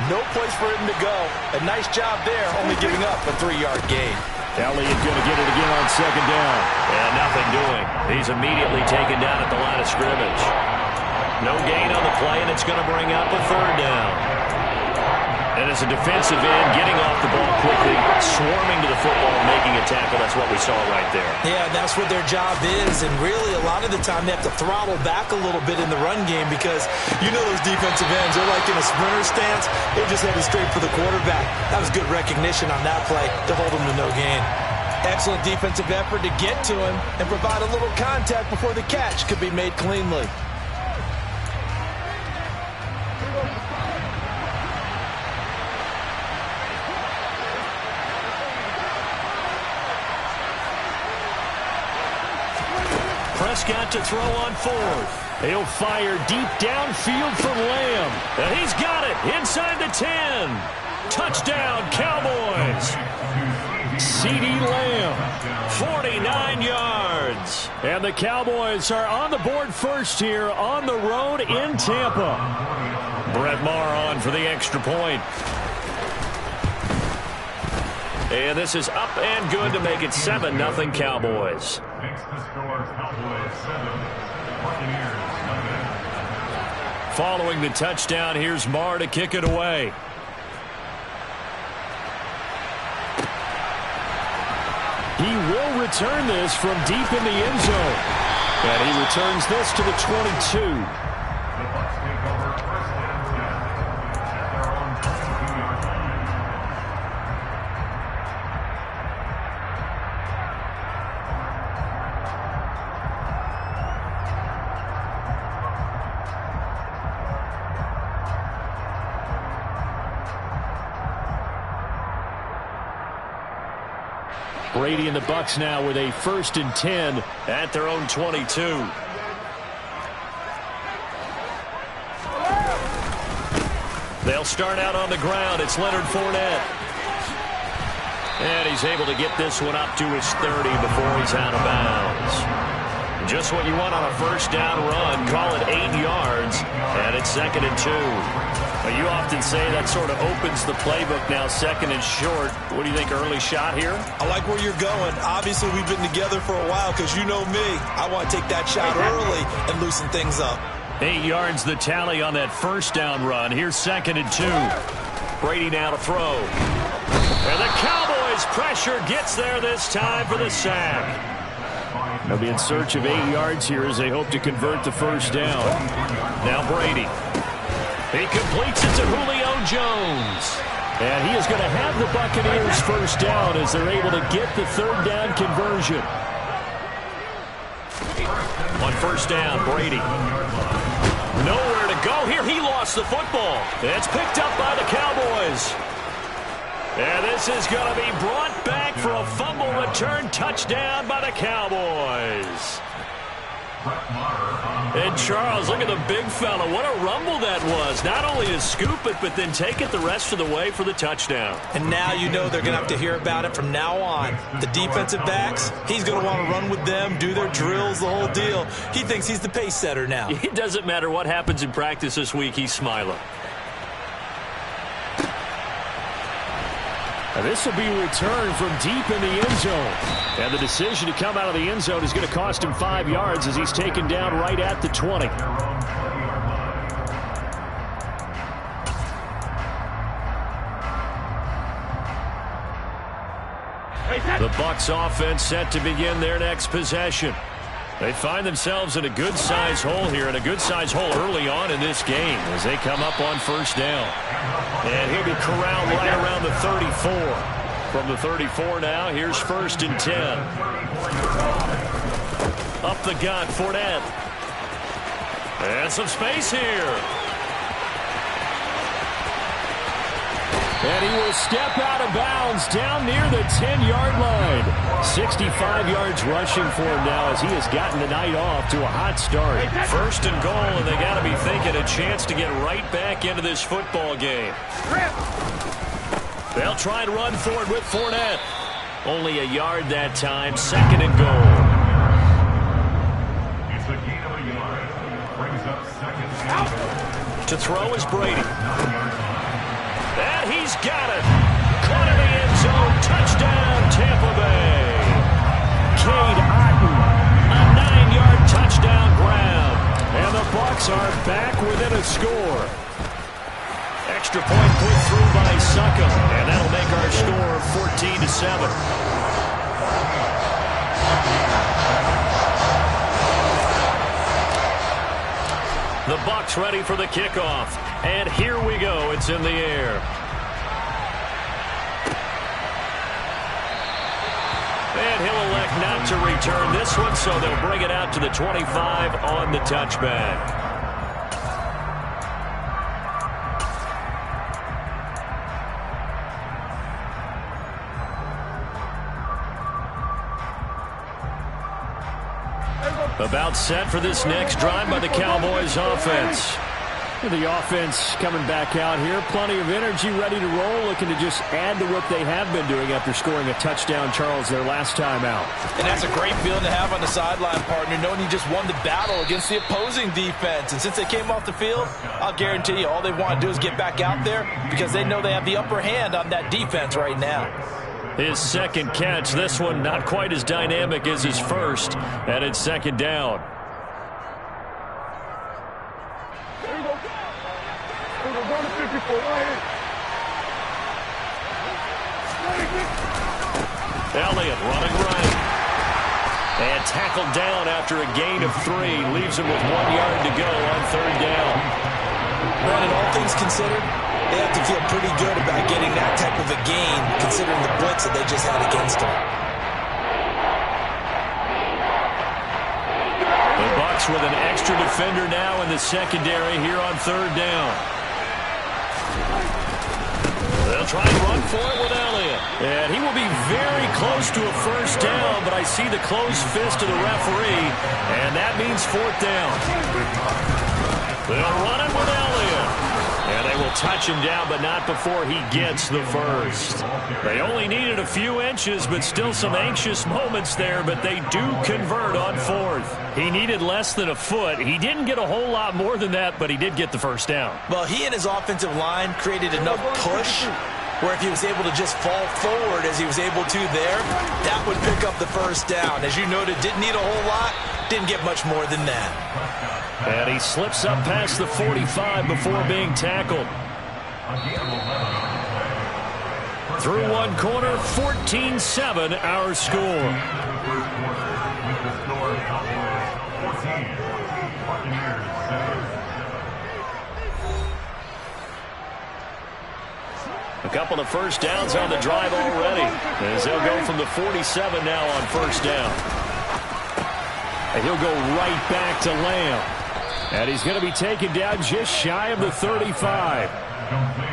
No place for him to go. A nice job there, only giving up a 3-yard gain. Elliott going to get it again on second down. And nothing doing. He's immediately taken down at the line of scrimmage. No gain on the play, and it's going to bring up a third down. And as a defensive end, getting off the ball quickly, swarming to the football, making a tackle. That's what we saw right there. Yeah, that's what their job is. And really, a lot of the time, they have to throttle back a little bit in the run game because you know those defensive ends, they're like in a sprinter stance. They're just headed straight for the quarterback. That was good recognition on that play to hold him to no gain. Excellent defensive effort to get to him and provide a little contact before the catch could be made cleanly. Prescott to throw on fourth. He'll fire deep downfield from Lamb. And he's got it inside the 10. Touchdown, Cowboys. CeeDee Lamb, 49 yards. And the Cowboys are on the board first here on the road in Tampa. Brett Maher on for the extra point. And this is up and good to make it 7-0 Cowboys. Following the touchdown, here's Maher to kick it away. He will return this from deep in the end zone. And he returns this to the 22. Brady and the Bucs now with a 1st and 10 at their own 22. They'll start out on the ground. It's Leonard Fournette. And he's able to get this one up to his 30 before he's out of bounds. Just what you want on a first down run. Call it 8 yards. And it's 2nd and 2. You often say that sort of opens the playbook now, 2nd and short. What do you think, early shot here? I like where you're going. Obviously, we've been together for a while because you know me. I want to take that shot early and loosen things up. 8 yards the tally on that first down run. Here's 2nd and 2. Brady now to throw. And the Cowboys pressure gets there this time for the sack. They'll be in search of 8 yards here as they hope to convert the first down. Now Brady. He completes it to Julio Jones. And he is going to have the Buccaneers first down as they're able to get the third down conversion. On first down, Brady. Nowhere to go here. He lost the football. It's picked up by the Cowboys. And this is going to be brought back for a fumble return touchdown by the Cowboys. And Charles, look at the big fella. What a rumble that was. Not only to scoop it, but then take it the rest of the way for the touchdown. And now you know they're going to have to hear about it from now on. The defensive backs, he's going to want to run with them, do their drills, the whole deal. He thinks he's the pace setter now. It doesn't matter what happens in practice this week, he's smiling. And this will be returned from deep in the end zone. And the decision to come out of the end zone is going to cost him 5 yards as he's taken down right at the 20. The Bucs offense set to begin their next possession. They find themselves in a good-sized hole here, and a good-sized hole early on in this game as they come up on first down. And he'll be corralled right around the 34. From the 34 now, here's 1st and 10. Up the gut, Fournette. And some space here. And he will step out of bounds down near the 10-yard line. 65 yards rushing for him now as he has gotten the night off to a hot start. 1st and goal, and they got to be thinking a chance to get right back into this football game. They'll try and run for it with Fournette. Only a yard that time, 2nd and goal. It's a gain of a yard. Brings up 2nd and goal. To throw is Brady. He's got it. Caught in the end zone. Touchdown, Tampa Bay. Cade Otton, a 9-yard touchdown grab. And the Bucs are back within a score. Extra point put through by Succop. And that'll make our score 14-7. The Bucs ready for the kickoff. And here we go. It's in the air. And he'll elect not to return this one, so they'll bring it out to the 25 on the touchback. About set for this next drive by the Cowboys offense. The offense coming back out here. Plenty of energy, ready to roll, looking to just add to what they have been doing after scoring a touchdown, Charles, their last time out. And that's a great feeling to have on the sideline, partner, knowing you just won the battle against the opposing defense. And since they came off the field, I'll guarantee you all they want to do is get back out there because they know they have the upper hand on that defense right now. His second catch, this one not quite as dynamic as his first, and it's second down. Elliott running right. And tackled down after a gain of 3. Leaves him with 1 yard to go on third down. Brandon, all things considered, they have to feel pretty good about getting that type of a gain, considering the blitz that they just had against them. The Bucs with an extra defender now in the secondary here on third down. They'll try and run for it with Elliott. And he will be very close to a first down, but I see the closed fist of the referee, and that means fourth down. They'll run it with Elliott. And they will touch him down, but not before he gets the first. They only needed a few inches, but still some anxious moments there, but they do convert on fourth. He needed less than a foot. He didn't get a whole lot more than that, but he did get the first down. Well, he and his offensive line created enough push where if he was able to just fall forward as he was able to there, that would pick up the first down. As you noted, didn't need a whole lot, didn't get much more than that. And he slips up past the 45 before being tackled. Through one corner, 14-7 our score. A couple of first downs on the drive already, as they'll go from the 47 now on first down. And he'll go right back to Lamb. And he's going to be taken down just shy of the 35.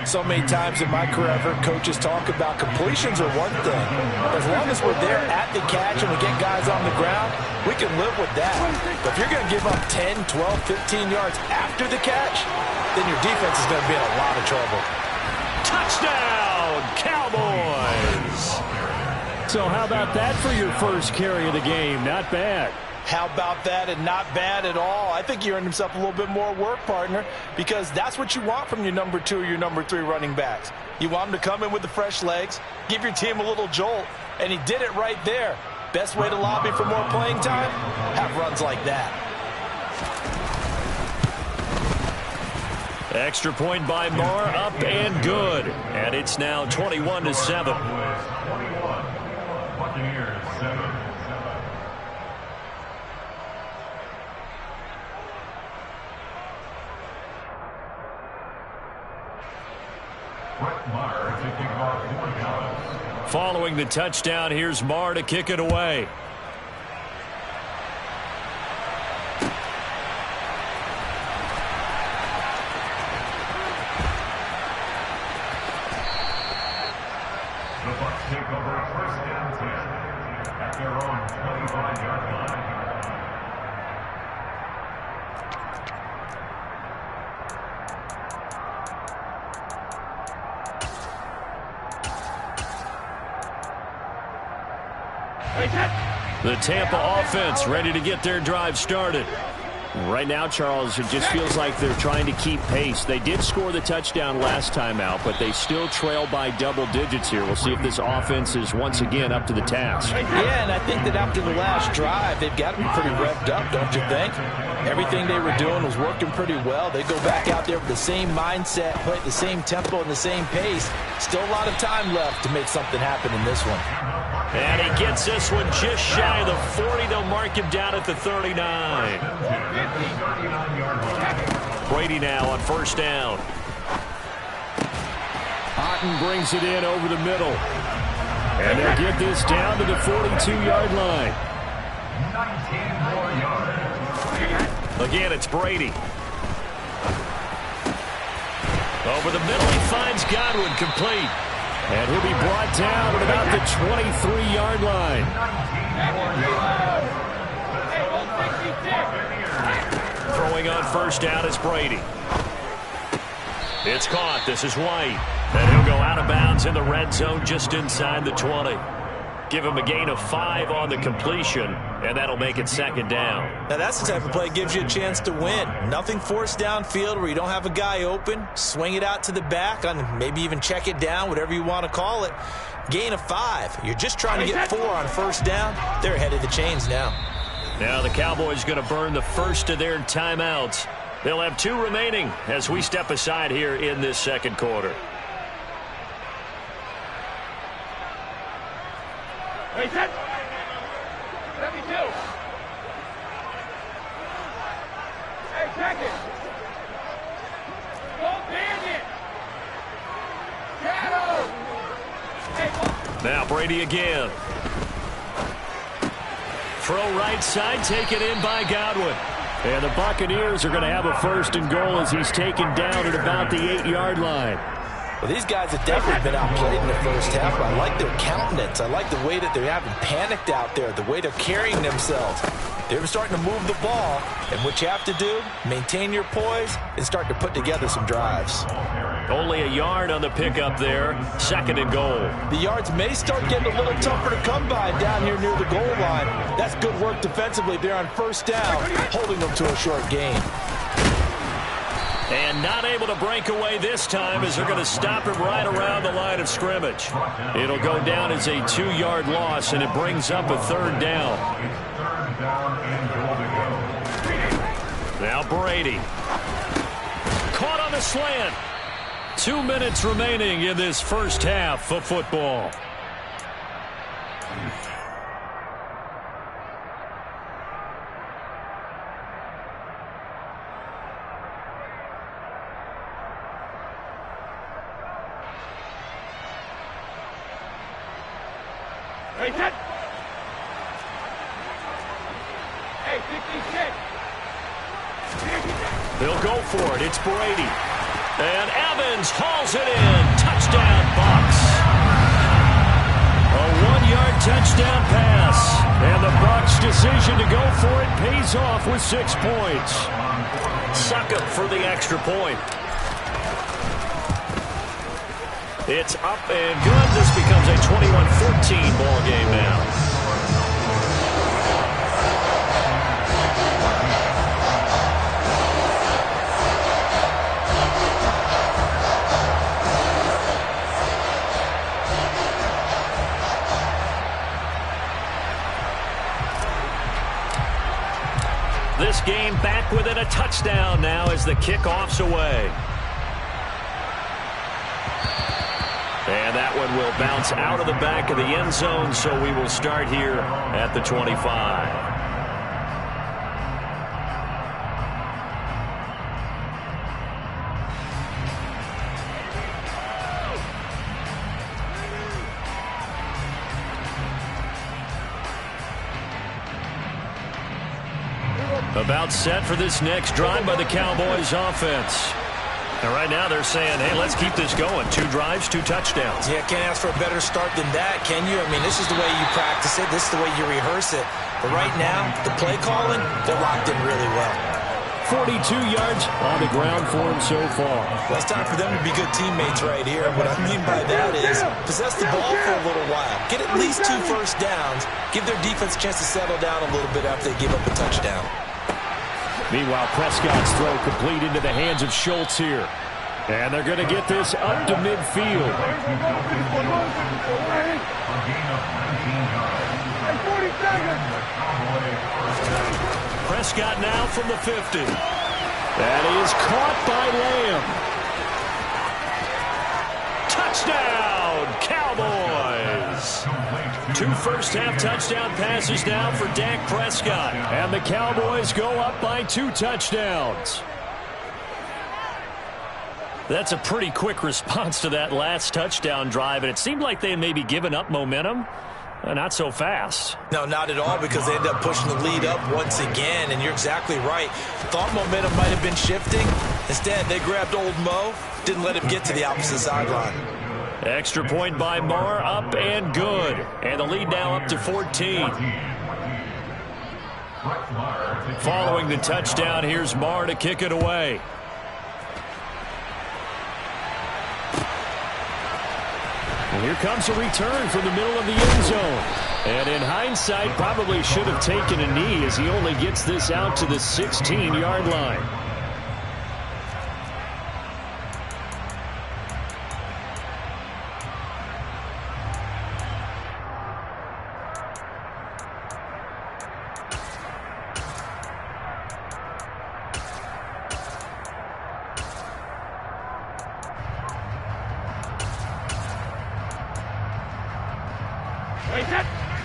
So many times in my career, I've heard coaches talk about completions are one thing. As long as we're there at the catch and we get guys on the ground, we can live with that. But if you're going to give up 10, 12, 15 yards after the catch, then your defense is going to be in a lot of trouble. Touchdown, Cowboys! So how about that for your first carry of the game? Not bad. How about that, and not bad at all. I think he earned himself a little bit more work, partner, because that's what you want from your number 2 or your number 3 running backs. You want him to come in with the fresh legs, give your team a little jolt, and he did it right there. Best way to lobby for more playing time? Have runs like that. Extra point by Marr, up and good. And it's now 21-7. Buccaneers 7. Following the touchdown, here's Marr to kick it away. The Bucs take over first and 10 at their own 25-yard line. The Tampa offense ready to get their drive started. Right now, Charles, it just feels like they're trying to keep pace. They did score the touchdown last time out, but they still trail by double digits here. We'll see if this offense is once again up to the task. Yeah, and I think that after the last drive, they've got to be pretty revved up, don't you think? Everything they were doing was working pretty well. They go back out there with the same mindset, play at the same tempo and the same pace. Still a lot of time left to make something happen in this one. And he gets this one just shy of the 40. They'll mark him down at the 39. Brady now on first down. Otten brings it in over the middle. And they'll get this down to the 42-yard line. 19 more yards. Again, it's Brady. Over the middle, he finds Godwin, complete. And he'll be brought down at about the 23-yard line. Throwing on first down is Brady. It's caught. This is White. And he'll go out of bounds in the red zone just inside the 20. Give him a gain of 5 on the completion, and that'll make it second down. Now that's the type of play that gives you a chance to win. Nothing forced downfield where you don't have a guy open. Swing it out to the back, on maybe even check it down, whatever you want to call it. Gain of 5. You're just trying to get 4 on first down. They're ahead of the chains now. Now the Cowboys going to burn the first of their timeouts. They'll have 2 remaining as we step aside here in this second quarter. Hey, set. 72. Hey, check it. Go bandit. Shadow. Hey, now Brady again. Throw right side, taken in by Godwin. And the Buccaneers are going to have a first and goal as he's taken down at about the 8-yard line. Well, these guys have definitely been outplayed in the first half. I like their countenance. I like the way that they're having panicked out there, the way they're carrying themselves. They're starting to move the ball, and what you have to do, maintain your poise and start to put together some drives. Only a yard on the pickup there. Second and goal. The yards may start getting a little tougher to come by down here near the goal line. That's good work defensively there on first down, holding them to a short gain. And not able to break away this time as they're going to stop him right around the line of scrimmage. It'll go down as a 2-yard loss, and it brings up a third down. Now Brady. Caught on the slant. 2 minutes remaining in this first half of football. Hey, set. Hey, 56. They'll go for it. It's Brady. And Evans hauls it in. Touchdown, Bucs. A 1-yard touchdown pass. And the Bucs' decision to go for it pays off with 6 points. Succop for the extra point. It's up and good. This becomes a 21-14 ball game now. This game back within a touchdown now as the kickoff's away. And that one will bounce out of the back of the end zone, so we will start here at the 25. About set for this next drive by the Cowboys offense. And right now they're saying, hey, let's keep this going. 2 drives, 2 touchdowns. Yeah, can't ask for a better start than that, can you? I mean, this is the way you practice it. This is the way you rehearse it. But right now, the play calling, they're locked in really well. 42 yards on the ground for him so far. Well, it's time for them to be good teammates right here. What I mean by that is possess the ball for a little while. Get at least 2 first downs. Give their defense a chance to settle down a little bit after they give up a touchdown. Meanwhile, Prescott's throw complete into the hands of Schultz here. And they're going to get this up to midfield. Prescott now from the 50. That is caught by Lamb. Touchdown, Cowboys. 2 first-half touchdown passes now for Dak Prescott. And the Cowboys go up by 2 touchdowns. That's a pretty quick response to that last touchdown drive, and it seemed like they had maybe given up momentum. Not so fast. No, not at all, because they ended up pushing the lead up once again, and you're exactly right. Thought momentum might have been shifting. Instead, they grabbed old Mo, didn't let him get to the opposite sideline. Extra point by Marr, up and good. And the lead now up to 14. Following the touchdown, here's Marr to kick it away. And here comes a return from the middle of the end zone. And in hindsight, probably should have taken a knee as he only gets this out to the 16-yard line.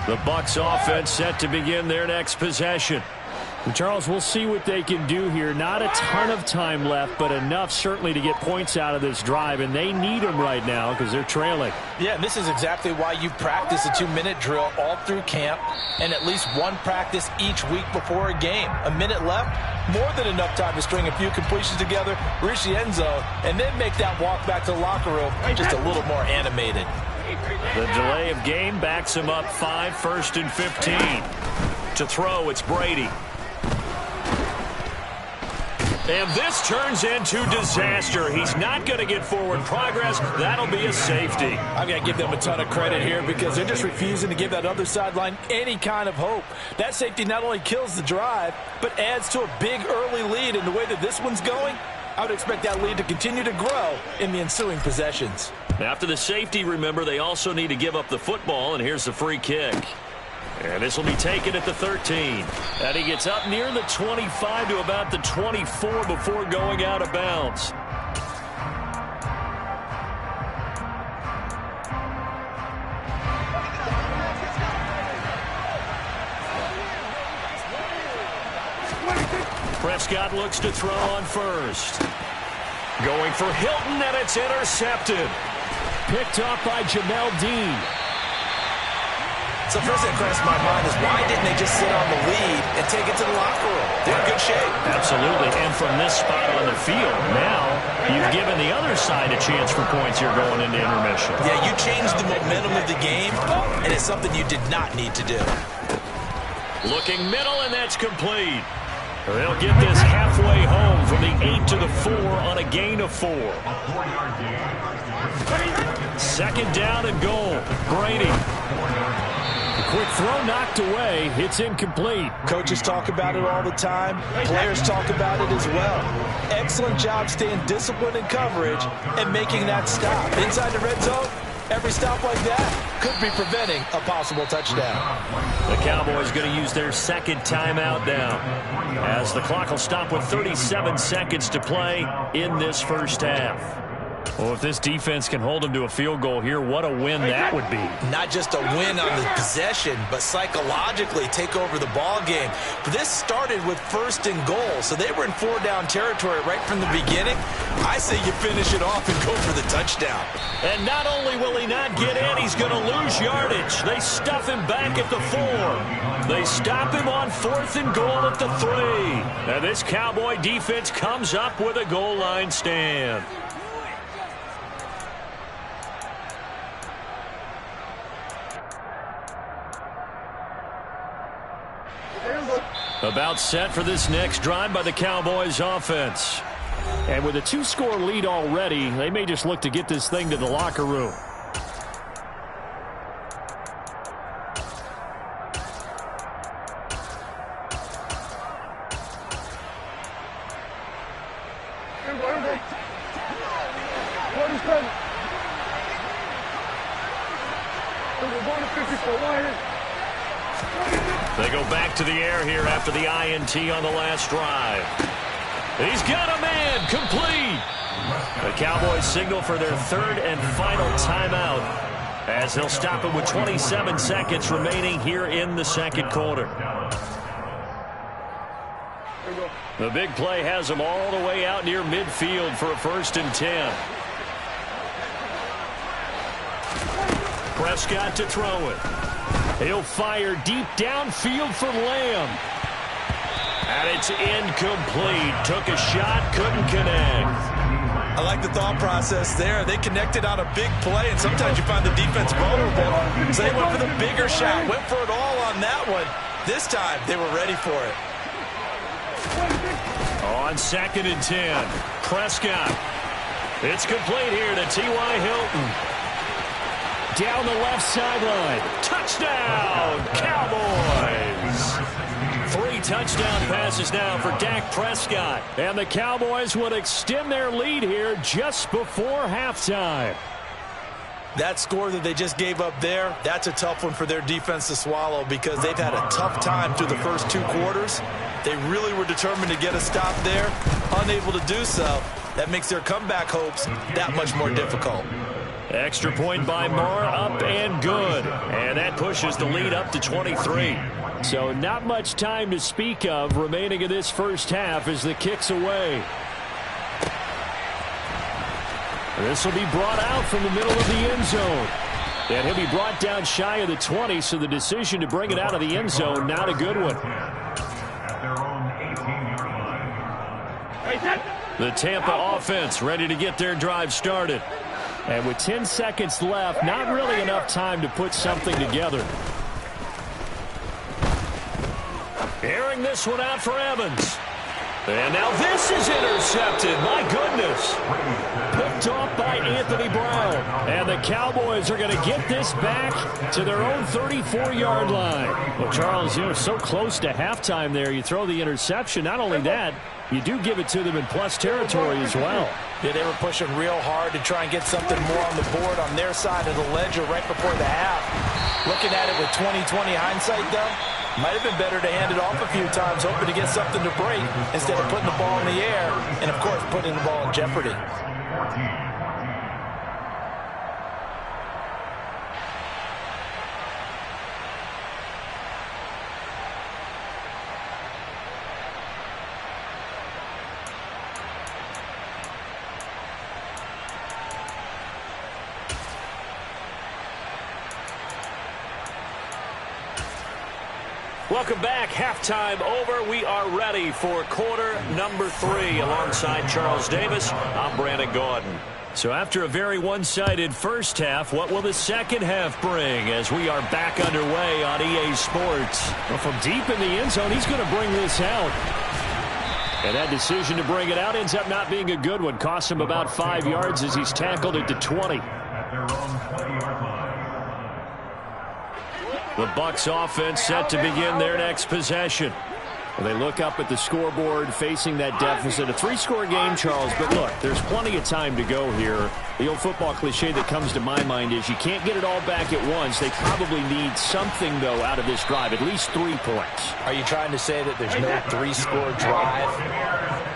The Bucs offense set to begin their next possession. And Charles, we'll see what they can do here. Not a ton of time left, but enough certainly to get points out of this drive, and they need them right now because they're trailing. Yeah, and this is exactly why you practice a 2-minute drill all through camp and at least one practice each week before a game. A minute left, more than enough time to string a few completions together, reach the end zone, and then make that walk back to the locker room just a little more animated. The delay of game backs him up 5, 1st and 15. To throw, it's Brady. And this turns into disaster. He's not going to get forward progress. That'll be a safety. I've got to give them a ton of credit here because they're just refusing to give that other sideline any kind of hope. That safety not only kills the drive, but adds to a big early lead. In the way that this one's going, I would expect that lead to continue to grow in the ensuing possessions. After the safety, remember, they also need to give up the football, and here's the free kick. And this will be taken at the 13. And he gets up near the 25 to about the 24 before going out of bounds. Prescott looks to throw on first. Going for Hilton, and it's intercepted. Picked off by Jamel Dean. So first thing that crosses my mind is why didn't they just sit on the lead and take it to the locker room? They're in good shape. Absolutely, and from this spot on the field, now you've given the other side a chance for points here going into intermission. Yeah, you changed the momentum of the game, and it's something you did not need to do. Looking middle, and that's complete. They'll get this halfway home from the 8 to the 4 on a gain of 4. 2nd down and goal. Brady. The quick throw knocked away. It's incomplete. Coaches talk about it all the time. Players talk about it as well. Excellent job staying disciplined in coverage and making that stop. Inside the red zone, every stop like that could be preventing a possible touchdown. The Cowboys going to use their 2nd timeout now, as the clock will stop with 37 seconds to play in this first half. Well, if this defense can hold them to a field goal here, what a win that would be. Not just a win on the possession, but psychologically take over the ball game. But this started with 1st and goal, so they were in 4-down territory right from the beginning. I say you finish it off and go for the touchdown. And not only will he not get in, he's going to lose yardage. They stuff him back at the 4. They stop him on 4th and goal at the 3. And this Cowboy defense comes up with a goal line stand. About set for this next drive by the Cowboys offense. And with a 2-score lead already, they may just look to get this thing to the locker room. They go back to the air here after the INT on the last drive. He's got a man, complete. The Cowboys signal for their third and final timeout as they'll stop it with 27 seconds remaining here in the second quarter. The big play has them all the way out near midfield for a 1st and 10. Prescott to throw it. He'll fire deep downfield for Lamb. And it's incomplete. Took a shot, couldn't connect. I like the thought process there. They connected on a big play, and sometimes you find the defense vulnerable. So they went for the bigger shot, went for it all on that one. This time, they were ready for it. On 2nd and 10, Prescott. It's complete here to T.Y. Hilton. Down the left sideline. Touchdown, Cowboys. 3 touchdown passes now for Dak Prescott. And the Cowboys would extend their lead here just before halftime. That score that they just gave up there, that's a tough one for their defense to swallow because they've had a tough time through the first 2 quarters. They really were determined to get a stop there, unable to do so. That makes their comeback hopes that much more difficult. Extra point by Moore, up and good. And that pushes the lead up to 23. So not much time to speak of remaining in this first half as the kick's away. This will be brought out from the middle of the end zone. And he'll be brought down shy of the 20, so the decision to bring it out of the end zone, not a good one. The Tampa offense ready to get their drive started. And with 10 seconds left, not really enough time to put something together. Airing this one out for Evans. And now this is intercepted. My goodness. Picked off by Anthony Brown. And the Cowboys are going to get this back to their own 34-yard line. Well, Charles, you know, so close to halftime there. You throw the interception. Not only that, you do give it to them in plus territory as well. Yeah, they were pushing real hard to try and get something more on the board on their side of the ledger right before the half. Looking at it with 20/20 hindsight, though, might have been better to hand it off a few times, hoping to get something to break instead of putting the ball in the air and, of course, putting the ball in jeopardy. Welcome back. Halftime over. We are ready for quarter number 3. Alongside Charles Davis, I'm Brandon Gordon. So after a very one-sided first half, what will the second half bring as we are back underway on EA Sports? Well, from deep in the end zone, he's going to bring this out. And that decision to bring it out ends up not being a good one. Cost him about 5 yards as he's tackled it to 20. The Bucs offense set to begin their next possession. Well, they look up at the scoreboard facing that deficit. A 3-score game, Charles, but look, there's plenty of time to go here. The old football cliche that comes to my mind is you can't get it all back at once. They probably need something, though, out of this drive, at least 3 points. Are you trying to say that there's no 3-score drive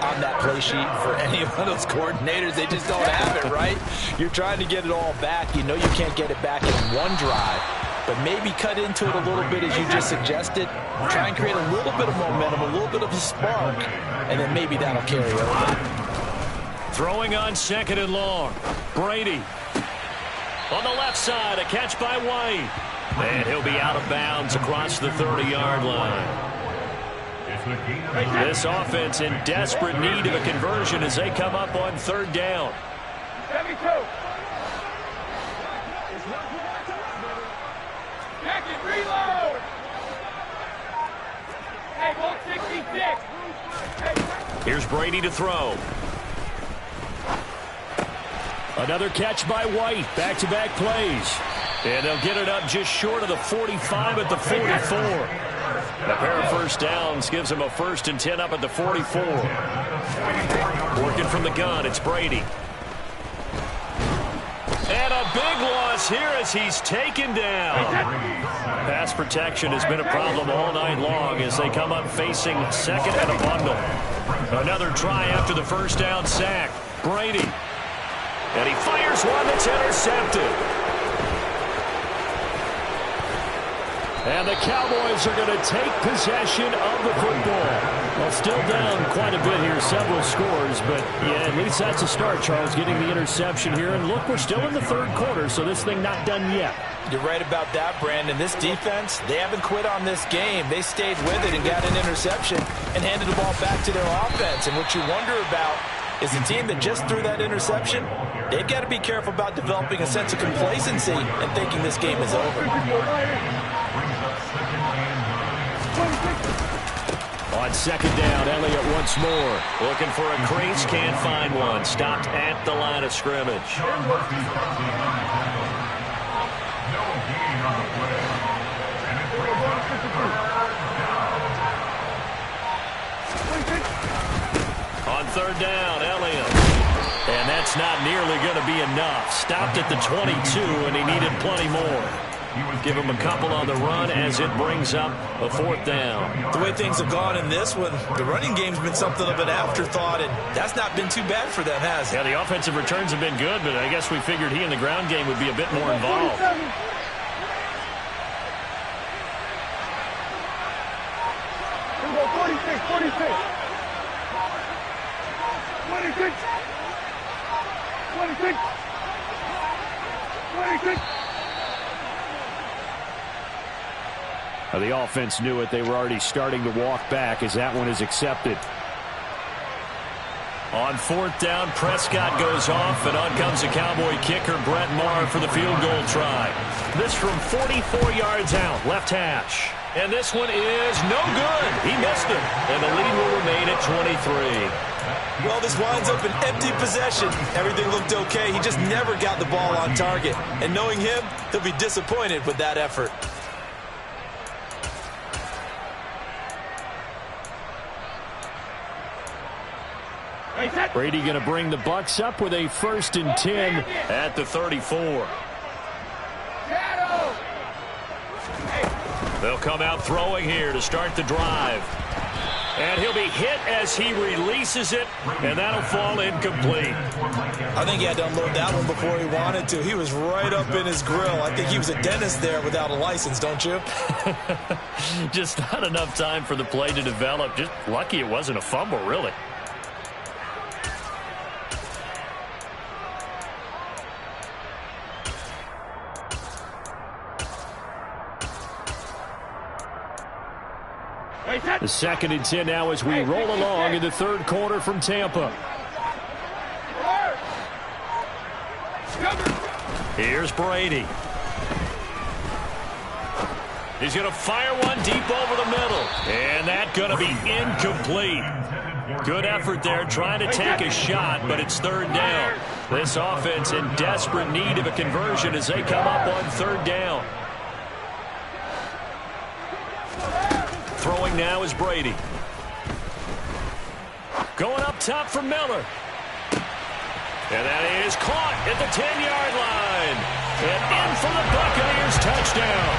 on that play sheet for any of those coordinators? They just don't have it, right? You're trying to get it all back. You know you can't get it back in one drive. But maybe cut into it a little bit as you just suggested. Try and create a little bit of momentum, a little bit of a spark, and then maybe that'll carry over. Throwing on 2nd and long. Brady. On the left side, a catch by White. And he'll be out of bounds across the 30-yard line. This offense in desperate need of a conversion as they come up on 3rd down. 72. Reload! Hey, 166! Here's Brady to throw. Another catch by White. Back-to-back plays. And they'll get it up just short of the 45 at the 44. A pair of first downs gives them a 1st and 10 up at the 44. Working from the gun, it's Brady. And a big loss is here as he's taken down. Pass protection has been a problem all night long as they come up facing second and a bundle. Another try after the first down sack. Brady. And he fires one that's intercepted. And the Cowboys are going to take possession of the football. Well, still down quite a bit here, several scores, but yeah, at least that's a start, Charles, getting the interception here. And look, we're still in the third quarter, so this thing not done yet. You're right about that, Brandon. This defense, they haven't quit on this game. They stayed with it and got an interception and handed the ball back to their offense. And what you wonder about is the team that just threw that interception, they've got to be careful about developing a sense of complacency and thinking this game is over. On second down, Elliott once more. Looking for a crease, can't find one. Stopped at the line of scrimmage. On third down, Elliott. And that's not nearly going to be enough. Stopped at the 22, and he needed plenty more. Give him a couple on the run as it brings up a fourth down. The way things have gone in this one, the running game's been something of an afterthought, and that's not been too bad for them, has it? Yeah, the offensive returns have been good, but I guess we figured he in the ground game would be a bit more involved. 26. The offense knew it. They were already starting to walk back as that one is accepted. On fourth down, Prescott goes off, and on comes the Cowboy kicker, Brett Maher, for the field goal try. This from 44 yards out, left hash. And this one is no good. He missed it, and the lead will remain at 23. Well, this winds up an empty possession. Everything looked okay. He just never got the ball on target. And knowing him, he'll be disappointed with that effort. Brady going to bring the Bucs up with a 1st and 10 at the 34. They'll come out throwing here to start the drive. And he'll be hit as he releases it, and that'll fall incomplete. I think he had to unload that one before he wanted to. He was right up in his grill. I think he was a dentist there without a license, don't you? Just not enough time for the play to develop. Just lucky it wasn't a fumble, really. The 2nd and 10 now as we roll along in the third quarter from Tampa. Here's Brady. He's going to fire one deep over the middle. And that's going to be incomplete. Good effort there trying to take a shot, but it's third down. This offense in desperate need of a conversion as they come up on third down. Throwing now is Brady. Going up top for Miller. And that is caught at the 10-yard line. And in for the Buccaneers touchdown.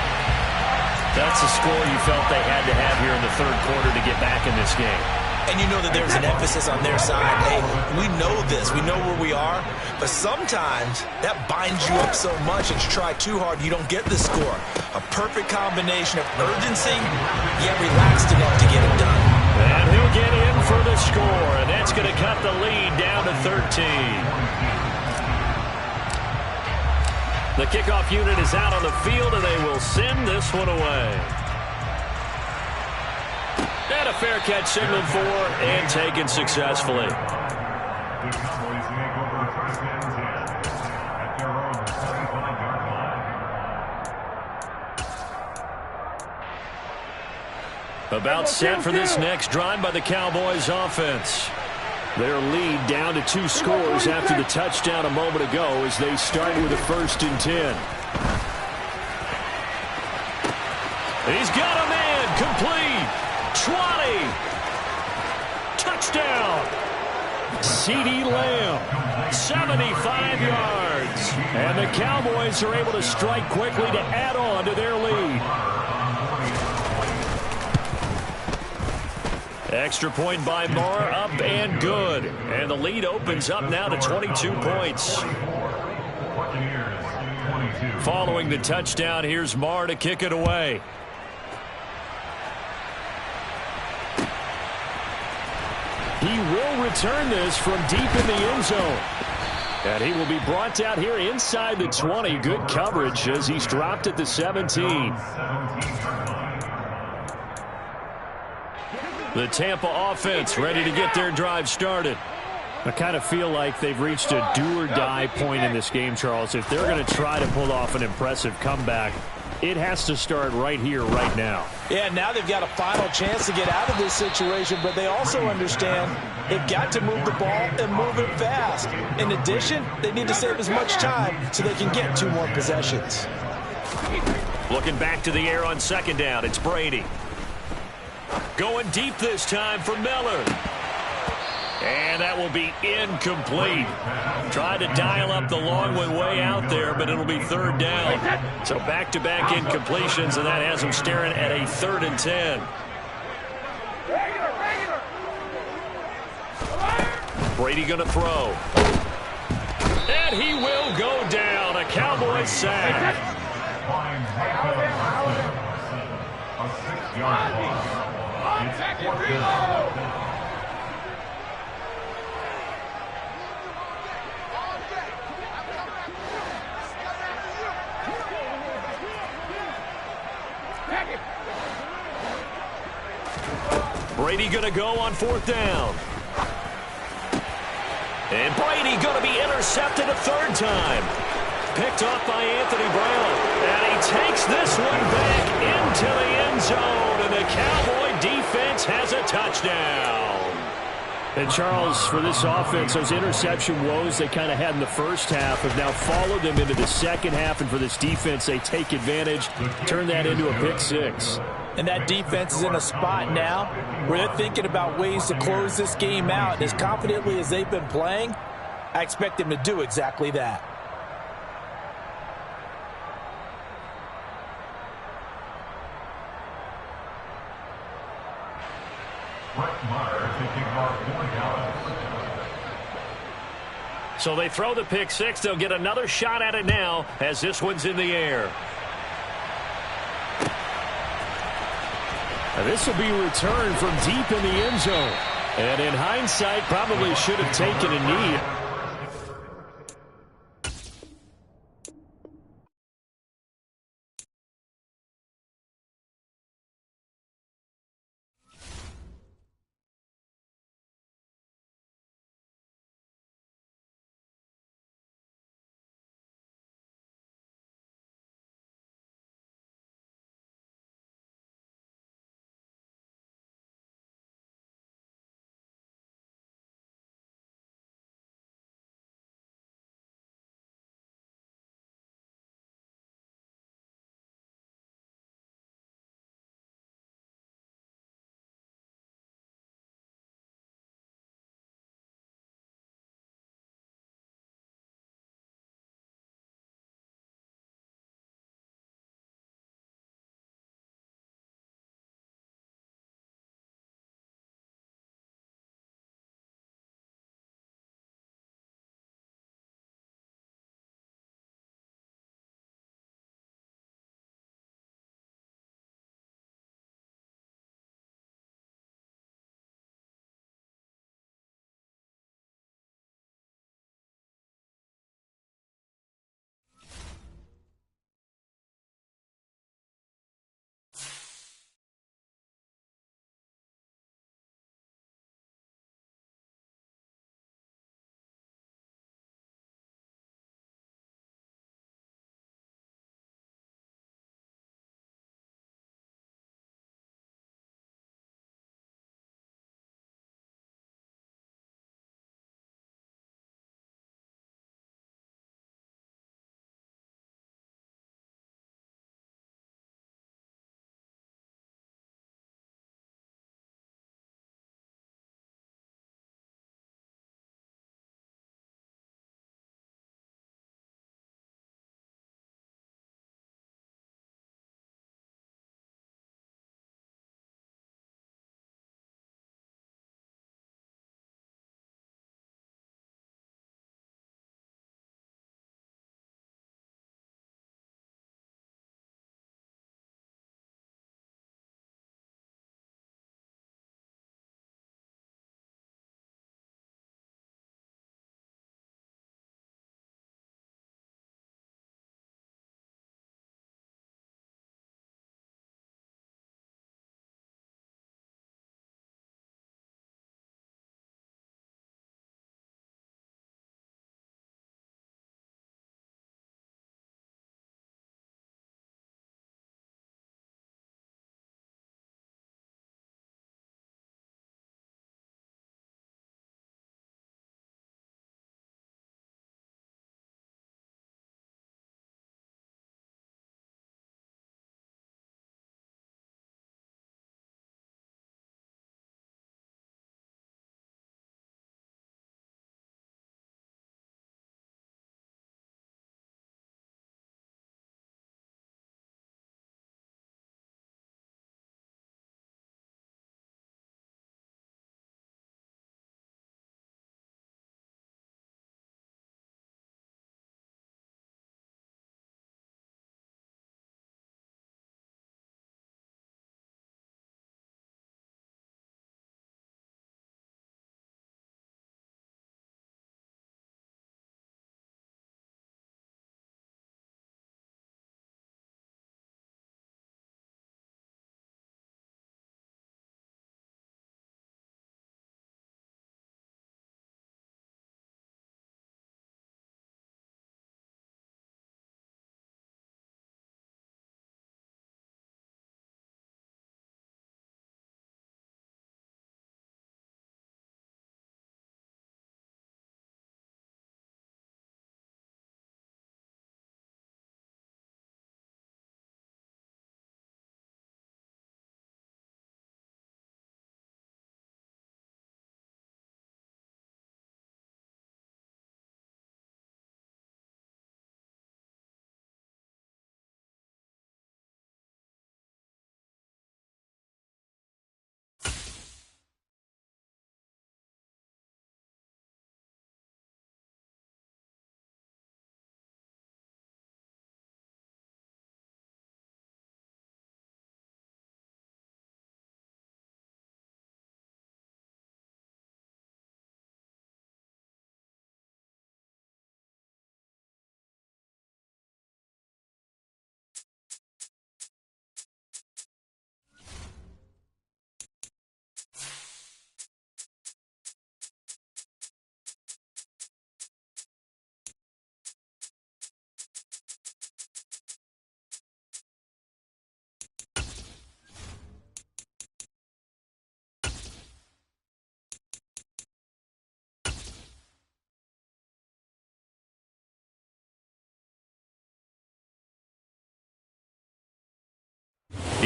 That's the score you felt they had to have here in the third quarter to get back in this game. And you know that there's an emphasis on their side. Hey, we know this. We know where we are. But sometimes that binds you up so much that you try too hard, you don't get the score. A perfect combination of urgency, yet relaxed enough to get it done. And he'll get in for the score. And that's going to cut the lead down to 13. The kickoff unit is out on the field, and they will send this one away. And a fair catch signaled for and taken successfully. The Cowboys take over 1st and 10 at their own 45-yard line. About set for this next drive by the Cowboys offense. Their lead down to 2 scores after the touchdown a moment ago as they start with a 1st and 10. He's got a man complete. 20. Touchdown. CeeDee Lamb, 75 yards. And the Cowboys are able to strike quickly to add on to their lead. Extra point by Marr, up and good. And the lead opens up now to 22 points. Following the touchdown, here's Marr to kick it away. He will return this from deep in the end zone. And he will be brought out here inside the 20. Good coverage as he's dropped at the 17. The Tampa offense ready to get their drive started. I kind of feel like they've reached a do-or-die point in this game, Charles. If they're going to try to pull off an impressive comeback, it has to start right here, right now. Yeah, now they've got a final chance to get out of this situation, but they also understand they've got to move the ball and move it fast. In addition, they need to save as much time so they can get 2 more possessions. Looking back to the air on second down, it's Brady. Going deep this time for Miller. And that will be incomplete. Tried to dial up the long one way out there, but it'll be third down. So back-to-back incompletions, and that has them staring at a 3rd and 10. Brady going to throw. And he will go down. A Cowboys sack. A 6-yard loss. Brady going to go on 4th down. And Brady going to be intercepted a 3rd time. Picked off by Anthony Brown. And he takes this one back into the end zone. And the Cowboy defense has a touchdown. And Charles, for this offense, those interception woes they kind of had in the first half have now followed them into the second half. And for this defense, they take advantage, turn that into a pick 6. And that defense is in a spot now where they're thinking about ways to close this game out. As confidently as they've been playing, I expect them to do exactly that. So they throw the pick 6. They'll get another shot at it now as this one's in the air. Now this will be returned from deep in the end zone. And in hindsight, probably should have taken a knee.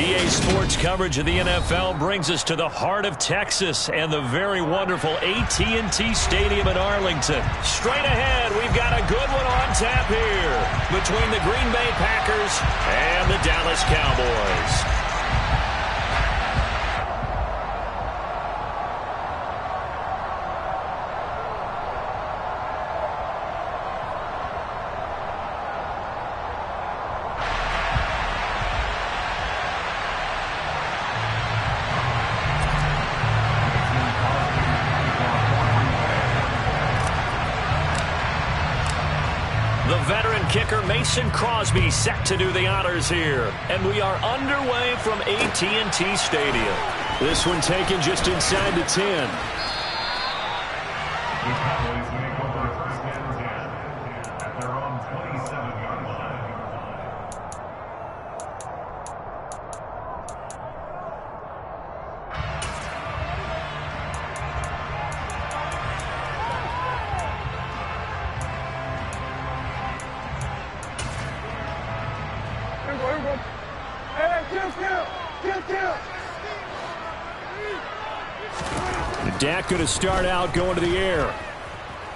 EA Sports coverage of the NFL brings us to the heart of Texas and the very wonderful AT&T Stadium in Arlington. Straight ahead, we've got a good one on tap here between the Green Bay Packers and the Dallas Cowboys. Kicker Mason Crosby set to do the honors here. And we are underway from AT&T Stadium. This one taken just inside the 10. The Cowboys make over first and 10 at their own 27-yard line. Dak going to start out going to the air.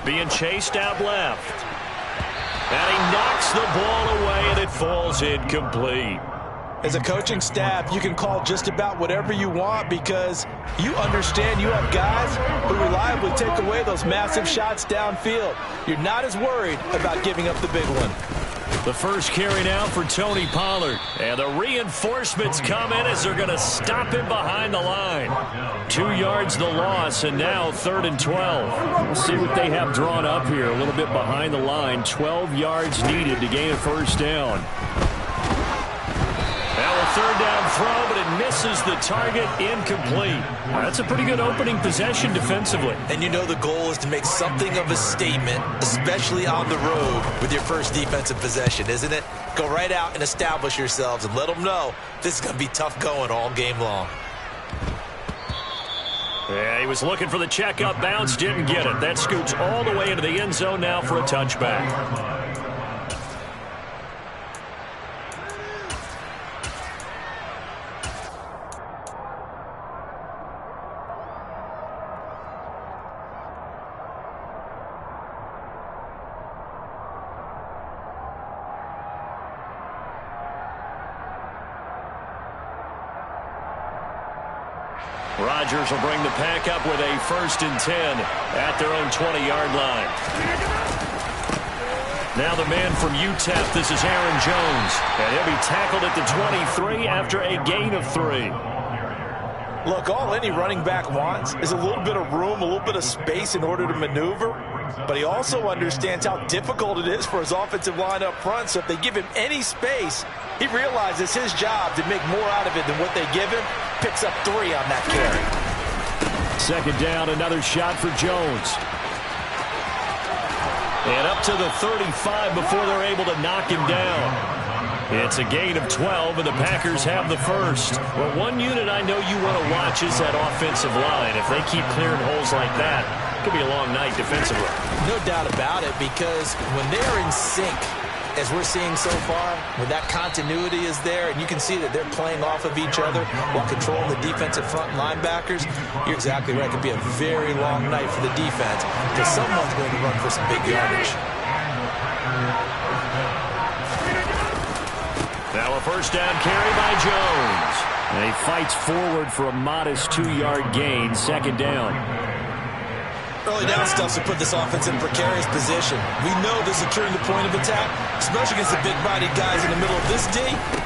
Being chased out left. And he knocks the ball away, and it falls incomplete. As a coaching staff, you can call just about whatever you want because you understand you have guys who reliably take away those massive shots downfield. You're not as worried about giving up the big one. The first carry now for Tony Pollard. And the reinforcements come in as they're going to stop him behind the line. 2 yards the loss, and now 3rd and 12. We'll see what they have drawn up here. A little bit behind the line. 12 yards needed to gain a first down. Now a 3rd down throw, but it misses the target, incomplete. That's a pretty good opening possession defensively. And you know the goal is to make something of a statement, especially on the road with your first defensive possession, isn't it? Go right out and establish yourselves and let them know this is going to be tough going all game long. Yeah, he was looking for the checkup bounce, didn't get it. That scoots all the way into the end zone now for a touchback. Rodgers will bring the pack up with a 1st and 10 at their own 20-yard line. Now the man from UTEP, this is Aaron Jones. And he'll be tackled at the 23 after a gain of 3. Look, all any running back wants is a little bit of room, a little bit of space in order to maneuver. But he also understands how difficult it is for his offensive line up front. So if they give him any space, he realizes his job to make more out of it than what they give him. Picks up 3 on that carry. 2nd down, another shot for Jones. And up to the 35 before they're able to knock him down. It's a gain of 12, and the Packers have the first. Well, one unit I know you want to watch is that offensive line. If they keep clearing holes like that, it could be a long night defensively. No doubt about it, because when they're in sync, as we're seeing so far, when that continuity is there, and you can see that they're playing off of each other while controlling the defensive front linebackers, you're exactly right. It could be a very long night for the defense because someone's going to run for some big yardage. Now a 1st down carry by Jones. And he fights forward for a modest 2-yard gain. 2nd down. Early down stuff to put this offense in a precarious position. We know that securing the point of attack, especially against the big-bodied guys in the middle of this D,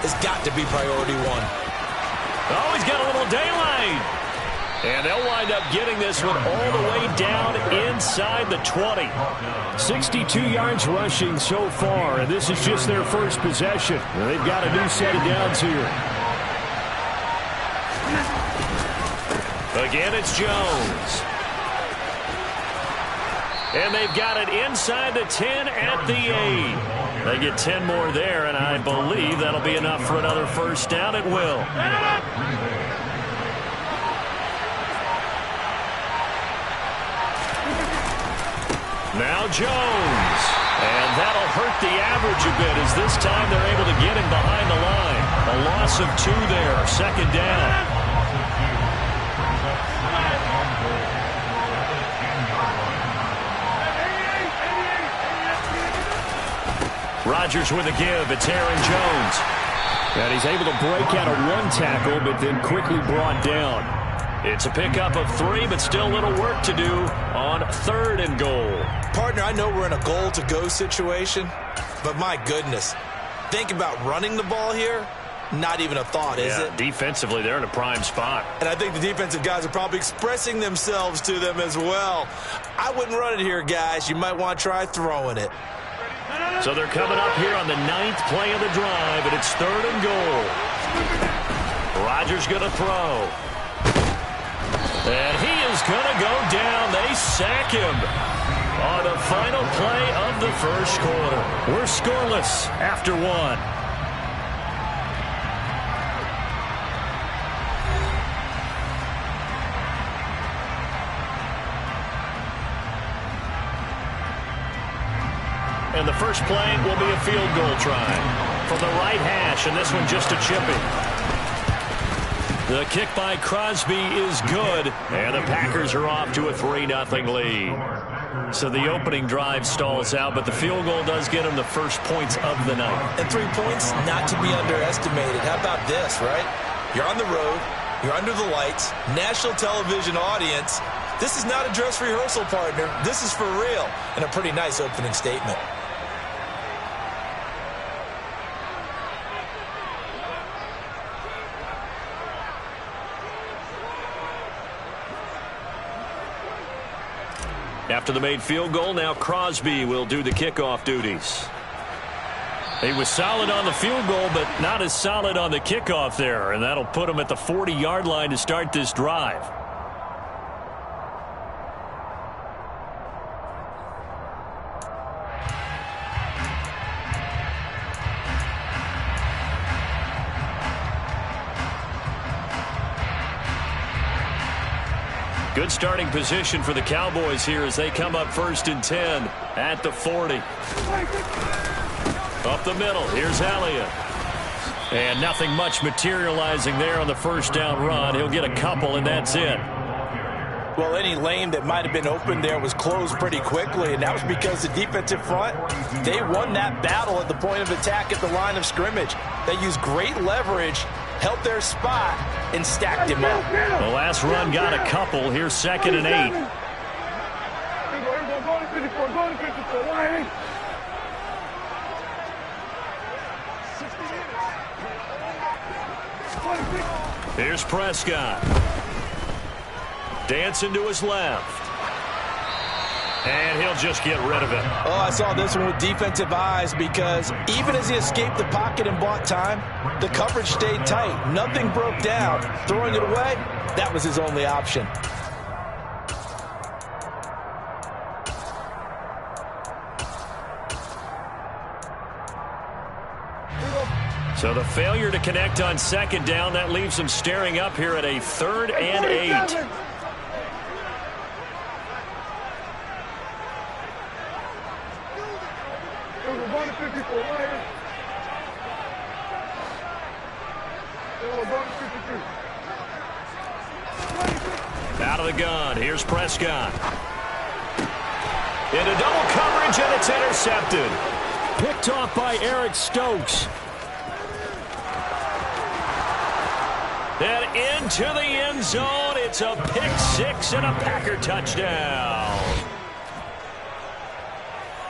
has got to be priority 1. Oh, he's got a little daylight. And they'll wind up getting this one all the way down inside the 20. 62 yards rushing so far, and this is just their first possession. They've got a new set of downs here. Again, it's Jones. And they've got it inside the 10 at the 8. They get 10 more there, and I believe that'll be enough for another first down. It will. Now Jones. And that'll hurt the average a bit as this time they're able to get him behind the line. A loss of 2 there, second down. Rodgers with a give. It's Aaron Jones. And he's able to break out of 1 tackle, but then quickly brought down. It's a pickup of 3, but still a little work to do on 3rd and goal. Partner, I know we're in a goal-to-go situation, but my goodness, think about running the ball here. Not even a thought, is it? Defensively, they're in a prime spot. And I think the defensive guys are probably expressing themselves to them as well. I wouldn't run it here, guys. You might want to try throwing it. So they're coming up here on the 9th play of the drive, and it's 3rd and goal. Rodgers going to throw. And he is going to go down. They sack him on the final play of the first quarter. We're scoreless after 1. And the first play will be a field goal try from the right hash, and this one just a chipping. The kick by Crosby is good, and the Packers are off to a 3-0 lead. So the opening drive stalls out, but the field goal does get them the first points of the night. And 3 points, not to be underestimated. How about this, right? You're on the road, you're under the lights, national television audience. This is not a dress rehearsal, partner. This is for real, and a pretty nice opening statement. After the made field goal, now Crosby will do the kickoff duties. He was solid on the field goal, but not as solid on the kickoff there, and that'll put him at the 40-yard line to start this drive. Good starting position for the Cowboys here as they come up 1st and 10 at the 40. Up the middle, here's Elliott. And nothing much materializing there on the first down run. He'll get a couple, and that's it. Well, any lane that might have been open there was closed pretty quickly, and that was because the defensive front, they won that battle at the point of attack at the line of scrimmage. They used great leverage, held their spot, and stacked him up. The last run got a couple. Here's 2nd and 8. Here's Prescott. Dancing to his left. And he'll just get rid of it. Oh, I saw this one with defensive eyes because even as he escaped the pocket and bought time, the coverage stayed tight. Nothing broke down. Throwing it away, that was his only option. So the failure to connect on 2nd down, that leaves him staring up here at a 3rd and 8. Out of the gun, here's Prescott. Into double coverage, and it's intercepted. Picked off by Eric Stokes. And into the end zone, it's a pick-6 and a Packer touchdown.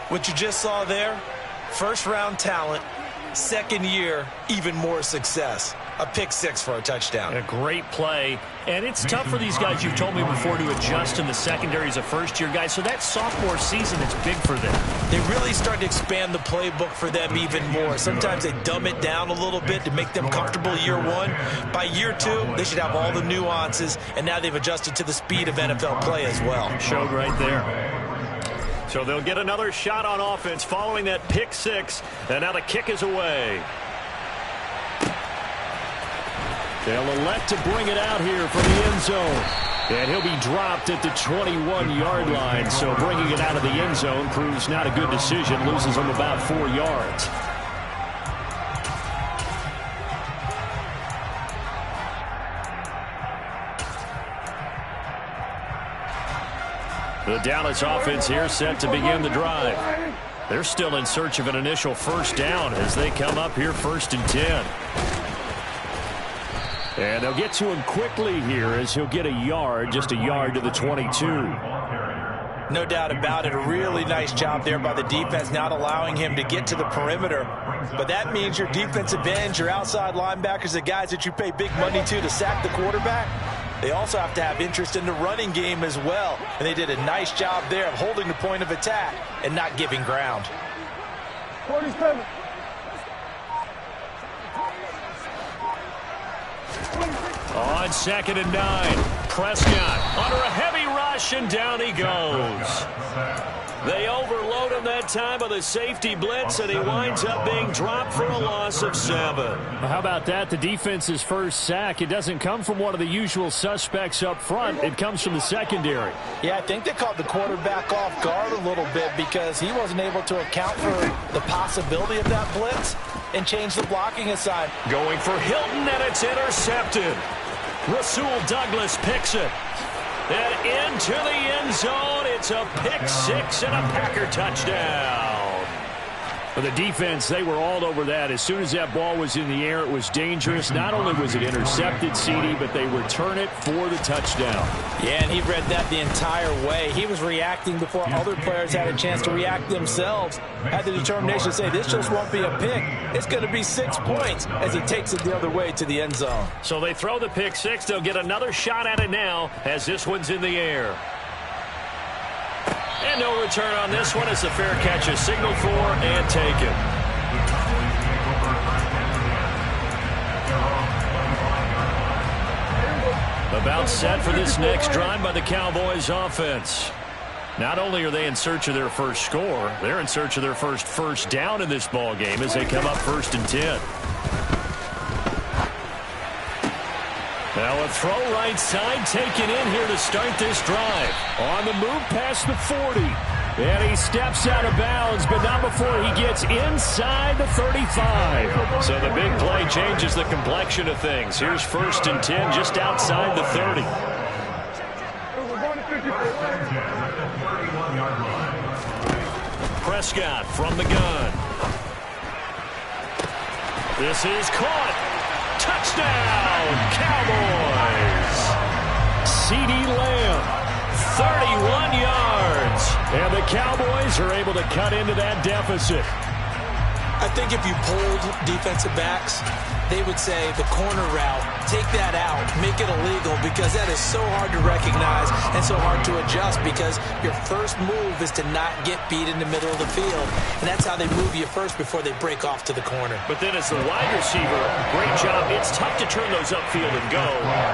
What you just saw there, first-round talent, 2nd year, even more success. A pick-6 for a touchdown. A great play. And it's tough for these guys, you've told me before, to adjust in the secondary as a first-year guy. So that sophomore season is big for them. They really start to expand the playbook for them even more. Sometimes they dumb it down a little bit to make them comfortable year 1. By year 2, they should have all the nuances, and now they've adjusted to the speed of NFL play as well. Showed right there. So they'll get another shot on offense following that pick-6, and now the kick is away. They'll elect to bring it out here from the end zone. And he'll be dropped at the 21-yard line. So bringing it out of the end zone proves not a good decision. Loses him about 4 yards. The Dallas offense here set to begin the drive. They're still in search of an initial first down as they come up here 1st and 10. And they'll get to him quickly here as he'll get a yard, just a yard to the 22. No doubt about it. A really nice job there by the defense, not allowing him to get to the perimeter. But that means your defensive ends, your outside linebackers, the guys that you pay big money to sack the quarterback, they also have to have interest in the running game as well. And they did a nice job there of holding the point of attack and not giving ground. 47. On 2nd and 9, Prescott under a heavy rush, and down he goes. They overload him that time with a safety blitz, and he winds up being dropped for a loss of 7. How about that? The defense's first sack. It doesn't come from one of the usual suspects up front. It comes from the secondary. Yeah, I think they caught the quarterback off guard a little bit because he wasn't able to account for the possibility of that blitz and change the blocking aside. Going for Hilton, and it's intercepted. Rasul Douglas picks it. And into the end zone, it's a pick six and a Packer touchdown. For the defense, they were all over that. As soon as that ball was in the air, it was dangerous. Not only was it intercepted, CD, but they return it for the touchdown. Yeah, and he read that the entire way. He was reacting before other players had a chance to react themselves. Had the determination to say, this just won't be a pick. It's going to be 6 points as he takes it the other way to the end zone. So they throw the pick six. They'll get another shot at it now as this one's in the air. And no return on this one as the fair catch is signaled for and taken. About set for this next drive by the Cowboys offense. Not only are they in search of their first score, they're in search of their first down in this ball game as they come up 1st and 10. Now a throw right side taken in here to start this drive. On the move past the 40. And he steps out of bounds, but not before he gets inside the 35. So the big play changes the complexion of things. Here's 1st and 10 just outside the 30. Prescott from the gun. This is caught. Touchdown, Cowboys! CeeDee Lamb, 31 yards. And the Cowboys are able to cut into that deficit. I think if you polled defensive backs, they would say the corner route, take that out, make it illegal, because that is so hard to recognize and so hard to adjust because your first move is to not get beat in the middle of the field. And that's how they move you first before they break off to the corner. But then as the wide receiver, great job. It's tough to turn those upfield and go,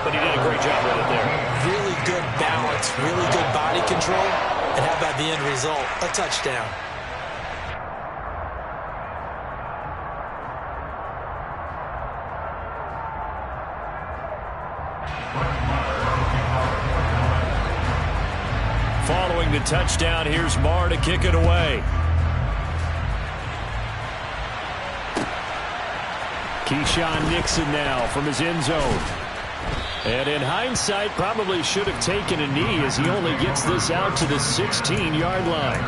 but he did a great job with it there. Really good balance, really good body control, and how about the end result? A touchdown. Following the touchdown, here's Marr to kick it away. Keyshawn Nixon now from his end zone. And in hindsight, probably should have taken a knee as he only gets this out to the 16-yard line.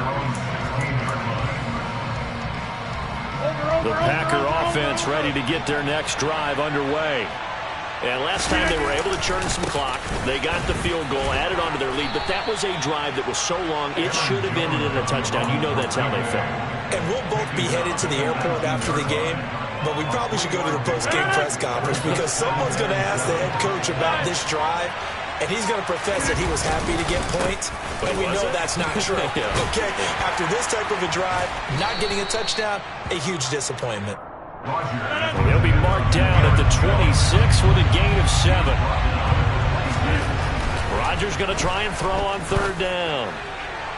The Packer offense ready to get their next drive underway. And last time they were able to churn some clock. They got the field goal, added on to their lead. But that was a drive that was so long, it should have ended in a touchdown. You know that's how they felt. And we'll both be headed to the airport after the game, but we probably should go to the post-game press conference because someone's going to ask the head coach about this drive, and he's going to profess that he was happy to get points, and we know that's not true. Yeah. Okay, after this type of a drive, not getting a touchdown, a huge disappointment. He'll be marked down at the 26 with a gain of 7. Rodgers going to try and throw on 3rd down.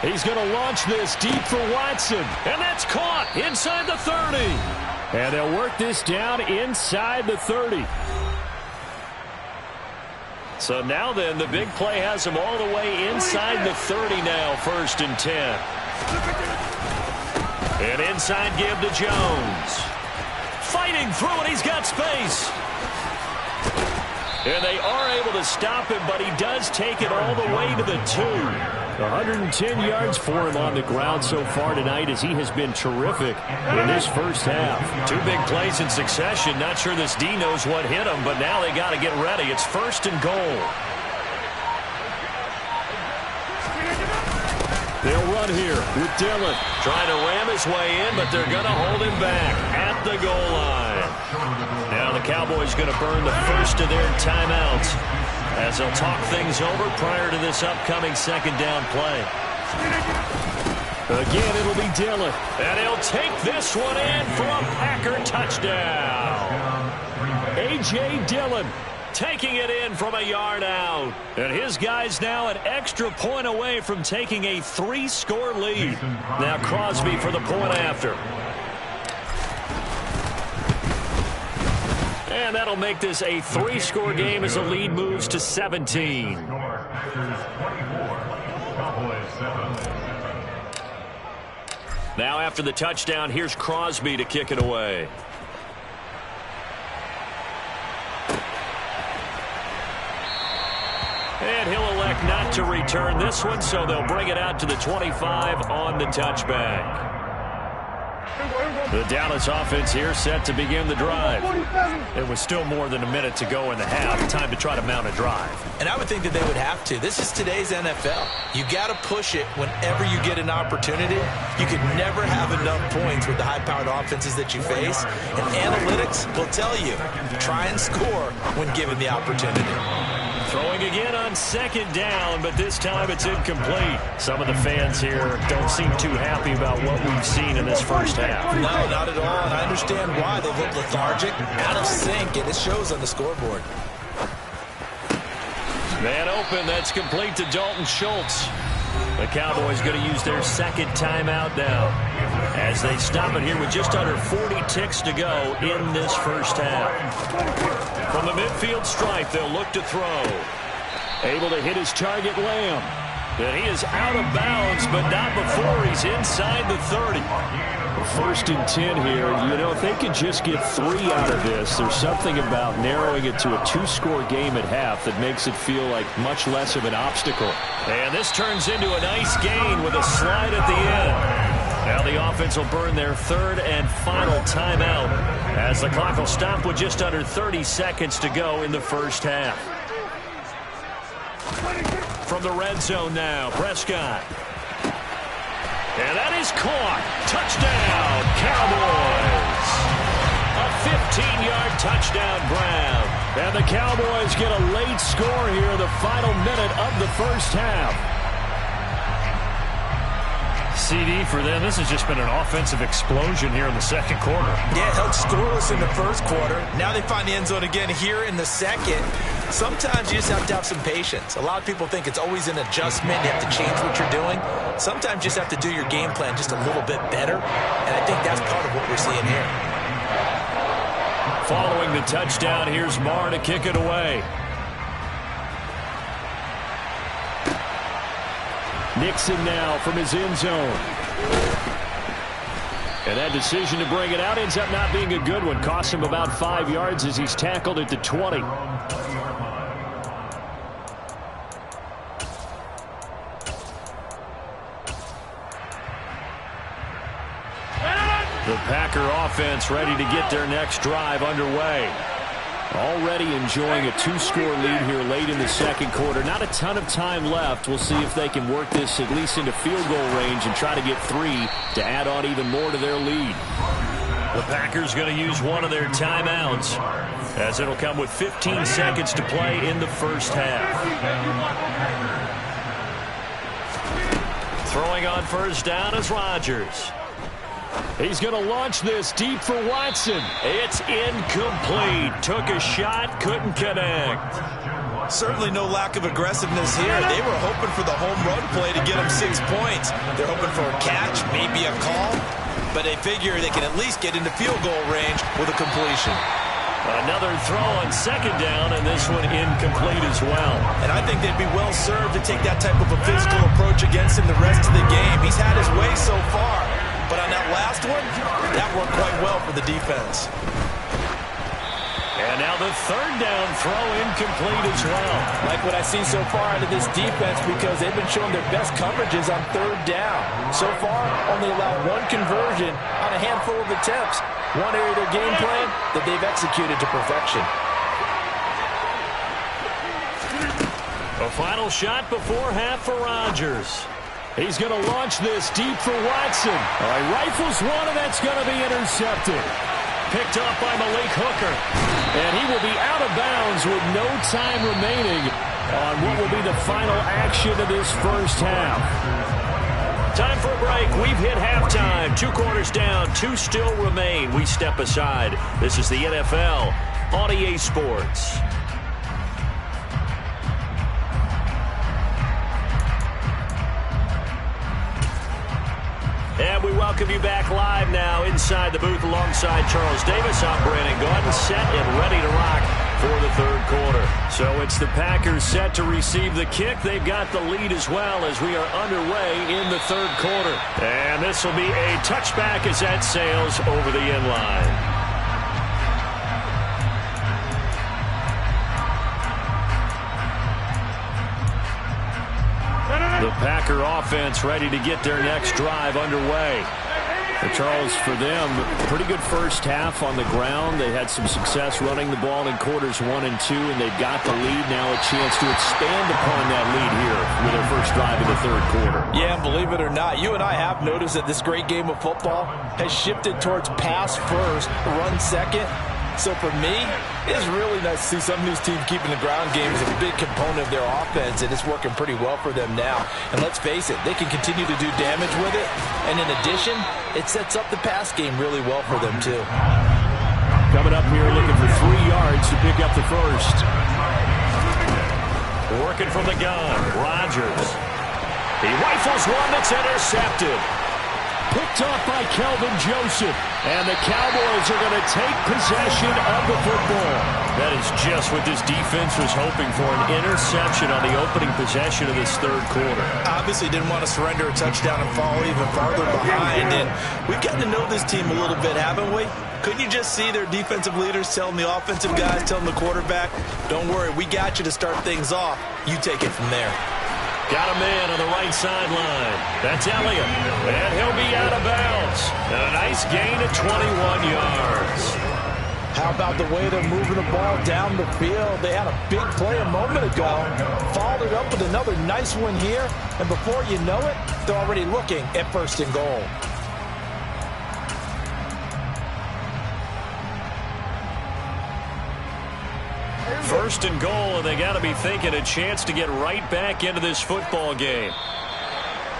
He's going to launch this deep for Watson. And that's caught inside the 30. And they'll work this down inside the 30. So now then, the big play has him all the way inside the 30 now, 1st and 10. And inside give to Jones. Fighting through it, he's got space. And they are able to stop him, but he does take it all the way to the 2. 110 yards for him on the ground so far tonight as he has been terrific in this first half. 2 big plays in succession. Not sure this D knows what hit him, but now they got to get ready. It's 1st and goal. They'll run here with Dillon. Trying to ram his way in, but they're going to hold him back at the goal line. Now the Cowboys going to burn the first of their timeouts as they'll talk things over prior to this upcoming 2nd down play. Again, it'll be Dillon. And he'll take this one in for a Packer touchdown. A.J. Dillon taking it in from a yard out. And his guys now an extra point away from taking a 3-score lead. Now Crosby for the point after. And that'll make this a 3-score game as the lead moves to 17. Now after the touchdown, here's Crosby to kick it away. And he'll elect not to return this one, so they'll bring it out to the 25 on the touchback. The Dallas offense here set to begin the drive. It was still more than a minute to go in the half. Time to try to mount a drive. And I would think that they would have to. This is today's NFL. You got to push it whenever you get an opportunity. You can never have enough points with the high-powered offenses that you face. And analytics will tell you, try and score when given the opportunity. Throwing again on 2nd down, but this time it's incomplete. Some of the fans here don't seem too happy about what we've seen in this first half. No, not at all, and I understand why. They look lethargic, out of sync, and it shows on the scoreboard. Man open, that's complete to Dalton Schultz. The Cowboys going to use their 2nd timeout now as they stop it here with just under 40 ticks to go in this first half. From the midfield stripe, they'll look to throw. Able to hit his target, Lamb. And he is out of bounds, but not before he's inside the 30. 1st and 10 here. You know, if they could just get 3 out of this, there's something about narrowing it to a 2-score game at half that makes it feel like much less of an obstacle. And this turns into a nice gain with a slide at the end. Now the offense will burn their 3rd and final timeout as the clock will stop with just under 30 seconds to go in the first half. From the red zone now, Prescott. And that is caught. Touchdown, Cowboys. A 15-yard touchdown grab. And the Cowboys get a late score here in the final minute of the first half. CD for them. This has just been an offensive explosion here in the 2nd quarter. Yeah, held scoreless in the 1st quarter. Now they find the end zone again here in the 2nd. Sometimes you just have to have some patience. A lot of people think it's always an adjustment. You have to change what you're doing. Sometimes you just have to do your game plan just a little bit better. And I think that's part of what we're seeing here. Following the touchdown, here's Marr to kick it away. Nixon now from his end zone. And that decision to bring it out ends up not being a good one. Costs him about 5 yards as he's tackled at the 20. The Packer offense ready to get their next drive underway. Already enjoying a 2-score lead here late in the 2nd quarter. Not a ton of time left. We'll see if they can work this at least into field goal range and try to get 3 to add on even more to their lead. The Packers going to use one of their timeouts as it'll come with 15 seconds to play in the first half. Throwing on 1st down is Rodgers. He's going to launch this deep for Watson. It's incomplete. Took a shot, couldn't connect. Certainly no lack of aggressiveness here. They were hoping for the home run play to get them 6 points. They're hoping for a catch, maybe a call, but they figure they can at least get into field goal range with a completion. Another throw on second down, and this one incomplete as well. And I think they'd be well served to take that type of a physical approach against him the rest of the game. He's had his way so far, but on that last one, that worked quite well for the defense. And now the third down throw incomplete as well. Like what I see so far out of this defense, because they've been showing their best coverages on third down. So far, only allowed one conversion on a handful of attempts. One area of their game plan that they've executed to perfection. A final shot before half for Rodgers. He's going to launch this deep for Watson. All right, rifles one, and that's going to be intercepted. Picked up by Malik Hooker. And he will be out of bounds with no time remaining on what will be the final action of this first half. Time for a break. We've hit halftime. 2 quarters down, 2 still remain. We step aside. This is the NFL on EA Sports. And we welcome you back live now inside the booth alongside Charles Davis. I'm Brandon Gaudin, set and ready to rock for the third quarter. So it's the Packers set to receive the kick. They've got the lead as well as we are underway in the third quarter. And this will be a touchback as that sails over the end line. The Packer offense ready to get their next drive underway. Charles, for them, pretty good first half on the ground. They had some success running the ball in quarters 1 and 2, and they've got the lead now, a chance to expand upon that lead here with their first drive in the third quarter. Yeah, and believe it or not, you and I have noticed that this great game of football has shifted towards pass first, run second. So for me, it's really nice to see some of these teams keeping the ground game as a big component of their offense, and it's working pretty well for them now. And let's face it, they can continue to do damage with it. And in addition, it sets up the pass game really well for them too. Coming up here looking for 3 yards to pick up the first. Working from the gun, Rodgers. He rifles one that's intercepted. Picked off by Kelvin Joseph. And the Cowboys are going to take possession of the football. That is just what this defense was hoping for, an interception on the opening possession of this third quarter. Obviously didn't want to surrender a touchdown and fall even farther behind. And we've gotten to know this team a little bit, haven't we? Couldn't you just see their defensive leaders telling the offensive guys, telling the quarterback, don't worry, we got you to start things off. You take it from there. Got a man on the right sideline. That's Elliott. And he'll be out of bounds. And a nice gain of 21 yards. How about the way they're moving the ball down the field? They had a big play a moment ago. Followed it up with another nice one here. And before you know it, they're already looking at first and goal. First and goal, and they got to be thinking a chance to get right back into this football game.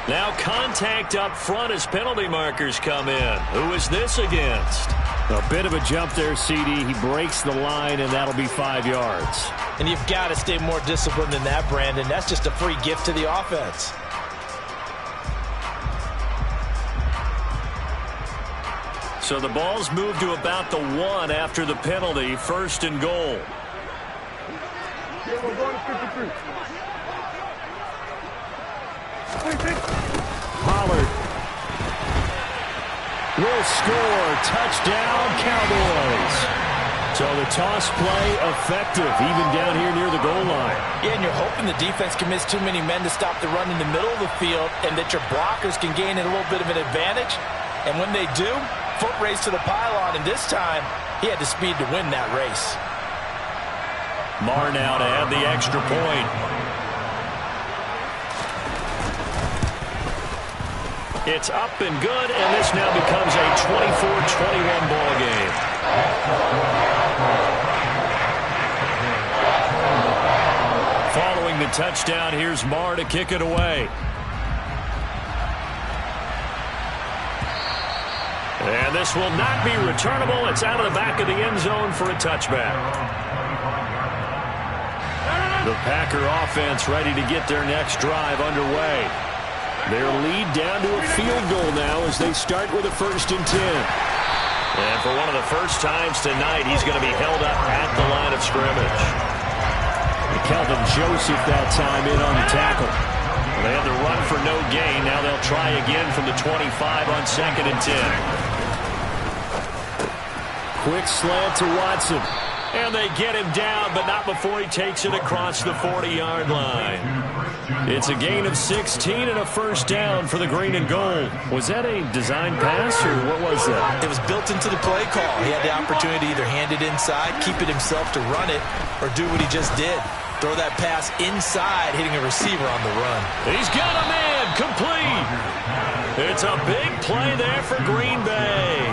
Now contact up front as penalty markers come in. Who is this against? A bit of a jump there, CD. He breaks the line, and that'll be 5 yards. And you've got to stay more disciplined than that, Brandon. That's just a free gift to the offense. So the ball's moved to about the 1 after the penalty. First and goal. We're going to 53. Pollard will score. Touchdown, Cowboys. So the toss play effective, even down here near the goal line. Yeah, and you're hoping the defense can miss too many men to stop the run in the middle of the field and that your blockers can gain a little bit of an advantage. And when they do, foot race to the pylon, and this time he had the speed to win that race. Marr now to add the extra point. It's up and good, and this now becomes a 24-21 ball game. Following the touchdown, here's Marr to kick it away. And this will not be returnable. It's out of the back of the end zone for a touchback. The Packer offense ready to get their next drive underway. Their lead down to a field goal now as they start with a 1st and 10. And for one of the first times tonight, he's going to be held up at the line of scrimmage. Kelvin Joseph that time in on the tackle. They had to run for no gain. Now they'll try again from the 25 on 2nd and 10. Quick slant to Watson. And they get him down, but not before he takes it across the 40-yard line. It's a gain of 16 and a first down for the green and gold. Was that a design pass, or what was that? It was built into the play call. He had the opportunity to either hand it inside, keep it himself to run it, or do what he just did. Throw that pass inside, hitting a receiver on the run. He's got a man, complete. It's a big play there for Green Bay.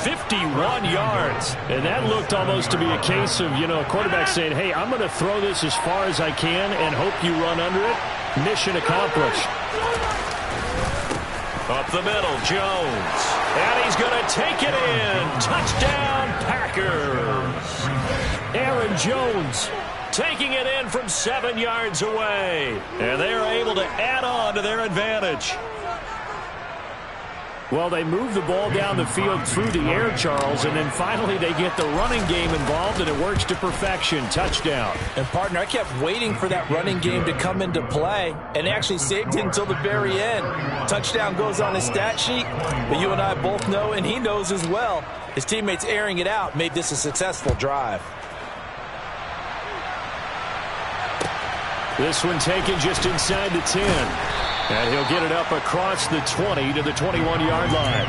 51 yards. And that looked almost to be a case of, a quarterback saying, hey, I'm going to throw this as far as I can and hope you run under it. Mission accomplished. Up the middle, Jones. And he's going to take it in. Touchdown, Packers. Aaron Jones taking it in from 7 yards away. And they're able to add on to their advantage. Well, they move the ball down the field through the air, Charles, and then finally they get the running game involved, and it works to perfection. Touchdown. And, partner, I kept waiting for that running game to come into play, and actually saved it until the very end. Touchdown goes on his stat sheet, but you and I both know, and he knows as well, his teammates airing it out made this a successful drive. This one taken just inside the 10. And he'll get it up across the 20 to the 21-yard line.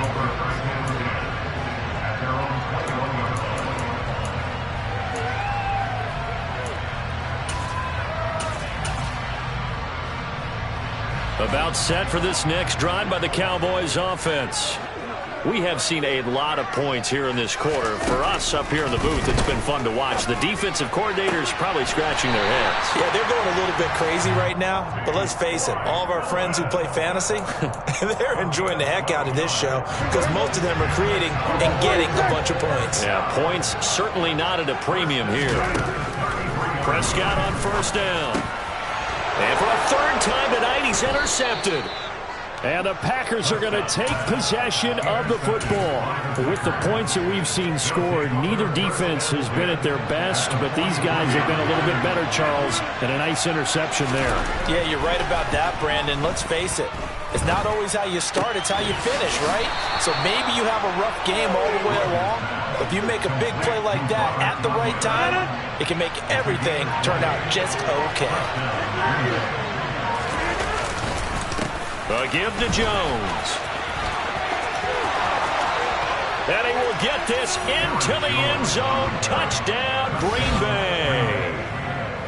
About set for this next drive by the Cowboys offense. We have seen a lot of points here in this quarter. For us up here in the booth, it's been fun to watch. The defensive coordinators probably scratching their heads. Yeah, they're going a little bit crazy right now. But let's face it, all of our friends who play fantasy, they're enjoying the heck out of this show because most of them are creating and getting a bunch of points. Yeah, points certainly not at a premium here. Prescott on first down. And for a third time tonight, he's intercepted. And the Packers are going to take possession of the football. With the points that we've seen scored, neither defense has been at their best, but these guys have been a little bit better, Charles, and a nice interception there. Yeah, you're right about that, Brandon. Let's face it. It's not always how you start, it's how you finish, right? So maybe you have a rough game all the way along, but if you make a big play like that at the right time, it can make everything turn out just okay. A give to Jones. And he will get this into the end zone. Touchdown, Green Bay.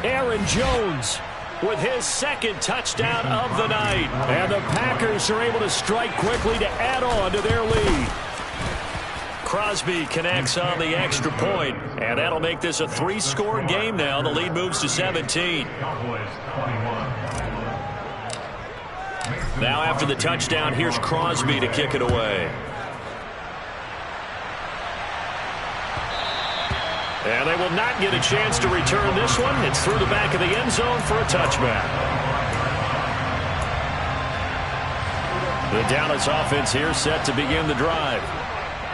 Aaron Jones with his second touchdown of the night. And the Packers are able to strike quickly to add on to their lead. Crosby connects on the extra point, and that'll make this a 3-score game now. The lead moves to 17. Now after the touchdown, here's Crosby to kick it away. And they will not get a chance to return this one. It's through the back of the end zone for a touchback. The Dallas offense here set to begin the drive.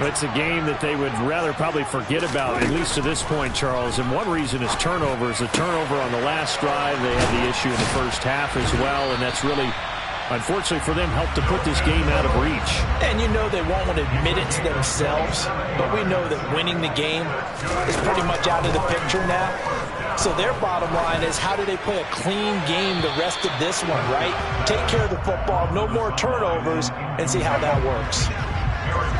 It's a game that they would rather probably forget about, at least to this point, Charles. And one reason is turnovers. A turnover on the last drive. They had the issue in the first half as well, and that's really, unfortunately for them, helped to put this game out of reach. And you know they won't want to admit it to themselves, but we know that winning the game is pretty much out of the picture now. So their bottom line is, how do they play a clean game the rest of this one, right? Take care of the football, no more turnovers, and see how that works.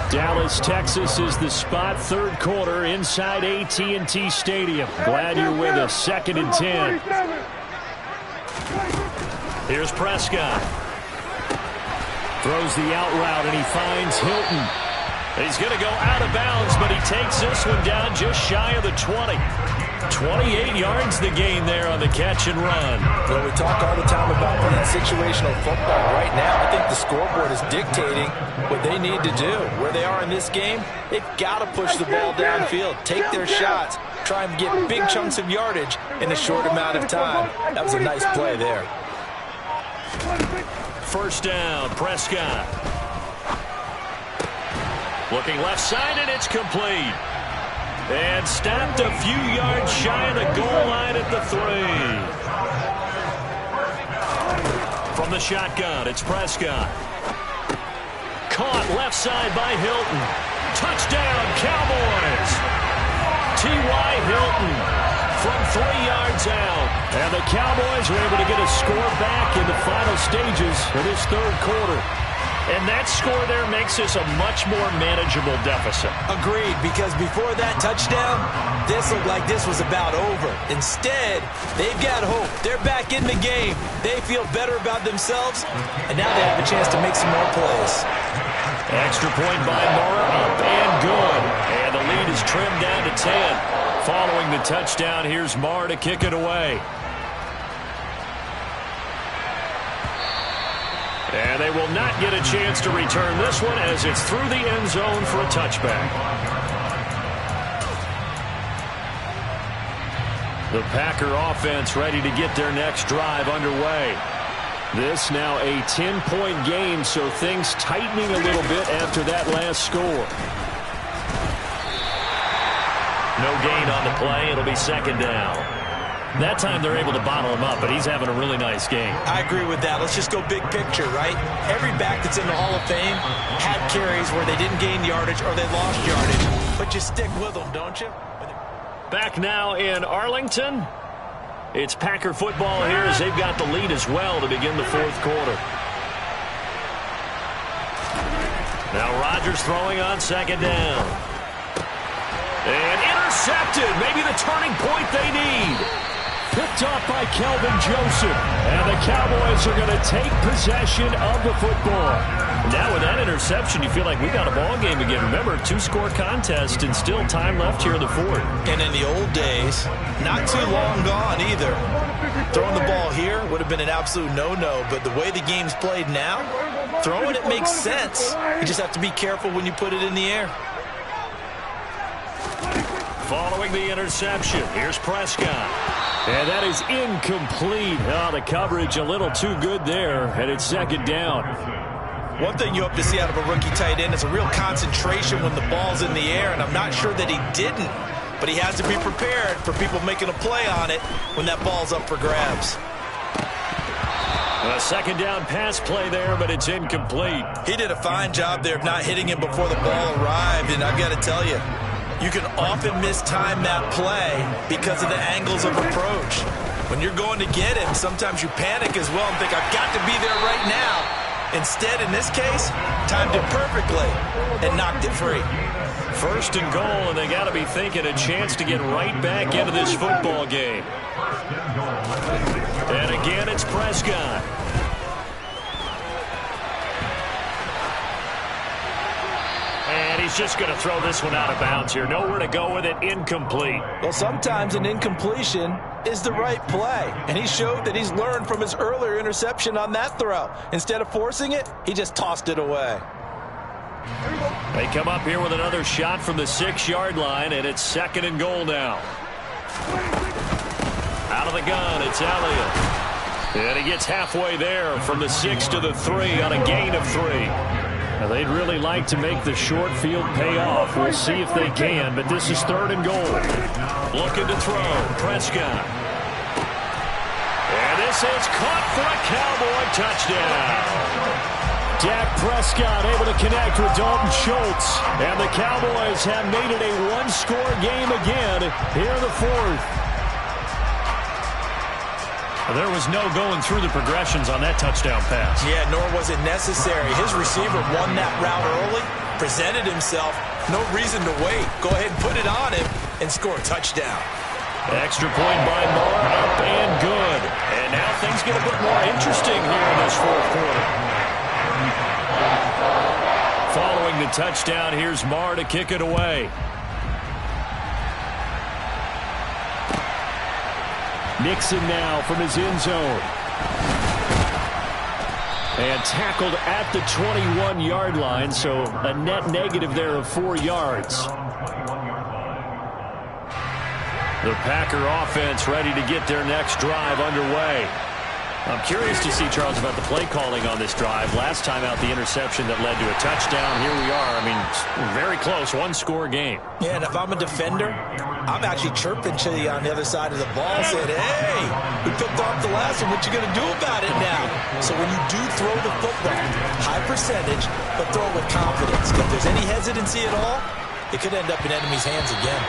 Dallas, Texas is the spot, third quarter inside AT&T Stadium. Glad you're with us. 2nd and 10. Here's Prescott. Throws the out route, and he finds Hilton. He's going to go out of bounds, but he takes this one down just shy of the 20. 28 yards the gain there on the catch and run. Well, we talk all the time about playing situational football. Right now, I think the scoreboard is dictating what they need to do. Where they are in this game, they've got to push the ball downfield, take their shots, try and get big chunks of yardage in a short amount of time. That was a nice play there. First down, Prescott. Looking left side, and it's complete. And stopped a few yards shy of the goal line at the 3. From the shotgun, it's Prescott. Caught left side by Hilton. Touchdown, Cowboys. T.Y. Hilton from 3 yards out. And the Cowboys are able to get a score back in the final stages of this third quarter. And that score there makes this a much more manageable deficit. Agreed, because before that touchdown, this looked like this was about over. Instead, they've got hope. They're back in the game. They feel better about themselves, and now they have a chance to make some more plays. Extra point by Murrah, up and good. And the lead is trimmed down to 10. Following the touchdown, here's Marr to kick it away. And they will not get a chance to return this one as it's through the end zone for a touchback. The Packer offense ready to get their next drive underway. This now a 10-point game, so things tightening a little bit after that last score. No gain on the play. It'll be second down. That time they're able to bottle him up, but he's having a really nice game. I agree with that. Let's just go big picture, right? Every back that's in the Hall of Fame had carries where they didn't gain yardage or they lost yardage. But you stick with them, don't you? Back now in Arlington. It's Packer football here as they've got the lead as well to begin the fourth quarter. Now Rodgers throwing on second down. And intercepted. Maybe the turning point they need. Picked off by Kelvin Joseph. And the Cowboys are going to take possession of the football. Now with that interception, you feel like we got a ball game again. Remember, 2-score contest and still time left here in the fourth. And in the old days, not too long gone either. Throwing the ball here would have been an absolute no-no. But the way the game's played now, throwing it makes sense. You just have to be careful when you put it in the air. Following the interception, here's Prescott. And that is incomplete. Oh, the coverage a little too good there, and it's second down. One thing you hope to see out of a rookie tight end is a real concentration when the ball's in the air, and I'm not sure that he didn't, but he has to be prepared for people making a play on it when that ball's up for grabs. A second down pass play there, but it's incomplete. He did a fine job there of not hitting him before the ball arrived, and I've got to tell you, you can often mistime that play because of the angles of approach. When you're going to get him, sometimes you panic as well and think, I've got to be there right now. Instead, in this case, timed it perfectly and knocked it free. First and goal, and they got to be thinking a chance to get right back into this football game. And again, it's Prescott. And he's just going to throw this one out of bounds here. Nowhere to go with it. Incomplete. Well, sometimes an incompletion is the right play. And he showed that he's learned from his earlier interception on that throw. Instead of forcing it, he just tossed it away. They come up here with another shot from the 6-yard line, and it's second and goal now. Out of the gun, it's Elliott. And he gets halfway there from the 6 to the 3 on a gain of 3. Now, they'd really like to make the short field pay off. We'll see if they can, but this is third and goal. Looking to throw, Prescott. And this is caught for a Cowboy touchdown. Dak Prescott able to connect with Dalton Schultz. And the Cowboys have made it a one-score game again here in the fourth. There was no going through the progressions on that touchdown pass. Yeah, nor was it necessary. His receiver won that route early, presented himself. No reason to wait. Go ahead and put it on him and score a touchdown. Extra point by Moore, up and good. And now things get a bit more interesting here in this fourth quarter. Following the touchdown, here's Marr to kick it away. Nixon now from his end zone. And tackled at the 21-yard line, so a net negative there of 4 yards. The Packer offense ready to get their next drive underway. I'm curious to see, Charles, about the play calling on this drive. Last time out, the interception that led to a touchdown. Here we are. I mean, very close. One-score game. Yeah, and if I'm a defender, I'm actually chirping to you on the other side of the ball, saying, hey, we picked off the last one. What you going to do about it now? So when you do throw the football, high percentage, but throw it with confidence. If there's any hesitancy at all, it could end up in enemy's hands again.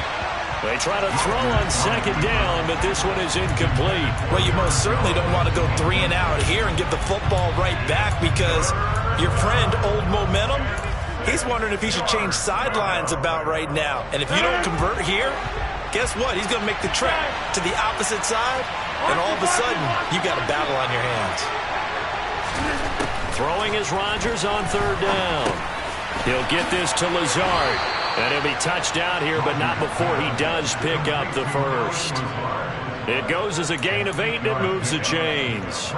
They try to throw on second down, but this one is incomplete. Well, you most certainly don't want to go 3 and out here and give the football right back, because your friend, Old Momentum, he's wondering if he should change sidelines about right now. And if you don't convert here, guess what? He's going to make the trek to the opposite side, and all of a sudden, you got a battle on your hands. Throwing is Rodgers on third down. He'll get this to Lazard. And he'll be touched out here, but not before he does pick up the first. It goes as a gain of 8, and it moves the chains.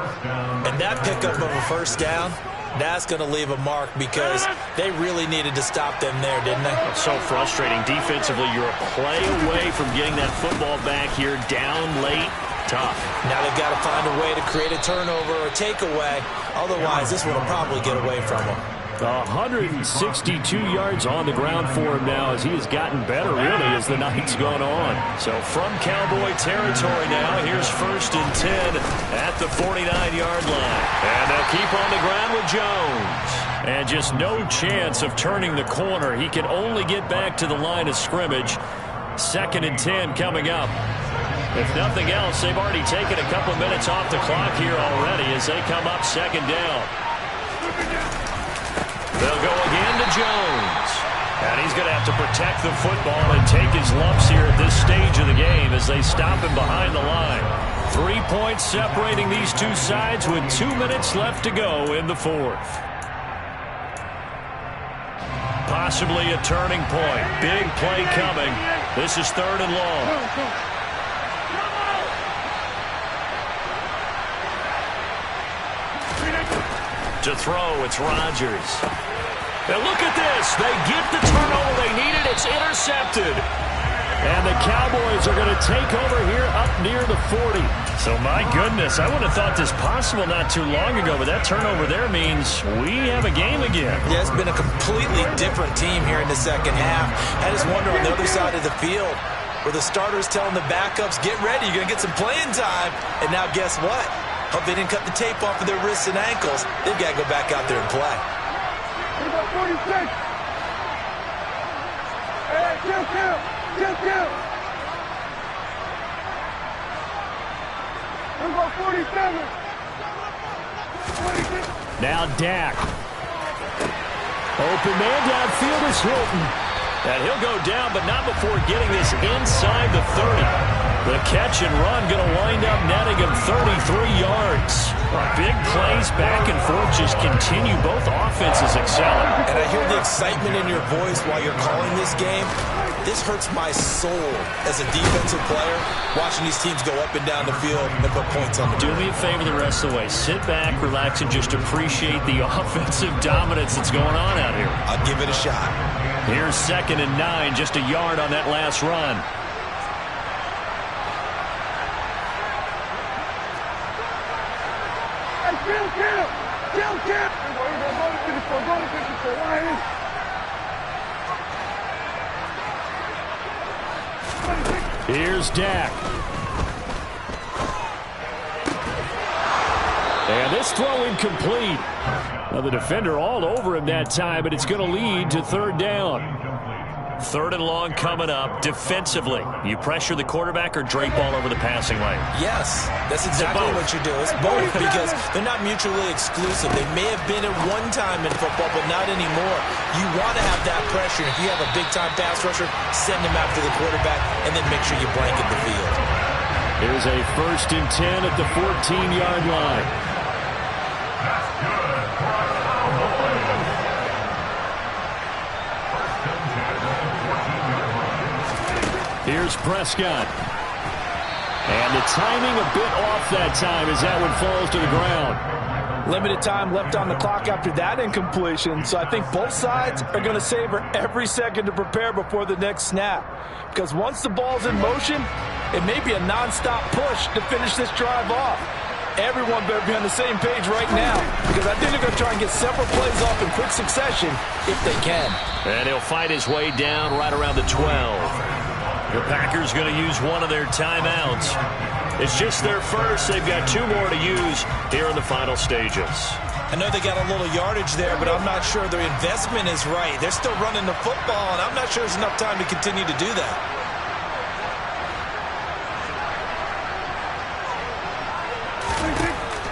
And that pickup of a first down, that's going to leave a mark, because they really needed to stop them there, didn't they? So frustrating. Defensively, you're a play away from getting that football back here, down late. Tough. Now they've got to find a way to create a turnover or a takeaway. Otherwise, this one will probably get away from them. 162 yards on the ground for him now, as he has gotten better, really, as the night's gone on. So from Cowboy territory now, here's 1st and 10 at the 49-yard line. And they'll keep on the ground with Jones. And just no chance of turning the corner. He can only get back to the line of scrimmage. 2nd and 10 coming up. If nothing else, they've already taken a couple minutes off the clock here already as they come up 2nd down. They'll go again to Jones. And he's going to have to protect the football and take his lumps here at this stage of the game as they stop him behind the line. 3 points separating these two sides with 2 minutes left to go in the 4th. Possibly a turning point. Big play coming. This is 3rd and long. To throw, it's Rodgers. And look at this. They get the turnover they needed. It's intercepted. And the Cowboys are going to take over here up near the 40. So, my goodness, I would have thought this possible not too long ago, but that turnover there means we have a game again. Yeah, it's been a completely different team here in the second half. I just wonder on the other side of the field, where the starters telling the backups, get ready, you're going to get some playing time. And now guess what? Hope they didn't cut the tape off of their wrists and ankles. They've got to go back out there and play. What about 46? Hey, chill. What about 47? Now Dak. Open man downfield is Hilton. And he'll go down, but not before getting this inside the 30. The catch and run going to wind up netting him 33 yards. Big plays back and forth just continue. Both offenses excelling. And I hear the excitement in your voice while you're calling this game. This hurts my soul as a defensive player, watching these teams go up and down the field and put points on the board. Do me a favor the rest of the way. Sit back, relax, and just appreciate the offensive dominance that's going on out here. I'll give it a shot. Here's 2nd and 9, just a yard on that last run. Chill. Here's Dak. And this throw incomplete. Now the defender all over him that time, but it's going to lead to 3rd down. 3rd and long coming up. Defensively, you pressure the quarterback or drape all over the passing lane? Yes, that's exactly what you do. It's both, because they're not mutually exclusive. They may have been at one time in football, but not anymore. You want to have that pressure. If you have a big-time pass rusher, send him after the quarterback, and then make sure you blanket the field. Here's a 1st and 10 at the 14-yard line. That's good for a Cowboys. Here's Prescott. And the timing a bit off that time as that one falls to the ground. Limited time left on the clock after that incompletion, so I think both sides are going to savor every second to prepare before the next snap. Because once the ball's in motion, it may be a nonstop push to finish this drive off. everyone better be on the same page right now, because I think they're going to try and get several plays off in quick succession if they can. And he'll fight his way down right around the 12. The Packers going to use one of their timeouts. It's just their first. They've got 2 more to use here in the final stages. I know they got a little yardage there, but I'm not sure their investment is right. They're still running the football, and I'm not sure there's enough time to continue to do that.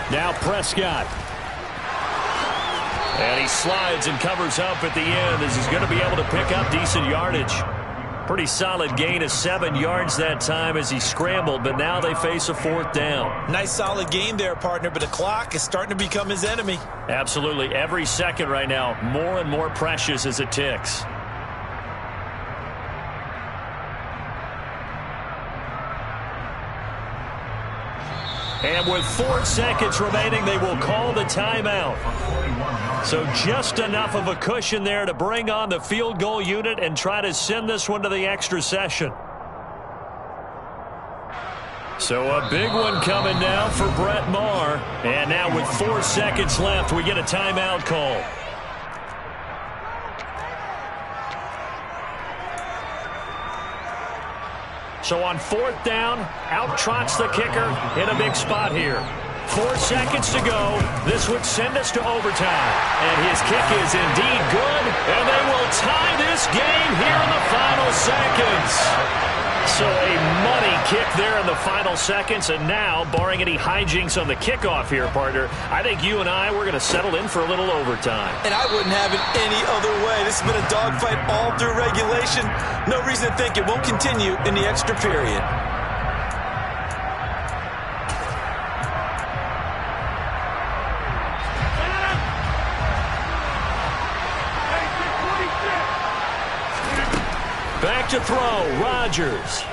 Now Prescott. And he slides and covers up at the end as he's going to be able to pick up decent yardage. Pretty solid gain of 7 yards that time as he scrambled, but now they face a 4th down. Nice solid gain there, partner, but the clock is starting to become his enemy. Absolutely. Every second right now, more and more precious as it ticks. And with 4 seconds remaining, they will call the timeout. So just enough of a cushion there to bring on the field goal unit and try to send this one to the extra session. So a big one coming now for Brett Maher. And now with 4 seconds left, we get a timeout call. So on 4th down, out trots the kicker in a big spot here. 4 seconds to go. This would send us to overtime. And his kick is indeed good. And they will tie this game here in the final seconds. So a money kick there in the final seconds. And now, barring any hijinks on the kickoff here, partner, I think you and I, we're going to settle in for a little overtime. And I wouldn't have it any other way. This has been a dogfight all through regulation. No reason to think it won't continue in the extra period. Back to throw, Rodgers.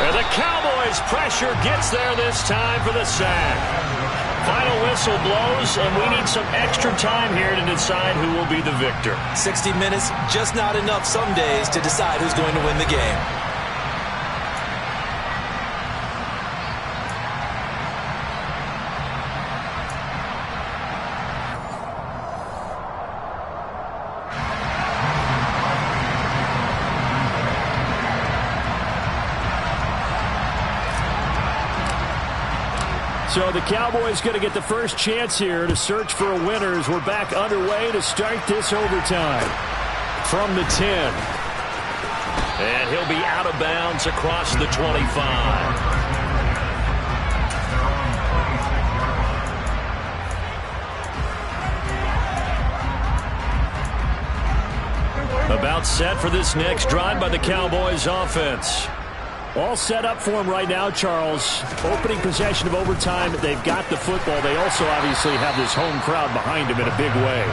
And the Cowboys' pressure gets there this time for the sack. Final whistle blows, and we need some extra time here to decide who will be the victor. 60 minutes, just not enough some days to decide who's going to win the game. So the Cowboys going to get the first chance here to search for a winner as we're back underway to start this overtime. From the 10. And he'll be out of bounds across the 25. About set for this next drive by the Cowboys offense. All set up for him right now, Charles. Opening possession of overtime. They've got the football. They also obviously have this home crowd behind them in a big way.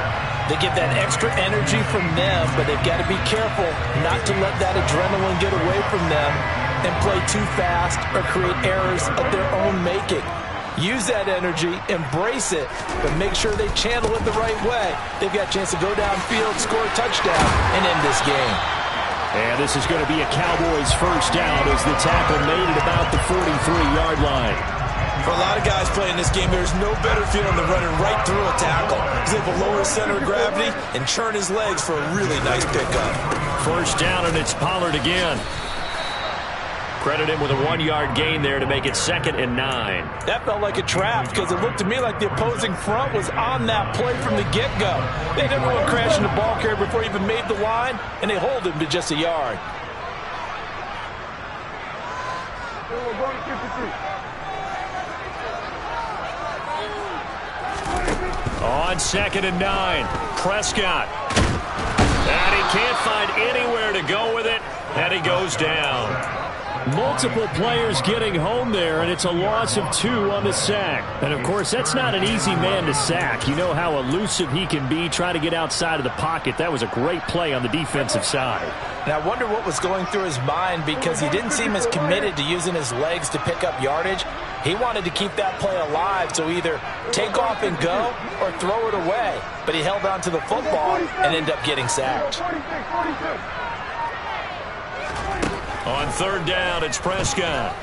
They get that extra energy from them, but they've got to be careful not to let that adrenaline get away from them and play too fast or create errors of their own making. Use that energy, embrace it, but make sure they channel it the right way. They've got a chance to go downfield, score a touchdown, and end this game. And this is going to be a Cowboys first down as the tackle made it about the 43-yard line. For a lot of guys playing this game, there's no better feeling than running right through a tackle. He's able to lower his center of gravity and churn his legs for a really nice pickup. First down, and it's Pollard again. Credit him with a 1-yard gain there to make it 2nd and 9. That felt like a trap because it looked to me like the opposing front was on that play from the get-go. They had everyone crashing the ball carrier before he even made the line, and they hold him to just a yard. On 2nd and 9, Prescott. And he can't find anywhere to go with it, and he goes down. Multiple players getting home there, and it's a loss of 2 on the sack. And, of course, that's not an easy man to sack. You know how elusive he can be trying to get outside of the pocket. That was a great play on the defensive side. And I wonder what was going through his mind because he didn't seem as committed to using his legs to pick up yardage. He wanted to keep that play alive, so either take off and go or throw it away. But he held on to the football and ended up getting sacked. On 3rd down, it's Prescott.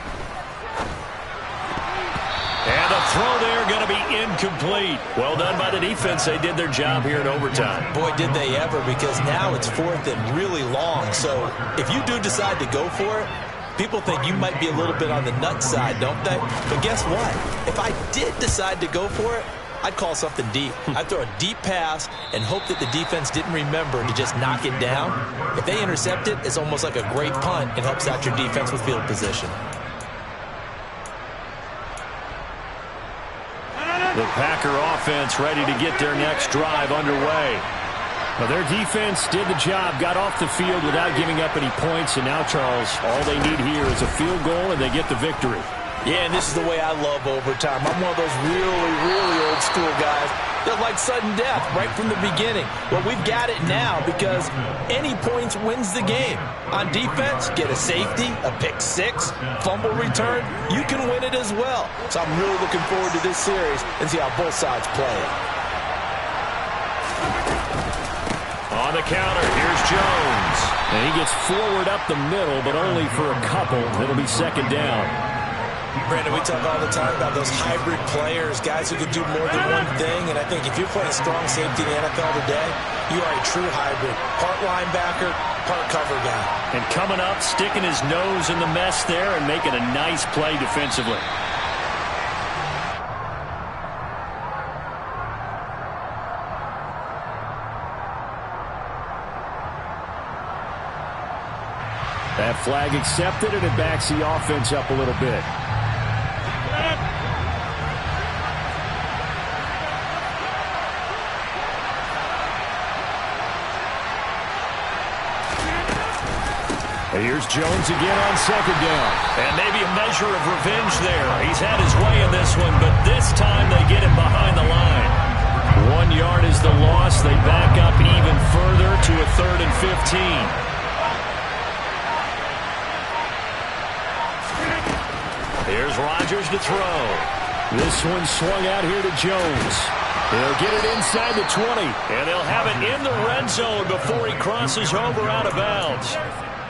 And the throw there going to be incomplete. Well done by the defense. They did their job here in overtime. Boy, did they ever, because now it's 4th and really long. So if you do decide to go for it, people think you might be a little bit on the nut side, don't they? But guess what? If I did decide to go for it, I'd call something deep. I'd throw a deep pass and hope that the defense didn't remember to just knock it down. If they intercept it, it's almost like a great punt. It helps out your defense with field position. The Packer offense ready to get their next drive underway. Well, their defense did the job, got off the field without giving up any points, and now, Charles, all they need here is a field goal, and they get the victory. Yeah, and this is the way I love overtime. I'm one of those really, really old school guys that like sudden death right from the beginning. Well, we've got it now because any points wins the game. On defense, get a safety, a pick six, fumble return, you can win it as well. So I'm really looking forward to this series and see how both sides play it. On the counter, here's Jones. And he gets forward up the middle, but only for a couple. It'll be second down. Brandon, we talk all the time about those hybrid players, guys who can do more than one thing, and I think if you're playing strong safety in the NFL today, you are a true hybrid. Part linebacker, part cover guy. And coming up, sticking his nose in the mess there and making a nice play defensively. That flag accepted, and it backs the offense up a little bit. Here's Jones again on second down. And maybe a measure of revenge there. He's had his way in this one, but this time they get him behind the line. 1 yard is the loss. They back up even further to a 3rd and 15. Here's Rodgers to throw. This one swung out here to Jones. They'll get it inside the 20. And they'll have it in the red zone before he crosses over out of bounds.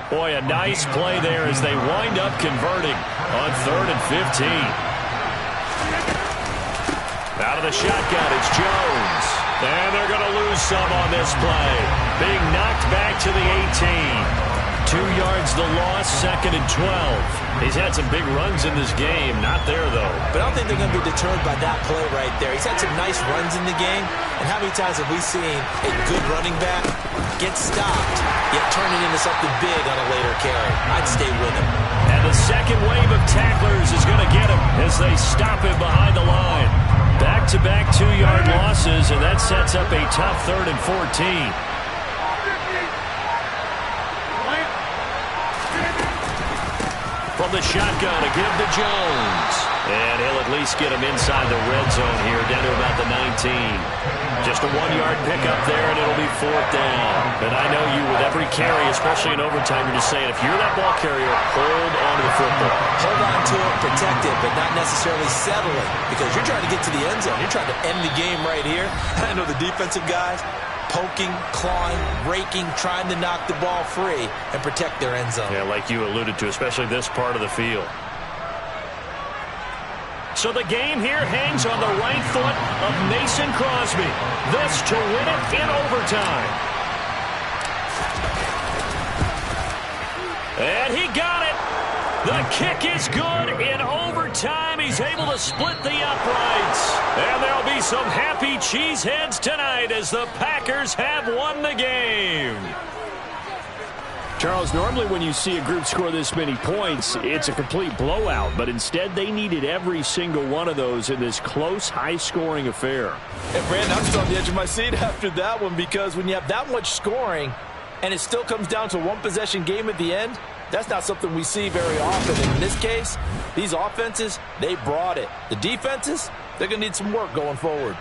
Boy, a nice play there as they wind up converting on 3rd and 15. Out of the shotgun, it's Jones. And they're going to lose some on this play. Being knocked back to the 18. 2 yards the loss, 2nd and 12. He's had some big runs in this game. Not there, though. But I don't think they're going to be deterred by that play right there. He's had some nice runs in the game. And how many times have we seen a good running back get stopped, yet turn it into something big on a later carry? I'd stay with him. And the second wave of tacklers is going to get him as they stop him behind the line. Back-to-back 2-yard losses, and that sets up a tough 3rd and 14. From the shotgun, a give to Jones. And he'll at least get him inside the red zone here, down to about the 19. Just a 1-yard pickup there, and it'll be 4th down. And I know you, with every carry, especially in overtime, you're just saying, if you're that ball carrier, hold on to the football. Hold on to it, protect it, but not necessarily settle it, because you're trying to get to the end zone. You're trying to end the game right here. I know the defensive guys poking, clawing, raking, trying to knock the ball free and protect their end zone. Yeah, like you alluded to, especially this part of the field. So the game here hangs on the right foot of Mason Crosby. This to win it in overtime. And he got it. The kick is good in overtime. He's able to split the uprights. And there'll be some happy cheeseheads tonight as the Packers have won the game. Charles, normally when you see a group score this many points, it's a complete blowout. But instead, they needed every single one of those in this close, high-scoring affair. And Brandon, I'm still on the edge of my seat after that one, because when you have that much scoring and it still comes down to a one-possession game at the end, that's not something we see very often. And in this case, these offenses, they brought it. The defenses, they're going to need some work going forward.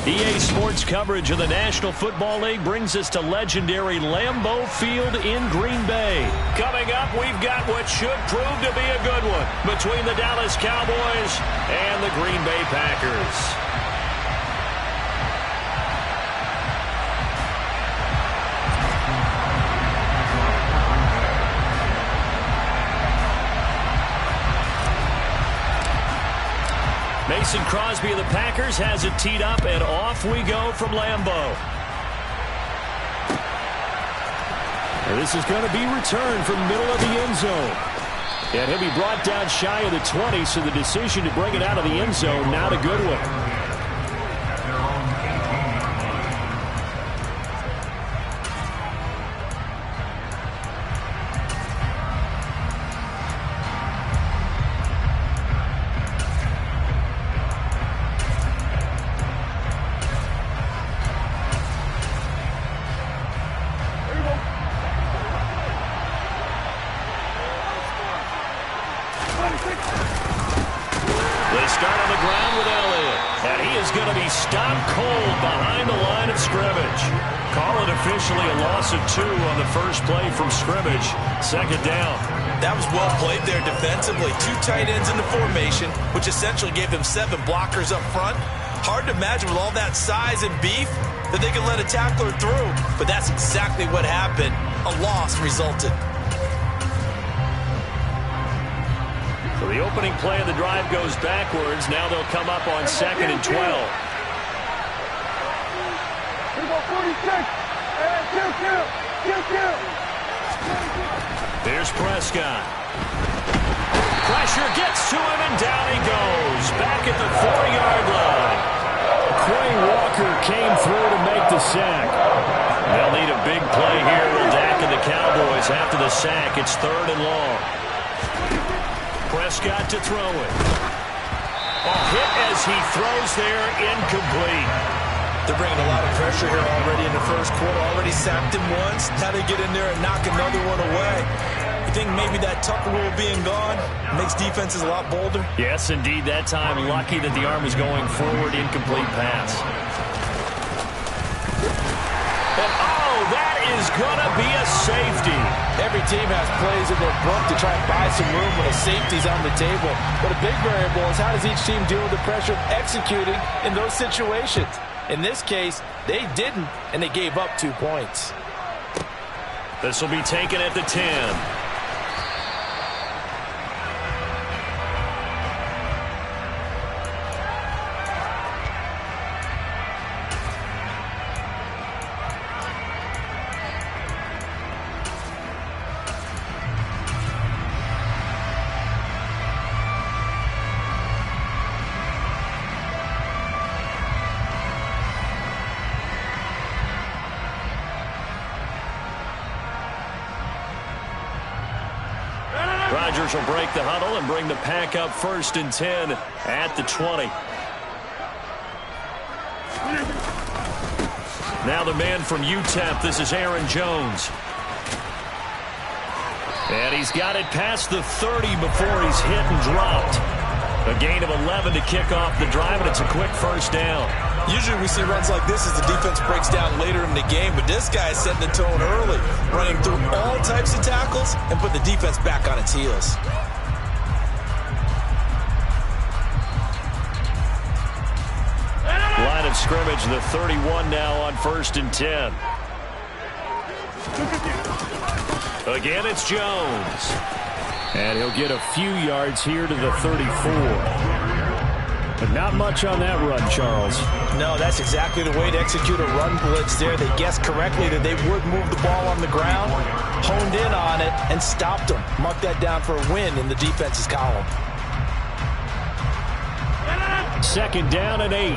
EA Sports coverage of the National Football League brings us to legendary Lambeau Field in Green Bay. Coming up, we've got what should prove to be a good one between the Dallas Cowboys and the Green Bay Packers. Mason Crosby of the Packers has it teed up, and off we go from Lambeau. And this is going to be returned from the middle of the end zone. And he'll be brought down shy of the 20, so the decision to bring it out of the end zone, not a good one. They start on the ground with Elliott, and he is going to be stopped cold behind the line of scrimmage. Call it officially a loss of 2 on the first play from scrimmage. Second down. That was well played there defensively. 2 tight ends in the formation, which essentially gave them 7 blockers up front. Hard to imagine with all that size and beef that they could let a tackler through, but that's exactly what happened. A loss resulted. So the opening play of the drive goes backwards. Now they'll come up on 2nd and 12. Here's Prescott. Pressure gets to him, and down he goes. Back at the 4-yard line. Quay Walker came through to make the sack. They'll need a big play here. Will Dak and the Cowboys after the sack. It's 3rd and long. Prescott to throw it. A hit as he throws there, incomplete. They're bringing a lot of pressure here already in the first quarter. Already sacked him once. Now they get in there and knock another one away. You think maybe that Tucker rule being gone makes defenses a lot bolder? Yes, indeed. That time, lucky that the arm was going forward. Incomplete pass. And that is going to be a safety. Every team has plays in their book to try and buy some room when a safety's on the table. But a big variable is how does each team deal with the pressure of executing in those situations? In this case, they didn't, and they gave up 2 points. This will be taken at the 10. Rodgers will break the huddle and bring the pack up 1st and 10 at the 20. Now the man from UTEP, this is Aaron Jones. And he's got it past the 30 before he's hit and dropped. A gain of 11 to kick off the drive, and it's a quick 1st down. Usually we see runs like this as the defense breaks down later in the game, but this guy is setting the tone early, running through all types of tackles and put the defense back on its heels. Line of scrimmage, the 31 now on 1st and 10. Again, it's Jones. And he'll get a few yards here to the 34. But not much on that run, Charles. No, that's exactly the way to execute a run blitz there. They guessed correctly that they would move the ball on the ground, honed in on it, and stopped them. Mark that down for a win in the defense's column. 2nd down and 8.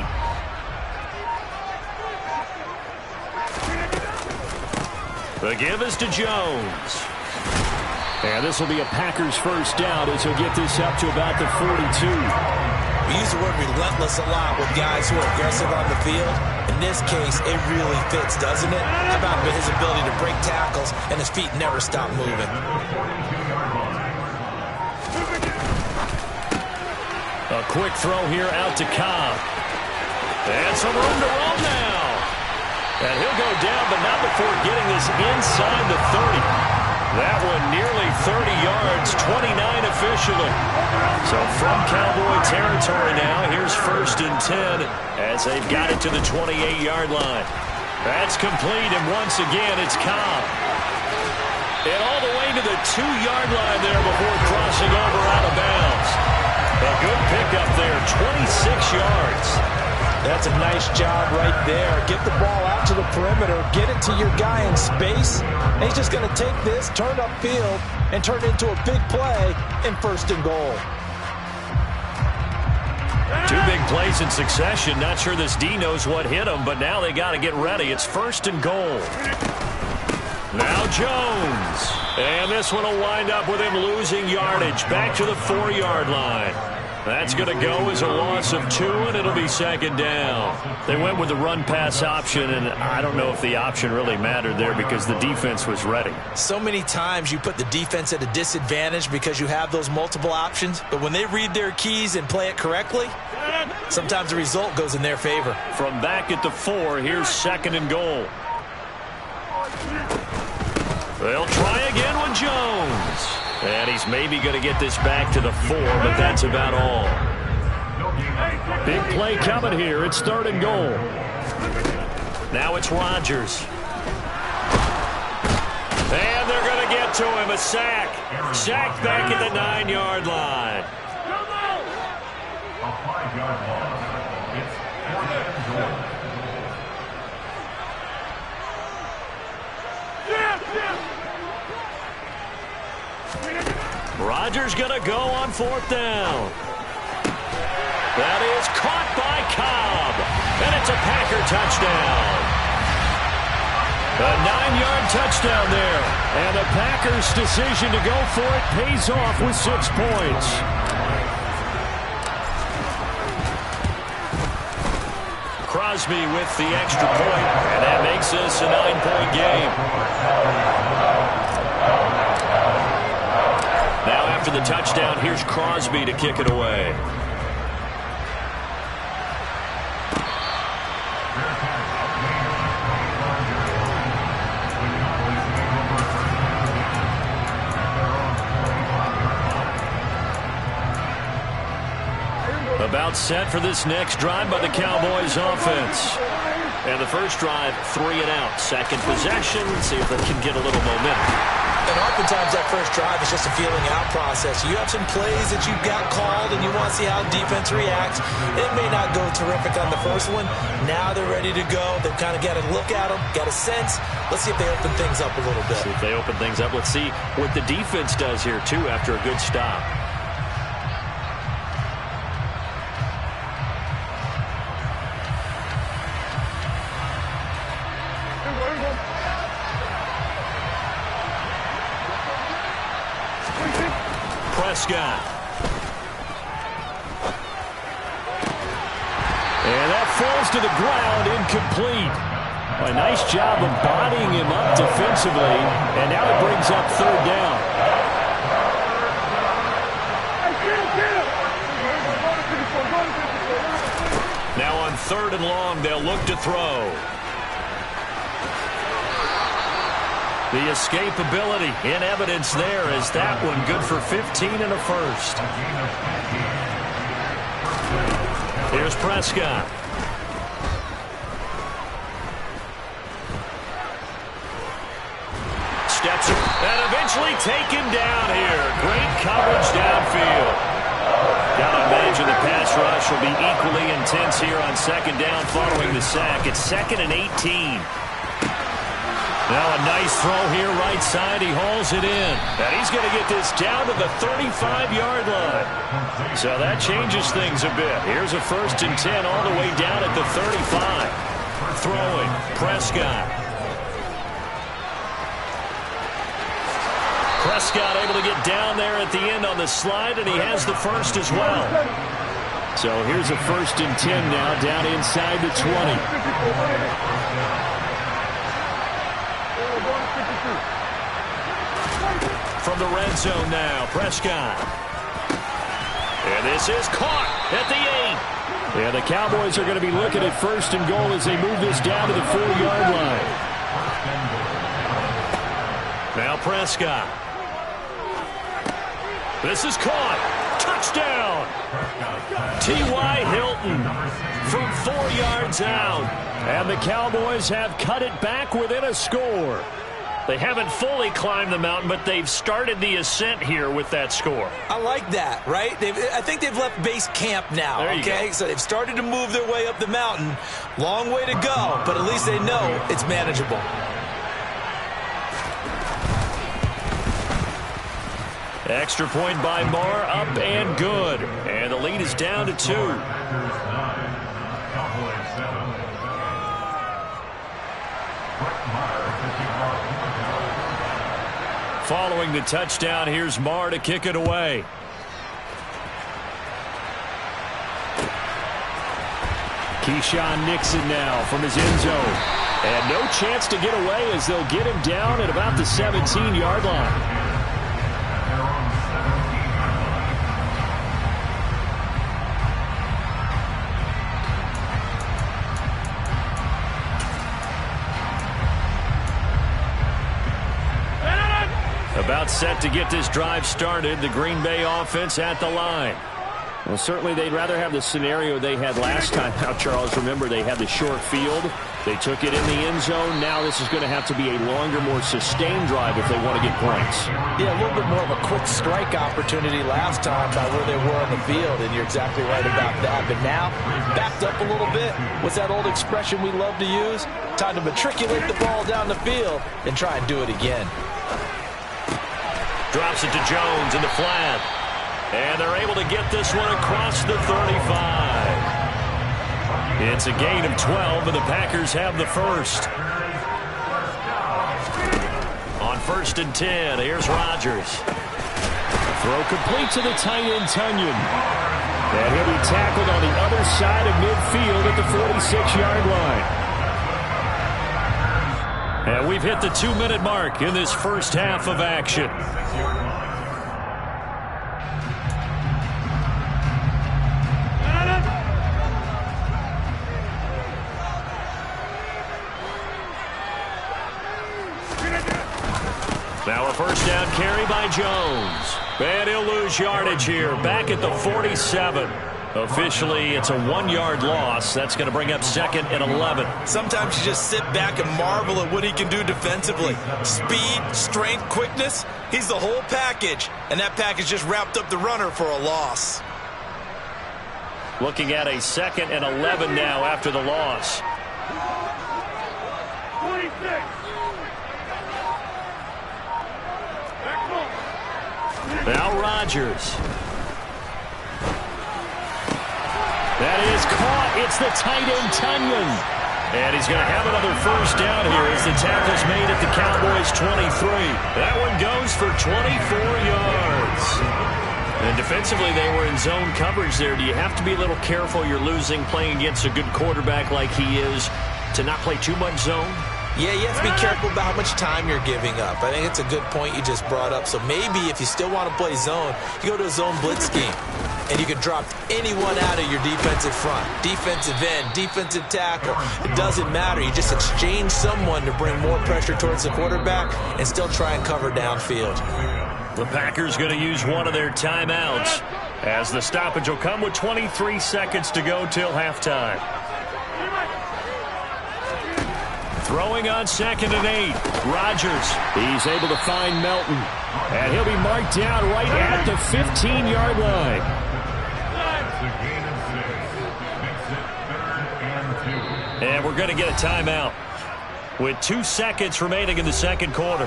The give is to Jones. And this will be a Packers 1st down as he'll get this up to about the 42. We use the word relentless a lot with guys who are aggressive on the field. In this case, it really fits, doesn't it? How about his ability to break tackles and his feet never stop moving? A quick throw here out to Cobb. And some room to roam now. And he'll go down, but not before getting this inside the 30. That one nearly 30 yards, 29 officially. So from Cowboy territory now, here's 1st and 10 as they've got it to the 28-yard line. That's complete, and once again, it's Cobb. And all the way to the 2-yard line there before crossing over out of bounds. A good pickup there, 26 yards. That's a nice job right there. Get the ball out to the perimeter, get it to your guy in space, and he's just going to take this, turn upfield, and turn it into a big play in 1st and goal. 2 big plays in succession. Not sure this D knows what hit him, but now they got to get ready. It's 1st and goal. Now Jones. And this one will wind up with him losing yardage. Back to the 4-yard line. That's going to go as a loss of 2, and it'll be 2nd down. They went with the run-pass option, and I don't know if the option really mattered there because the defense was ready. So many times you put the defense at a disadvantage because you have those multiple options, but when they read their keys and play it correctly, sometimes the result goes in their favor. From back at the 4, here's 2nd and goal. They'll try again with Jones. And he's maybe going to get this back to the 4, but that's about all. Big play coming here. It's 3rd and goal. Now it's Rodgers. And they're going to get to him. A sack. Sacked back at the 9-yard line. A 5-yard loss. It's 4th and goal. Rodgers going to go on 4th down. That is caught by Cobb. And it's a Packer touchdown. A 9-yard touchdown there. And the Packers' decision to go for it pays off with 6 points. Crosby with the extra point, and that makes this a 9-point game. Now after the touchdown, here's Crosby to kick it away. About set for this next drive by the Cowboys offense. And the first drive, 3 and out. Second possession, see if they can get a little momentum. And oftentimes that first drive is just a feeling out process. You have some plays that you've got called and you want to see how defense reacts. It may not go terrific on the first one. Now they're ready to go. They've kind of got to look at them, got a sense. Let's see if they open things up a little bit. See if they open things up. Let's see what the defense does here, too, after a good stop. Prescott. And that falls to the ground, incomplete. A nice job of bodying him up defensively, and now it brings up 3rd down. Now on 3rd and long, they'll look to throw. The escapability in evidence there as that one good for 15 and a first. Here's Prescott. Steps and eventually taken down here. Great coverage downfield. Gotta imagine the pass rush will be equally intense here on 2nd down following the sack. It's 2nd and 18. Now a nice throw here right side. He hauls it in. And he's going to get this down to the 35-yard line. So that changes things a bit. Here's a 1st and 10 all the way down at the 35. Throwing. Prescott. Prescott able to get down there at the end on the slide, and he has the first as well. So here's a 1st and 10 now down inside the 20. From the red zone now, Prescott. And And this is caught at the 8. And the Cowboys are going to be looking at 1st and goal as they move this down to the 4-yard line. Now Prescott. This is caught. Touchdown. T.Y. Hilton from 4 yards out. And the Cowboys have cut it back within a score. They haven't fully climbed the mountain, but they've started the ascent here with that score. I like that, right? I think they've left base camp now, okay? So they've started to move their way up the mountain. Long way to go, but at least they know it's manageable. Extra point by Marr, up and good. And the lead is down to 2. Following the touchdown, here's Marr to kick it away. Keyshawn Nixon now from his end zone. And no chance to get away as they'll get him down at about the 17-yard line. About set to get this drive started, the Green Bay offense at the line. Well, certainly they'd rather have the scenario they had last time out, Charles. Remember, they had the short field. They took it in the end zone. Now this is going to have to be a longer, more sustained drive if they want to get points. Yeah, a little bit more of a quick strike opportunity last time by where they were on the field, and you're exactly right about that. But now, backed up a little bit. What's that old expression we love to use? Time to matriculate the ball down the field and try and do it again. Drops it to Jones in the flat. And they're able to get this one across the 35. It's a gain of 12, and the Packers have the first. On 1st and 10, here's Rodgers. Throw complete to the tight end, Tunyon. And he'll be tackled on the other side of midfield at the 46-yard line. And we've hit the 2-minute mark in this first half of action. Now a first down carry by Jones. And he'll lose yardage here, back at the 47. Officially, it's a 1-yard loss. That's going to bring up 2nd and 11. Sometimes you just sit back and marvel at what he can do defensively. Speed, strength, quickness, he's the whole package. And that package just wrapped up the runner for a loss. Looking at a 2nd and 11 now after the loss. 26. Now Rodgers. That is caught. It's the tight end, Tunyon. And he's going to have another first down here as the tackle's made at the Cowboys' 23. That one goes for 24 yards. And defensively, they were in zone coverage there. Do you have to be a little careful? You're losing playing against a good quarterback like he is to not play too much zone? Yeah, you have to be careful about how much time you're giving up. I think it's a good point you just brought up. So maybe if you still want to play zone, you go to a zone blitz scheme. And you can drop anyone out of your defensive front. Defensive end, defensive tackle. It doesn't matter. You just exchange someone to bring more pressure towards the quarterback and still try and cover downfield. The Packers going to use one of their timeouts as the stoppage will come with 23 seconds to go till halftime. Throwing on 2nd and 8. Rodgers. He's able to find Melton. And he'll be marked down right at the 15-yard line. And we're going to get a timeout with 2 seconds remaining in the second quarter.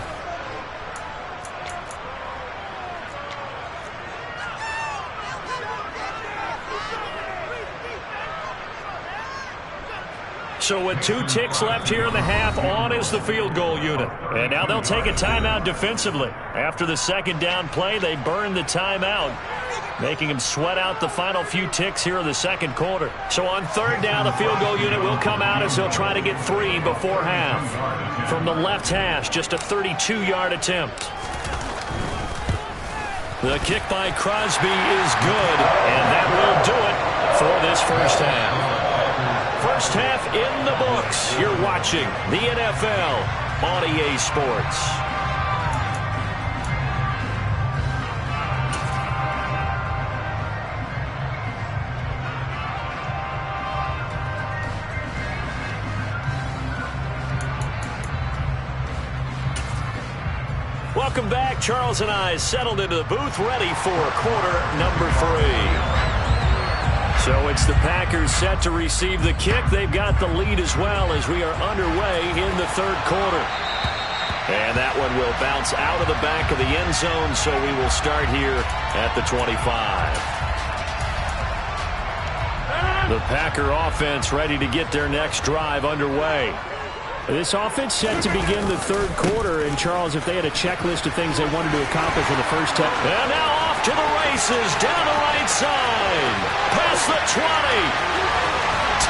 So with 2 ticks left here in the half, on is the field goal unit. And now they'll take a timeout defensively. After the second down play, they burn the timeout, making them sweat out the final few ticks here in the second quarter. So on 3rd down, the field goal unit will come out as they'll try to get 3 before half. From the left hash, just a 32-yard attempt. The kick by Crosby is good, and that will do it for this first half. First half in the books. You're watching the NFL on EA Sports. Welcome back. Charles and I settled into the booth, ready for quarter number 3. So it's the Packers set to receive the kick. They've got the lead as well as we are underway in the third quarter. And that one will bounce out of the back of the end zone, so we will start here at the 25. The Packer offense ready to get their next drive underway. This offense set to begin the third quarter. And, Charles, if they had a checklist of things they wanted to accomplish in the first 10. And now off to the races, down the right side. Past the 20.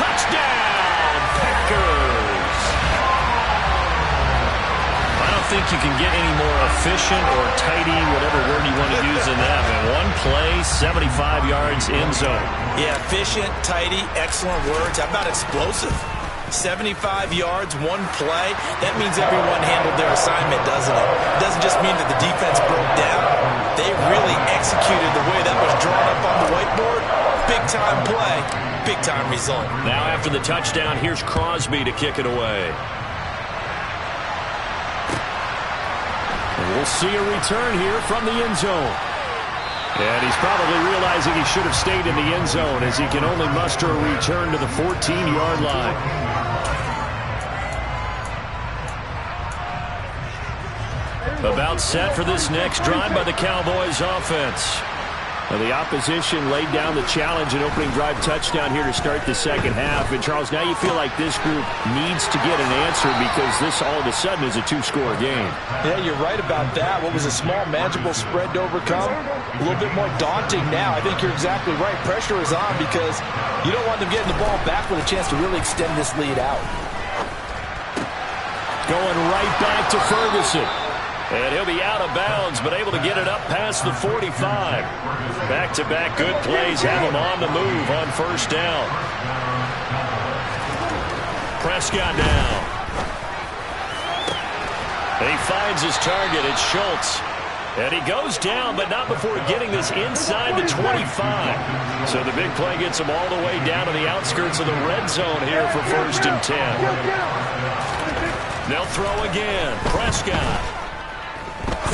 Touchdown, Packers. I don't think you can get any more efficient or tidy, whatever word you want to use in that. And one play, 75 yards in zone. Yeah, efficient, tidy, excellent words. How about explosive? 75 yards, one play. That means everyone handled their assignment, doesn't it? It doesn't just mean that the defense broke down. They really executed the way that was drawn up on the whiteboard. Big-time play, big-time result. Now after the touchdown, here's Crosby to kick it away. And we'll see a return here from the end zone. And he's probably realizing he should have stayed in the end zone as he can only muster a return to the 14-yard line. About set for this next drive by the Cowboys offense. Now the opposition laid down the challenge and opening drive touchdown here to start the second half. And, Charles, now you feel like this group needs to get an answer because this all of a sudden is a two-score game. Yeah, you're right about that. What was a small, manageable spread to overcome, a little bit more daunting now. I think you're exactly right. Pressure is on because you don't want them getting the ball back with a chance to really extend this lead out. Going right back to Ferguson. And he'll be out of bounds, but able to get it up past the 45. Back-to-back good plays have him on the move on first down. Prescott down. And he finds his target. It's Schultz. And he goes down, but not before getting this inside the 25. So the big play gets him all the way down to the outskirts of the red zone here for 1st and 10. They'll throw again. Prescott.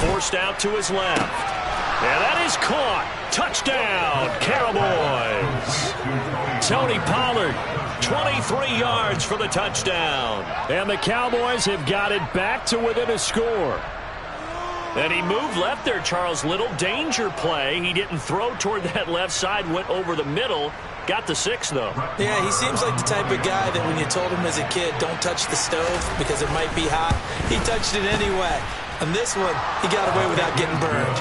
Forced out to his left. And that is caught. Touchdown, Cowboys. Tony Pollard, 23 yards for the touchdown. And the Cowboys have got it back to within a score. And he moved left there, Charles. Little danger play. He didn't throw toward that left side, went over the middle. Got the 6, though. Yeah, he seems like the type of guy that when you told him as a kid, don't touch the stove because it might be hot, he touched it anyway. On this one, he got away without getting burned.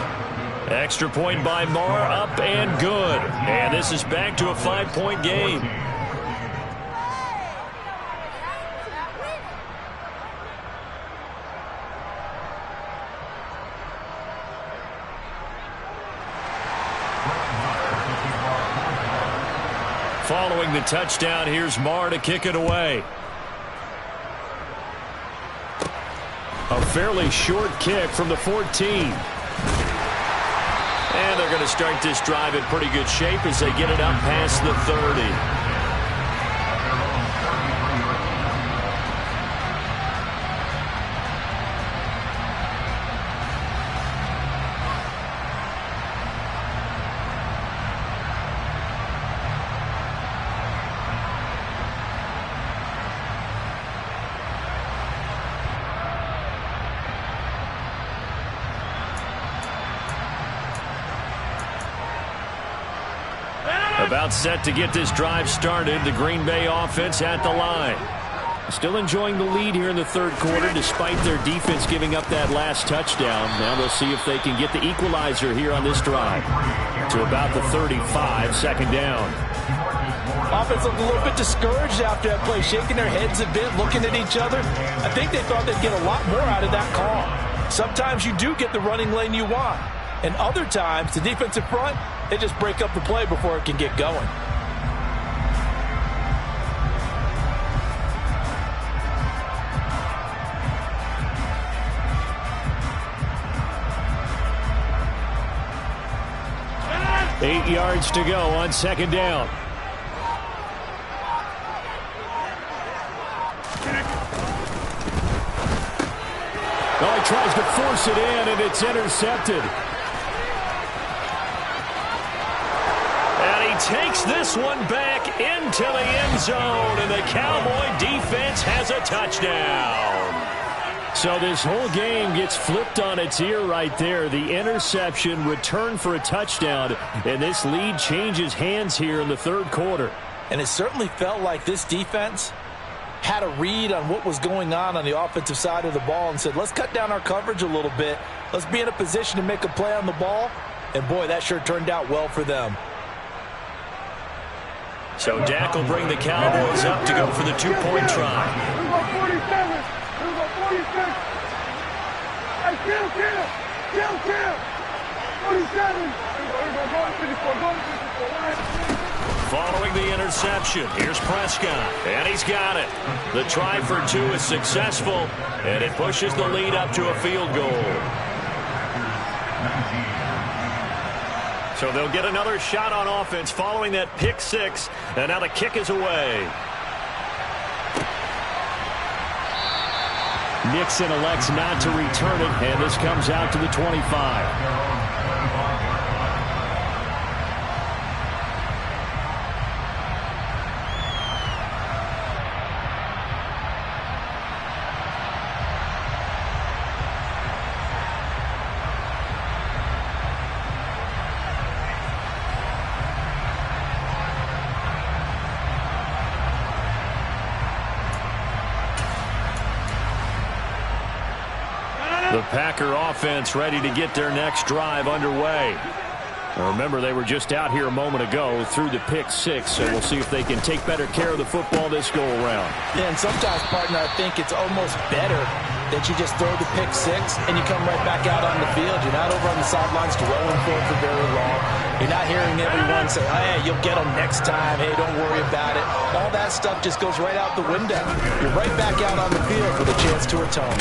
Extra point by Marr, up and good. And this is back to a 5-point game. Following the touchdown, here's Marr to kick it away. A fairly short kick from the 14. And they're going to start this drive in pretty good shape as they get it up past the 30. About set to get this drive started. The Green Bay offense at the line. Still enjoying the lead here in the third quarter despite their defense giving up that last touchdown. Now they'll see if they can get the equalizer here on this drive. To about the 35, second down. Offense looked a little bit discouraged after that play, shaking their heads a bit, looking at each other. I think they thought they'd get a lot more out of that call. Sometimes you do get the running lane you want. And other times, the defensive front, they just break up the play before it can get going. Eight yards to go on second down. Oh, he tries to force it in, and it's intercepted. And he takes this one back into the end zone, and the Cowboy defense has a touchdown. So this whole game gets flipped on its ear right there. The interception, return for a touchdown, and this lead changes hands here in the third quarter. And it certainly felt like this defense had a read on what was going on the offensive side of the ball and said, let's cut down our coverage a little bit. Let's be in a position to make a play on the ball. And, boy, that sure turned out well for them. So Dak will bring the Cowboys up to go for the two-point try. Here we go 47. Here we go 46. Hey, kill. 47. Here we go 54. Following the interception, here's Prescott, and he's got it. The try for two is successful, and it pushes the lead up to a field goal. So they'll get another shot on offense following that pick six, and now the kick is away. Nixon elects not to return it, and this comes out to the 25. The Packer offense ready to get their next drive underway. Now remember, they were just out here a moment ago through the pick six, so we'll see if they can take better care of the football this go-around. Yeah, and sometimes, partner, I think it's almost better that you just throw the pick six and you come right back out on the field. You're not over on the sidelines dwelling for it for very long. You're not hearing everyone say, oh, hey, you'll get them next time. Hey, don't worry about it. All that stuff just goes right out the window. You're right back out on the field with a chance to atone.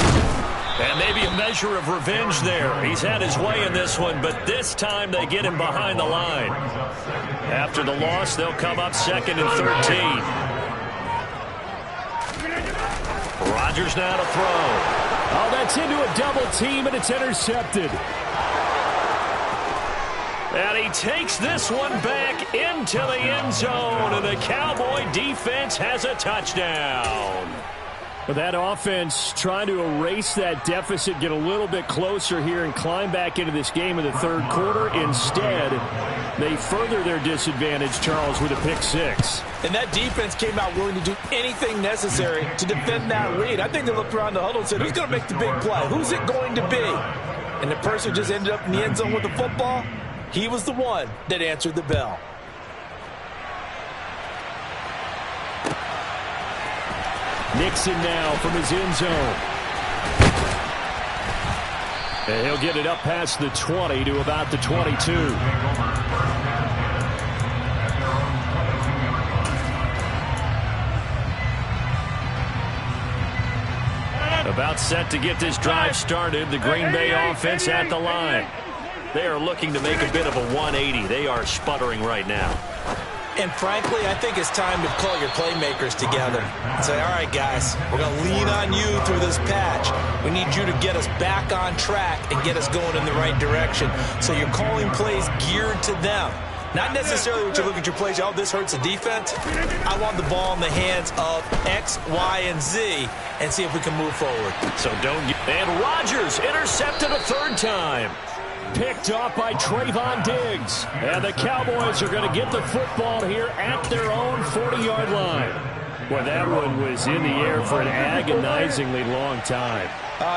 And maybe a measure of revenge there. He's had his way in this one, but this time they get him behind the line. After the loss, they'll come up 2nd and 13. Rodgers now to throw. Oh, that's into a double team, and it's intercepted. And he takes this one back into the end zone, and the Cowboy defense has a touchdown. But that offense trying to erase that deficit, get a little bit closer here and climb back into this game in the third quarter. Instead, they further their disadvantage, Charles, with a pick six. And that defense came out willing to do anything necessary to defend that lead. I think they looked around the huddle and said, who's going to make the big play? Who's it going to be? And the person just ended up in the end zone with the football. He was the one that answered the bell. Nixon now from his end zone. And he'll get it up past the 20 to about the 22. About set to get this drive started. The Green Bay offense at the line. They are looking to make a bit of a 180. They are sputtering right now. And frankly, I think it's time to call your playmakers together and say, all right, guys, we're going to lean on you through this patch. We need you to get us back on track and get us going in the right direction. So you're calling plays geared to them. Not necessarily what you look at your plays, oh, this hurts the defense. I want the ball in the hands of X, Y, and Z and see if we can move forward. So don't get... And Rodgers intercepted a third time. Picked off by Trayvon Diggs. And the Cowboys are going to get the football here at their own 40-yard line. Well, that one was in the air for an agonizingly long time.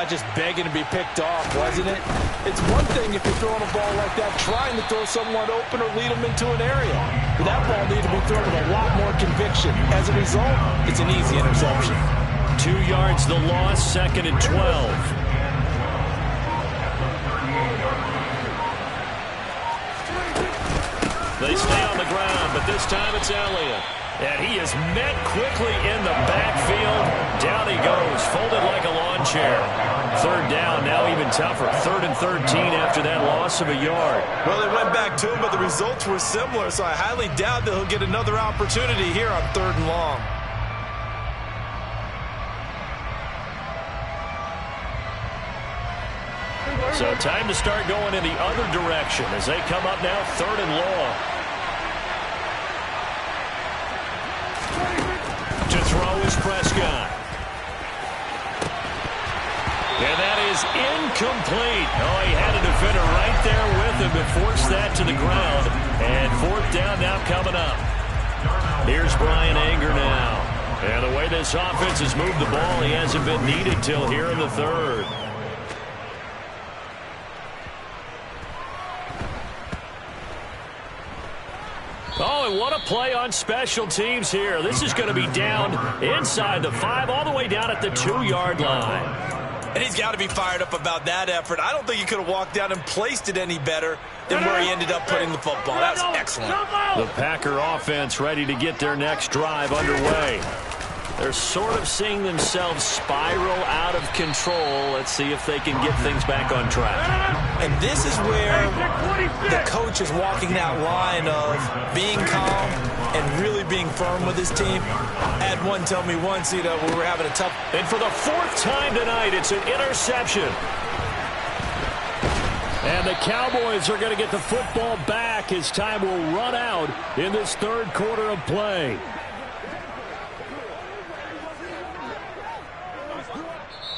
Just begging to be picked off, wasn't it? It's one thing if you're throwing a ball like that, trying to throw someone open or lead them into an area. But that ball needed to be thrown with a lot more conviction. As a result, it's an easy interception. 2 yards the loss, 2nd and 12. the ground, but this time it's Elliott. And he is met quickly in the backfield. Down he goes, folded like a lawn chair. Third down, now even tougher. 3rd and 13 after that loss of a yard. Well, they went back to him, but the results were similar, so I highly doubt that he'll get another opportunity here on 3rd and long. So time to start going in the other direction as they come up now 3rd and long. To throw is Prescott. And that is incomplete. Oh, he had a defender right there with him and forced that to the ground. And 4th down now coming up. Here's Bryan Anger now. And the way this offense has moved the ball, he hasn't been needed till here in the 3rd. Oh, and what a play on special teams here. This is going to be down inside the 5, all the way down at the 2-yard line. And he's got to be fired up about that effort. I don't think he could have walked down and placed it any better than where he ended up putting the football. That's excellent. The Packer offense ready to get their next drive underway. They're sort of seeing themselves spiral out of control. Let's see if they can get things back on track. And this is where the coach is walking that line of being calm and really being firm with his team. I had one tell me once, we were having a tough... And for the 4th time tonight, it's an interception. And the Cowboys are going to get the football back as time will run out in this 3rd quarter of play.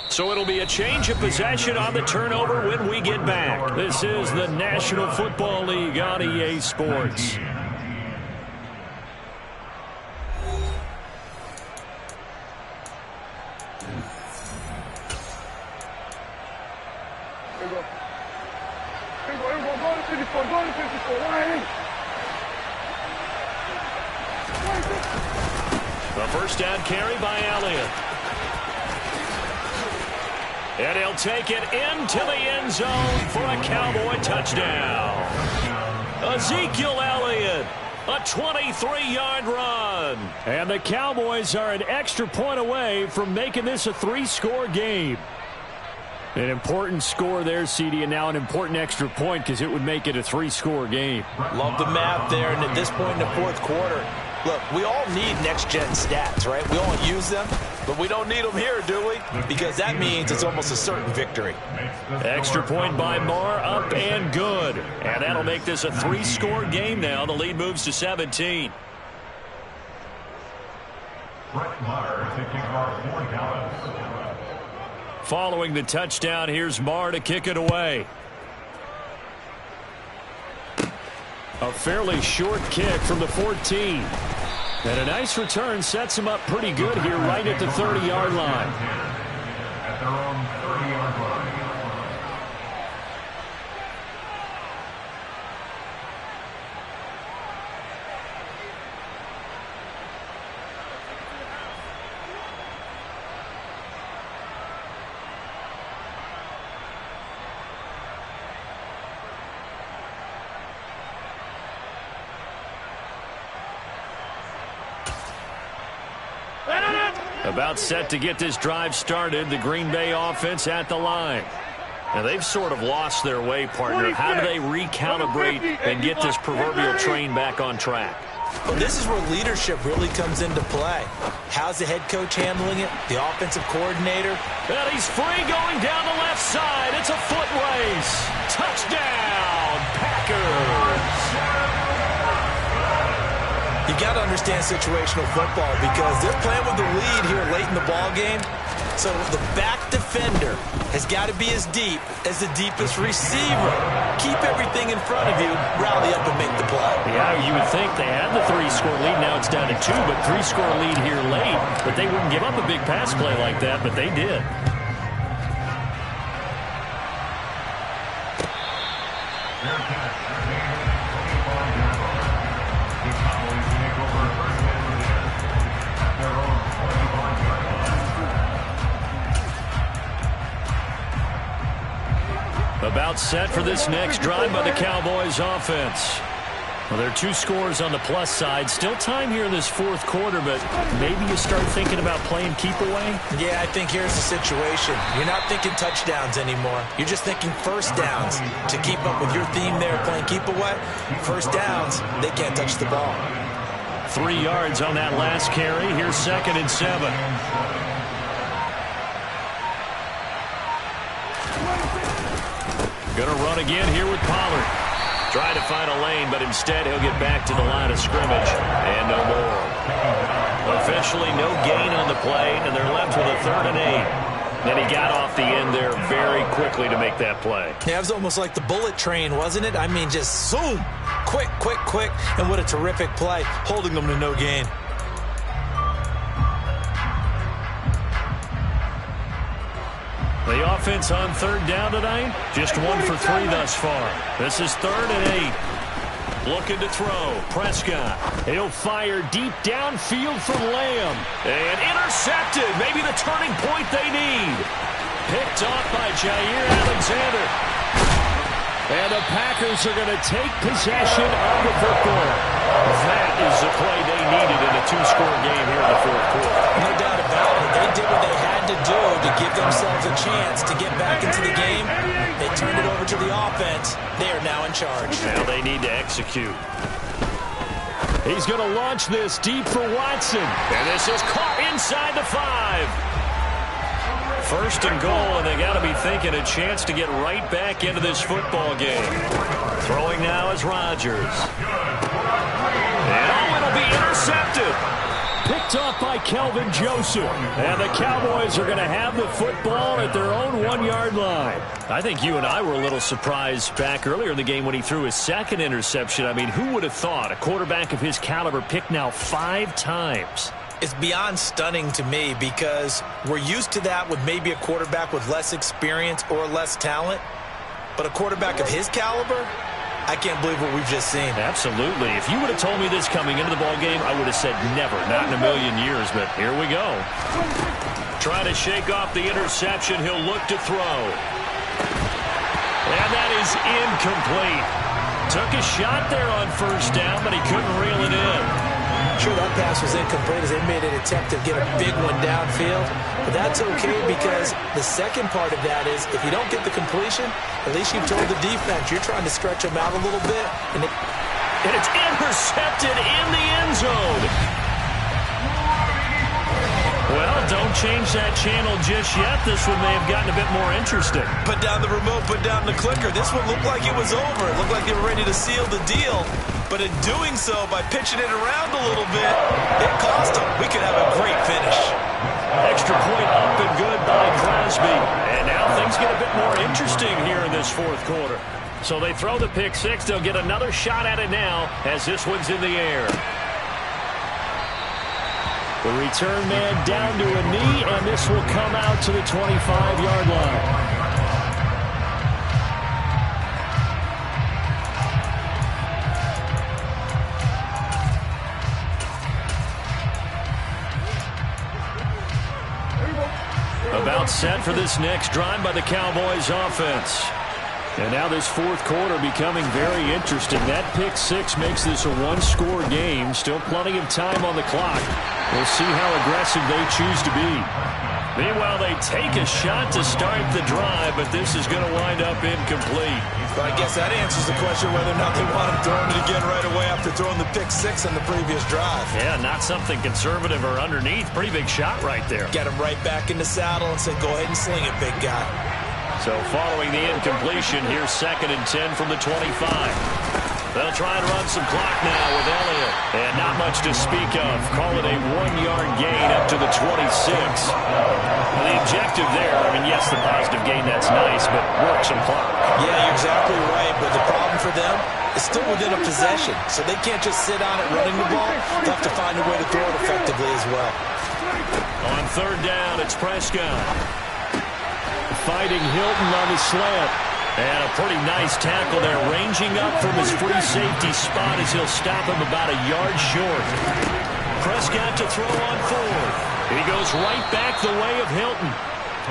So it'll be a change of possession on the turnover when we get back. This is the National Football League on EA Sports. A 1st down carry by Elliott. And he'll take it into the end zone for a Cowboy touchdown. Ezekiel Elliott, a 23-yard run. And the Cowboys are an extra point away from making this a 3-score game. An important score there, CD, and now an important extra point because it would make it a 3-score game. Love the math there, and at this point in the 4th quarter, look, we all need next-gen stats, right? We all use them, but we don't need them here, do we? Because that means it's almost a certain victory. Extra point by Marr, up and good. And that'll make this a 3-score game now. The lead moves to 17. Brett Maher taking our 4 down. Following the touchdown, here's Marr to kick it away. A fairly short kick from the 14. And a nice return sets him up pretty good here right at the 30-yard line. At their own 30-yard line. About set to get this drive started, the Green Bay offense at the line. Now they've sort of lost their way, partner. How do they recalibrate and get this proverbial train back on track? Well, this is where leadership really comes into play. How's the head coach handling it? The offensive coordinator? And he's free going down the left side. It's a foot race. Touchdown, Packers. You got to understand situational football because they're playing with the lead here late in the ball game. So the back defender has got to be as deep as the deepest receiver. Keep everything in front of you, rally up and make the play. Yeah, you would think they had the 3-score lead. Now it's down to 2, but 3-score lead here late. But they wouldn't give up a big pass play like that, but they did. About set for this next drive by the Cowboys offense. Well, there are 2 scores on the plus side. Still time here in this fourth quarter, but maybe you start thinking about playing keep away? Yeah, I think here's the situation. You're not thinking touchdowns anymore. You're just thinking first downs. To keep up with your theme there, playing keep away, first downs, they can't touch the ball. 3 yards on that last carry. Here's 2nd and 7. Gonna run again here with Pollard. Trying to find a lane, but instead he'll get back to the line of scrimmage. And no more. Officially no gain on the play, and they're left with a 3rd and 8. And he got off the end there very quickly to make that play. Yeah, it was almost like the bullet train, wasn't it? I mean, just zoom. Quick, quick, quick. And what a terrific play, holding them to no gain. The offense on 3rd down tonight, just 1 for 3 thus far. This is 3rd and 8. Looking to throw. Prescott. He'll fire deep downfield from Lamb. And intercepted. Maybe the turning point they need. Picked off by Jair Alexander. And the Packers are going to take possession of the football. That is the play they needed in a 2-score game here in the fourth quarter. No doubt about it. They did what they had to do to give themselves a chance to get back into the game. They turned it over to the offense. They are now in charge. Now they need to execute. He's going to launch this deep for Watson. And this is caught inside the 5. 1st and goal, and they got to be thinking a chance to get right back into this football game. Throwing now is Rodgers. And it'll be intercepted. Picked off by Kelvin Joseph. And the Cowboys are going to have the football at their own 1-yard line. I think you and I were a little surprised back earlier in the game when he threw his 2nd interception. I mean, who would have thought a quarterback of his caliber picked now 5 times? It's beyond stunning to me because we're used to that with maybe a quarterback with less experience or less talent. But a quarterback of his caliber, I can't believe what we've just seen. Absolutely. If you would have told me this coming into the ballgame, I would have said never, not in a million years. But here we go. Trying to shake off the interception. He'll look to throw. And that is incomplete. Took a shot there on 1st down, but he couldn't reel it in. Sure, that pass was incomplete as they made an attempt to get a big one downfield. But that's okay because the second part of that is if you don't get the completion, at least you've told the defense you're trying to stretch them out a little bit. And it's intercepted in the end zone. Well, don't change that channel just yet. This one may have gotten a bit more interesting. Put down the remote, put down the clicker. This one looked like it was over. It looked like they were ready to seal the deal. But in doing so, by pitching it around a little bit, it cost them. We could have a great finish. Extra point up and good by Crosby. And now things get a bit more interesting here in this fourth quarter. So they throw the pick 6. They'll get another shot at it now as this one's in the air. The return man down to a knee, and this will come out to the 25-yard line. About set for this next drive by the Cowboys offense. And now this fourth quarter becoming very interesting. That pick 6 makes this a 1-score game. Still plenty of time on the clock. We'll see how aggressive they choose to be. Meanwhile, they take a shot to start the drive, but this is going to wind up incomplete. Well, I guess that answers the question whether or not they want him throwing it again right away after throwing the pick 6 on the previous drive. Yeah, not something conservative or underneath. Pretty big shot right there. Got him right back in the saddle and said, go ahead and sling it, big guy. So following the incompletion, here's 2nd and 10 from the 25. They'll try and run some clock now with Elliott. And not much to speak of. Call it a 1-yard gain up to the 26. The objective there, I mean, yes, the positive gain, that's nice, but work some clock. Yeah, you're exactly right. But the problem for them is still within a possession. So they can't just sit on it running the ball. They have to find a way to throw it effectively as well. On 3rd down, it's Prescott. Fighting Hilton on the slant. And a pretty nice tackle there, ranging up from his free safety spot as he'll stop him about a yard short. Prescott to throw on 4th. He goes right back the way of Hilton.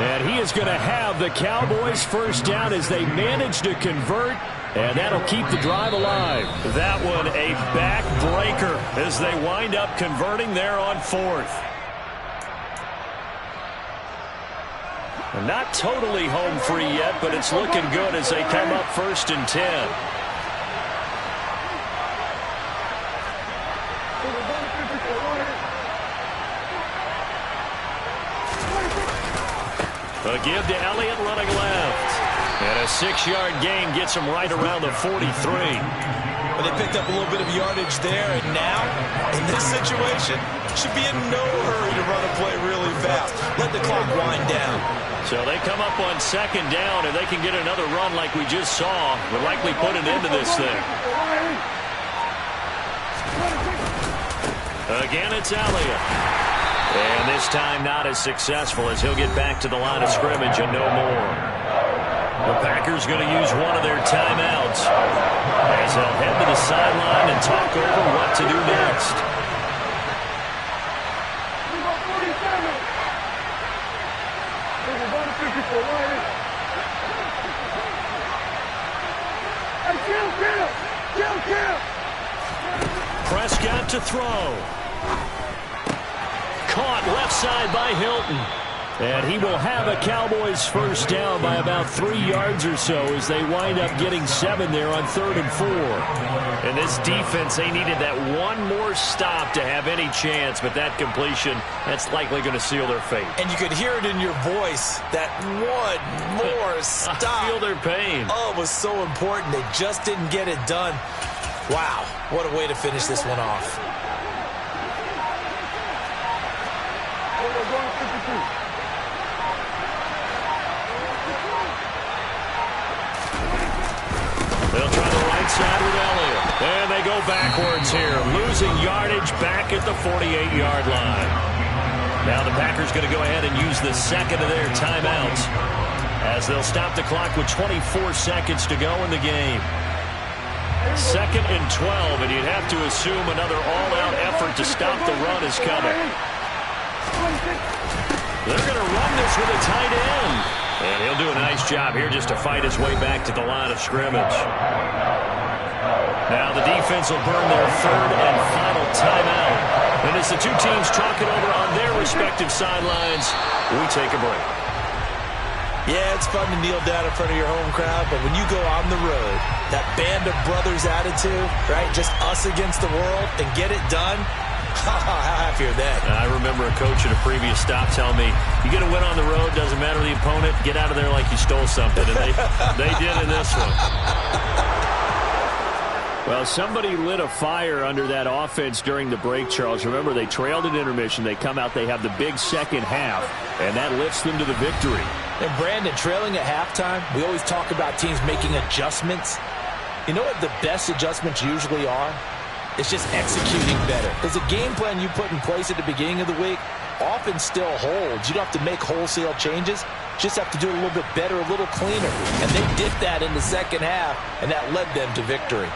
And he is going to have the Cowboys first down as they manage to convert And that'll keep the drive alive. That one a backbreaker as they wind up converting there on fourth. Not totally home free yet, but it's looking good as they come up 1st and 10. A give to Elliott running left. And a 6-yard gain gets him right around the 43. But they picked up a little bit of yardage there, and now, in this situation, should be in no hurry to run a play really fast. Let the clock wind down. So they come up on 2nd down, and they can get another run like we just saw. Would likely put an end to this thing. Again, it's Elliott. And this time not as successful as he'll get back to the line of scrimmage and no more. The Packers going to use one of their timeouts as they'll head to the sideline and talk over what to do next. Prescott to throw. Caught left side by Hilton. And he will have a Cowboys first down by about 3 yards or so as they wind up getting 7 there on 3rd and 4. And this defense, they needed that one more stop to have any chance, but that completion, that's likely going to seal their fate. And you could hear it in your voice, that one more stop. I feel their pain. Oh, it was so important. They just didn't get it done. Wow, what a way to finish this one off. They'll try the right side with Elliott. And they go backwards here, losing yardage back at the 48-yard line. Now the Packers going to go ahead and use the second of their timeouts as they'll stop the clock with 24 seconds to go in the game. 2nd and 12, and you'd have to assume another all-out effort to stop the run is coming. They're going to run this with a tight end. And he'll do a nice job here just to fight his way back to the line of scrimmage. Now the defense will burn their 3rd and final timeout. And as the two teams talk it over on their respective sidelines, we take a break. Yeah, it's fun to kneel down in front of your home crowd, but when you go on the road, that band of brothers attitude, right, just us against the world, and get it done, how happy are they? I remember a coach at a previous stop telling me, you get a win on the road, doesn't matter the opponent, get out of there like you stole something. And they did in this one. Well, somebody lit a fire under that offense during the break, Charles. Remember, they trailed at intermission. They come out, they have the big second half, and that lifts them to the victory. And Brandon, trailing at halftime, we always talk about teams making adjustments. You know what the best adjustments usually are? It's just executing better. Because the game plan you put in place at the beginning of the week often still holds. You don't have to make wholesale changes. Just have to do it a little bit better, a little cleaner. And they did that in the second half, and that led them to victory.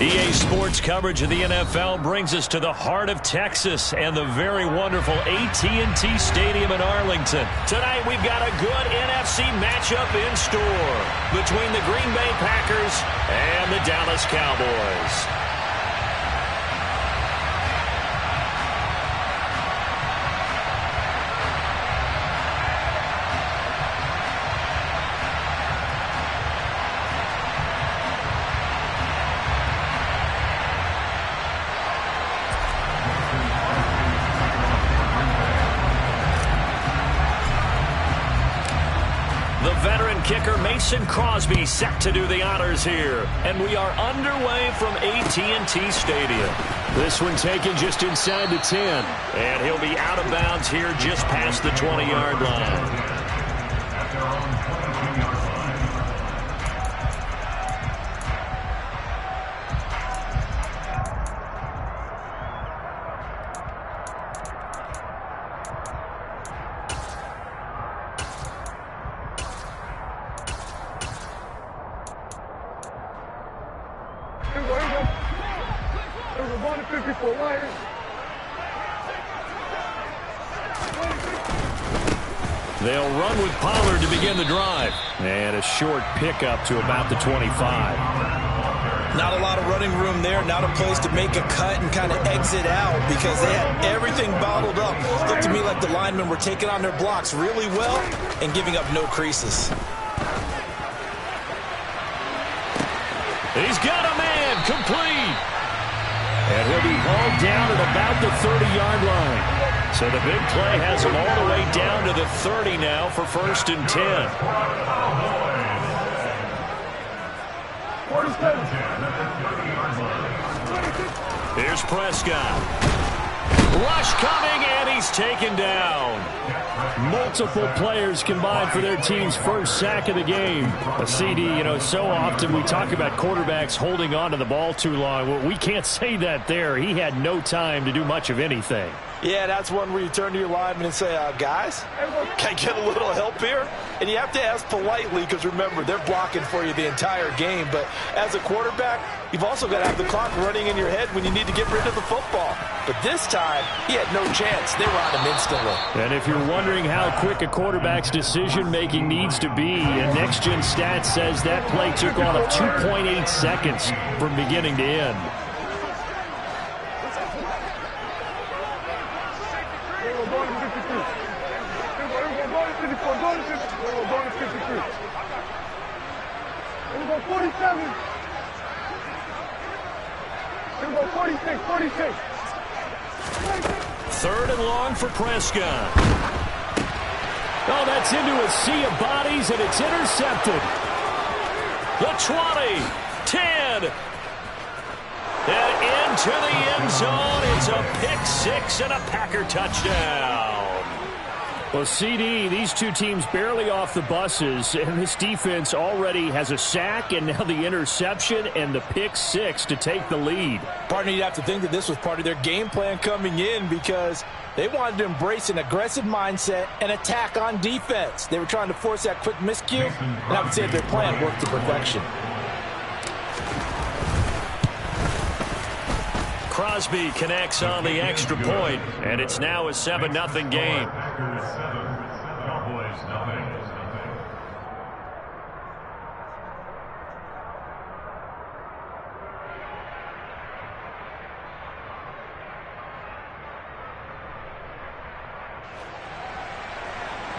EA Sports coverage of the NFL brings us to the heart of Texas and the very wonderful AT&T Stadium in Arlington. Tonight we've got a good NFC matchup in store between the Green Bay Packers and the Dallas Cowboys. Kicker Mason Crosby set to do the honors here. And we are underway from AT&T Stadium. This one taken just inside the 10. And he'll be out of bounds here just past the 20-yard line. They'll run with Pollard to begin the drive. And a short pickup to about the 25. Not a lot of running room there. Not a place to make a cut and kind of exit out because they had everything bottled up. Looked to me like the linemen were taking on their blocks really well and giving up no creases. He's got a man complete. And he'll be hauled down at about the 30-yard line. So the big play has him all the way down to the 30 now for 1st and 10. Here's Prescott. Rush coming, and he's taken down. Multiple players combined for their team's first sack of the game. A CD, so often we talk about quarterbacks holding on to the ball too long. Well, we can't say that there. He had no time to do much of anything. Yeah, that's one where you turn to your lineman and say, guys, can I get a little help here? And you have to ask politely because, remember, they're blocking for you the entire game. But as a quarterback, you've also got to have the clock running in your head when you need to get rid of the football. But this time, he had no chance. They were on him instantly. And if you're wondering how quick a quarterback's decision-making needs to be, a next-gen stat says that play took all of 2.8 seconds from beginning to end. Third and long for Prescott. Oh, that's into a sea of bodies, and it's intercepted. The 20, 10, and into the end zone. It's a pick six and a Packer touchdown. Well, CD, these two teams barely off the buses, and this defense already has a sack and now the interception and the pick six to take the lead. Partner, you'd have to think that this was part of their game plan coming in because they wanted to embrace an aggressive mindset and attack on defense. They were trying to force that quick miscue, and I would say their plan worked to perfection. Crosby connects on the extra point, and it's now a 7-0 game.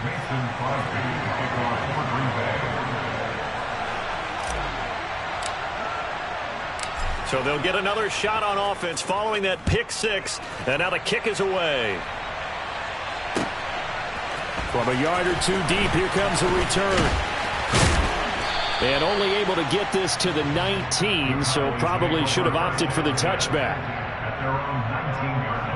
Mason Crosby to kick off for Green Bay. So they'll get another shot on offense following that pick six, and now the kick is away. From a yard or two deep, here comes a return. And only able to get this to the 19, so probably should have opted for the touchback. At their own 19-yard line.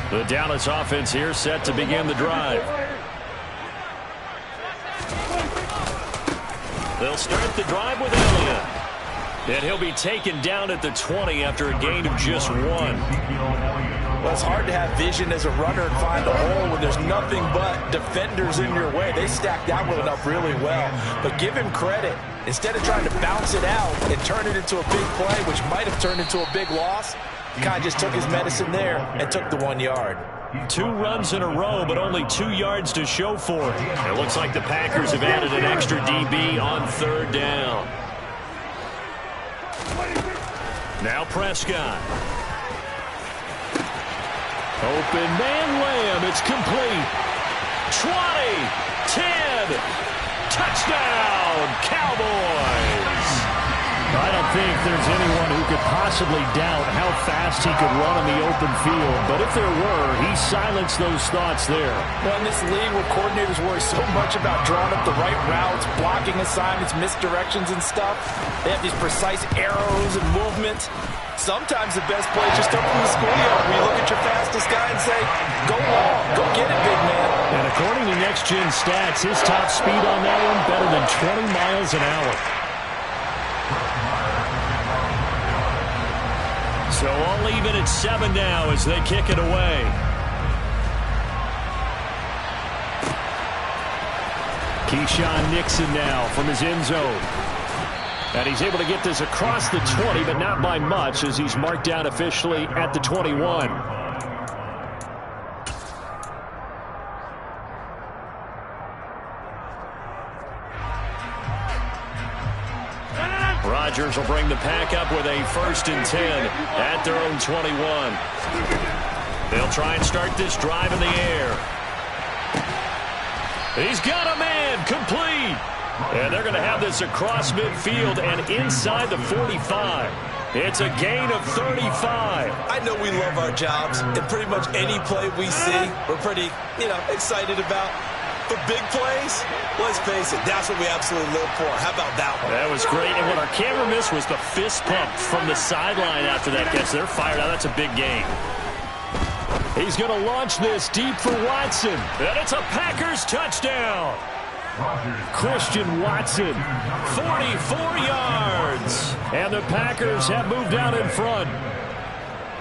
The Dallas offense here set to begin the drive. They'll start the drive with Elliott. And he'll be taken down at the 20 after a gain of just 1. Well, it's hard to have vision as a runner and find a hole when there's nothing but defenders in your way. They stacked that one up really well. But give him credit. Instead of trying to bounce it out and turn it into a big play, which might have turned into a big loss, he kind of just took his medicine there and took the 1 yard. 2 runs in a row, but only 2 yards to show for it. It looks like the Packers have added an extra DB on 3rd down. Now Prescott. Open man Lamb. It's complete. 20, 10, touchdown, Cowboys. I don't think there's anyone who could possibly doubt how fast he could run on the open field. But if there were, he silenced those thoughts there. Well, in this league where coordinators worry so much about drawing up the right routes, blocking assignments, misdirections and stuff, they have these precise arrows and movements. Sometimes the best play is just open the schoolyard where you look at your fastest guy and say, go long, go get it, big man. And according to Next Gen Stats, his top speed on that one better than 20 miles an hour. So all even at 7 now as they kick it away. Keyshawn Nixon now from his end zone. And he's able to get this across the 20, but not by much as he's marked down officially at the 21. Rodgers will bring the pack up with a 1st and 10 at their own 21. They'll try and start this drive in the air. He's got a man, complete. And they're going to have this across midfield and inside the 45. It's a gain of 35. I know we love our jobs, and pretty much any play we see, we're pretty, excited about. But big plays, let's face it, that's what we absolutely live for. How about that one? That was great. And what our camera missed was the fist pump from the sideline after that catch. They're fired out. That's a big gain. He's going to launch this deep for Watson. And it's a Packers touchdown. Christian Watson, 44 yards. And the Packers have moved out in front.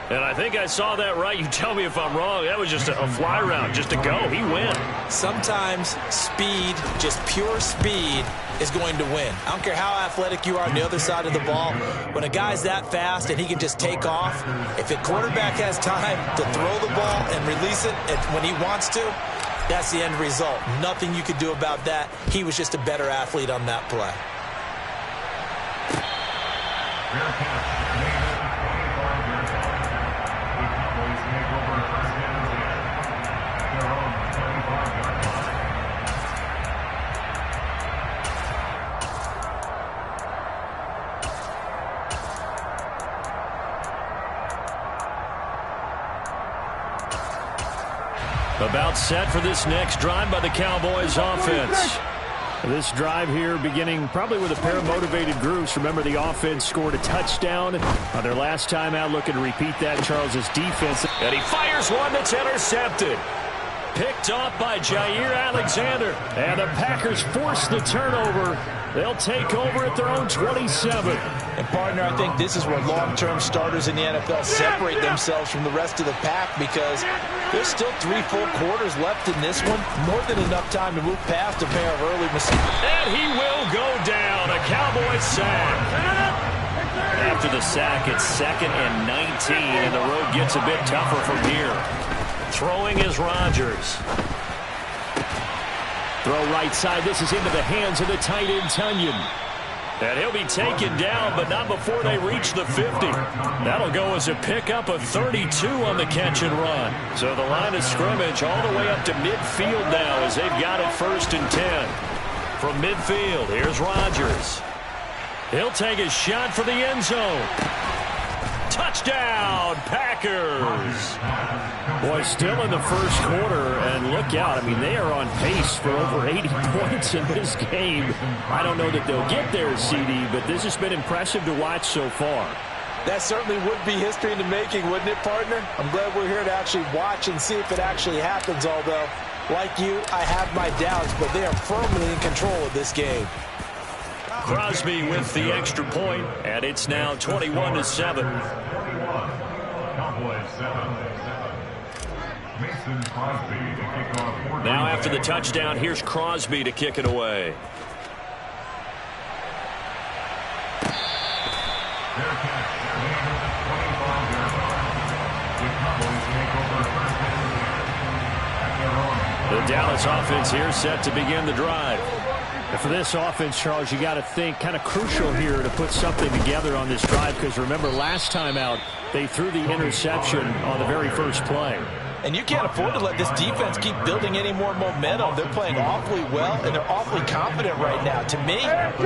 And I think I saw that right. You tell me if I'm wrong. That was just a fly route, just to go. He went. Sometimes speed, just pure speed, is going to win. I don't care how athletic you are on the other side of the ball. When a guy's that fast and he can just take off, if a quarterback has time to throw the ball and release it when he wants to, that's the end result. Nothing you could do about that. He was just a better athlete on that play. About set for this next drive by the Cowboys offense. This drive here beginning probably with a pair of motivated groups. Remember, the offense scored a touchdown on their last time out. Looking to repeat that. Charles's defense. And he fires one that's intercepted. Picked off by Jair Alexander. And the Packers force the turnover. They'll take over at their own 27. And, partner, I think this is where long-term starters in the NFL separate themselves from the rest of the pack because there's still 3 full quarters left in this one. More than enough time to move past a pair of early mistakes. And he will go down. A Cowboys sack. After the sack, it's 2nd and 19, and the road gets a bit tougher from here. Throwing is Rodgers. Throw right side. This is into the hands of the tight end, Tunyon. And he'll be taken down, but not before they reach the 50. That'll go as a pickup of 32 on the catch and run. So the line of scrimmage all the way up to midfield now as they've got it 1st and 10. From midfield, here's Rodgers. He'll take a shot for the end zone. Touchdown, Packers. Boy, still in the first quarter, and look out. I mean, they are on pace for over 80 points in this game. I don't know that they'll get there, CD, but this has been impressive to watch so far. That certainly would be history in the making, wouldn't it, partner? I'm glad we're here to actually watch and see if it actually happens, although, like you, I have my doubts, but they are firmly in control of this game. Crosby with the extra point, and it's now 21-7. Cowboys 7. Mason Crosby to kick off. Now after the touchdown, here's Crosby to kick it away. The Dallas offense here set to begin the drive. And for this offense, Charles, you got to think kind of crucial here to put something together on this drive, because remember last time out they threw the interception on the very first play. And you can't afford to let this defense keep building any more momentum. They're playing awfully well, and they're awfully confident right now. To me,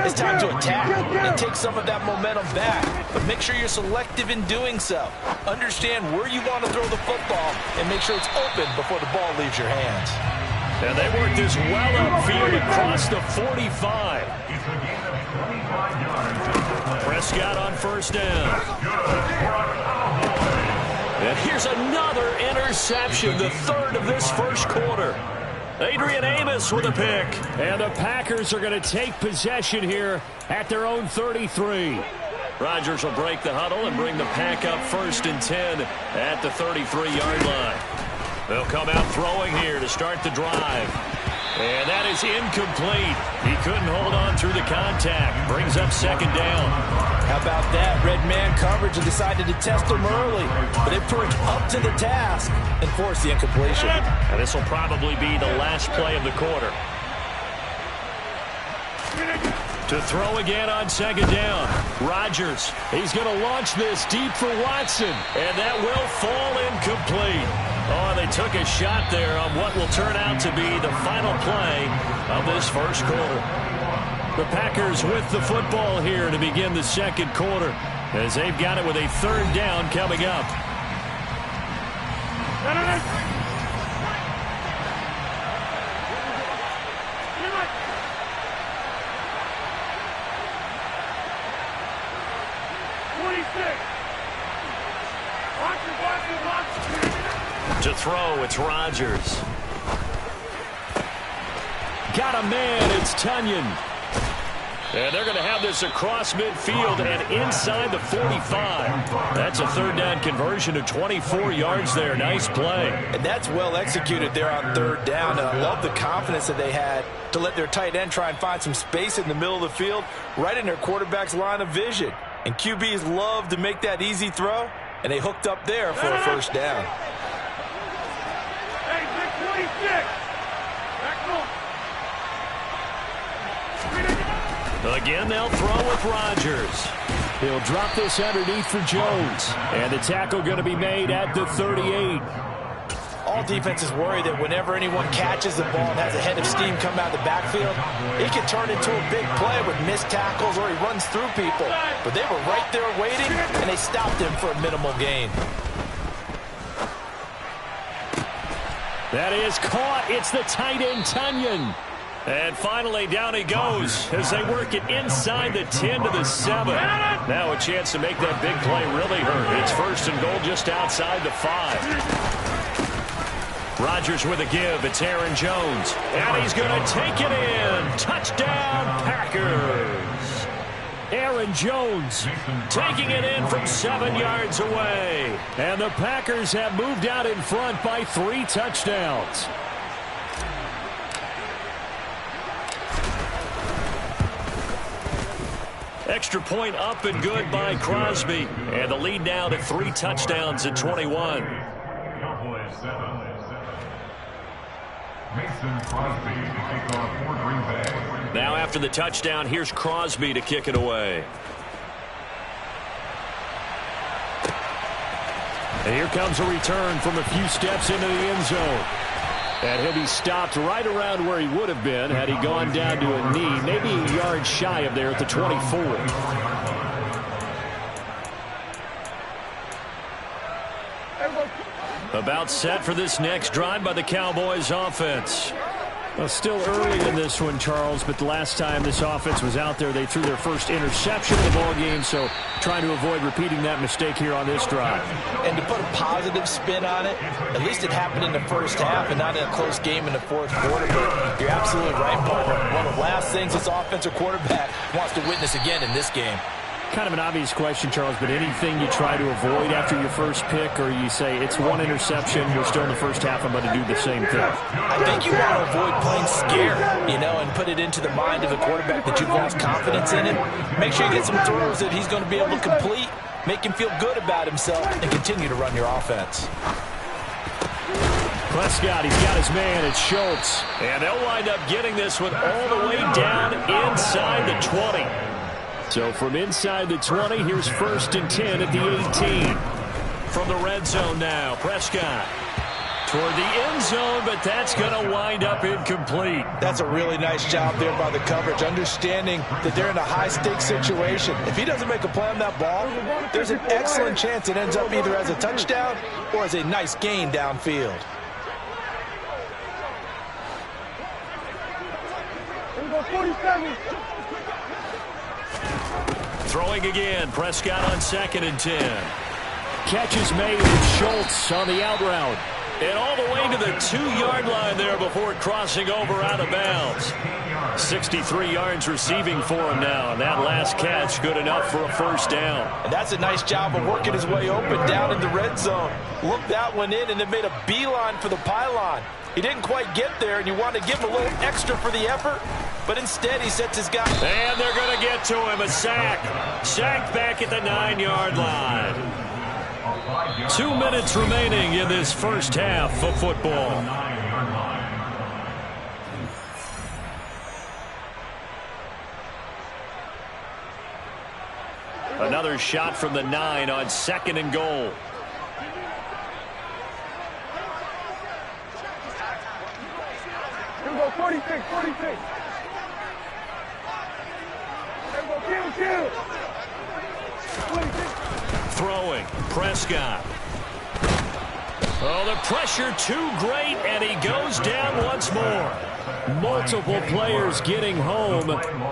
it's time to attack and take some of that momentum back. But make sure you're selective in doing so. Understand where you want to throw the football and make sure it's open before the ball leaves your hands. And they work this well upfield across the 45. It's a gain of 25 yards. Prescott on first down. And here's another interception, the third of this first quarter. Adrian Amos with a pick. And the Packers are going to take possession here at their own 33. Rodgers will break the huddle and bring the pack up 1st and 10 at the 33-yard line. They'll come out throwing here to start the drive. And that is incomplete. He couldn't hold on through the contact. Brings up 2nd down. How about that? Red man coverage and decided to test him early. But it proved up to the task and forced the incompletion. And this will probably be the last play of the quarter. To throw again on 2nd down. Rodgers. He's going to launch this deep for Watson. And that will fall incomplete. Oh, they took a shot there on what will turn out to be the final play of this first quarter. The Packers with the football here to begin the second quarter, as they've got it with a 3rd down coming up. To throw, it's Rodgers. Got a man, it's Tunyon. And they're going to have this across midfield and inside the 45. That's a 3rd down conversion of 24 yards there. Nice play. And that's well executed there on 3rd down. And I love the confidence that they had to let their tight end try and find some space in the middle of the field, right in their quarterback's line of vision. And QBs love to make that easy throw, and they hooked up there for a 1st down. Again, they'll throw with Rodgers. He'll drop this underneath for Jones. And the tackle going to be made at the 38. All defenses worry that whenever anyone catches the ball and has a head of steam come out of the backfield, it can turn into a big play with missed tackles or he runs through people. But they were right there waiting, and they stopped him for a minimal gain. That is caught. It's the tight end, Tunyon. And finally, down he goes as they work it inside the 10 to the 7. Now a chance to make that big play really hurt. It's 1st and goal just outside the 5. Rodgers with a give. It's Aaron Jones. And he's going to take it in. Touchdown, Packers. Aaron Jones taking it in from 7 yards away. And the Packers have moved out in front by 3 touchdowns. Extra point up and good by Crosby. And the lead now to 3 touchdowns at 21. Cowboys 7. Mason Crosby to kick off for Green Bay. Now after the touchdown, here's Crosby to kick it away. And here comes a return from a few steps into the end zone. And he'll be stopped right around where he would have been had he gone down to a knee, maybe a yard shy of there at the 24. About set for this next drive by the Cowboys offense. Well, still early in this one, Charles, but the last time this offense was out there, they threw their first interception of the ball game, so trying to avoid repeating that mistake here on this drive. And to put a positive spin on it, at least it happened in the first half and not in a close game in the fourth quarter. But you're absolutely right, partner. One of the last things this offensive quarterback wants to witness again in this game. Kind of an obvious question, Charles, but anything you try to avoid after your first pick, or you say it's one interception, we're still in the first half, I'm going to do the same thing? I think you want to avoid playing scared, and put it into the mind of the quarterback that you've lost confidence in him. Make sure you get some throws that he's going to be able to complete, make him feel good about himself, and continue to run your offense. Prescott, he's got his man. It's Schultz. And they'll wind up getting this one all the way down inside the 20. So from inside the 20, here's 1st and 10 at the 18. From the red zone now, Prescott toward the end zone, but that's going to wind up incomplete. That's a really nice job there by the coverage, understanding that they're in a high-stakes situation. If he doesn't make a play on that ball, there's an excellent chance it ends up either as a touchdown or as a nice gain downfield. Here we go, 47. Throwing again, Prescott on 2nd and 10. Catch is made with Schultz on the out route. And all the way to the 2-yard line there before crossing over out of bounds. 63 yards receiving for him now. And that last catch good enough for a first down. And that's a nice job of working his way open down in the red zone. Looked that one in and then made a beeline for the pylon. He didn't quite get there, and you want to give him a little extra for the effort. But instead, he sets his guy. And they're going to get to him. A sack. Sacked back at the 9-yard line. 2 minutes remaining in this first half of football. Another shot from the 9 on 2nd and goal. Here we go, 46, 46. Kill. 26. Throwing, Prescott. Oh, the pressure too great, and he goes down once more. Multiple players getting home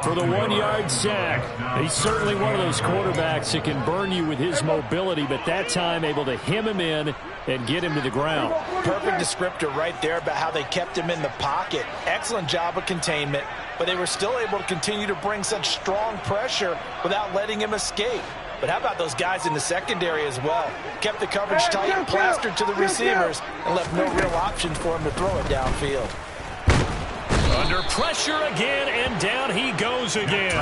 for the 1-yard sack. He's certainly one of those quarterbacks that can burn you with his mobility, but that time able to hem him in and get him to the ground. Perfect descriptor right there about how they kept him in the pocket. Excellent job of containment, but they were still able to continue to bring such strong pressure without letting him escape. But how about those guys in the secondary as well? Kept the coverage tight, plastered to the receivers, and left no real options for him to throw it downfield. Under pressure again, and down he goes again.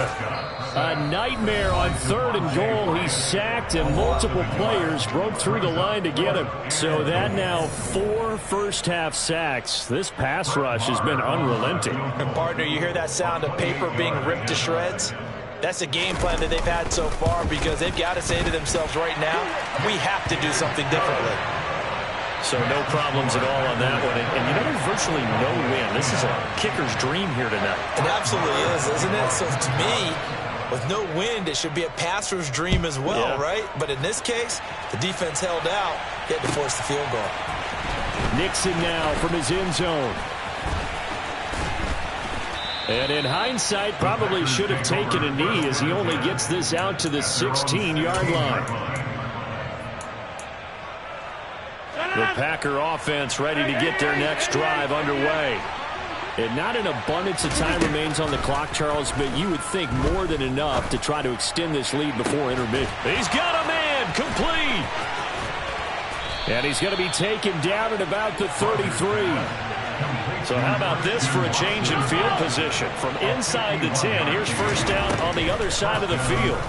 A nightmare on 3rd and goal. He's sacked, and multiple players broke through the line to get him. So that now 4 first-half sacks. This pass rush has been unrelenting. And partner, you hear that sound of paper being ripped to shreds? That's the game plan that they've had so far, because they've got to say to themselves right now, we have to do something differently. So no problems at all on that one. And there's virtually no win. This is a kicker's dream here tonight. It absolutely is, isn't it? So to me, with no wind, it should be a passer's dream as well, yeah. Right? But in this case, the defense held out. They had to force the field goal. Nixon now from his end zone. And in hindsight, probably should have taken a knee as he only gets this out to the 16-yard line. The Packer offense ready to get their next drive underway. And not an abundance of time remains on the clock, Charles, but you would think more than enough to try to extend this lead before intermission. He's got a man, complete. And he's going to be taken down at about the 33. So how about this for a change in field position? From inside the 10, here's first down on the other side of the field.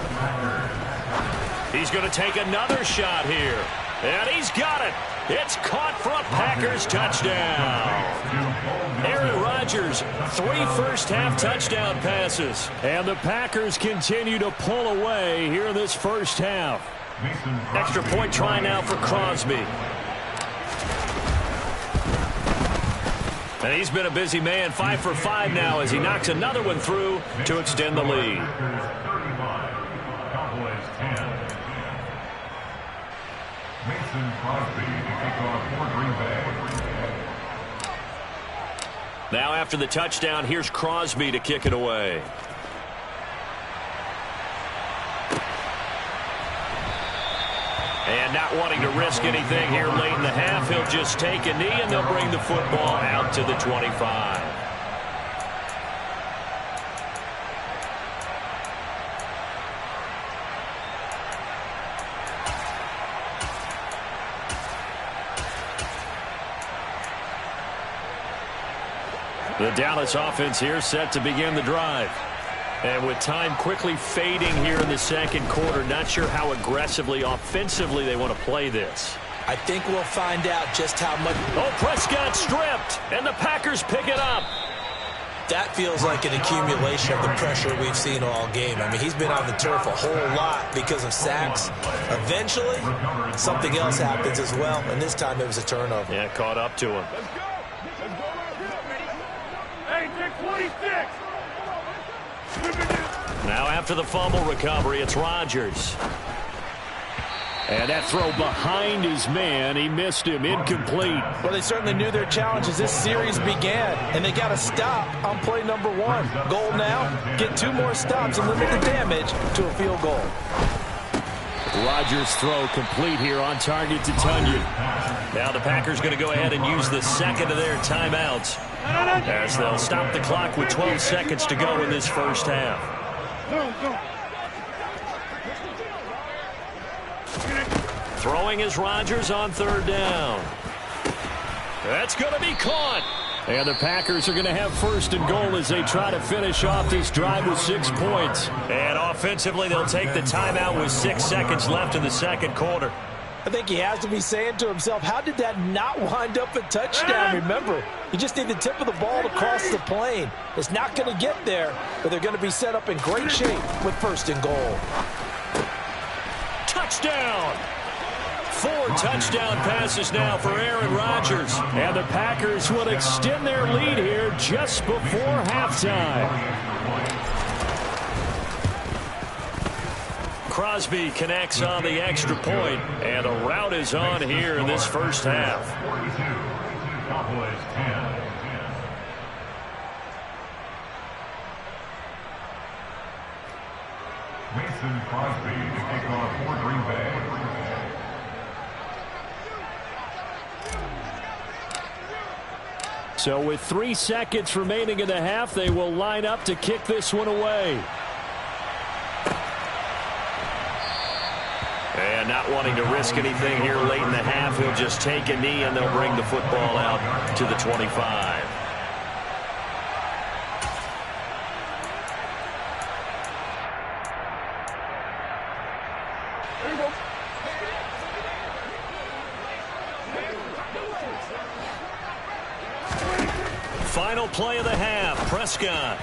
He's going to take another shot here. And he's got it. It's caught for a Packers touchdown. Aaron Rodgers, 3 first-half touchdown passes. And the Packers continue to pull away here in this first half. Extra point try now for Crosby. And he's been a busy man, 5 for 5 now as he knocks another one through to extend the lead. Mason Crosby to kick off for Green Bay. Now after the touchdown, here's Crosby to kick it away. And not wanting to risk anything here late in the half, he'll just take a knee and they'll bring the football out to the 25. The Dallas offense here set to begin the drive. And with time quickly fading here in the second quarter, not sure how aggressively, offensively they want to play this. I think we'll find out just how much. Oh, Prescott stripped, and the Packers pick it up. That feels like an accumulation of the pressure we've seen all game. I mean, he's been on the turf a whole lot because of sacks. Eventually, something else happens as well, and this time it was a turnover. Yeah, caught up to him. Let's go. Hey, take 26. Now after the fumble recovery, it's Rodgers. And that throw behind his man, he missed him, incomplete. Well, they certainly knew their challenge as this series began, and they got to stop on play number 1. Goal now, get 2 more stops and limit the damage to a field goal. Rodgers' throw complete here on target to Tunyon. Now the Packers going to go ahead and use the second of their timeouts as they'll stop the clock with 12 seconds to go in this first half. Throwing is Rodgers on third down. That's going to be caught. And the Packers are going to have first and goal as they try to finish off this drive with 6 points. And offensively, they'll take the timeout with 6 seconds left in the second quarter. I think he has to be saying to himself, how did that not wind up a touchdown? Remember, you just need the tip of the ball to cross the plane. It's not going to get there, but they're going to be set up in great shape with first and goal. Touchdown! 4 touchdown passes now for Aaron Rodgers. And the Packers will extend their lead here just before halftime. Crosby connects on the extra point, and a rout is on here in this first half. Cowboys 10. Mason Crosby to kick off for Green Bay. So with 3 seconds remaining in the half, they will line up to kick this one away. And not wanting to risk anything here late in the half, he'll just take a knee and they'll bring the football out to the 25. Final play of the half, Prescott.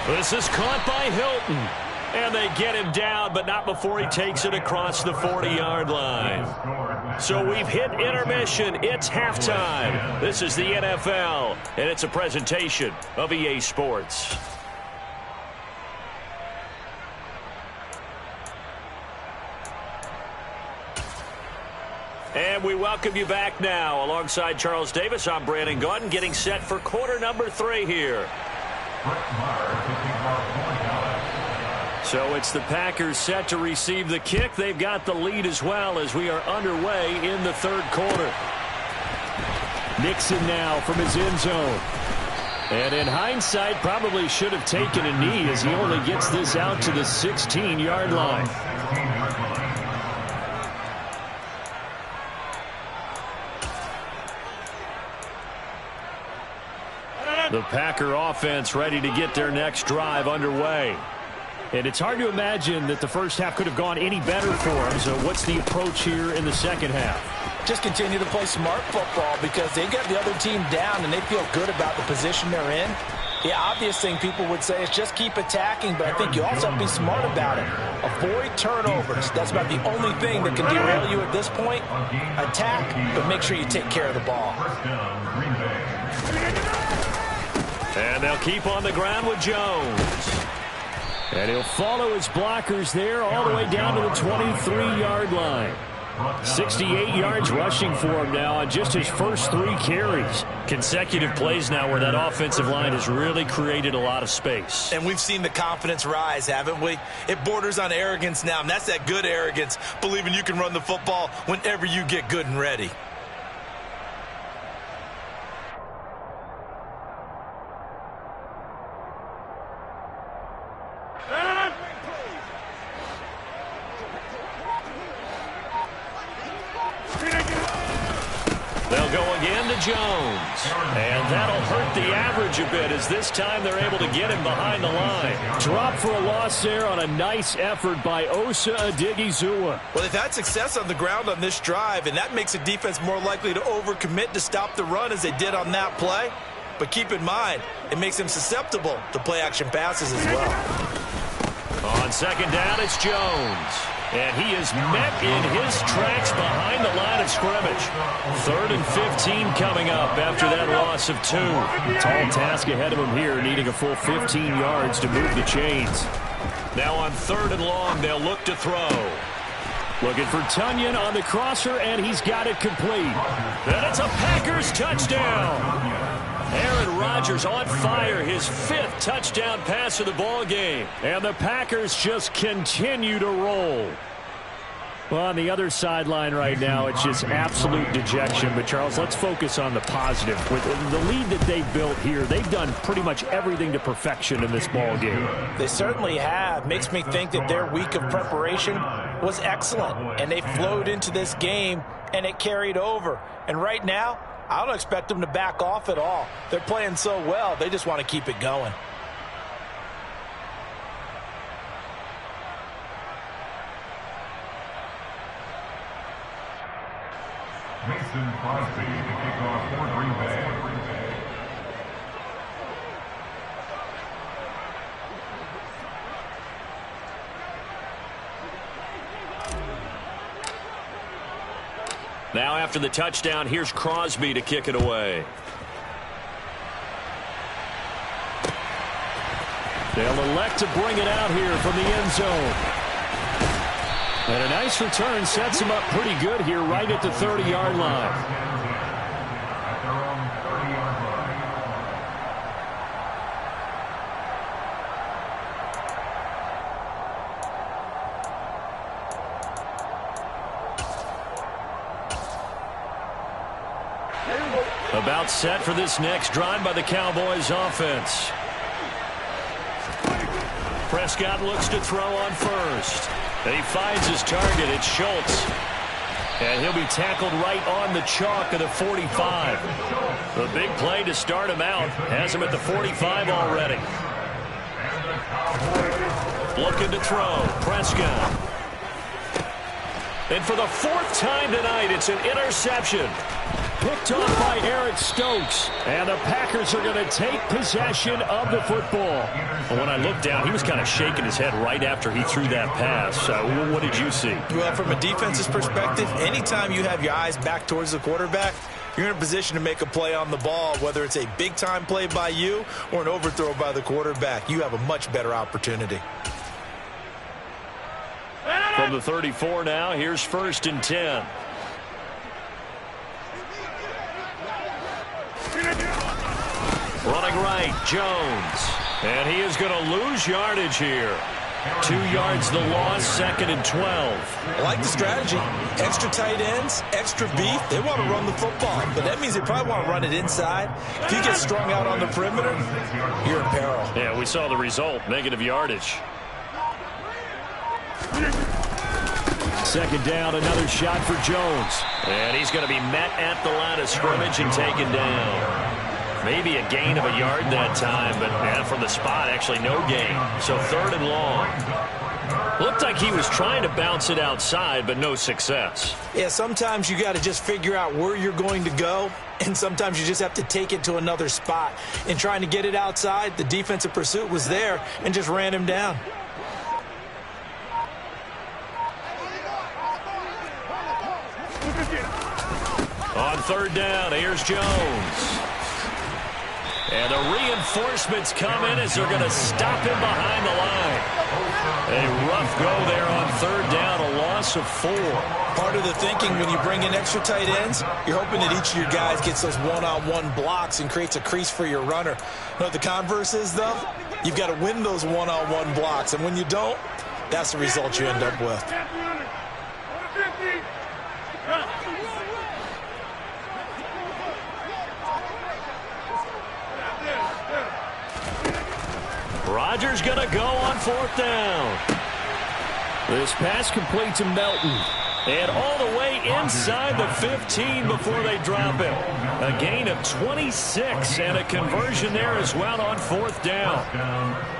This is caught by Hilton. And they get him down, but not before he takes it across the 40-yard line. So we've hit intermission. It's halftime. This is the NFL, and it's a presentation of EA Sports. And we welcome you back now. Alongside Charles Davis, I'm Brandon Gaudin, getting set for quarter number 3 here. So it's the Packers set to receive the kick. They've got the lead as well as we are underway in the third quarter. Nixon now from his end zone. And in hindsight, probably should have taken a knee as he only gets this out to the 16-yard line. The Packer offense ready to get their next drive underway. And it's hard to imagine that the first half could have gone any better for them. So what's the approach here in the second half? Just continue to play smart football because they got the other team down and they feel good about the position they're in. The obvious thing people would say is just keep attacking, but I think you also have to be smart about it. Avoid turnovers. That's about the only thing that can derail you at this point. Attack, but make sure you take care of the ball. And they'll keep on the ground with Jones. And he'll follow his blockers there all the way down to the 23-yard line. 68 yards rushing for him now on just his first 3 carries. Consecutive plays now where that offensive line has really created a lot of space. And we've seen the confidence rise, haven't we? It borders on arrogance now, and that's that good arrogance, believing you can run the football whenever you get good and ready. They'll go again to Jones. And that'll hurt the average a bit as this time they're able to get him behind the line. Drop for a loss there on a nice effort by Osa Odighizuwa. Well, they've had success on the ground on this drive, and that makes a defense more likely to overcommit to stop the run as they did on that play. But keep in mind, it makes them susceptible to play-action passes as well. On second down, it's Jones. And he is met in his tracks behind the line of scrimmage. 3rd and 15 coming up after that loss of 2. Tall task ahead of him here, needing a full 15 yards to move the chains. Now on 3rd and long, they'll look to throw. Looking for Tonyan on the crosser, and he's got it complete. And it's a Packers touchdown. Aaron Rodgers on fire, his 5th touchdown pass of the ball game. And the Packers just continue to roll. Well, on the other sideline right now, it's just absolute dejection. But, Charles, let's focus on the positive. With the lead that they built here, they've done pretty much everything to perfection in this ball game. They certainly have. Makes me think that their week of preparation was excellent. And they flowed into this game, and it carried over. And right now, I don't expect them to back off at all. They're playing so well, they just want to keep it going. Mason Crosby to kick off for Green Bay. Now after the touchdown, here's Crosby to kick it away. They'll elect to bring it out here from the end zone. And a nice return sets him up pretty good here right at the 30-yard line. At their own 30-yard line. About set for this next drive by the Cowboys offense. Prescott looks to throw on first. And he finds his target. It's Schultz. And he'll be tackled right on the chalk of the 45. The big play to start him out has him at the 45 already. Looking to throw. Prescott. And for the 4th time tonight, it's an interception. Picked off by Eric Stokes. And the Packers are going to take possession of the football. Well, when I looked down, he was kind of shaking his head right after he threw that pass. What did you see? Well, from a defense's perspective, anytime you have your eyes back towards the quarterback, you're in a position to make a play on the ball, whether it's a big-time play by you or an overthrow by the quarterback. You have a much better opportunity. From the 34 now, here's 1st and 10. Running right, Jones. And he is going to lose yardage here. 2 yards the loss, 2nd and 12. I like the strategy. Extra tight ends, extra beef. They want to run the football, but that means they probably want to run it inside. If you get strung out on the perimeter, you're in peril. Yeah, we saw the result, negative yardage. 2nd down, another shot for Jones. And he's going to be met at the line of scrimmage and taken down. Maybe a gain of a yard that time, but from the spot, actually no gain. So 3rd and long. Looked like he was trying to bounce it outside, but no success. Yeah, sometimes you got to just figure out where you're going to go, and sometimes you just have to take it to another spot. In trying to get it outside, the defensive pursuit was there and just ran him down. On 3rd down, here's Jones. And the reinforcements come in as they're going to stop him behind the line. A rough go there on 3rd down, a loss loss of 4. Part of the thinking when you bring in extra tight ends, you're hoping that each of your guys gets those one-on-one blocks and creates a crease for your runner. You know what the converse is, though? You've got to win those one-on-one blocks, and when you don't, that's the result you end up with. Rodgers going to go on 4th down. This pass complete to Melton. And all the way inside the 15 before they drop it. A gain of 26 and a conversion there as well on 4th down.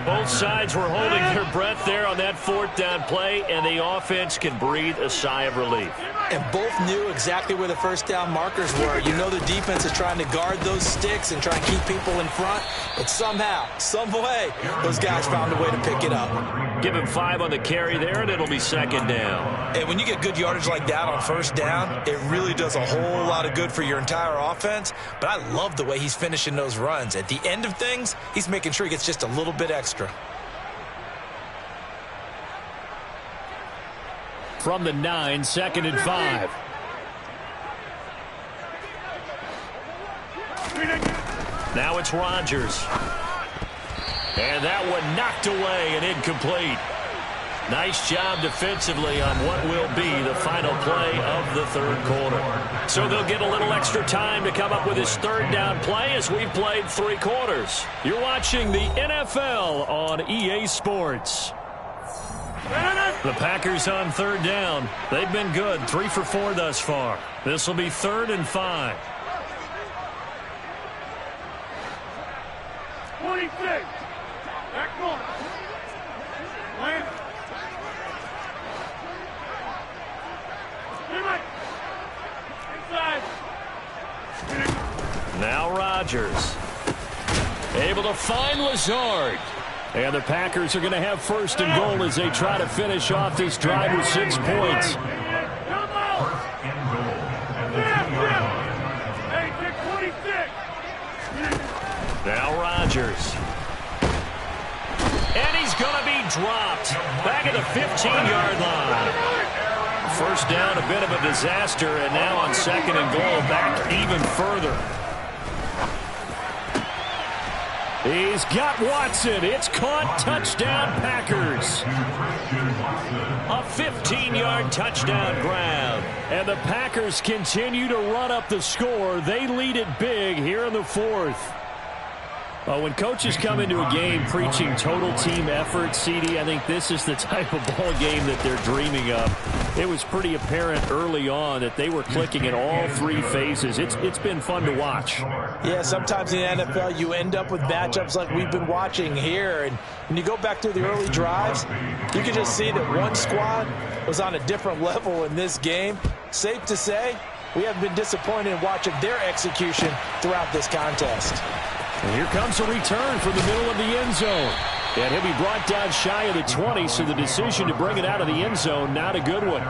Both sides were holding their breath there on that 4th down play, and the offense can breathe a sigh of relief. And both knew exactly where the first down markers were. You know the defense is trying to guard those sticks and try and keep people in front. But somehow, some way, those guys found a way to pick it up. Give him 5 on the carry there, and it'll be 2nd down. And when you get good yardage like that on 1st down, it really does a whole lot of good for your entire offense. But I love the way he's finishing those runs. At the end of things, he's making sure he gets just a little bit extra. From the 9, 2nd and 5. Now it's Rodgers. And that one knocked away and incomplete. Nice job defensively on what will be the final play of the 3rd quarter. So they'll get a little extra time to come up with his 3rd down play as we've played 3 quarters. You're watching the NFL on EA Sports. The Packers on 3rd down. They've been good, 3 for 4 thus far. This will be 3rd and 5. 26. Back corner. Lance. Inside. Now Rodgers. Able to find Lazard. And the Packers are going to have 1st and goal as they try to finish off this drive with 6 points. Now Rodgers. And he's going to be dropped back at the 15-yard line. 1st down, a bit of a disaster, and now on 2nd and goal, back even further. He's got Watson. It's caught. Touchdown, Packers. A 15-yard touchdown grab. And the Packers continue to run up the score. They lead it big here in the 4th. When coaches come into a game preaching total team effort, CD, I think this is the type of ball game that they're dreaming of. It was pretty apparent early on that they were clicking in all 3 phases. It's been fun to watch. Yeah, sometimes in the NFL you end up with matchups like we've been watching here. And when you go back to the early drives, you can just see that one squad was on a different level in this game. Safe to say, we haven't been disappointed in watching their execution throughout this contest. And here comes a return from the middle of the end zone. And he'll be brought down shy of the 20, so the decision to bring it out of the end zone, not a good one.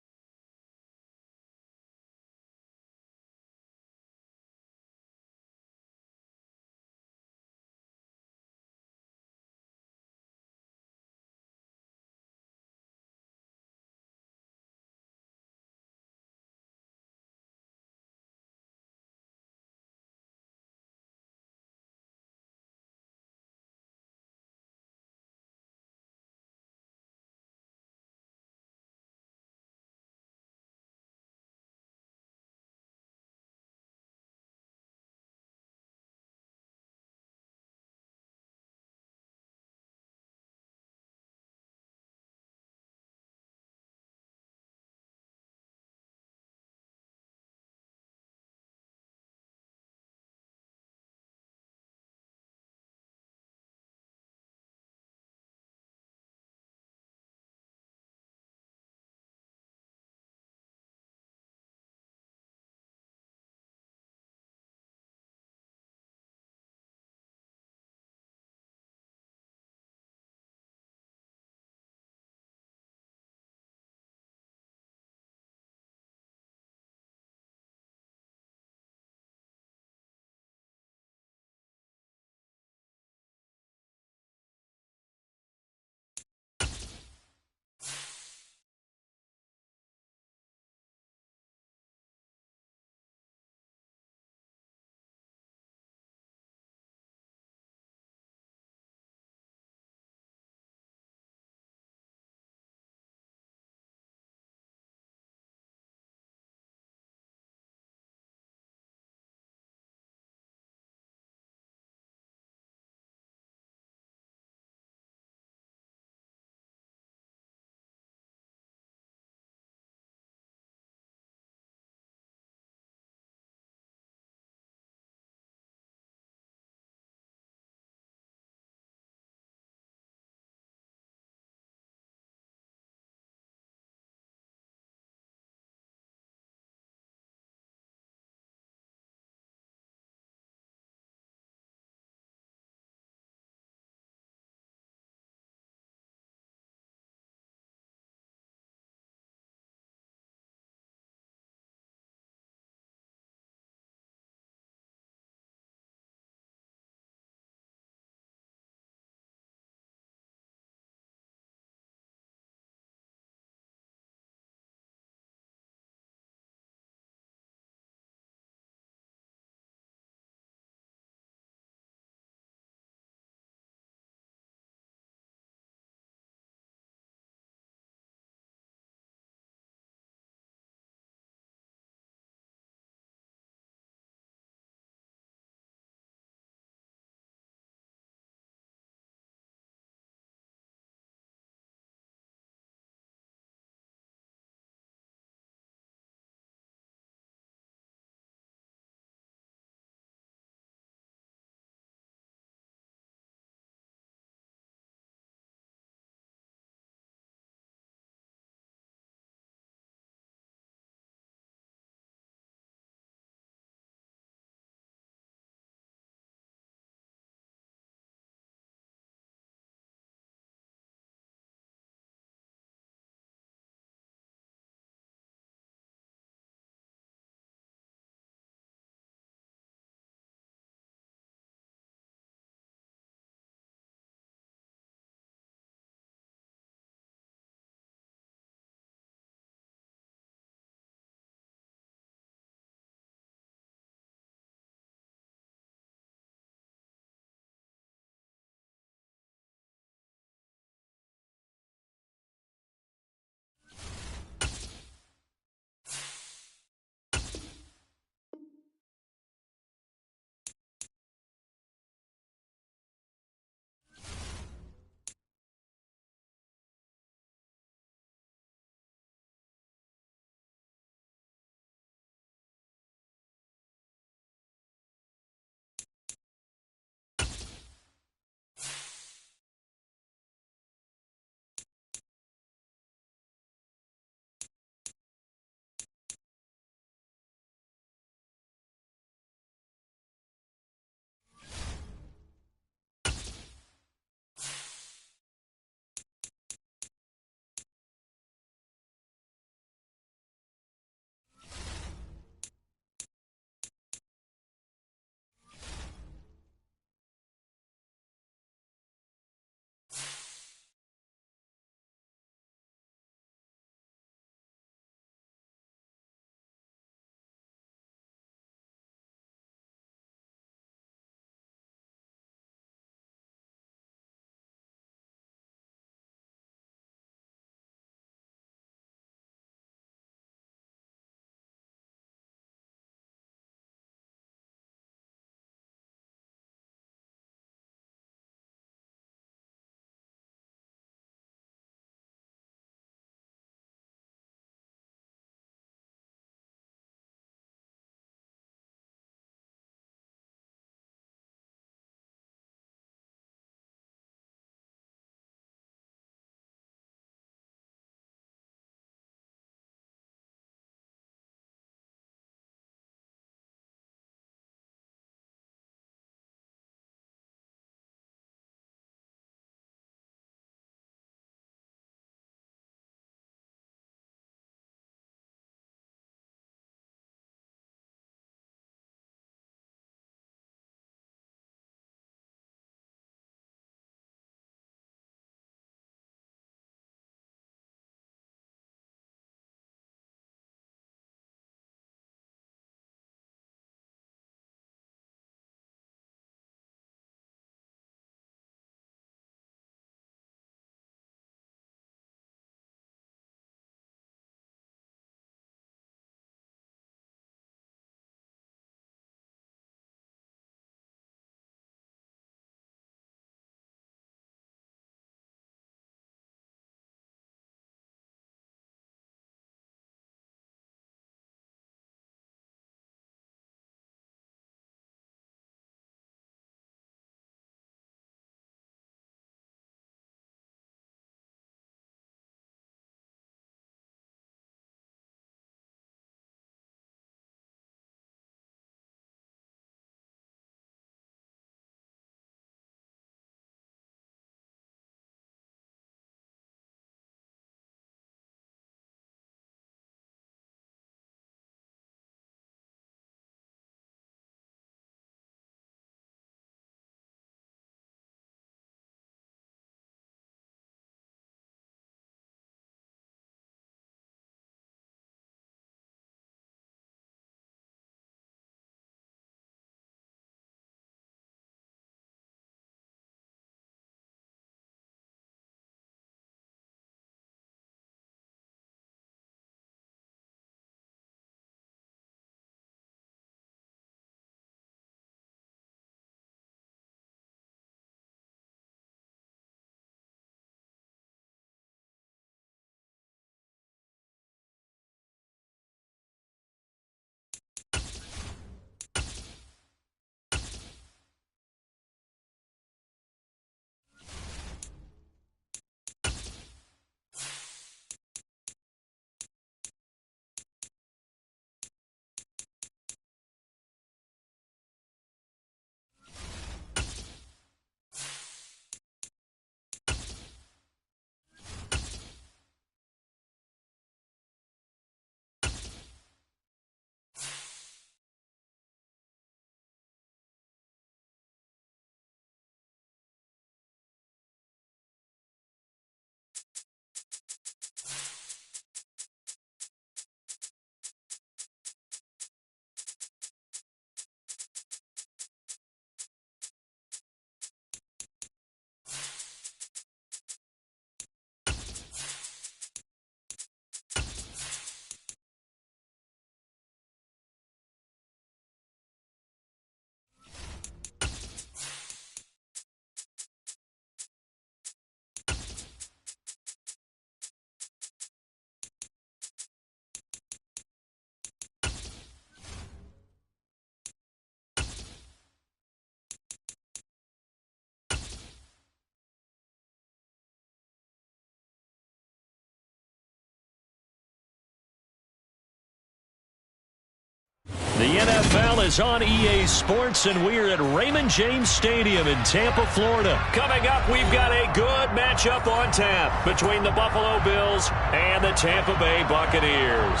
The NFL is on EA Sports, and we're at Raymond James Stadium in Tampa, Florida. Coming up, we've got a good matchup on tap between the Buffalo Bills and the Tampa Bay Buccaneers.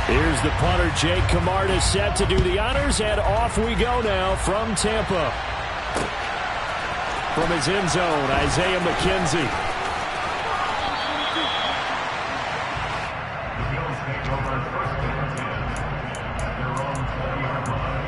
Here's the punter, Jake Camarda, set to do the honors, and off we go now from Tampa. From his end zone, Isaiah McKenzie. The Bills take over first and 10 at their own 20-yard line.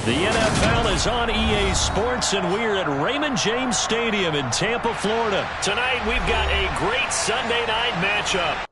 The NFL is on EA Sports, and we're at Raymond James Stadium in Tampa, Florida. Tonight, we've got a great Sunday night matchup.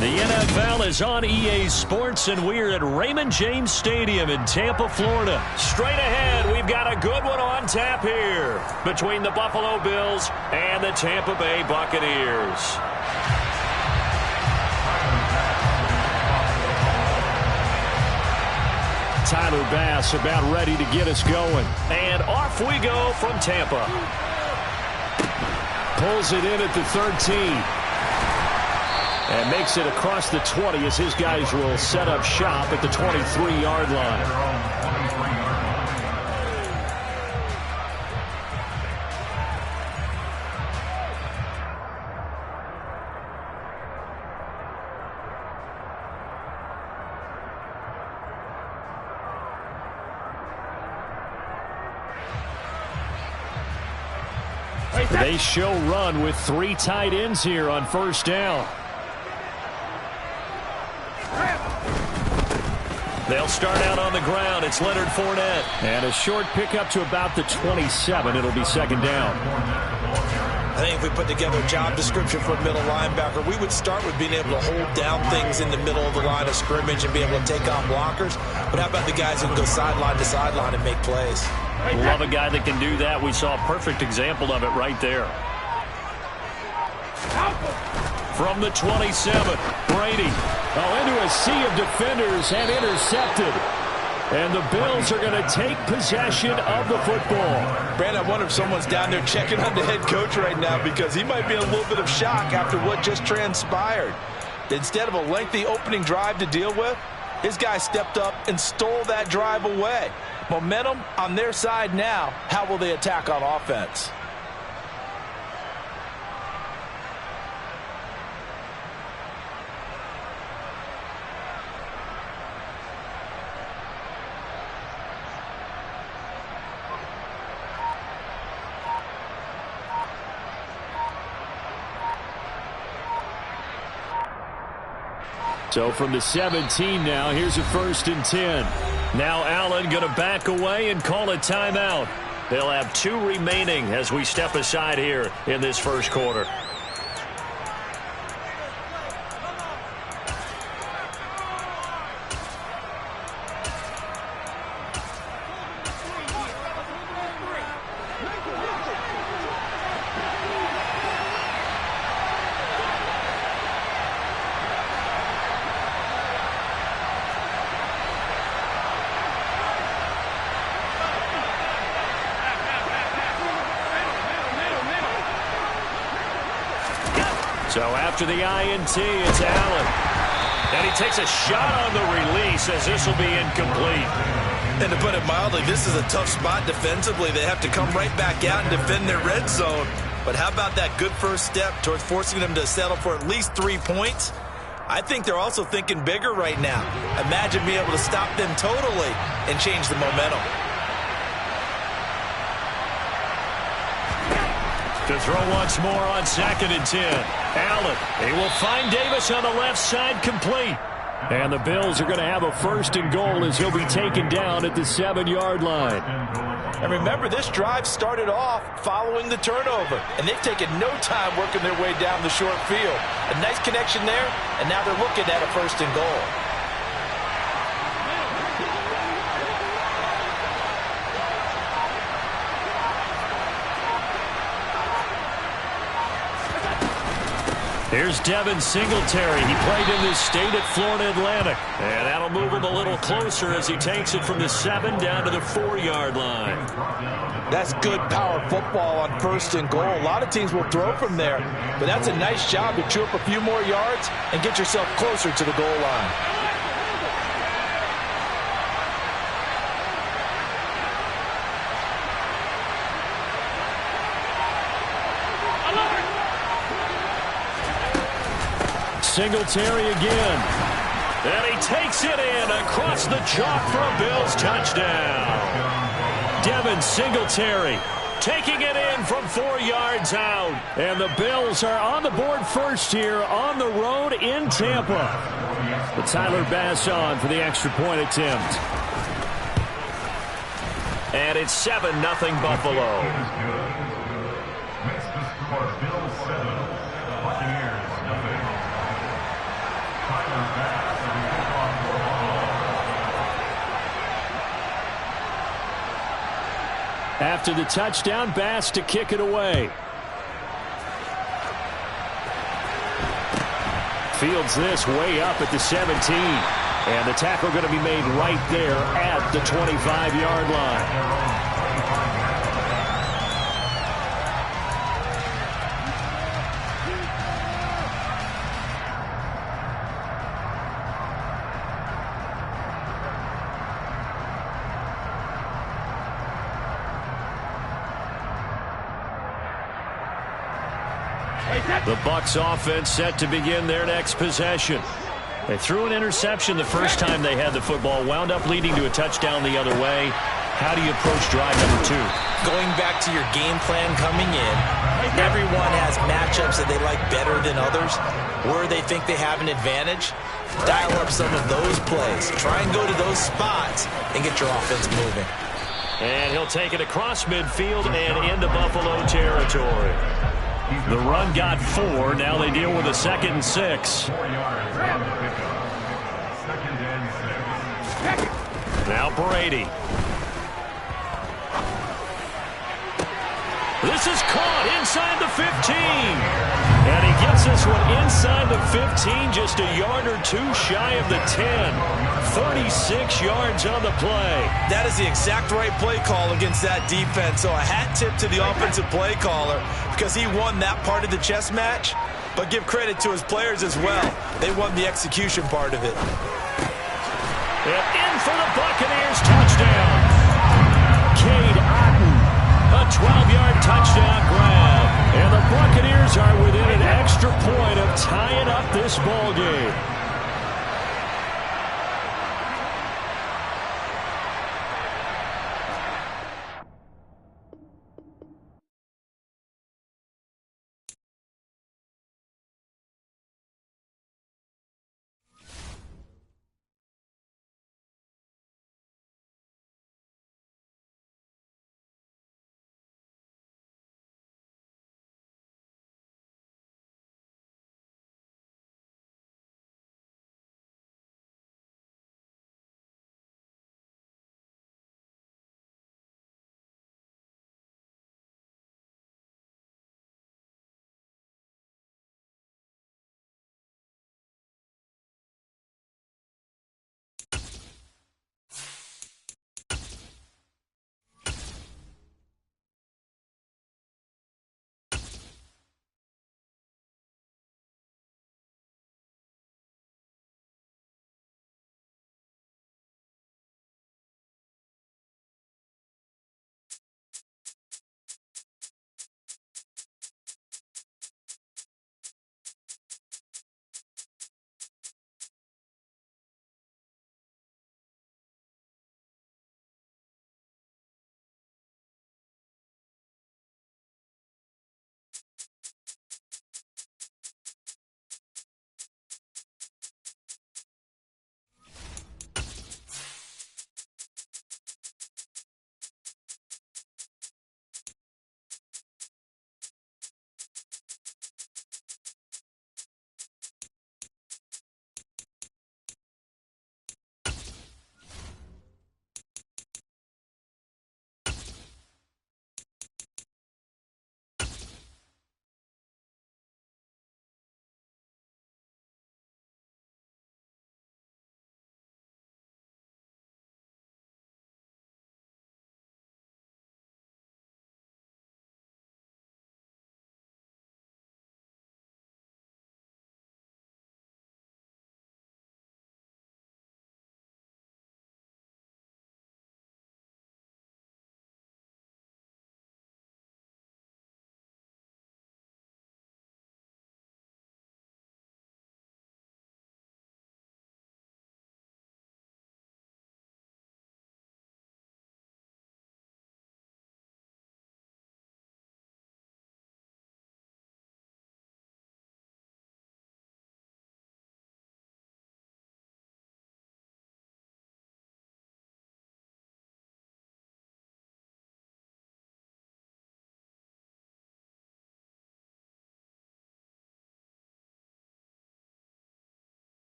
The NFL is on EA Sports, and we're at Raymond James Stadium in Tampa, Florida. Straight ahead, we've got a good one on tap here between the Buffalo Bills and the Tampa Bay Buccaneers. Tyler Bass about ready to get us going. And off we go from Tampa. Pulls it in at the 13. And makes it across the 20 as his guys will set up shop at the 23-yard line. They show run with 3 tight ends here on first down. They'll start out on the ground. It's Leonard Fournette. And a short pickup to about the 27. It'll be second down. I think if we put together a job description for a middle linebacker, we would start with being able to hold down things in the middle of the line of scrimmage and be able to take on blockers. But how about the guys who can go sideline to sideline and make plays? Love a guy that can do that. We saw a perfect example of it right there. From the 27, Brady. Into a sea of defenders and intercepted. And the Bills are going to take possession of the football. Brandon, I wonder if someone's down there checking on the head coach right now because he might be in a little bit of shock after what just transpired. Instead of a lengthy opening drive to deal with, his guy stepped up and stole that drive away. Momentum on their side now. How will they attack on offense? So from the 17 now, here's a 1st and 10. Now Allen going to back away and call a timeout. They'll have 2 remaining as we step aside here in this first quarter. So after the INT, it's Allen. And he takes a shot on the release as this will be incomplete. And to put it mildly, this is a tough spot defensively. They have to come right back out and defend their red zone. But how about that good first step towards forcing them to settle for at least 3 points? I think they're also thinking bigger right now. Imagine being able to stop them totally and change the momentum. To throw once more on 2nd and 10. Allen, he will find Davis on the left side, complete. And the Bills are going to have a 1st and goal as he'll be taken down at the 7-yard line. And remember, this drive started off following the turnover, and they've taken no time working their way down the short field. A nice connection there, and now they're looking at a 1st and goal. Here's Devin Singletary. He played in this state at Florida Atlantic. And that'll move him a little closer as he takes it from the 7 down to the 4-yard line. That's good power football on 1st and goal. A lot of teams will throw from there, but that's a nice job to chew up a few more yards and get yourself closer to the goal line. Singletary again. And he takes it in across the chalk for a Bills touchdown. Devin Singletary taking it in from 4 yards out. And the Bills are on the board first here on the road in Tampa. But Tyler Bass on for the extra point attempt. And it's 7-0 Buffalo. Makes the score Bills 7, Buccaneers nothing. Tyler Bass will be kicked off for After the touchdown, Bass to kick it away. Fields this way up at the 17. And the tackle going to be made right there at the 25-yard line. The Bucs offense set to begin their next possession. They threw an interception the first time they had the football, wound up leading to a touchdown the other way. How do you approach drive number 2? Going back to your game plan coming in, everyone has matchups that they like better than others. Where they think they have an advantage, dial up some of those plays. Try and go to those spots and get your offense moving. And he'll take it across midfield and into Buffalo territory. The run got 4. Now they deal with a 2nd and 6. 4 yards on the pickup. 2nd and 6. Now Brady. This is caught inside the 15. And he gets this one inside the 15, just a yard or 2 shy of the 10. 36 yards on the play. That is the exact right play call against that defense. So a hat tip to the offensive play caller because he won that part of the chess match. But give credit to his players as well. They won the execution part of it. And in for the Buccaneers touchdown. Cade Otton, a 12-yard touchdown grab. And the Buccaneers are within an extra point of tying up this ball game.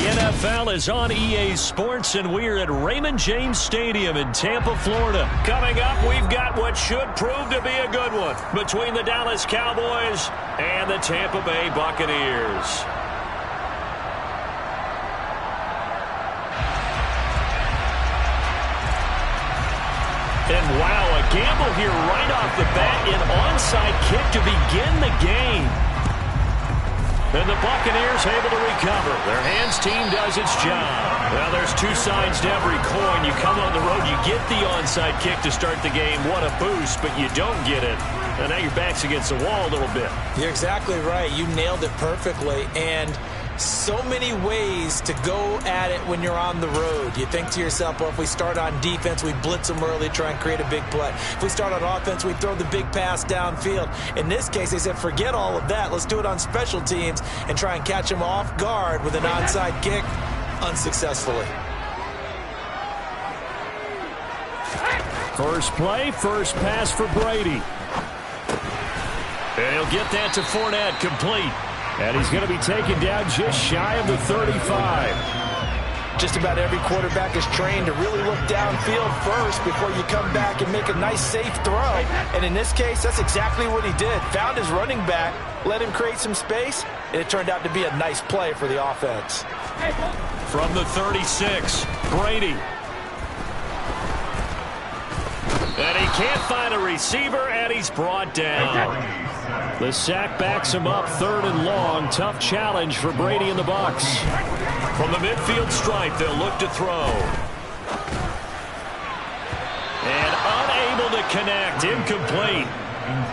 The NFL is on EA Sports, and we're at Raymond James Stadium in Tampa, Florida. Coming up, we've got what should prove to be a good one between the Dallas Cowboys and the Tampa Bay Buccaneers. And wow, a gamble here right off the bat, an onside kick to begin the game. And the Buccaneers able to recover. Their hands team does its job. Well, there's two sides to every coin. You come on the road, you get the onside kick to start the game. What a boost, but you don't get it. And now your back's against the wall a little bit. You're exactly right. You nailed it perfectly. And so many ways to go at it when you're on the road. You think to yourself, well, if we start on defense, we blitz them early, try and create a big play. If we start on offense, we throw the big pass downfield. In this case, they said, forget all of that. Let's do it on special teams and try and catch them off guard with an onside kick unsuccessfully. First play, first pass for Brady. And he'll get that to Fournette, complete. And he's going to be taken down just shy of the 35. Just about every quarterback is trained to really look downfield first before you come back and make a nice, safe throw. And in this case, that's exactly what he did. Found his running back, let him create some space, and it turned out to be a nice play for the offense. From the 36, Brady. And he can't find a receiver, and he's brought down. The sack backs him up, 3rd and long. Tough challenge for Brady and the Bucs. From the midfield stripe, they'll look to throw. And unable to connect, incomplete.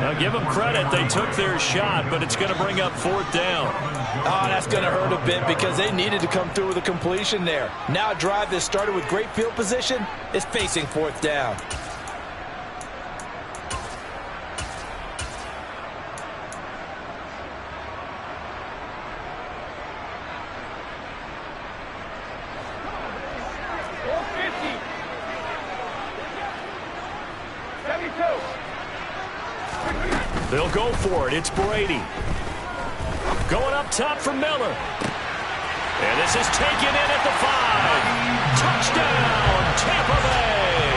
Now give them credit, they took their shot, but it's going to bring up 4th down. Oh, that's going to hurt a bit because they needed to come through with a completion there. Now a drive that started with great field position is facing 4th down. They'll go for it. It's Brady. Going up top for Miller. And this is taken in at the 5. Touchdown, Tampa Bay.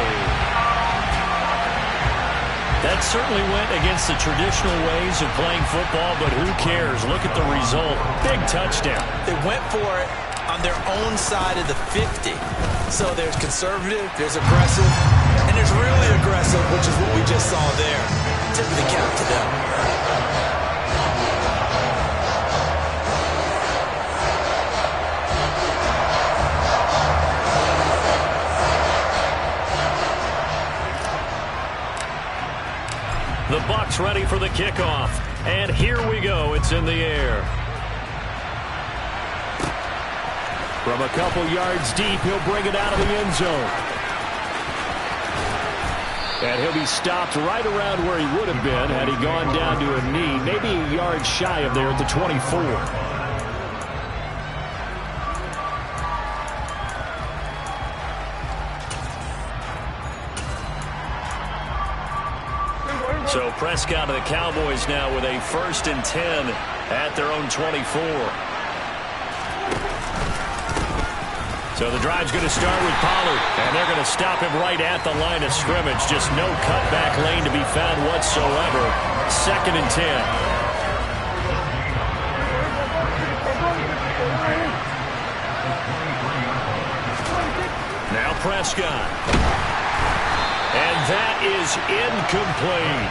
That certainly went against the traditional ways of playing football, but who cares? Look at the result. Big touchdown. They went for it on their own side of the 50. So there's conservative, there's aggressive, and there's really aggressive, which is what we just saw there. Tip of the cap to them. The Bucs ready for the kickoff. And here we go. It's in the air. From a couple yards deep, he'll bring it out of the end zone. And he'll be stopped right around where he would have been had he gone down to a knee, maybe a yard shy of there at the 24. So Prescott and the Cowboys now with a 1st and 10 at their own 24. So the drive's going to start with Pollard, and they're going to stop him right at the line of scrimmage. Just no cutback lane to be found whatsoever. 2nd and 10. Now Prescott. And that is incomplete.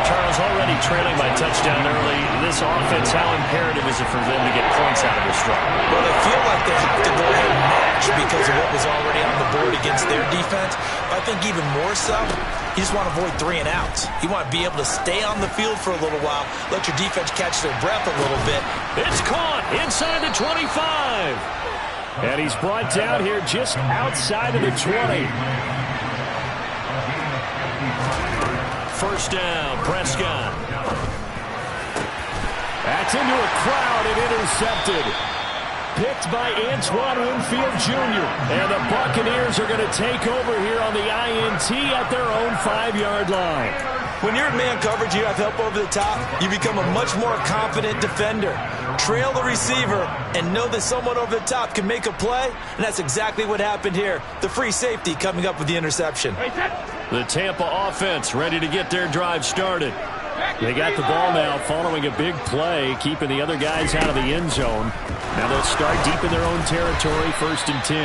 Charles, already trailing by touchdown early. This offense, how imperative is it for them to get points out of this drive? Well, they feel like they have to go ahead and match because of what was already on the board against their defense. But I think even more so, you just want to avoid 3 and outs. You want to be able to stay on the field for a little while, let your defense catch their breath a little bit. It's caught inside the 25. And he's brought down here just outside of the 20. 1st down, Prescott. That's into a crowd and intercepted. Picked by Antoine Winfield Jr. And the Buccaneers are going to take over here on the INT at their own 5-yard line. When you're in man coverage, you have help over the top, you become a much more confident defender. Trail the receiver and know that someone over the top can make a play, and that's exactly what happened here. The free safety coming up with the interception. The Tampa offense ready to get their drive started. They got the ball now following a big play, keeping the other guys out of the end zone. Now they'll start deep in their own territory, 1st and 10.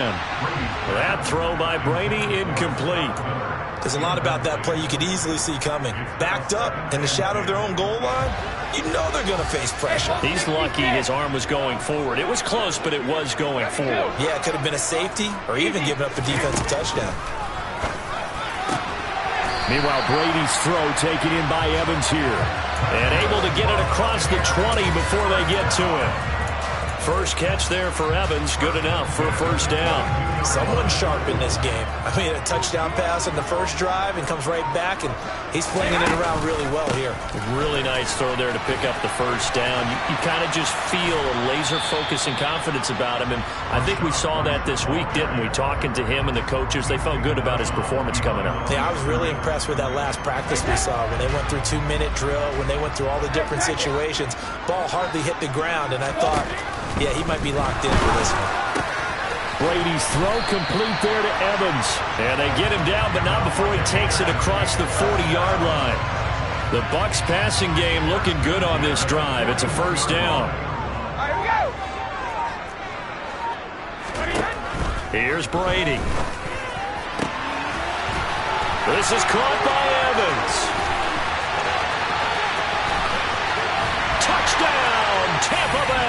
That throw by Brady, incomplete. There's a lot about that play you could easily see coming. Backed up in the shadow of their own goal line, you know they're going to face pressure. He's lucky his arm was going forward. It was close, but it was going forward. Yeah, it could have been a safety or even given up a defensive touchdown. Meanwhile, Brady's throw taken in by Evans here. And able to get it across the 20 before they get to him. First catch there for Evans, good enough for a first down. Someone sharp in this game. I mean, a touchdown pass on the first drive and comes right back, and he's flinging it around really well here. Really nice throw there to pick up the first down. You kind of just feel a laser focus and confidence about him, and I think we saw that this week, didn't we? Talking to him and the coaches, they felt good about his performance coming up. Yeah, I was really impressed with that last practice we saw when they went through 2-minute drill, when they went through all the different situations. Ball hardly hit the ground, and I thought, yeah, he might be locked in for this one. Brady's throw complete there to Evans. And they get him down, but not before he takes it across the 40-yard line. The Bucs passing game looking good on this drive. It's a first down. Here's Brady. This is caught by Evans. Touchdown, Tampa Bay.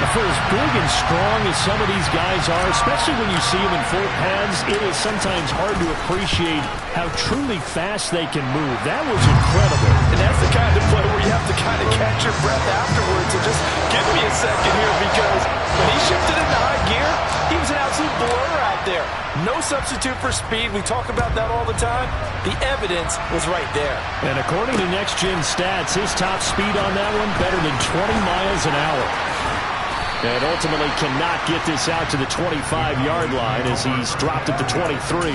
For as big and strong as some of these guys are, especially when you see them in full pads, it is sometimes hard to appreciate how truly fast they can move. That was incredible. And that's the kind of play where you have to kind of catch your breath afterwards. So just give me a second here, because when he shifted into high gear, he was an absolute blur out there. No substitute for speed. We talk about that all the time. The evidence was right there. And according to Next Gen Stats, his top speed on that one better than 20 miles an hour. And ultimately cannot get this out to the 25-yard line as he's dropped at the 23.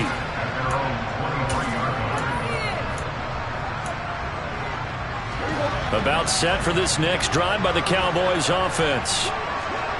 About set for this next drive by the Cowboys offense.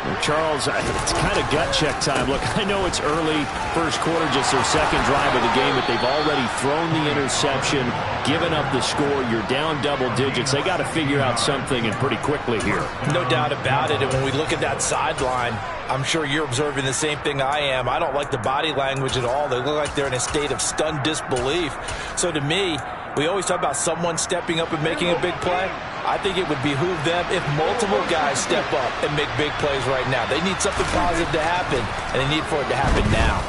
Well, Charles, it's kind of gut check time. Look, I know it's early, first quarter, just their second drive of the game, but they've already thrown the interception, given up the score. You're down double digits. They got to figure out something, and pretty quickly here. No doubt about it. And when we look at that sideline, I'm sure you're observing the same thing I am. I don't like the body language at all. They look like they're in a state of stunned disbelief. So to me, we always talk about someone stepping up and making a big play. I think it would behoove them if multiple guys step up and make big plays right now. They need something positive to happen, and they need for it to happen now.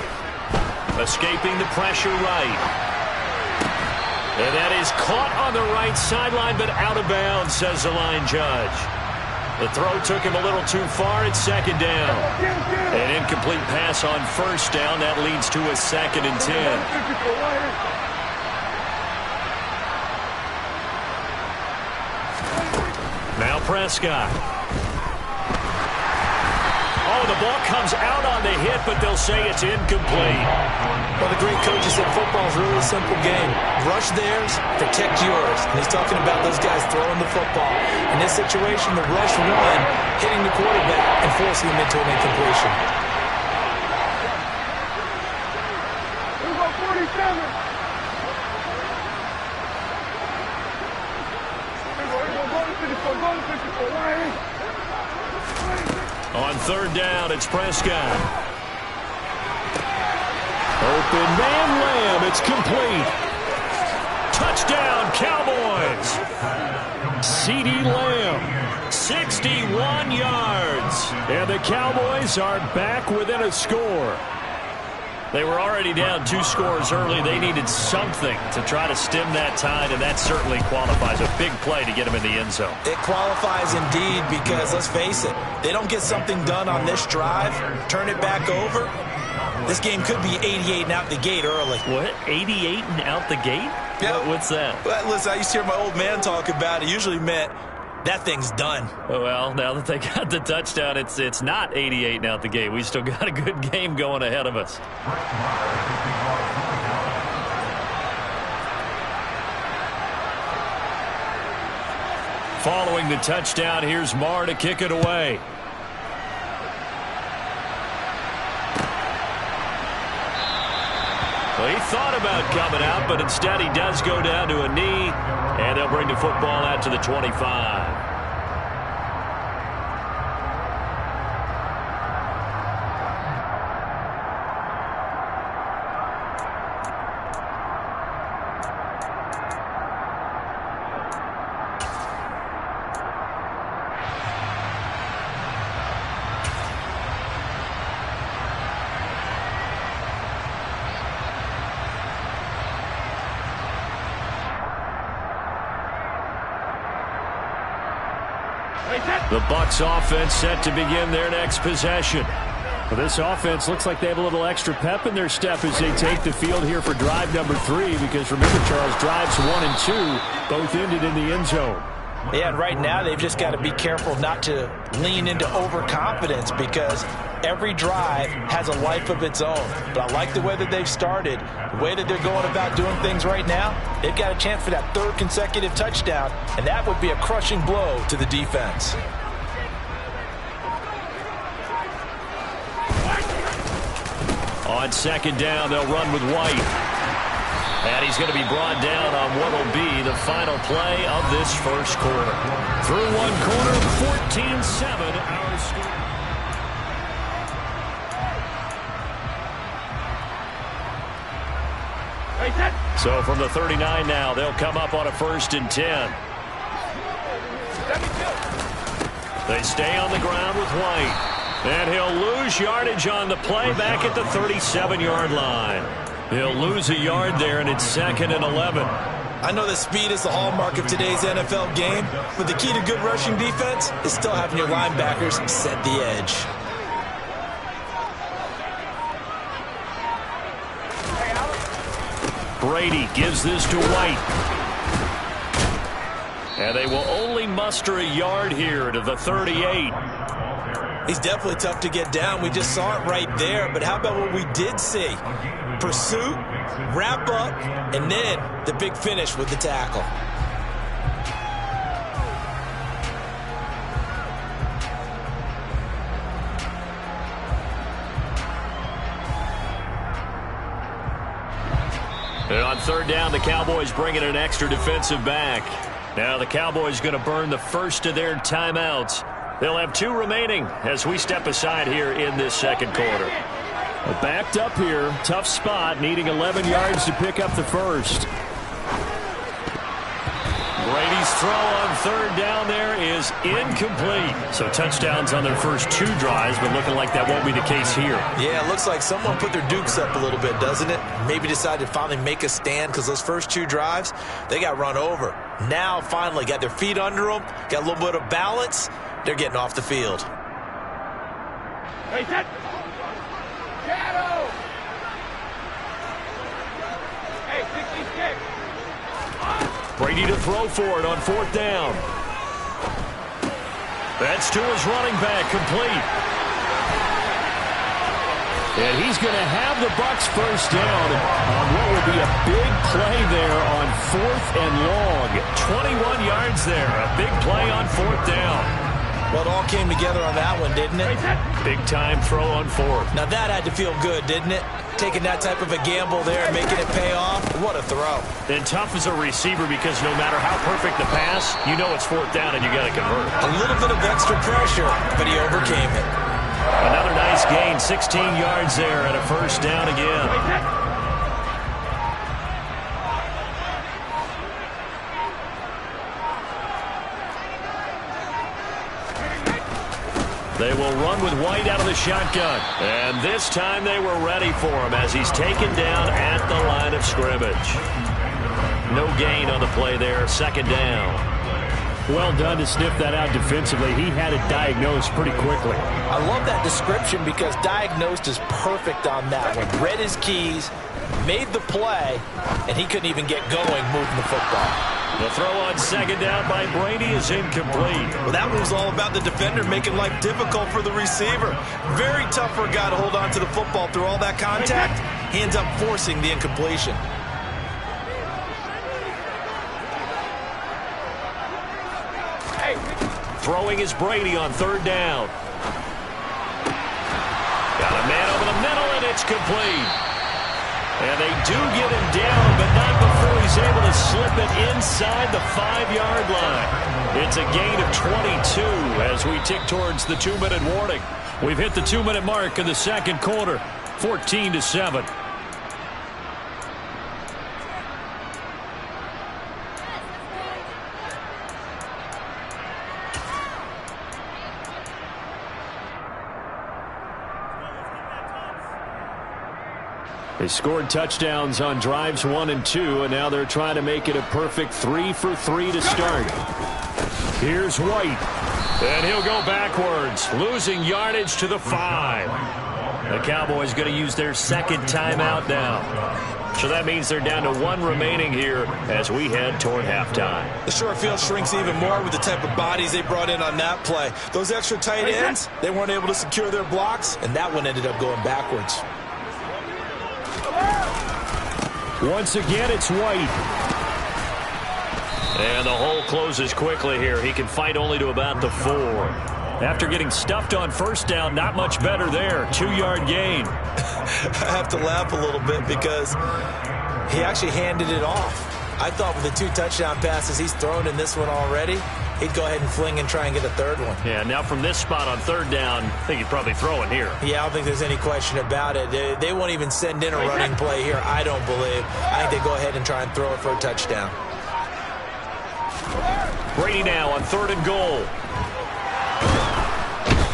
Escaping the pressure right. And that is caught on the right sideline, but out of bounds, says the line judge. The throw took him a little too far. It's second down. An incomplete pass on first down. That leads to a 2nd and 10. Now Prescott. Oh, the ball comes out on the hit, but they'll say it's incomplete. Well, the great coach said football is really a simple game. Rush theirs, protect yours. And he's talking about those guys throwing the football. In this situation, the rush one, hitting the quarterback and forcing him into an incompletion. Here we go, 47. On third down, it's Prescott. Open man Lamb. It's complete. Touchdown, Cowboys. CeeDee Lamb, 61 yards. And the Cowboys are back within a score. They were already down 2 scores early. They needed something to try to stem that tide, and that certainly qualifies. A big play to get them in the end zone. It qualifies indeed, because let's face it, they don't get something done on this drive, turn it back over, this game could be 88 and out the gate early. What? 88 and out the gate? Yeah. What's that? Well, listen, I used to hear my old man talk about it. Usually meant that thing's done. Well, now that they got the touchdown, it's not 88 and out the gate. We still got a good game going ahead of us. Following the touchdown, here's Marr to kick it away. Well, he thought about coming out, but instead he does go down to a knee, and they'll bring the football out to the 25. The Bucs offense set to begin their next possession. Well, this offense looks like they have a little extra pep in their step as they take the field here for drive number 3, because remember, Charles, drives 1 and 2 both ended in the end zone. Yeah, and right now they've just got to be careful not to lean into overconfidence, because every drive has a life of its own. But I like the way that they've started, the way that they're going about doing things right now. They've got a chance for that 3rd consecutive touchdown, and that would be a crushing blow to the defense. On 2nd down, they'll run with White. And he's going to be brought down on what will be the final play of this first quarter. Through one quarter, 14-7, our score. So from the 39 now, they'll come up on a 1st and 10. They stay on the ground with White. And he'll lose yardage on the play back at the 37-yard line. He'll lose a yard there, and it's 2nd and 11. I know that speed is the hallmark of today's NFL game, but the key to good rushing defense is still having your linebackers set the edge. Brady gives this to White. And they will only muster a yard here to the 38. He's definitely tough to get down. We just saw it right there. But how about what we did see? Pursuit, wrap up, and then the big finish with the tackle. And on 3rd down, the Cowboys bring in an extra defensive back. Now the Cowboys going to burn the first of their timeouts. They'll have 2 remaining as we step aside here in this 2nd quarter. Well, backed up here, tough spot, needing 11 yards to pick up the first. Brady's throw on 3rd down there is incomplete. So touchdowns on their first 2 drives, but looking like that won't be the case here. Yeah, it looks like someone put their dukes up a little bit, doesn't it? Maybe decided to finally make a stand, because those first 2 drives, they got run over. Now finally got their feet under them, got a little bit of balance. They're getting off the field. Hey, set. Shadow. Hey, 66. Brady to throw for it on 4th down. That's to his running back, complete. And he's going to have the Bucs first down on what will be a big play there on 4th and long. 21 yards there, a big play on 4th down. Well, it all came together on that one, didn't it? Big time throw on 4th. Now that had to feel good, didn't it? Taking that type of a gamble there and making it pay off. What a throw. And tough as a receiver, because no matter how perfect the pass, you know it's 4th down and you got to convert. A little bit of extra pressure, but he overcame it. Another nice gain, 16 yards there and a 1st down again. They will run with White out of the shotgun. And this time they were ready for him as he's taken down at the line of scrimmage. No gain on the play there, 2nd down. Well done to sniff that out defensively. He had it diagnosed pretty quickly. I love that description, because diagnosed is perfect on that one. Read his keys, made the play, and he couldn't even get going moving the football. The throw on 2nd down by Brady is incomplete. Well, that one was all about the defender making life difficult for the receiver. Very tough for a guy to hold on to the football through all that contact. He ends up forcing the incompletion. Throwing is Brady on third down. Got a man over the middle, and it's complete. And they do get him down, but not before he's able to slip it inside the 5-yard line. It's a gain of 22 as we tick towards the 2-minute warning. We've hit the 2-minute mark in the second quarter, 14-7. They scored touchdowns on drives 1 and 2, and now they're trying to make it a perfect 3 for 3 to start. Here's White, and he'll go backwards, losing yardage to the 5. The Cowboys going to use their second timeout now. So that means they're down to 1 remaining here as we head toward halftime. The short field shrinks even more with the type of bodies they brought in on that play. Those extra tight ends, they weren't able to secure their blocks, and that one ended up going backwards. Once again, it's White. And the hole closes quickly here. He can fight only to about the 4. After getting stuffed on first down, not much better there. 2-yard gain. I have to laugh a little bit because he actually handed it off. I thought with the 2 touchdown passes he's thrown in this one already, he'd go ahead and fling and try and get a third one. Yeah, now from this spot on third down, I think he'd probably throw it here. Yeah, I don't think there's any question about it. They won't even send in a running play here, I don't believe. I think they go ahead and try and throw it for a touchdown. Brady now on 3rd and goal.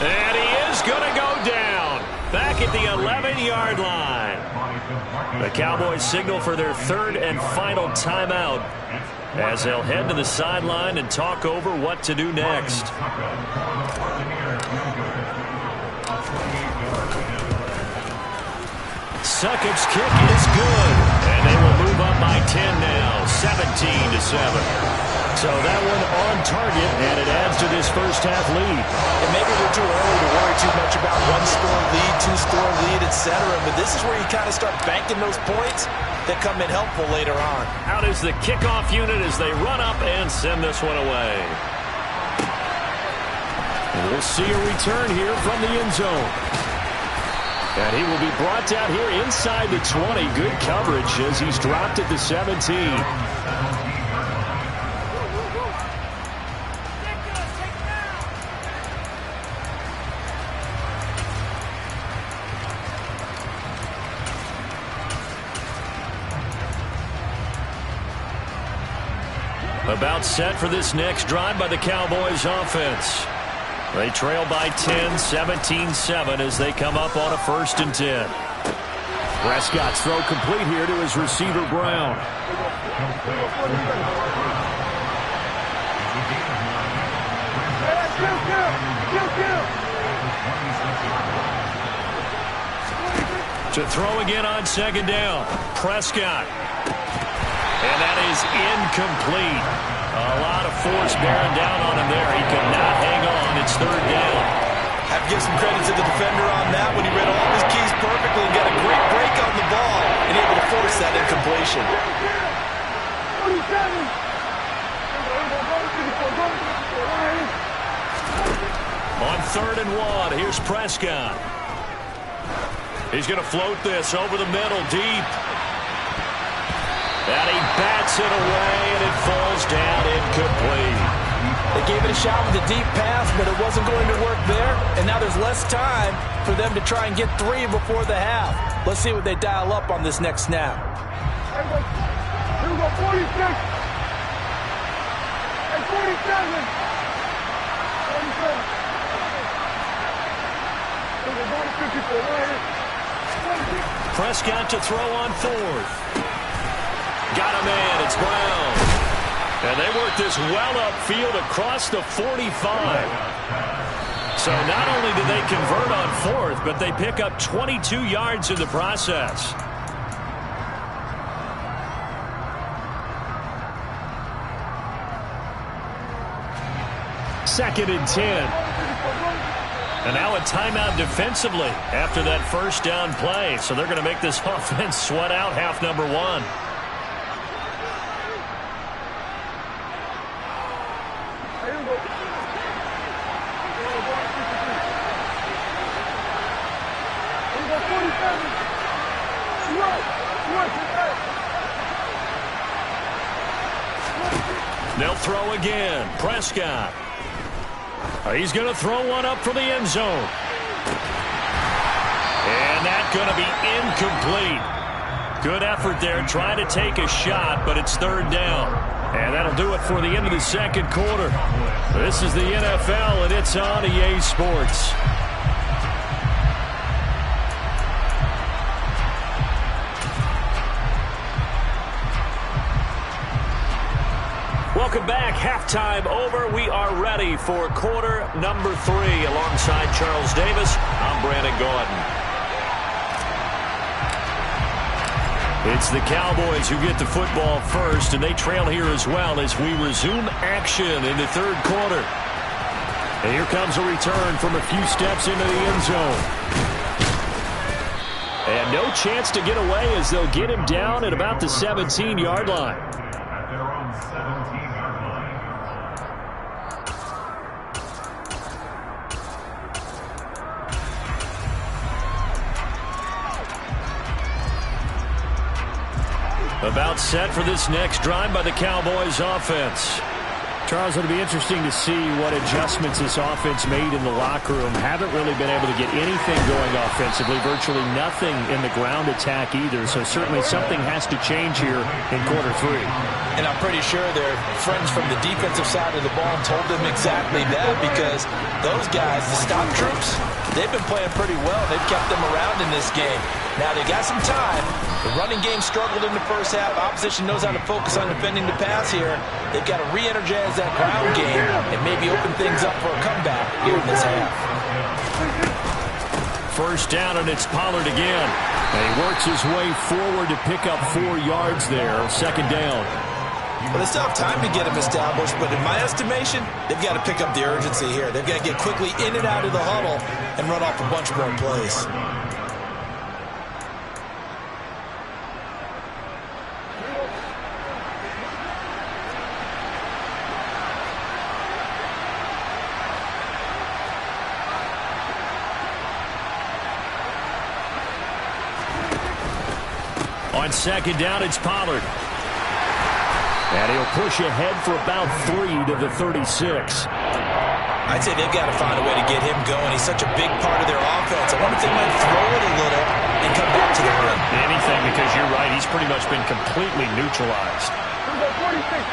And he is going to go down. Back at the 11-yard line. The Cowboys signal for their 3rd and final timeout as they'll head to the sideline and talk over what to do next. Succop's kick is good, and they will move up by 10 now, 17-7. So that one on target, and it adds to this first half lead. And maybe we're too early to worry too much about 1-score lead, 2-score lead, etc. But this is where you kind of start banking those points that come in helpful later on. Out is the kickoff unit as they run up and send this one away. And we'll see a return here from the end zone. And he will be brought down here inside the 20. Good coverage as he's dropped at the 17. About set for this next drive by the Cowboys offense. They trail by 10, 17-7 as they come up on a 1st and 10. Prescott's throw complete here to his receiver, Brown. To throw again on 2nd down. Prescott. And that is incomplete. A lot of force bearing down on him there. He could not hang on. It's 3rd down. I have to give some credit to the defender on that when he read all his keys perfectly and got a great break on the ball and able to force that incompletion. 47. On 3rd and 1, here's Prescott. He's going to float this over the middle, deep. And he bats it away, and it falls down incomplete. They gave it a shot with a deep pass, but it wasn't going to work there. And now there's less time for them to try and get 3 before the half. Let's see what they dial up on this next snap. Here we go, 46. And 47. 47. Prescott to throw on 4th. Got a man, it's Brown. And they work this well upfield across the 45. So not only did they convert on 4th, but they pick up 22 yards in the process. Second and 10. And now a timeout defensively after that first down play. So they're going to make this offense sweat out half number 1. Prescott. He's going to throw one up for the end zone. And that's going to be incomplete. Good effort there trying to take a shot, but it's third down. And that'll do it for the end of the second quarter. This is the NFL, and it's on EA Sports. Welcome back. Halftime over. We are ready for quarter number 3. Alongside Charles Davis, I'm Brandon Gaudin. It's the Cowboys who get the football first, and they trail here as well as we resume action in the third quarter. And here comes a return from a few steps into the end zone. And no chance to get away as they'll get him down at about the 17-yard line. At their own 17-yard line. About set for this next drive by the Cowboys offense. Charles, it'll be interesting to see what adjustments this offense made in the locker room. Haven't really been able to get anything going offensively. Virtually nothing in the ground attack either. So certainly something has to change here in quarter 3. And I'm pretty sure their friends from the defensive side of the ball told them exactly that, because those guys, the stop troops, they've been playing pretty well. They've kept them around in this game. Now they got some time. The running game struggled in the first half. Opposition knows how to focus on defending the pass here. They've got to re-energize that ground game and maybe open things up for a comeback here in this half. First down, and it's Pollard again. And he works his way forward to pick up 4 yards there. Second down. Well, they still have time to get him established, but in my estimation, they've got to pick up the urgency here. They've got to get quickly in and out of the huddle and run off a bunch more plays. On second down, it's Pollard. And he'll push ahead for about 3 to the 36. I'd say they've got to find a way to get him going. He's such a big part of their offense. I wonder if they might throw it a little and come back to the run. Anything, because you're right. He's pretty much been completely neutralized.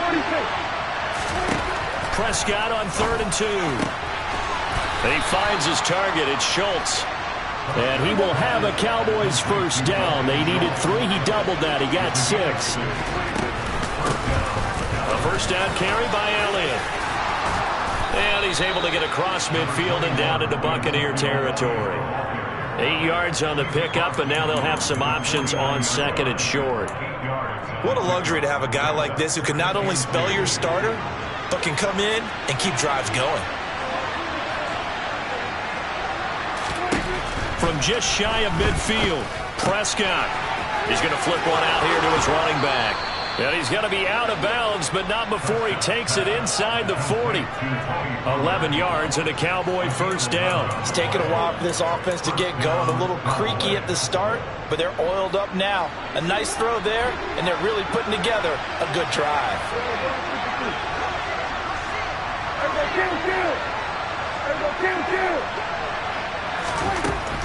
46. Prescott on 3rd and 2. And he finds his target. It's Schultz. And he will have a Cowboys first down. They needed 3. He doubled that. He got 6. A first down carry by Elliott. And he's able to get across midfield and down into Buccaneer territory. 8 yards on the pickup, and now they'll have some options on second and short. What a luxury to have a guy like this who can not only spell your starter, but can come in and keep drives going. From just shy of midfield, Prescott. He's going to flip one out here to his running back. And he's going to be out of bounds, but not before he takes it inside the 40. 11 yards and a Cowboy first down. It's taken a while for this offense to get going. A little creaky at the start, but they're oiled up now. A nice throw there, and they're really putting together a good drive.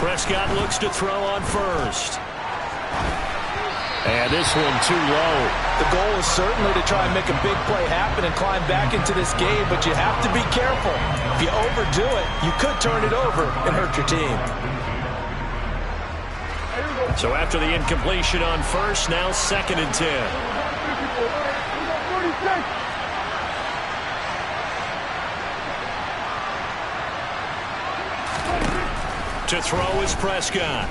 Prescott looks to throw on first. And this one too low. The goal is certainly to try and make a big play happen and climb back into this game, but you have to be careful. If you overdo it, you could turn it over and hurt your team. So after the incompletion on first, now 2nd and 10. To throw is Prescott.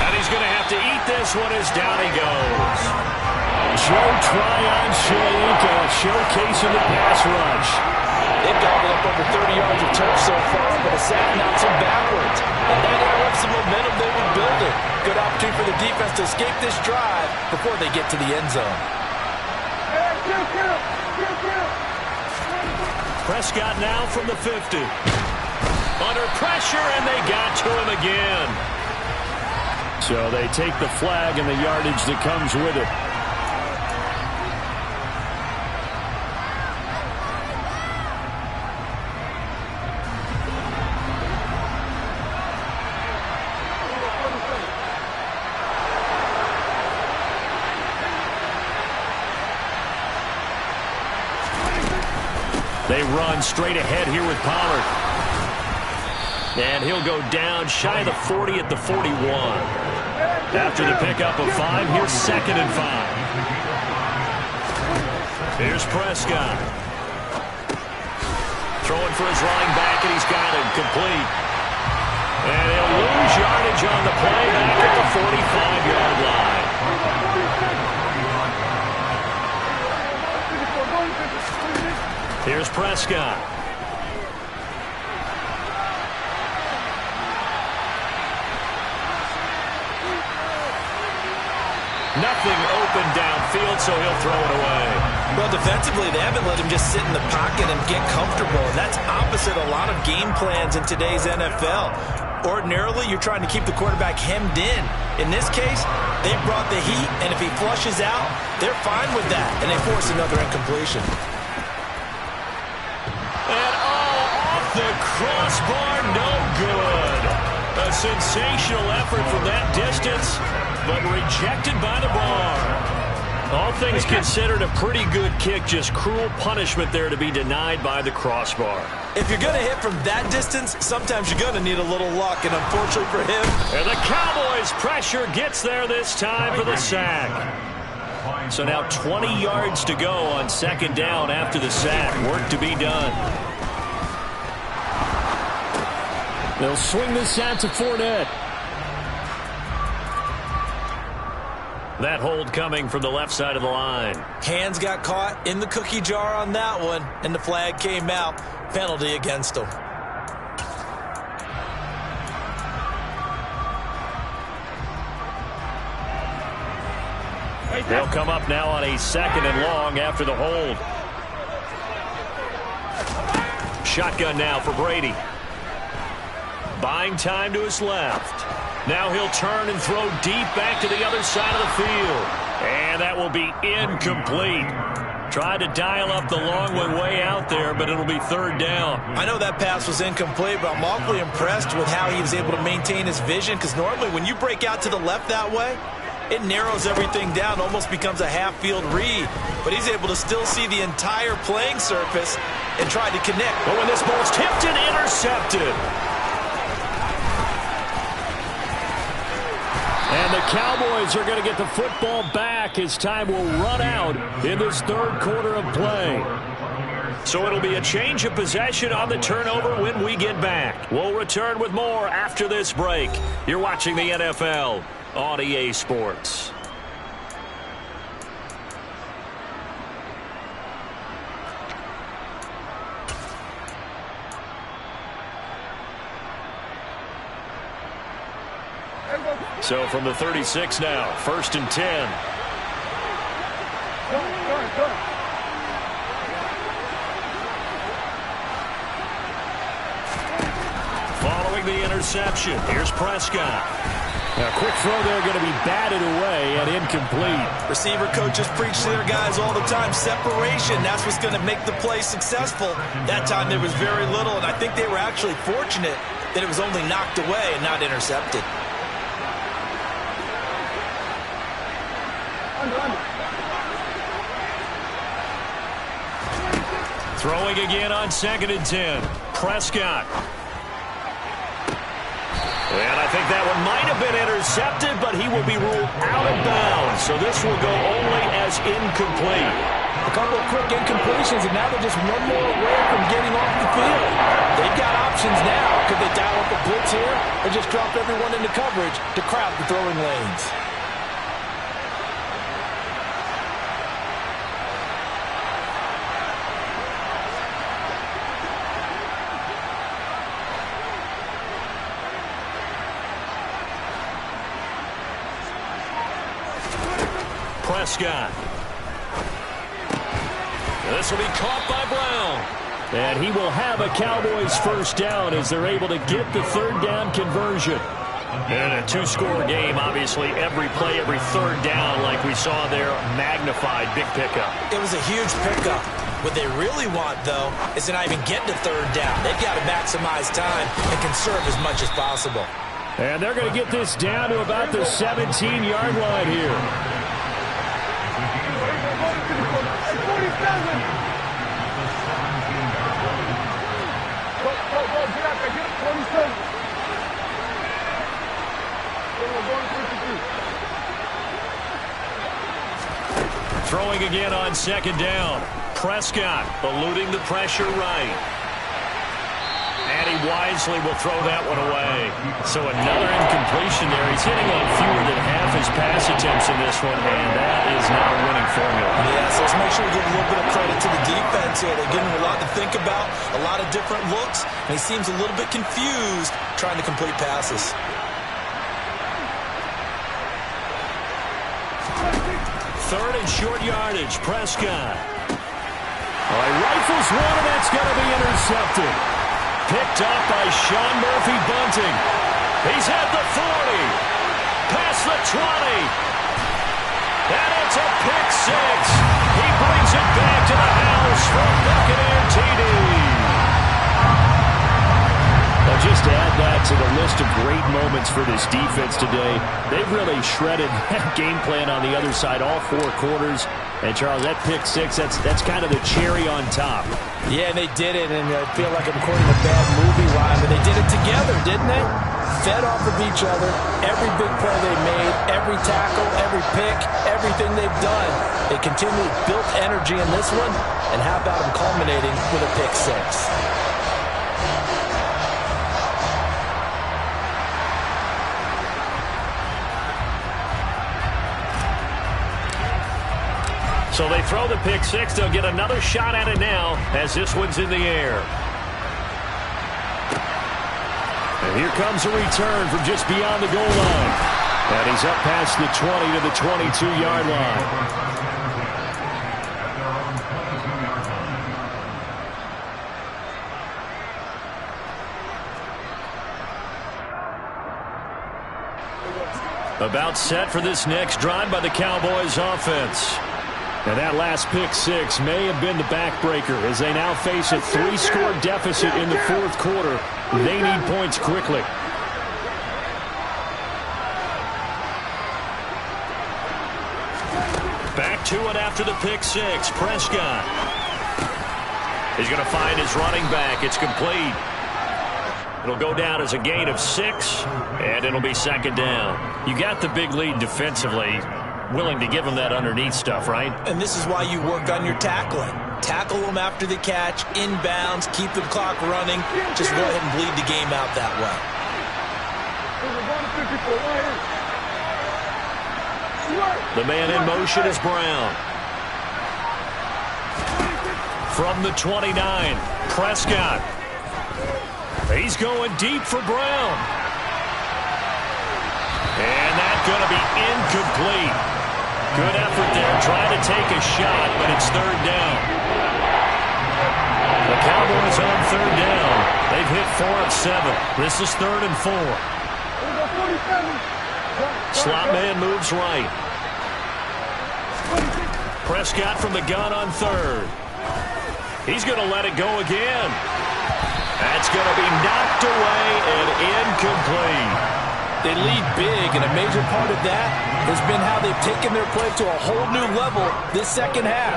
And he's going to have to eat this one as down he goes. Joe Tryon showcasing the pass rush. They've gobbled up over 30 yards of turf so far, but a sack knocks them backwards. And that interrupts the momentum they were building. Good opportunity for the defense to escape this drive before they get to the end zone. Prescott now from the 50. Under pressure, and they got to him again. So they take the flag and the yardage that comes with it. They run straight ahead here with Pollard. And he'll go down shy of the 40 at the 41. After the pickup of 5, here's 2nd and 5. Here's Prescott. Throwing for his running back, and he's got him complete. And he'll lose yardage on the play back at the 45-yard line. Here's Prescott. Nothing open downfield, so he'll throw it away. Well, defensively, they haven't let him just sit in the pocket and get comfortable. That's opposite a lot of game plans in today's NFL. Ordinarily, you're trying to keep the quarterback hemmed in. In this case, they brought the heat, and if he flushes out, they're fine with that, and they force another incompletion. And off the crossbar, no good. A sensational effort from that distance, but rejected by the bar. All things considered, a pretty good kick, just cruel punishment there to be denied by the crossbar. If you're going to hit from that distance, sometimes you're going to need a little luck, and unfortunately for him. And the Cowboys' pressure gets there this time for the sack. So now 20 yards to go on 2nd down after the sack. Work to be done. They'll swing this out to Fournette. That hold coming from the left side of the line. Hands got caught in the cookie jar on that one, and the flag came out. Penalty against him. They'll come up now on a 2nd and long after the hold. Shotgun now for Brady. Buying time to his left. Now he'll turn and throw deep back to the other side of the field. And that will be incomplete. Tried to dial up the long one way out there, but it'll be 3rd down. I know that pass was incomplete, but I'm awfully impressed with how he was able to maintain his vision, because normally when you break out to the left that way, it narrows everything down, almost becomes a half-field read. But he's able to still see the entire playing surface and try to connect. But when this ball's tipped and intercepted. And the Cowboys are going to get the football back as time will run out in this 3rd quarter of play. So it'll be a change of possession on the turnover when we get back. We'll return with more after this break. You're watching the NFL on EA Sports. So from the 36 now, 1st and 10. Following the interception, here's Prescott. A quick throw there going to be batted away and incomplete. Receiver coaches preach to their guys all the time. Separation, that's what's going to make the play successful. That time there was very little, and I think they were actually fortunate that it was only knocked away and not intercepted. Throwing again on 2nd and 10. Prescott. And I think that one might have been intercepted, but he will be ruled out of bounds. So this will go only as incomplete. A couple of quick incompletions, and now they're just one more away from getting off the field. They've got options now. Could they dial up a blitz here or just drop everyone into coverage to crowd the throwing lanes? Prescott. This will be caught by Brown. And he will have a Cowboys 1st down as they're able to get the 3rd down conversion. And a 2-score game, obviously, every play, every 3rd down, like we saw there, magnified, big pickup. It was a huge pickup. What they really want, though, is to not even get to 3rd down. They've got to maximize time and conserve as much as possible. And they're going to get this down to about the 17-yard line here. throwing again on second down. Prescott eluding the pressure right. And he wisely will throw that one away. So another incompletion there. He's hitting on fewer than half his pass attempts in this one, and that is not a winning formula. Yeah, so let's make sure we give a little bit of credit to the defense here. They're giving him a lot to think about, a lot of different looks, and he seems a little bit confused trying to complete passes. Third and short yardage, Prescott. All right, rifles one, and that's going to be intercepted. Picked up by Sean Murphy-Bunting. He's at the 40. Past the 20. And it's a pick six. He brings it back to the house for Buccaneer TD. Now just to add that to the list of great moments for this defense today, they've really shredded that game plan on the other side all 4 quarters. And, Charles, that pick six, that's kind of the cherry on top. Yeah, and they did it, and I feel like I'm quoting a bad movie line, but they did it together, didn't they? Fed off of each other, every big play they made, every tackle, every pick, everything they've done. They continually built energy in this one, and how about them culminating with a pick six? So they throw the pick six. They'll get another shot at it now as this one's in the air. And here comes a return from just beyond the goal line. And he's up past the 20 to the 22-yard line. About set for this next drive by the Cowboys offense. And that last pick six may have been the backbreaker as they now face a 3-score deficit in the 4th quarter. They need points quickly. Back to it after the pick six. Prescott. He's going to find his running back. It's complete. It'll go down as a gain of 6, and it'll be second down. You got the big lead defensively. Willing to give them that underneath stuff, right? And this is why you work on your tackling. Tackle them after the catch, inbounds, keep the clock running. Just go ahead and bleed the game out that way. The man in motion is Brown. From the 29, Prescott. He's going deep for Brown. And that's going to be incomplete. Good effort there, trying to take a shot, but it's third down. The Cowboys on third down. They've hit 4 of 7. This is 3rd and 4. Slot man moves right. Prescott from the gun on 3rd. He's going to let it go again. That's going to be knocked away and incomplete. They lead big, and a major part of that has been how they've taken their play to a whole new level this second half.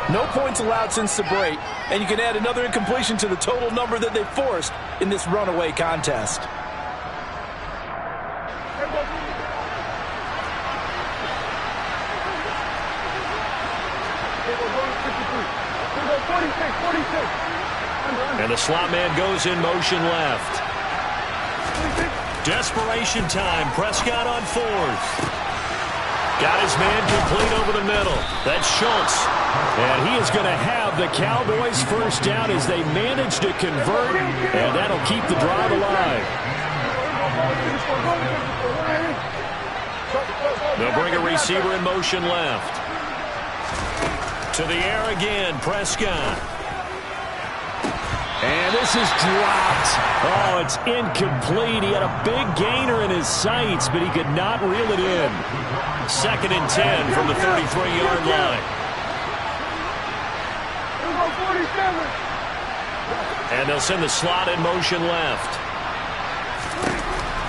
No points allowed since the break, and you can add another incompletion to the total number that they forced in this runaway contest. And the slot man goes in motion left. Desperation time. Prescott on 4th. Got his man complete over the middle. That's Schultz. And he is going to have the Cowboys first down as they manage to convert. And that'll keep the drive alive. They'll bring a receiver in motion left. To the air again, Prescott. And this is dropped. Oh, it's incomplete. He had a big gainer in his sights, but he could not reel it in. 2nd and 10 from the 33-yard line. And they'll send the slot in motion left.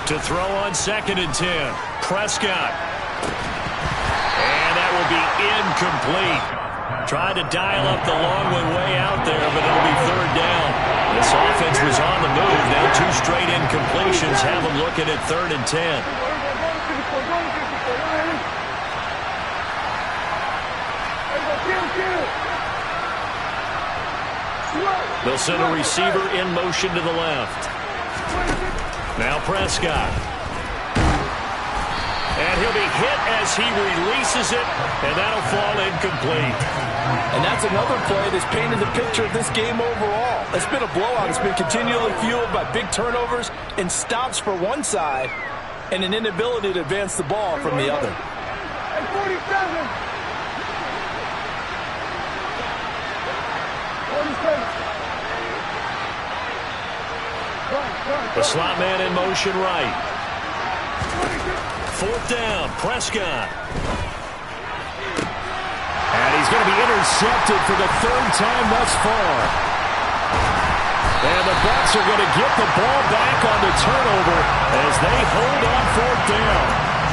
To throw on 2nd and 10. Prescott. And that will be incomplete. Tried to dial up the long one way out there, but it'll be third down. This offense was on the move. Now 2 straight incompletions have them looking at 3rd and 10. They'll send a receiver in motion to the left. Now Prescott. And he'll be hit as he releases it, and that'll fall incomplete. And that's another play that's painted the picture of this game overall. It's been a blowout. It's been continually fueled by big turnovers and stops for one side and an inability to advance the ball from the other. The slot man in motion right. Fourth down, Prescott. And he's going to be intercepted for the third time thus far. And the Bucs are going to get the ball back on the turnover as they hold on fourth down.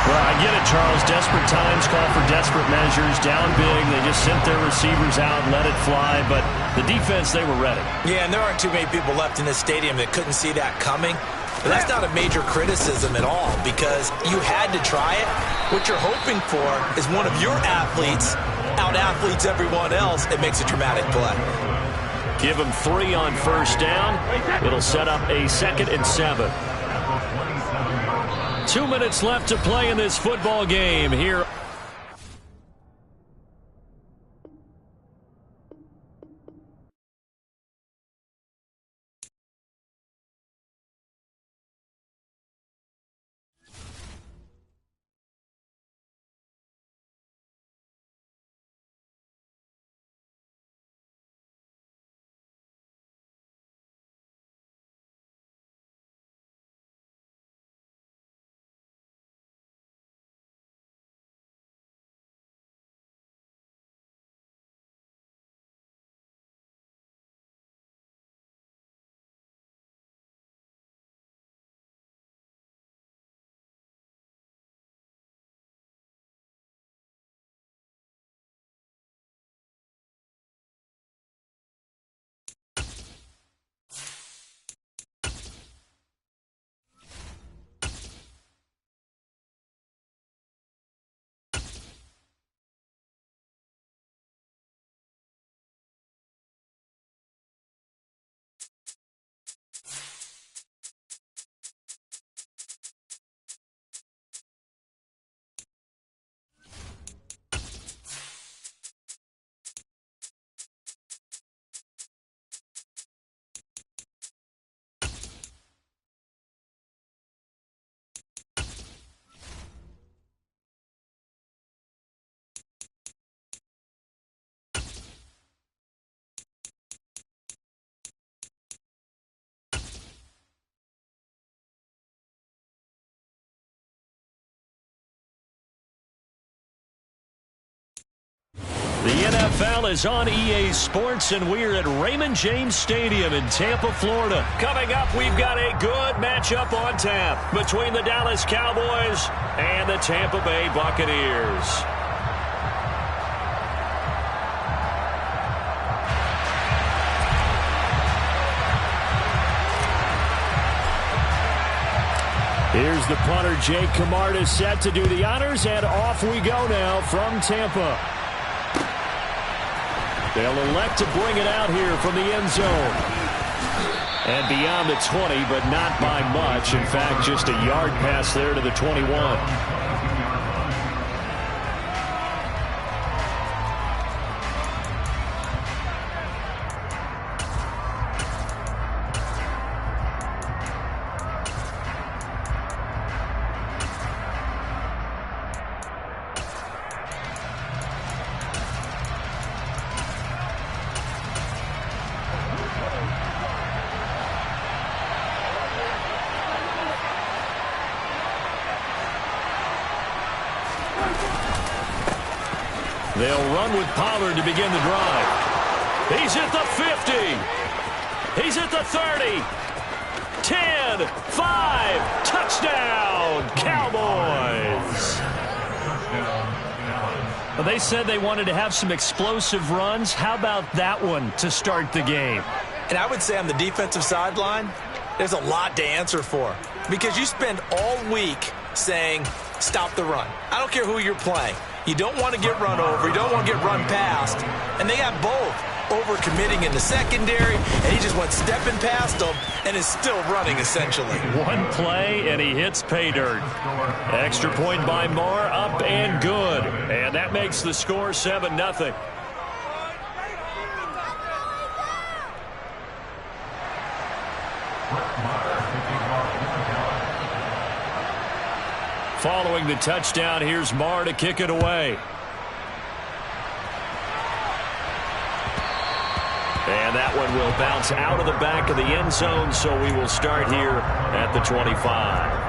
Well, I get it, Charles. Desperate times call for desperate measures. Down big, they just sent their receivers out and let it fly. But the defense, they were ready. Yeah, and there aren't too many people left in this stadium that couldn't see that coming. But that's not a major criticism at all because you had to try it. What you're hoping for is one of your athletes out-athletes everyone else. It makes a dramatic play. Give him 3 on first down. It'll set up a 2nd and 7. 2 minutes left to play in this football game here. The NFL is on EA Sports, and we're at Raymond James Stadium in Tampa, Florida. Coming up, we've got a good matchup on tap between the Dallas Cowboys and the Tampa Bay Buccaneers. Here's the punter, Jake Camarda, set to do the honors, and off we go now from Tampa. They'll elect to bring it out here from the end zone. And beyond the 20, but not by much. In fact, just a yard pass there to the 21. They'll run with Pollard to begin the drive. He's at the 50. He's at the 30. 10, 5, touchdown, Cowboys. Well, they said they wanted to have some explosive runs. How about that one to start the game? And I would say on the defensive sideline, there's a lot to answer for because you spend all week saying, stop the run. I don't care who you're playing. You don't want to get run over. You don't want to get run past. And they got both. Overcommitting in the secondary, and he just went stepping past them and is still running, essentially. One play, and he hits pay dirt. Extra point by Marr, up and good. And that makes the score 7-0. Following the touchdown, here's Marr to kick it away. And that one will bounce out of the back of the end zone, so we will start here at the 25.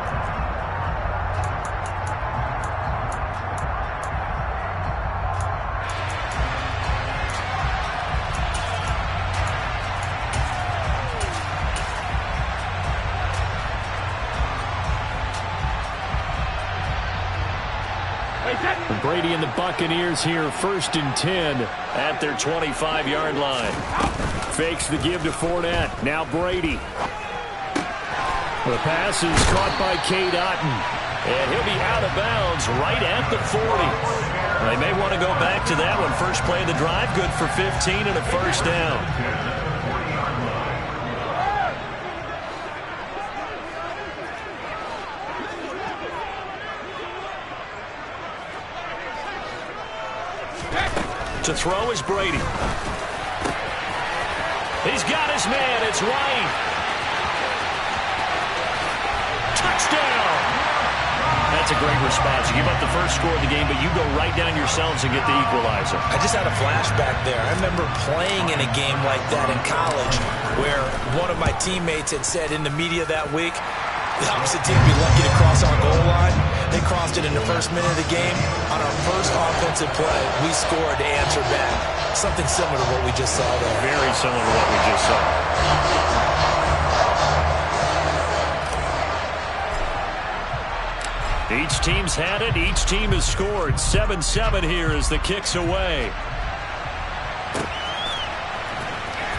Brady and the Buccaneers here, 1st and 10 at their 25-yard line. Fakes the give to Fournette. Now Brady. The pass is caught by Cade Otton. And he'll be out of bounds right at the 40. They may want to go back to that one. First play of the drive, good for 15 and a first down. To throw is Brady. He's got his man. It's White. Touchdown. That's a great response. You give up the first score of the game, but you go right down yourselves and get the equalizer. I just had a flashback there. I remember playing in a game like that in college where one of my teammates had said in the media that week, the opposite team would be lucky to cross our goal line. They crossed it in the first minute of the game. On our first offensive play, we scored to answer back. Something similar to what we just saw there. Very similar to what we just saw. Each team's had it. Each team has scored. 7-7 here as the kick's away.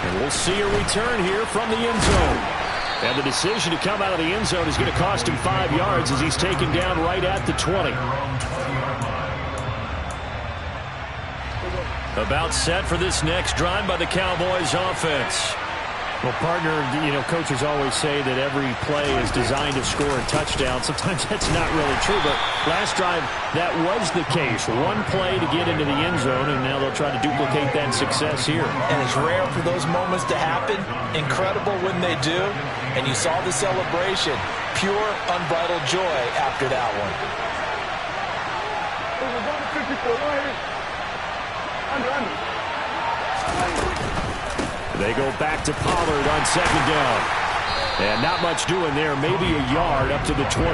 And we'll see a return here from the end zone. And the decision to come out of the end zone is going to cost him 5 yards as he's taken down right at the 20. About set for this next drive by the Cowboys offense. Well, partner, coaches always say that every play is designed to score a touchdown. Sometimes that's not really true, but last drive, that was the case. One play to get into the end zone, and now they'll try to duplicate that success here. And it's rare for those moments to happen. Incredible when they do. And you saw the celebration. Pure, unbridled joy after that one. They go back to Pollard on 2nd down. And not much doing there. Maybe a yard up to the 23. So 7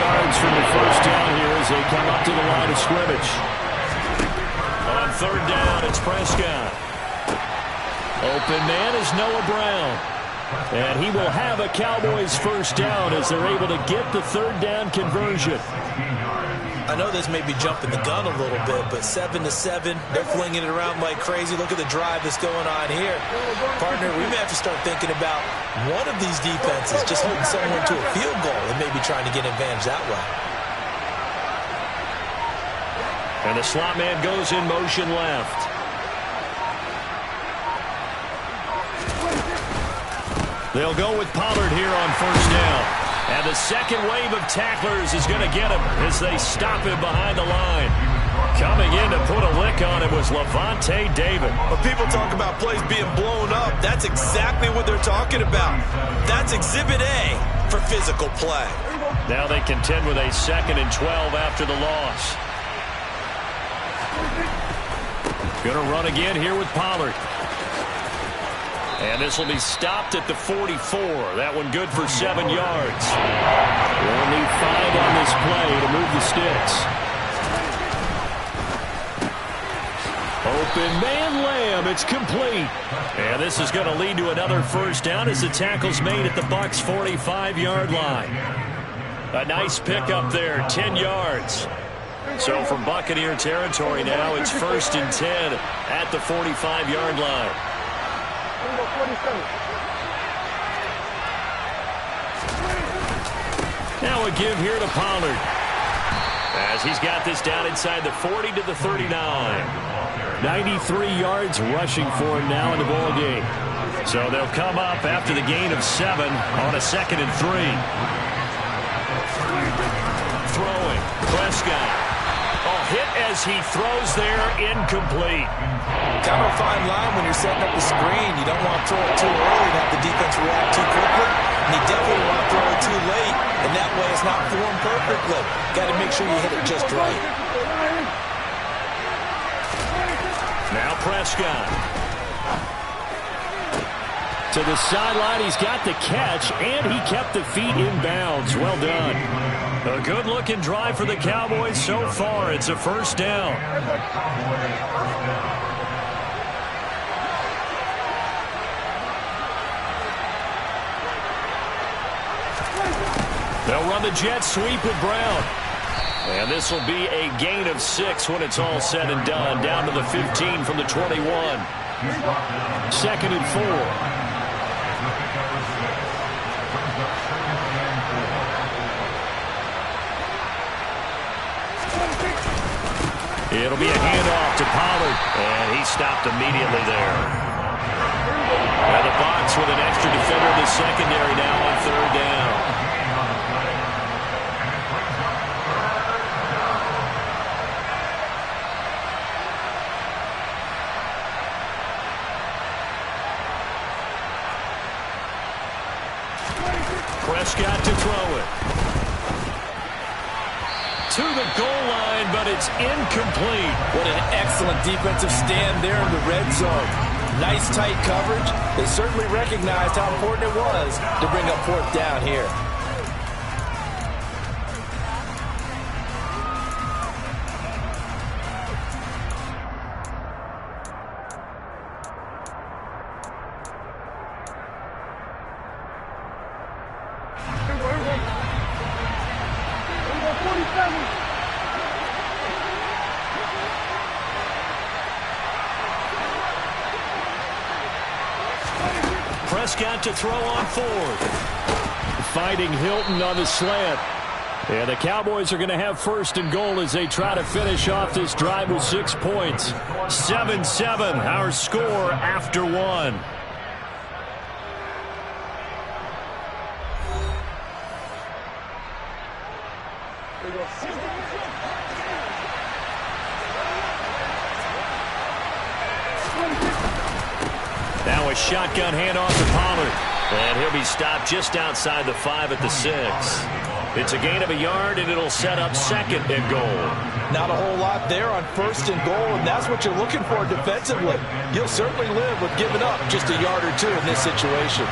yards from the first down here as they come up to the line of scrimmage. On 3rd down, it's Prescott. Open man is Noah Brown. And he will have a Cowboys first down as they're able to get the 3rd down conversion. I know this may be jumping the gun a little bit, but 7-7, they're flinging it around like crazy. Look at the drive that's going on here. Partner, we may have to start thinking about one of these defenses just holding someone to a field goal and maybe trying to get an advantage that way. And the slot man goes in motion left. They'll go with Pollard here on 1st down. And the second wave of tacklers is going to get him as they stop him behind the line. Coming in to put a lick on him was Lavonte David. When people talk about plays being blown up, that's exactly what they're talking about. That's Exhibit A for physical play. Now they contend with a 2nd and 12 after the loss. Going to run again here with Pollard. And this will be stopped at the 44. That one good for 7 yards. Only 5 on this play to move the sticks. Open man Lamb. It's complete. And this is going to lead to another first down as the tackle's made at the Bucs' 45-yard line. A nice pickup there, 10 yards. So from Buccaneer territory now, it's 1st and 10 at the 45-yard line. Now a give here to Pollard. As he's got this down inside the 40 to the 39. 93 yards rushing for him now in the ball game. So they'll come up after the gain of 7 on a 2nd and 3. Throwing. Prescott. Oh, hit as he throws there, incomplete. Kind of a fine line when you're setting up the screen. You don't want to throw it too early and have the defense react too quickly. And you definitely want to throw it too late, and that way it's not formed perfectly. Got to make sure you hit it just right. Now Prescott. To the sideline, he's got the catch, and he kept the feet in bounds. Well done. A good-looking drive for the Cowboys so far. It's a first down. They'll run the jet sweep with Brown. And this will be a gain of 6 when it's all said and done. Down to the 15 from the 21. 2nd and 4. It'll be a handoff to Pollard, and he stopped immediately there. And the Bucs with an extra defender in the secondary now on 3rd down. Prescott to throw it. To the goal line, but it's incomplete. What an excellent defensive stand there in the red zone. Nice tight coverage. They certainly recognized how important it was to bring up 4th down here. Prescott to throw on 4th. Fighting Hilton on the slant. And the Cowboys are going to have 1st and goal as they try to finish off this drive with 6 points. 7-7, our score after 1. Now a shotgun handoff to Pollard. And he'll be stopped just outside the 5 at the 6. It's a gain of a yard, and it'll set up 2nd and goal. Not a whole lot there on 1st and goal, and that's what you're looking for defensively. You'll certainly live with giving up just a yard or 2 in this situation.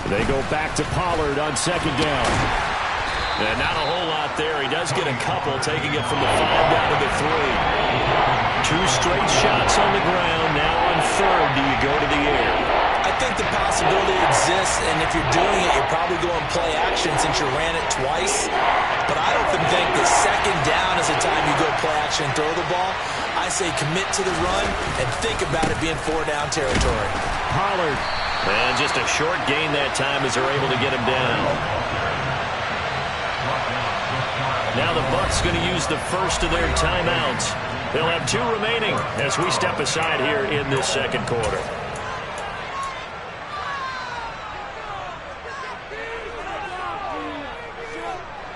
They go back to Pollard on 2nd down. And not a whole lot there. He does get a couple, taking it from the 5 down to the 3. 2 straight shots on the ground. Now on 3rd, do you go to the air? I think the possibility exists, and if you're doing it, you're probably going play action since you ran it twice. But I don't think that 2nd down is the time you go play action and throw the ball. I say commit to the run and think about it being 4-down territory. Pollard. And just a short gain that time as they're able to get him down. Now the Bucs going to use the first of their timeouts. They'll have 2 remaining as we step aside here in this 2nd quarter.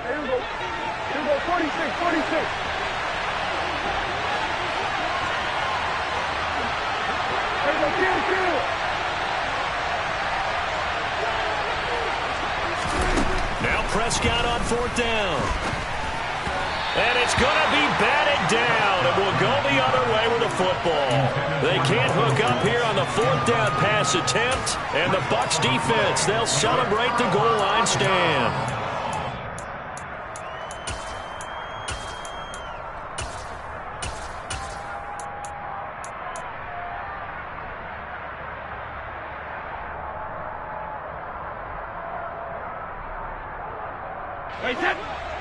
Here we go, 46. Now Prescott on 4th down. And it's going to be batted down. It will go the other way with the football. They can't hook up here on the 4th down pass attempt. And the Bucs defense, they'll celebrate the goal line stand. Hey, set.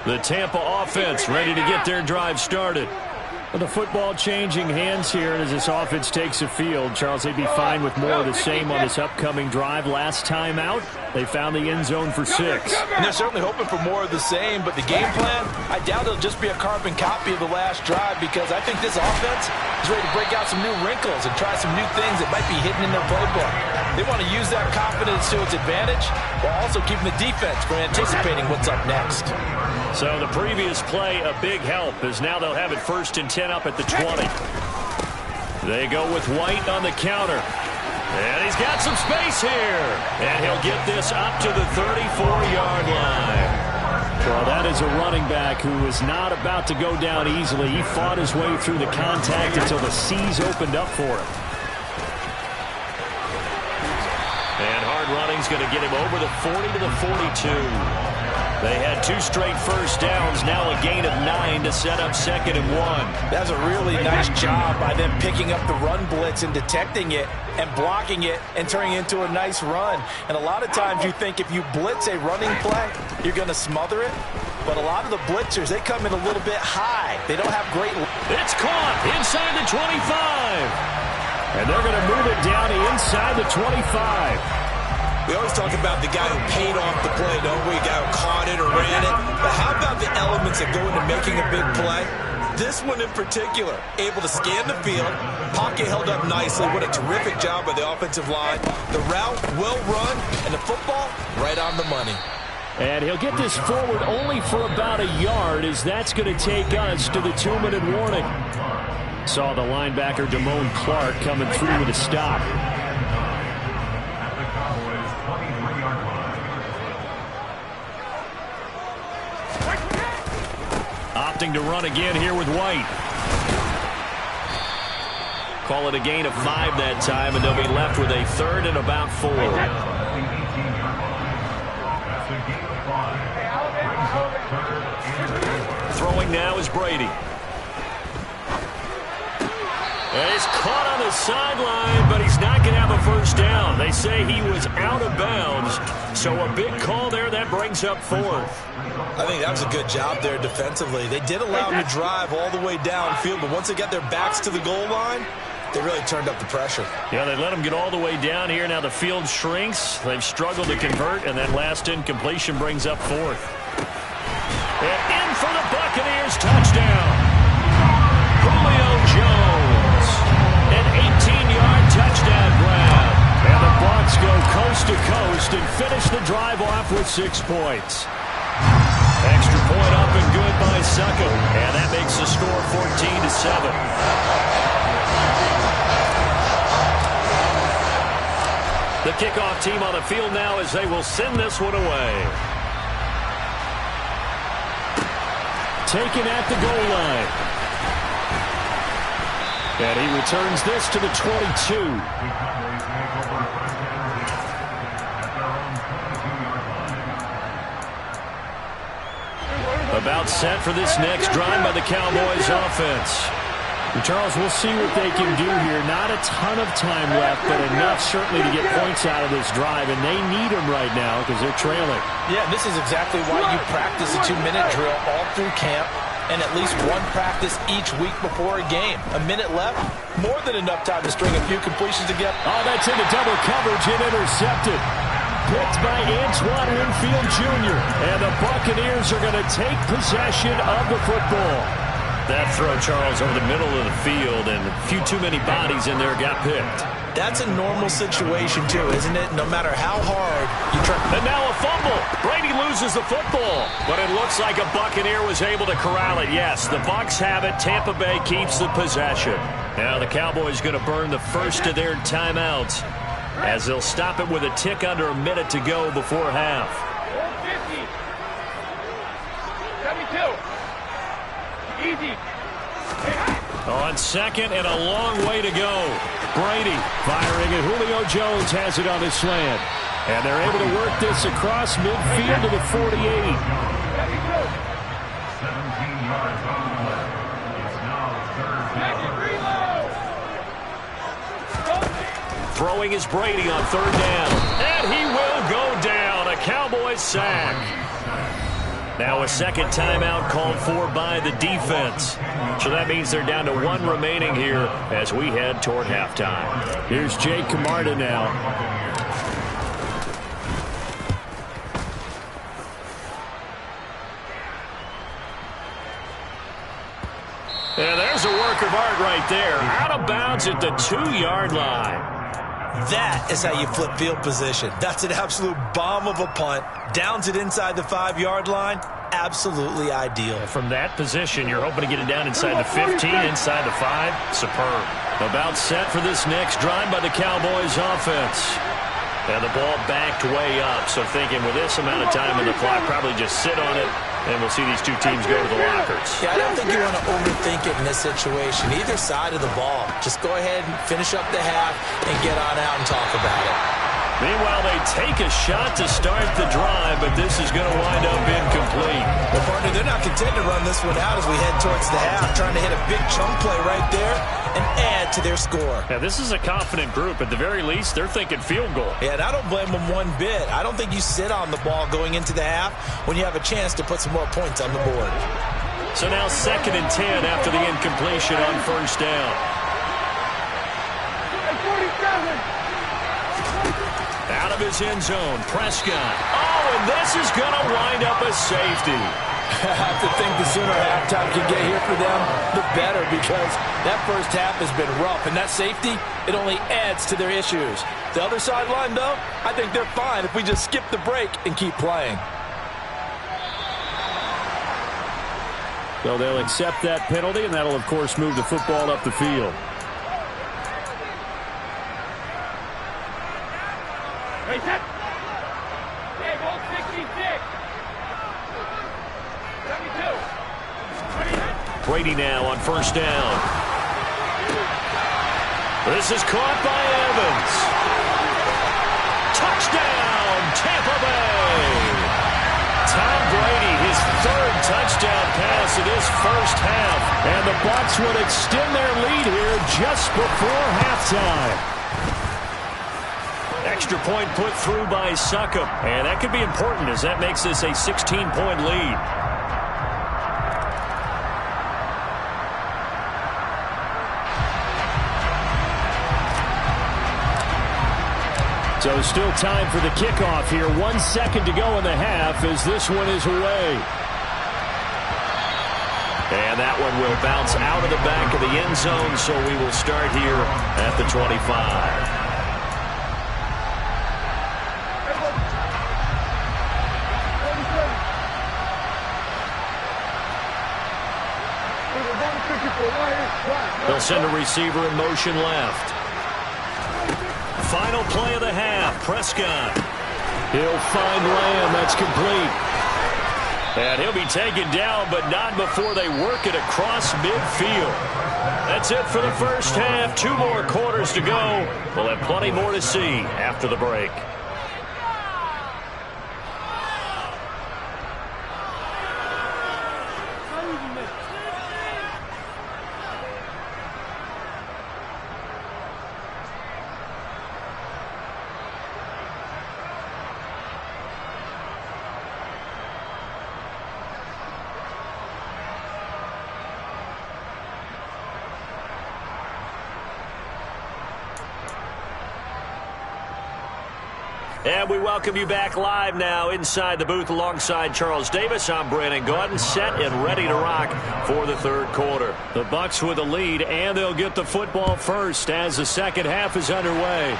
The Tampa offense ready to get their drive started. Well, the football changing hands here, and as this offense takes the field, Charles, they'd be fine with more of the same on this upcoming drive. Last time out, they found the end zone for 6. And they're certainly hoping for more of the same, but the game plan, I doubt it'll just be a carbon copy of the last drive, because I think this offense is ready to break out some new wrinkles and try some new things that might be hidden in their playbook. They want to use that confidence to its advantage while also keeping the defense from anticipating what's up next. So the previous play, a big help, as now they'll have it 1st and 10 up at the 20. They go with White on the counter. And he's got some space here. And he'll get this up to the 34-yard line. Well, that is a running back who is not about to go down easily. He fought his way through the contact until the C's opened up for him. And hard running's going to get him over the 40 to the 42. They had 2 straight first downs, now a gain of 9 to set up 2nd and 1. That's a really nice job by them picking up the run blitz and detecting it and blocking it and turning it into a nice run. And a lot of times you think if you blitz a running play, you're going to smother it. But a lot of the blitzers, they come in a little bit high. They don't have great... It's caught inside the 25. And they're going to move it down inside the 25. We always talk about the guy who paid off the play, don't we? The guy who caught it or ran it. But how about the elements that go into making a big play? This one in particular, able to scan the field, pocket held up nicely. What a terrific job by the offensive line. The route, well run, and the football, right on the money. And he'll get this forward only for about a yard, as that's going to take us to the 2-minute warning. Saw the linebacker, Damone Clark, coming through with a stop. Opting to run again here with White. Call it a gain of 5 that time, and they'll be left with a 3rd and about 4. Throwing now is Brady. And he's caught on the sideline, but he's not going to have a first down. They say he was out of bounds, so a big call there. That brings up 4th. I think that was a good job there defensively. They did allow him to drive all the way downfield, but once they got their backs to the goal line, they really turned up the pressure. Yeah, they let him get all the way down here. Now the field shrinks. They've struggled to convert, and that last incompletion brings up 4th. And in for the Buccaneers, touchdown. Julio Jones, an 18-yard touchdown grab. And the Bucs go coast to coast and finish the drive off with 6 points. Extra point up and good by Succop. And that makes the score 14-7. The kickoff team on the field now as they will send this one away. Taken at the goal line. And he returns this to the 22. About set for this next drive by the Cowboys offense. Charles, we'll see what they can do here. Not a ton of time left, but enough certainly to get points out of this drive, and they need them right now because they're trailing. Yeah, this is exactly why you practice a 2-minute drill all through camp and at least one practice each week before a game. A minute left, more than enough time to string a few completions together. Oh, that's into double coverage and intercepted. Picked by Antoine Winfield Jr. And the Buccaneers are going to take possession of the football. That throw, Charles, over the middle of the field, and a few too many bodies in there got picked. That's a normal situation, too, isn't it? No matter how hard you try. And now a fumble. Brady loses the football. But it looks like a Buccaneer was able to corral it. Yes, the Bucs have it. Tampa Bay keeps the possession. Now the Cowboys going to burn the first of their timeouts as they'll stop it with a tick under a minute to go before half. 72. Easy. On second and a long way to go. Brady firing it. Julio Jones has it on his slant. And they're able to work this across midfield to the 48. 17 yards on the way. It's now 3rd down. Throwing is Brady on 3rd down. And he will go down. A Cowboys sack. Now a second timeout called for by the defense. So that means they're down to 1 remaining here as we head toward halftime. Here's Jake Camarda now. And there's a work of art right there. Out of bounds at the 2-yard line. That is how you flip field position. That's an absolute bomb of a punt. Downs it inside the 5-yard line. Absolutely ideal. From that position, you're hoping to get it down inside the 15, inside the 5. Superb. About set for this next drive by the Cowboys offense. And the ball backed way up. So thinking with this amount of time on the clock, probably just sit on it. And we'll see these two teams go to the lockers. Yeah, I don't think you want to overthink it in this situation. Either side of the ball. Just go ahead and finish up the half and get on out and talk about it. Meanwhile, they take a shot to start the drive, but this is going to wind up incomplete. Well, partner, they're not content to run this one out as we head towards the half, trying to hit a big chunk play right there and add to their score. Yeah, this is a confident group. At the very least, they're thinking field goal. Yeah, and I don't blame them one bit. I don't think you sit on the ball going into the half when you have a chance to put some more points on the board. So now 2nd and 10 after the incompletion on first down. 47. Out of his end zone, Prescott. Oh, and this is going to wind up a safety. I have to think the sooner halftime can get here for them, the better, because that first half has been rough, and that safety, it only adds to their issues. The other sideline, though, I think they're fine if we just skip the break and keep playing. So they'll accept that penalty, and that'll, of course, move the football up the field. Hey, set. Hey, ball 66. 72. Brady now on first down. This is caught by Evans. Touchdown, Tampa Bay. Tom Brady, his 3rd touchdown pass of this first half. And the Bucs would extend their lead here just before halftime. Extra point put through by Succop. And that could be important as that makes this a 16-point lead. So still time for the kickoff here. 1 second to go in the half as this one is away. And that one will bounce out of the back of the end zone, so we will start here at the 25. They'll send a receiver in motion left. Final play of the half, Prescott. He'll find Lamb. That's complete. And he'll be taken down, but not before they work it across midfield. That's it for the first half. 2 more quarters to go. We'll have plenty more to see after the break. And we welcome you back live now inside the booth alongside Charles Davis. I'm Brandon Gaudin, set and ready to rock for the 3rd quarter. The Bucs with the lead, and they'll get the football first as the second half is underway.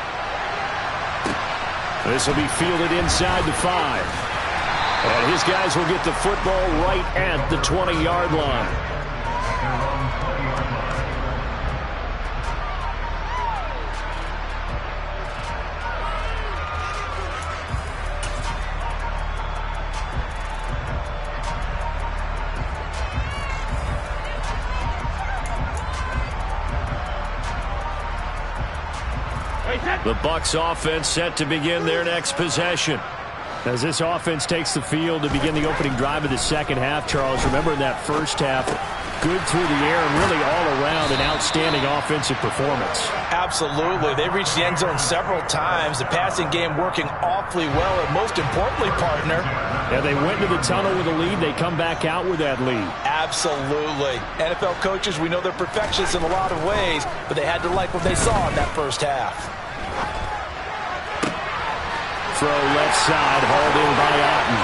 This will be fielded inside the 5. And his guys will get the football right at the 20-yard line. The Bucs offense set to begin their next possession. As this offense takes the field to begin the opening drive of the second half, Charles, remember in that first half, Good through the air and really all around an outstanding offensive performance. Absolutely. They reached the end zone several times. The passing game working awfully well, and most importantly, partner. Yeah, they went to the tunnel with a lead. They come back out with that lead. Absolutely. NFL coaches, we know they're perfectionists in a lot of ways, but they had to like what they saw in that first half. Throw left side, hauled in by Otten.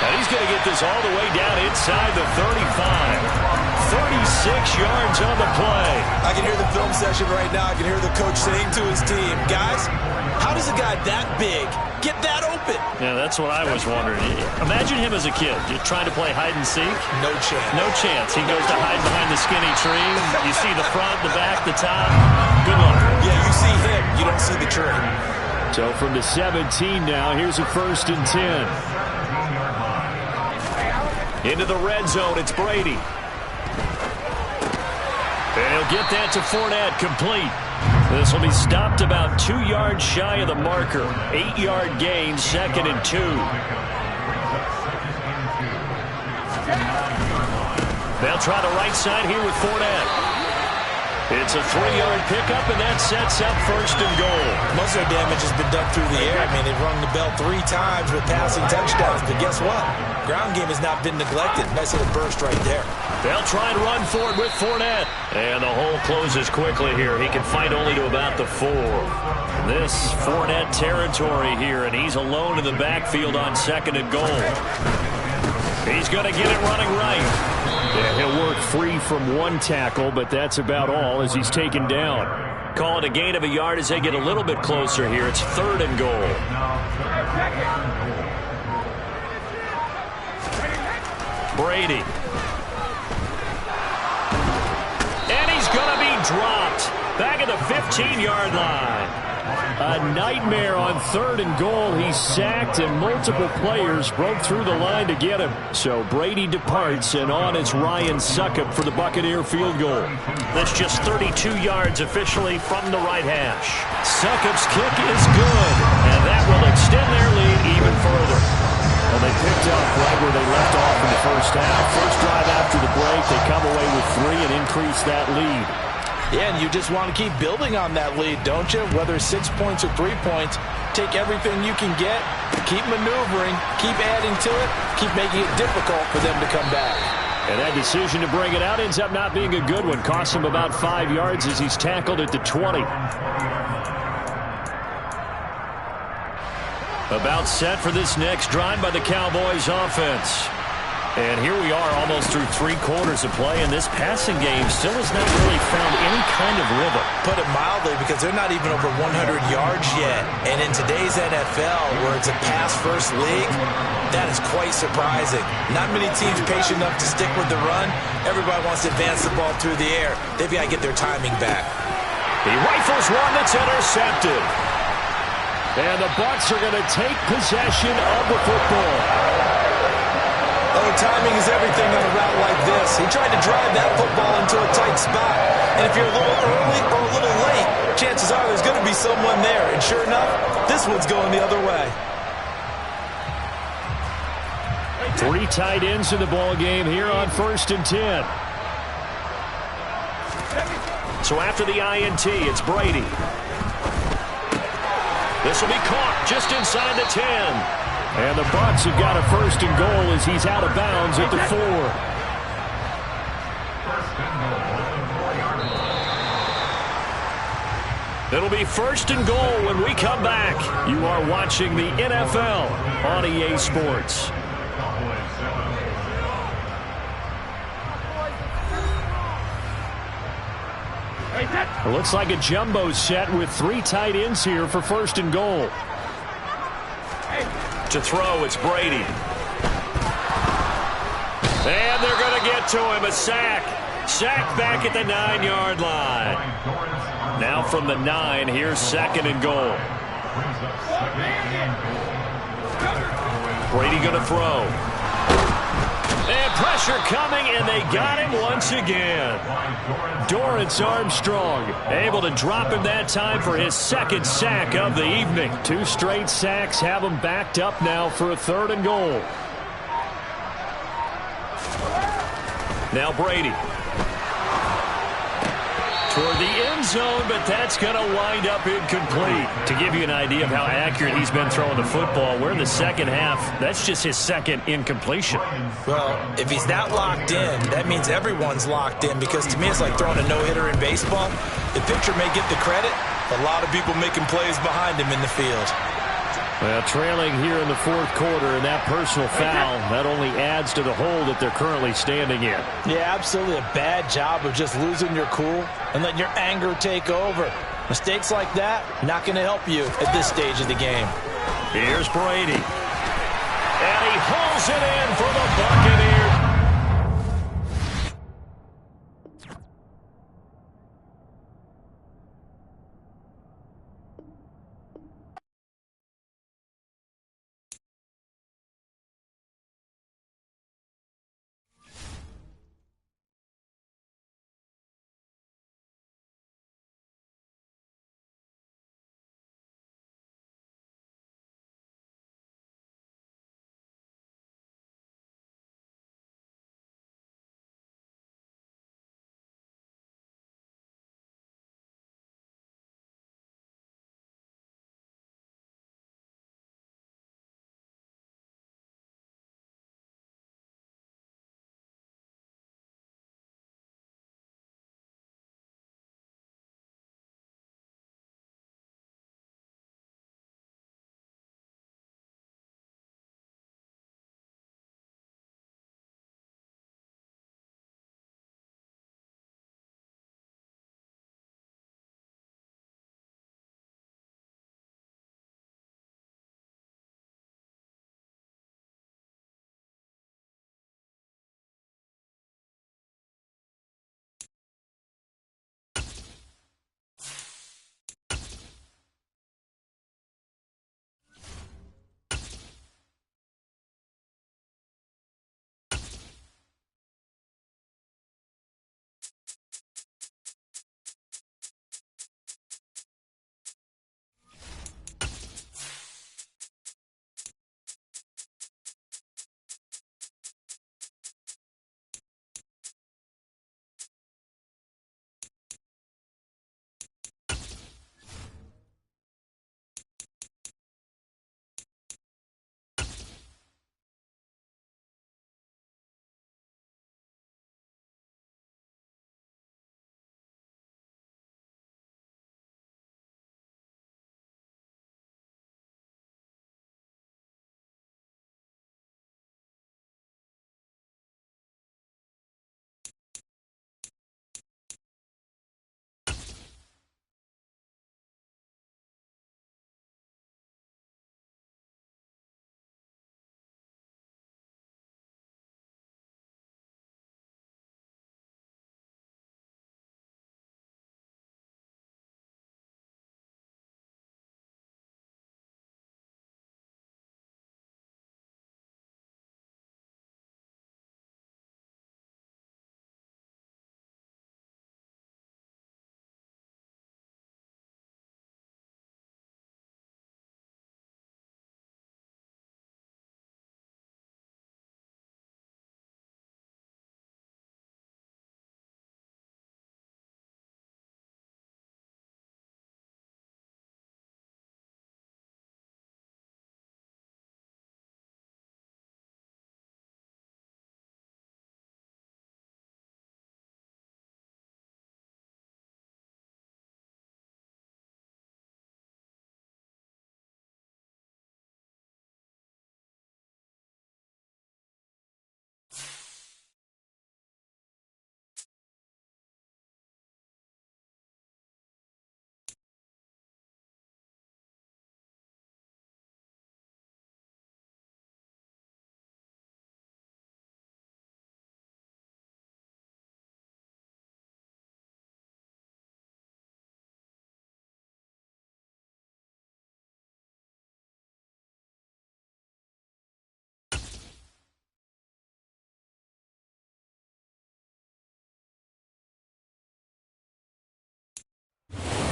And he's going to get this all the way down inside the 35. 36 yards on the play. I can hear the film session right now. I can hear the coach saying to his team, guys, how does a guy that big get that open? Yeah, that's what I was wondering. Imagine him as a kid. You're trying to play hide and seek. No chance. No chance. He goes to hide behind the skinny tree. You see the front, the back, the top. Good luck. Yeah, you see him. You don't see the tree. So from the 17 now, here's a 1st and 10. Into the red zone, it's Brady. And he'll get that to Fournette, complete. This will be stopped about 2 yards shy of the marker. 8-yard gain, 2nd and 2. They'll try the right side here with Fournette. It's a 3-yard pickup, and that sets up 1st and goal. Most of their damage has been done through the air. I mean, they've rung the bell 3 times with passing touchdowns, but guess what? Ground game has not been neglected. Nice little burst right there. They'll try and run for it with Fournette. And the hole closes quickly here. He can fight only to about the 4. This Fournette territory here, and he's alone in the backfield on 2nd and goal. He's going to get it running right. Yeah, he'll work free from 1 tackle, but that's about all as he's taken down. Call it a gain of a yard as they get a little bit closer here. It's 3rd and goal. Brady. And he's going to be dropped. Back at the 15-yard line. A nightmare on 3rd and goal. He's sacked, and multiple players broke through the line to get him. So Brady departs, and on it's Ryan Succop for the Buccaneer field goal. That's just 32 yards officially from the right hash. Succop's kick is good, and that will extend their lead even further. Well, they picked up right where they left off in the first half. First drive after the break, they come away with 3 and increase that lead. Yeah, and you just want to keep building on that lead, don't you? Whether 6 points or 3 points, take everything you can get, keep maneuvering, keep adding to it, keep making it difficult for them to come back. And that decision to bring it out ends up not being a good one. Costs him about 5 yards as he's tackled at the 20. About set for this next drive by the Cowboys offense. And here we are almost through 3 quarters of play, and this passing game still has not really found any kind of rhythm. Put it mildly, because they're not even over 100 yards yet. And in today's NFL, where it's a pass-first league, that is quite surprising. Not many teams patient enough to stick with the run. Everybody wants to advance the ball through the air. They've got to get their timing back. He rifles one that's intercepted. And the Bucs are going to take possession of the football. Oh, timing is everything on a route like this. He tried to drive that football into a tight spot. And if you're a little early or a little late, chances are there's going to be someone there. And sure enough, this one's going the other way. 3 tight ends in the ball game here on 1st and 10. So after the INT, it's Brady. This will be caught just inside the 10. And the Bucs have got a 1st and goal as he's out of bounds at the 4. It'll be 1st and goal when we come back. You are watching the NFL on EA Sports. It looks like a jumbo set with 3 tight ends here for 1st and goal. To throw, it's Brady. And they're going to get to him. A sack. Sack back at the 9-yard line. Now from the 9, here's 2nd and goal. Brady going to throw. And pressure coming, and they got him once again. Dorrance Armstrong able to drop him that time for his 2nd sack of the evening. 2 straight sacks have him backed up now for a 3rd and goal. Now Brady. toward the end zone, but that's going to wind up incomplete. To give you an idea of how accurate he's been throwing the football, we're in the second half. That's just his second incompletion. Well, if he's not locked in, that means everyone's locked in, because to me it's like throwing a no-hitter in baseball. The pitcher may get the credit, a lot of people making plays behind him in the field. Well, trailing here in the fourth quarter, and that personal foul, that only adds to the hole that they're currently standing in. Yeah, absolutely a bad job of just losing your cool and letting your anger take over. Mistakes like that, not going to help you at this stage of the game. Here's Brady. And he hauls it in for the Buccaneers.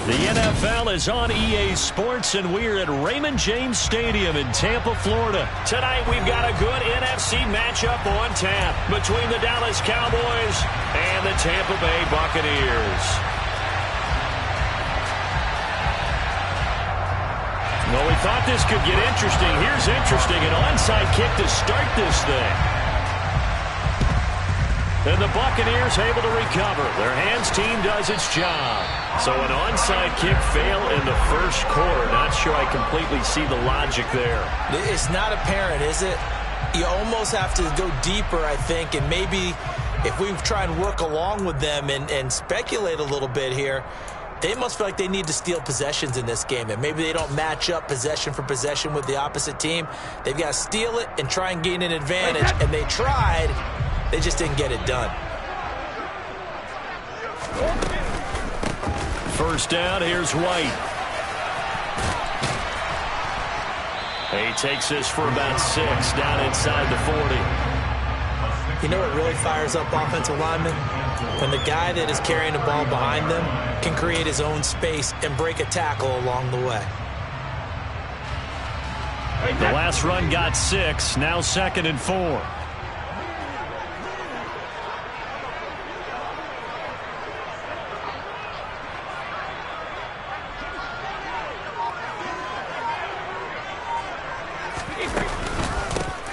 The NFL is on EA Sports, and we're at Raymond James Stadium in Tampa, Florida. Tonight, we've got a good NFC matchup on tap between the Dallas Cowboys and the Tampa Bay Buccaneers. Well, we thought this could get interesting. Here's interesting. An onside kick to start this thing. And the Buccaneers able to recover. Their hands team does its job. So an onside kick fail in the first quarter. Not sure I completely see the logic there. It's not apparent, is it? You almost have to go deeper, I think, and maybe if we try and work along with them and speculate a little bit here, they must feel like they need to steal possessions in this game, and maybe they don't match up possession for possession with the opposite team. They've got to steal it and try and gain an advantage, and they tried. They just didn't get it done. First down, here's White. He takes this for about 6 down inside the 40. You know what really fires up offensive linemen? When the guy that is carrying the ball behind them can create his own space and break a tackle along the way. The last run got 6, now 2nd and 4.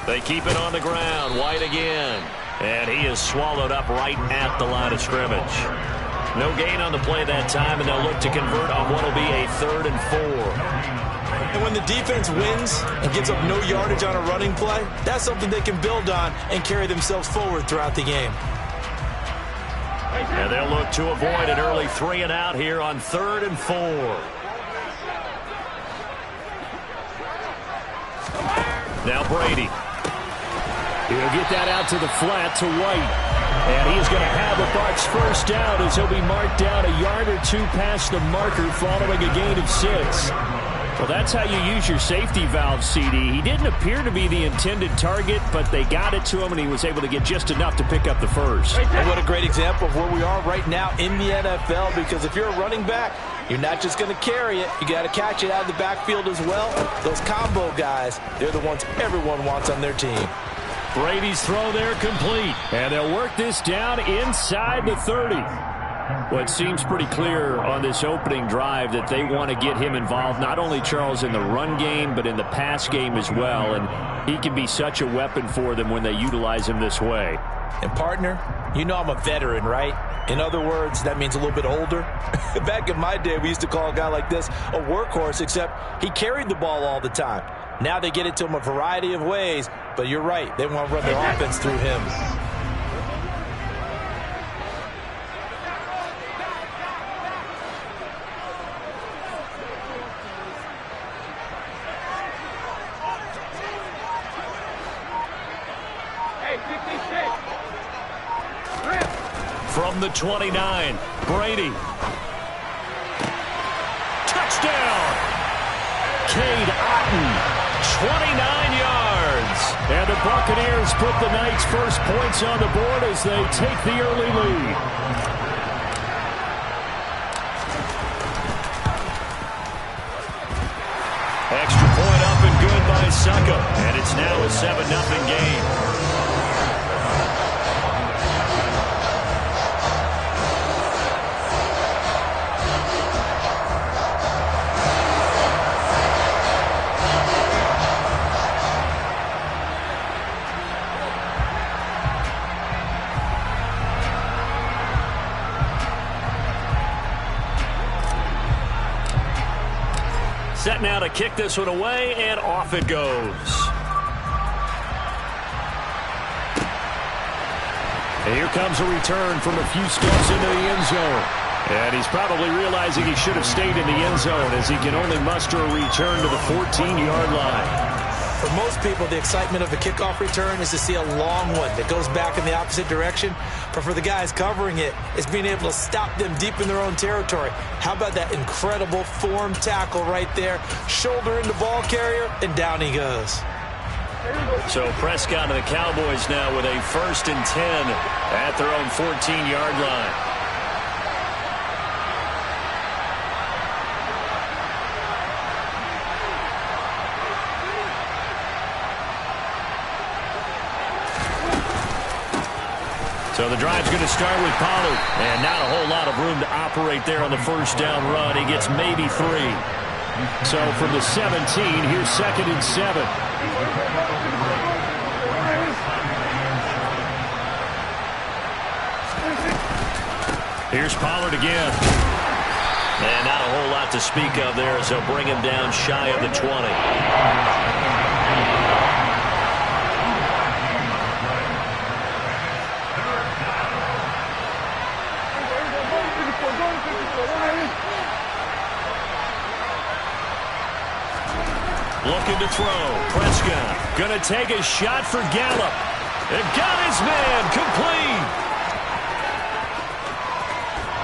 They keep it on the ground. White again. And he is swallowed up right at the line of scrimmage. No gain on the play that time, and they'll look to convert on what will be a 3rd and 4. And when the defense wins and gives up no yardage on a running play, that's something they can build on and carry themselves forward throughout the game. And they'll look to avoid an early 3 and out here on 3rd and 4. Now Brady. He'll get that out to the flat to White. And he is going to have the Bucs first down as he'll be marked down a yard or 2 past the marker following a gain of 6. Well, that's how you use your safety valve, CD. He didn't appear to be the intended target, but they got it to him, and he was able to get just enough to pick up the first. And what a great example of where we are right now in the NFL, because if you're a running back, you're not just going to carry it. You got to catch it out of the backfield as well. Those combo guys, they're the ones everyone wants on their team. Brady's throw there complete. And they'll work this down inside the 30. Well, it seems pretty clear on this opening drive that they want to get him involved, not only, Charles, in the run game, but in the pass game as well. And he can be such a weapon for them when they utilize him this way. And, partner, you know I'm a veteran, right? In other words, that means a little bit older. Back in my day, we used to call a guy like this a workhorse, except he carried the ball all the time. Now they get it to him a variety of ways, but you're right. They want to run their offense through him. From the 29, Brady. Touchdown! Cade Otton, 29 yards. And the Buccaneers put the night's first points on the board as they take the early lead. Extra point up and good by Succop. And it's now a 7-0 game. Set now to kick this one away, and off it goes. And here comes a return from a few steps into the end zone. And he's probably realizing he should have stayed in the end zone as he can only muster a return to the 14-yard line. For most people, the excitement of a kickoff return is to see a long one that goes back in the opposite direction. But for the guys covering it, it's being able to stop them deep in their own territory. How about that incredible form tackle right there? Shoulder in the ball carrier, and down he goes. So Prescott and the Cowboys now with a 1st and 10 at their own 14-yard line. So the drive's going to start with Pollard. And not a whole lot of room to operate there on the first down run. He gets maybe 3. So from the 17, here's 2nd and 7. Here's Pollard again. And not a whole lot to speak of there as they'll bring him down shy of the 20. Looking to throw. Prescott going to take a shot for Gallup. And got his man complete.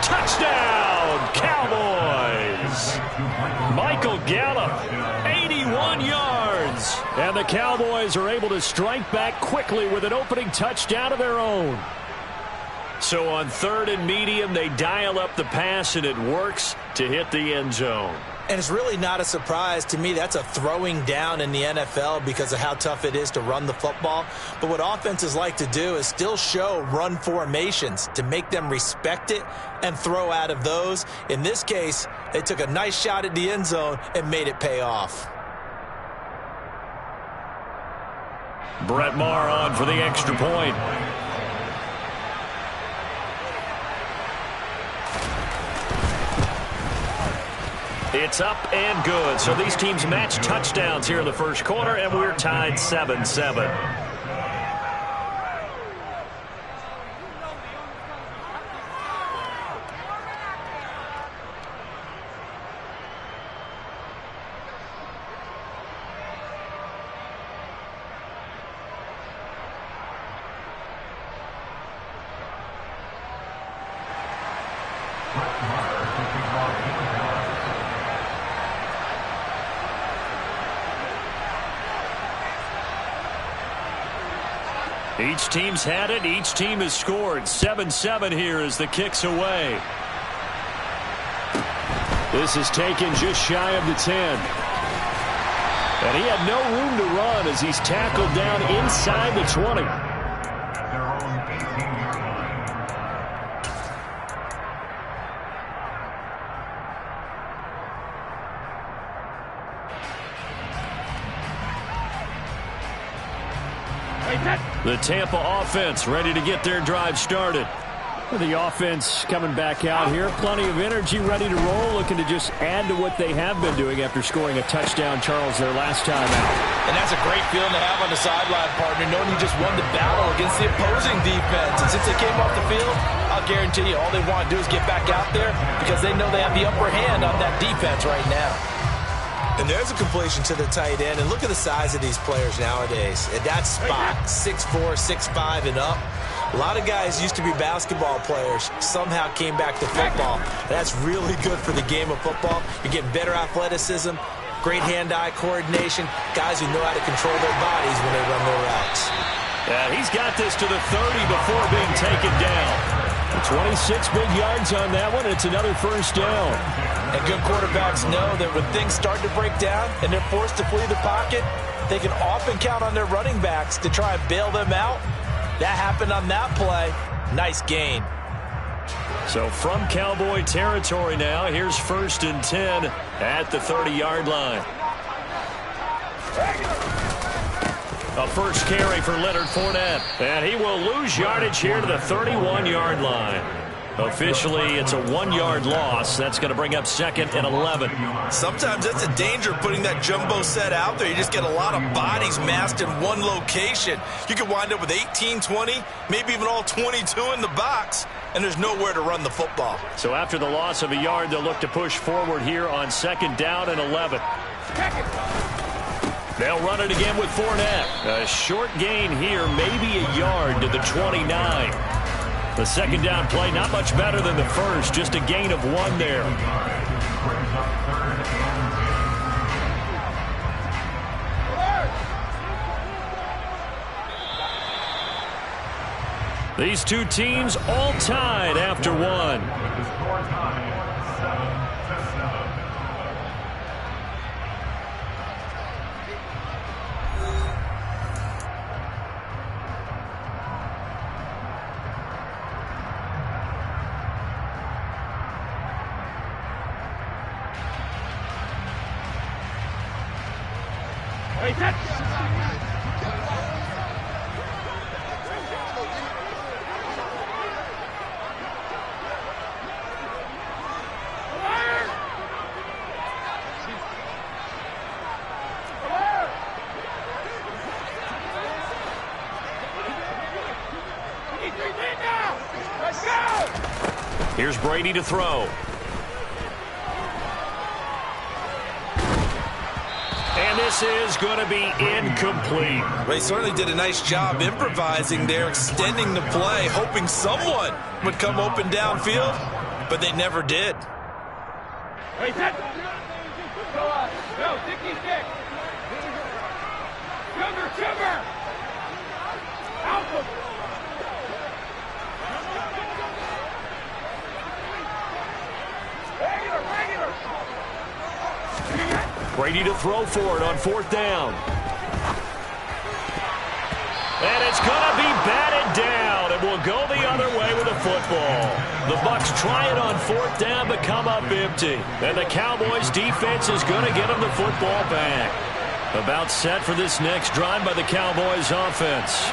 Touchdown, Cowboys. Michael Gallup, 81 yards. And the Cowboys are able to strike back quickly with an opening touchdown of their own. So on 3rd and medium, they dial up the pass, and it works to hit the end zone. And it's really not a surprise to me. That's a throwing down in the NFL because of how tough it is to run the football. But what offenses like to do is still show run formations to make them respect it and throw out of those. In this case, they took a nice shot at the end zone and made it pay off. Brett Maher on for the extra point. It's up and good. So these teams match touchdowns here in the first quarter, and we're tied 7-7. Each team's had it. Each team has scored. 7-7 here as the kick's away. This is taken just shy of the 10. And he had no room to run as he's tackled down inside the 20. Their own 18-yard line. The Tampa offense ready to get their drive started. The offense coming back out here. Plenty of energy, ready to roll, looking to just add to what they have been doing after scoring a touchdown, Charles, their last time out. And that's a great feeling to have on the sideline, partner, knowing you just won the battle against the opposing defense. And since they came off the field, I'll guarantee you all they want to do is get back out there because they know they have the upper hand on that defense right now. And there's a completion to the tight end. And look at the size of these players nowadays. At that spot, 6'4", 6'5", and up. A lot of guys used to be basketball players, somehow came back to football. That's really good for the game of football. You're getting better athleticism, great hand-eye coordination, guys who know how to control their bodies when they run their routes. Yeah, he's got this to the 30 before being taken down. 26 big yards on that one. It's another first down. And good quarterbacks know that when things start to break down and they're forced to flee the pocket, they can often count on their running backs to try and bail them out. That happened on that play. Nice gain. So from Cowboy territory now, here's 1st and 10 at the 30-yard line. A first carry for Leonard Fournette. And he will lose yardage here to the 31-yard line. Officially, it's a 1-yard loss. That's going to bring up 2nd and 11. Sometimes that's a danger putting that jumbo set out there. You just get a lot of bodies massed in one location. You could wind up with 18, 20, maybe even all 22 in the box, and there's nowhere to run the football. So after the loss of a yard, they'll look to push forward here on 2nd down and 11. They'll run it again with Fournette. A short gain here, maybe a yard to the 29. The 2nd down play, not much better than the first, just a gain of 1 there. These two teams all tied after 1. With the score tied 7-7. Here's Brady to throw. And this is going to be incomplete. They certainly did a nice job improvising there, extending the play, hoping someone would come open downfield, but they never did. Hey, set. Go, 66. Sugar. Alpha. Regular. Brady to throw for it on 4th down. And it's going to be batted down, and will go the other way with the football. The Bucs try it on 4th down, but come up empty. And the Cowboys defense is going to get them the football back. About set for this next drive by the Cowboys offense.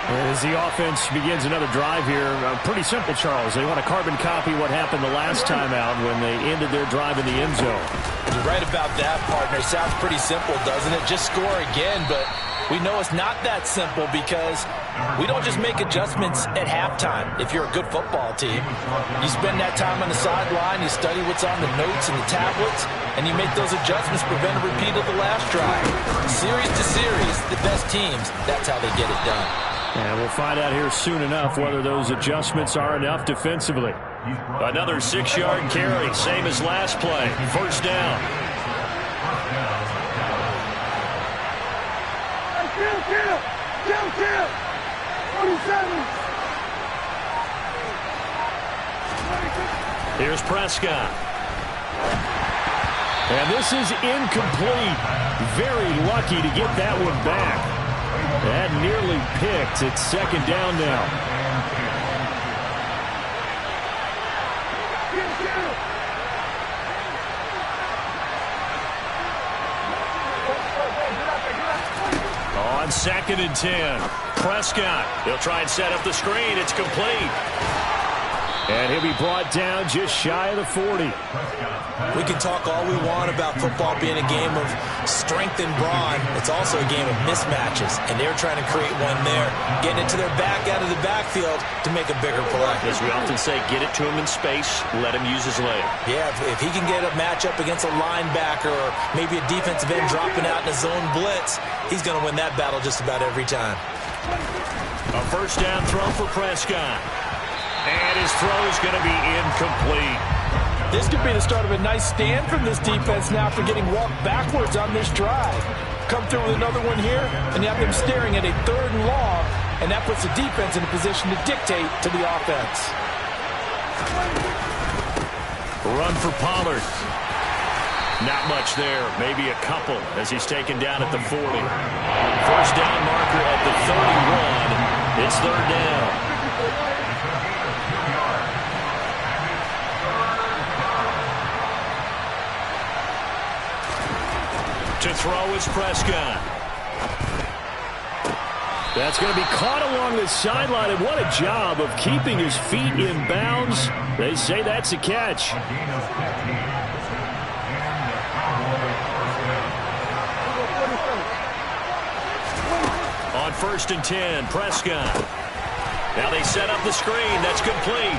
As the offense begins another drive here, pretty simple, Charles. They want to carbon copy what happened the last time out when they ended their drive in the end zone. You're right about that, partner. Sounds pretty simple, doesn't it? Just score again, but we know it's not that simple because we don't just make adjustments at halftime. If you're a good football team, you spend that time on the sideline, you study what's on the notes and the tablets, and you make those adjustments, prevent a repeat of the last drive. Series to series, the best teams, that's how they get it done. And we'll find out here soon enough whether those adjustments are enough defensively. Another 6-yard carry, same as last play. 1st down. Kill. 47. Here's Prescott. And this is incomplete. Very lucky to get that one back. That nearly picked. It's 2nd down now. On 2nd and 10. Prescott. He'll try and set up the screen. It's complete. And he'll be brought down just shy of the 40. We can talk all we want about football being a game of strength and brawn. It's also a game of mismatches, and they're trying to create one there, getting it to their back out of the backfield to make a bigger play. As we often say, get it to him in space, let him use his leg. Yeah, if he can get a matchup against a linebacker or maybe a defensive end dropping out in a zone blitz, he's going to win that battle just about every time. A 1st down throw for Prescott. And his throw is going to be incomplete. This could be the start of a nice stand from this defense now for getting walked backwards on this drive. Come through with another one here, and you have them staring at a 3rd and long, and that puts the defense in a position to dictate to the offense. Run for Pollard. Not much there, maybe a couple as he's taken down at the 40. 1st down marker at the 31. It's 3rd down. To throw is Prescott. That's going to be caught along the sideline, and what a job of keeping his feet in bounds. They say that's a catch. On 1st and 10, Prescott. Now they set up the screen. That's complete.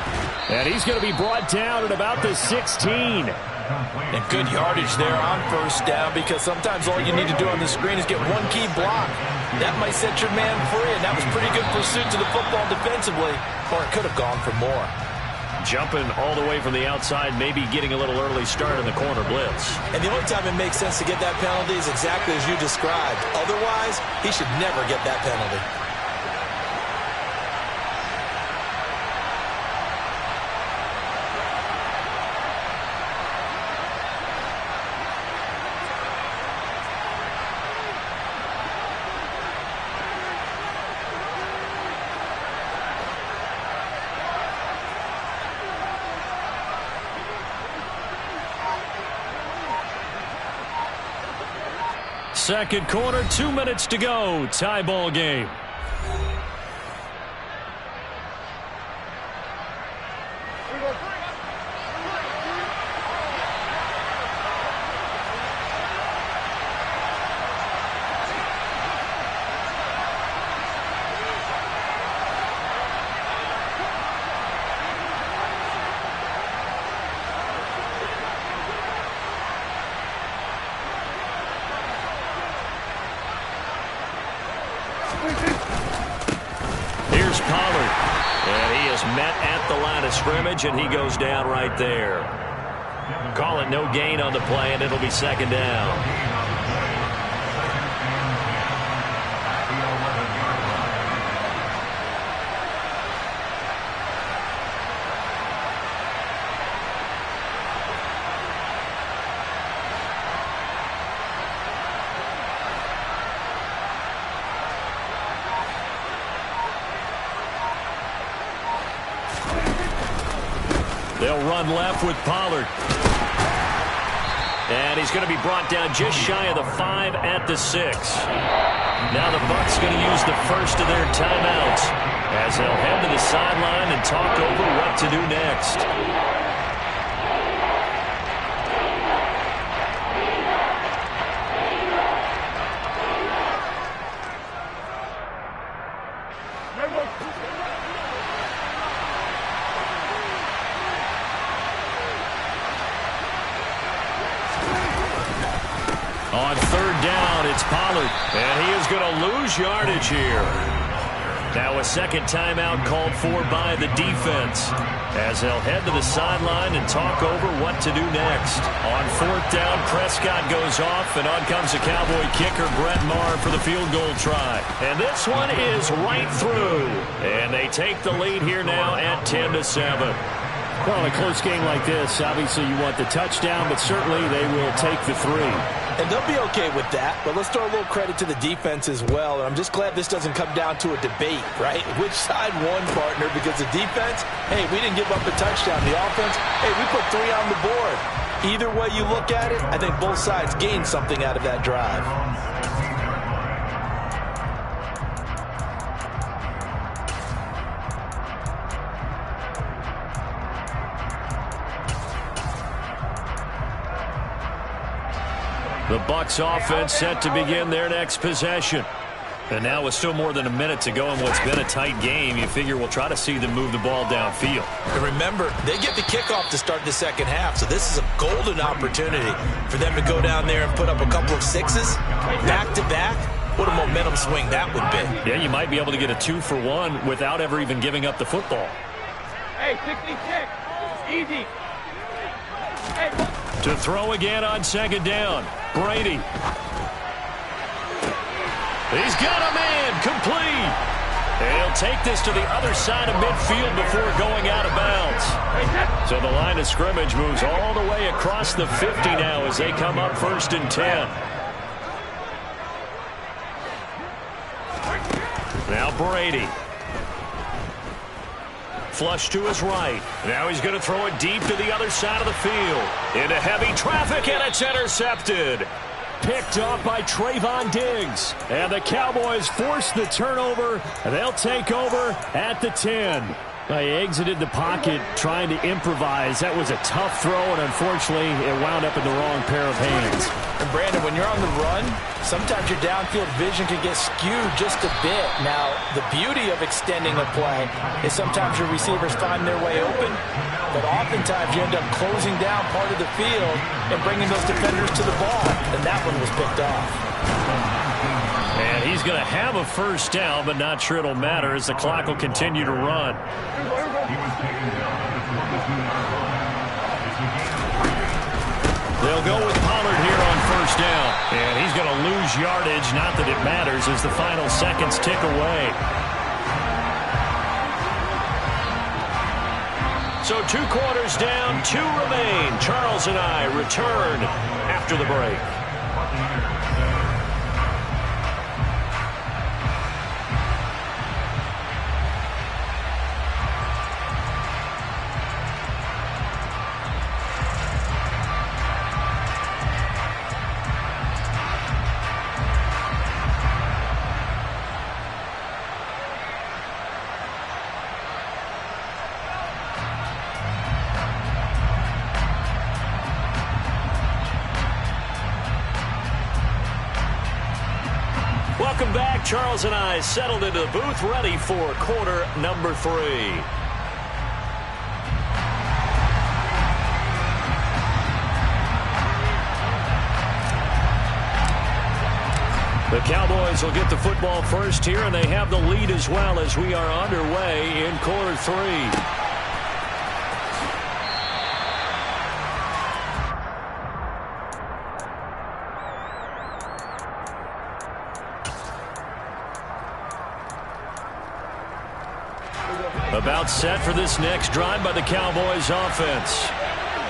And he's going to be brought down at about the 16. And good yardage there on 1st down, because sometimes all you need to do on the screen is get one key block. That might set your man free, and that was pretty good pursuit to the football defensively, or it could have gone for more. Jumping all the way from the outside, maybe getting a little early start in the corner blitz. And the only time it makes sense to get that penalty is exactly as you described. Otherwise, he should never get that penalty. Second quarter, 2 minutes to go. Tie ball game. Here's Pollard. And he is met at the line of scrimmage, and he goes down right there. Call it no gain on the play, and it'll be second down. They'll run left with Pollard. And he's going to be brought down just shy of the 5 at the 6. Now the Bucs going to use the first of their timeouts as they'll head to the sideline and talk over what to do next. On third down, it's Pollard, and he is going to lose yardage here. Now a second timeout called for by the defense as they'll head to the sideline and talk over what to do next. On fourth down, Prescott goes off, and on comes the Cowboy kicker, Brett Maher, for the field goal try. And this one is right through, and they take the lead here now at 10-7. Well, in a close game like this, obviously you want the touchdown, but certainly they will take the 3. And they'll be okay with that, but let's throw a little credit to the defense as well. And I'm just glad this doesn't come down to a debate, right? Which side won, partner? Because the defense, hey, we didn't give up a touchdown. The offense, hey, we put 3 on the board. Either way you look at it, I think both sides gained something out of that drive. The Bucs offense set to begin their next possession. And now with still more than a minute to go in what's been a tight game, you figure we'll try to see them move the ball downfield. And remember, they get the kickoff to start the second half, so this is a golden opportunity for them to go down there and put up a couple of 6s back-to-back. What a momentum swing that would be. Yeah, you might be able to get a 2-for-1 without ever even giving up the football. Hey, 66. Easy. Hey. To throw again on second down. Brady. He's got a man complete. And he'll take this to the other side of midfield before going out of bounds. So the line of scrimmage moves all the way across the 50 now as they come up 1st and 10. Now Brady. Flush to his right. Now he's going to throw it deep to the other side of the field. Into heavy traffic, and it's intercepted. Picked off by Trayvon Diggs. And the Cowboys force the turnover. They'll take over at the 10. He exited the pocket trying to improvise. That was a tough throw, and unfortunately, it wound up in the wrong pair of hands. And Brandon, when you're on the run, sometimes your downfield vision can get skewed just a bit. Now, the beauty of extending a play is sometimes your receivers find their way open, but oftentimes you end up closing down part of the field and bringing those defenders to the ball, and that one was picked off. And he's going to have a first down, but not sure it'll matter as the clock will continue to run. They'll go with Pollard here on first down. And he's going to lose yardage. Not that it matters as the final seconds tick away. So 2 quarters down, 2 remain. Charles and I return after the break. Welcome back. Charles and I settled into the booth, ready for quarter number 3. The Cowboys will get the football first here, and they have the lead as well as we are underway in quarter 3. About set for this next drive by the Cowboys offense.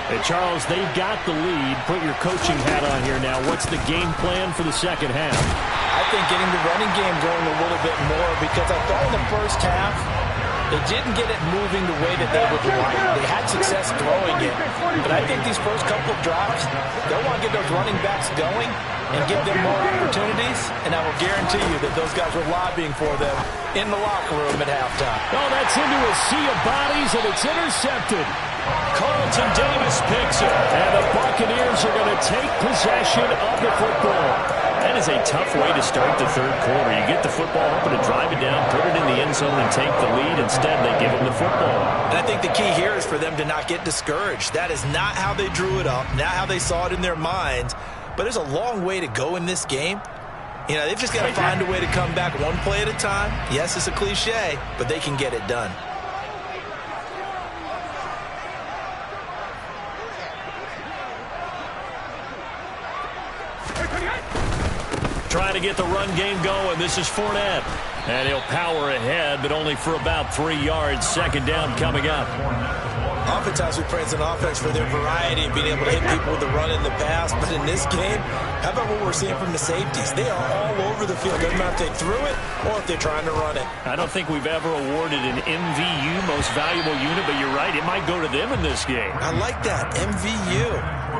Hey, Charles, they've got the lead. Put your coaching hat on here now. What's the game plan for the second half? I think getting the running game going a little bit more, because I thought in the first half they didn't get it moving the way that they would like. They had success throwing it, but I think these first couple of drives, they'll want to get those running backs going and give them more opportunities, and I will guarantee you that those guys were lobbying for them in the locker room at halftime. Oh, that's into a sea of bodies, and it's intercepted. Carlton Davis picks it, and the Buccaneers are going to take possession of the football. That is a tough way to start the third quarter. You get the football, hoping to drive it down, put it in the end zone, and take the lead. Instead, they give them the football. And I think the key here is for them to not get discouraged. That is not how they drew it up, not how they saw it in their minds. But there's a long way to go in this game. You know, they've just got to find a way to come back one play at a time. Yes, it's a cliche, but they can get it done. Trying to get the run game going. This is Fournette. And he'll power ahead, but only for about 3 yards. Second down coming up. Oftentimes we praise an offense for their variety and being able to hit people with the run in the past. But in this game, how about what we're seeing from the safeties? They are all over the field. Doesn't matter if they threw it or if they're trying to run it. I don't think we've ever awarded an MVU, most valuable unit, but you're right. It might go to them in this game. I like that. MVU.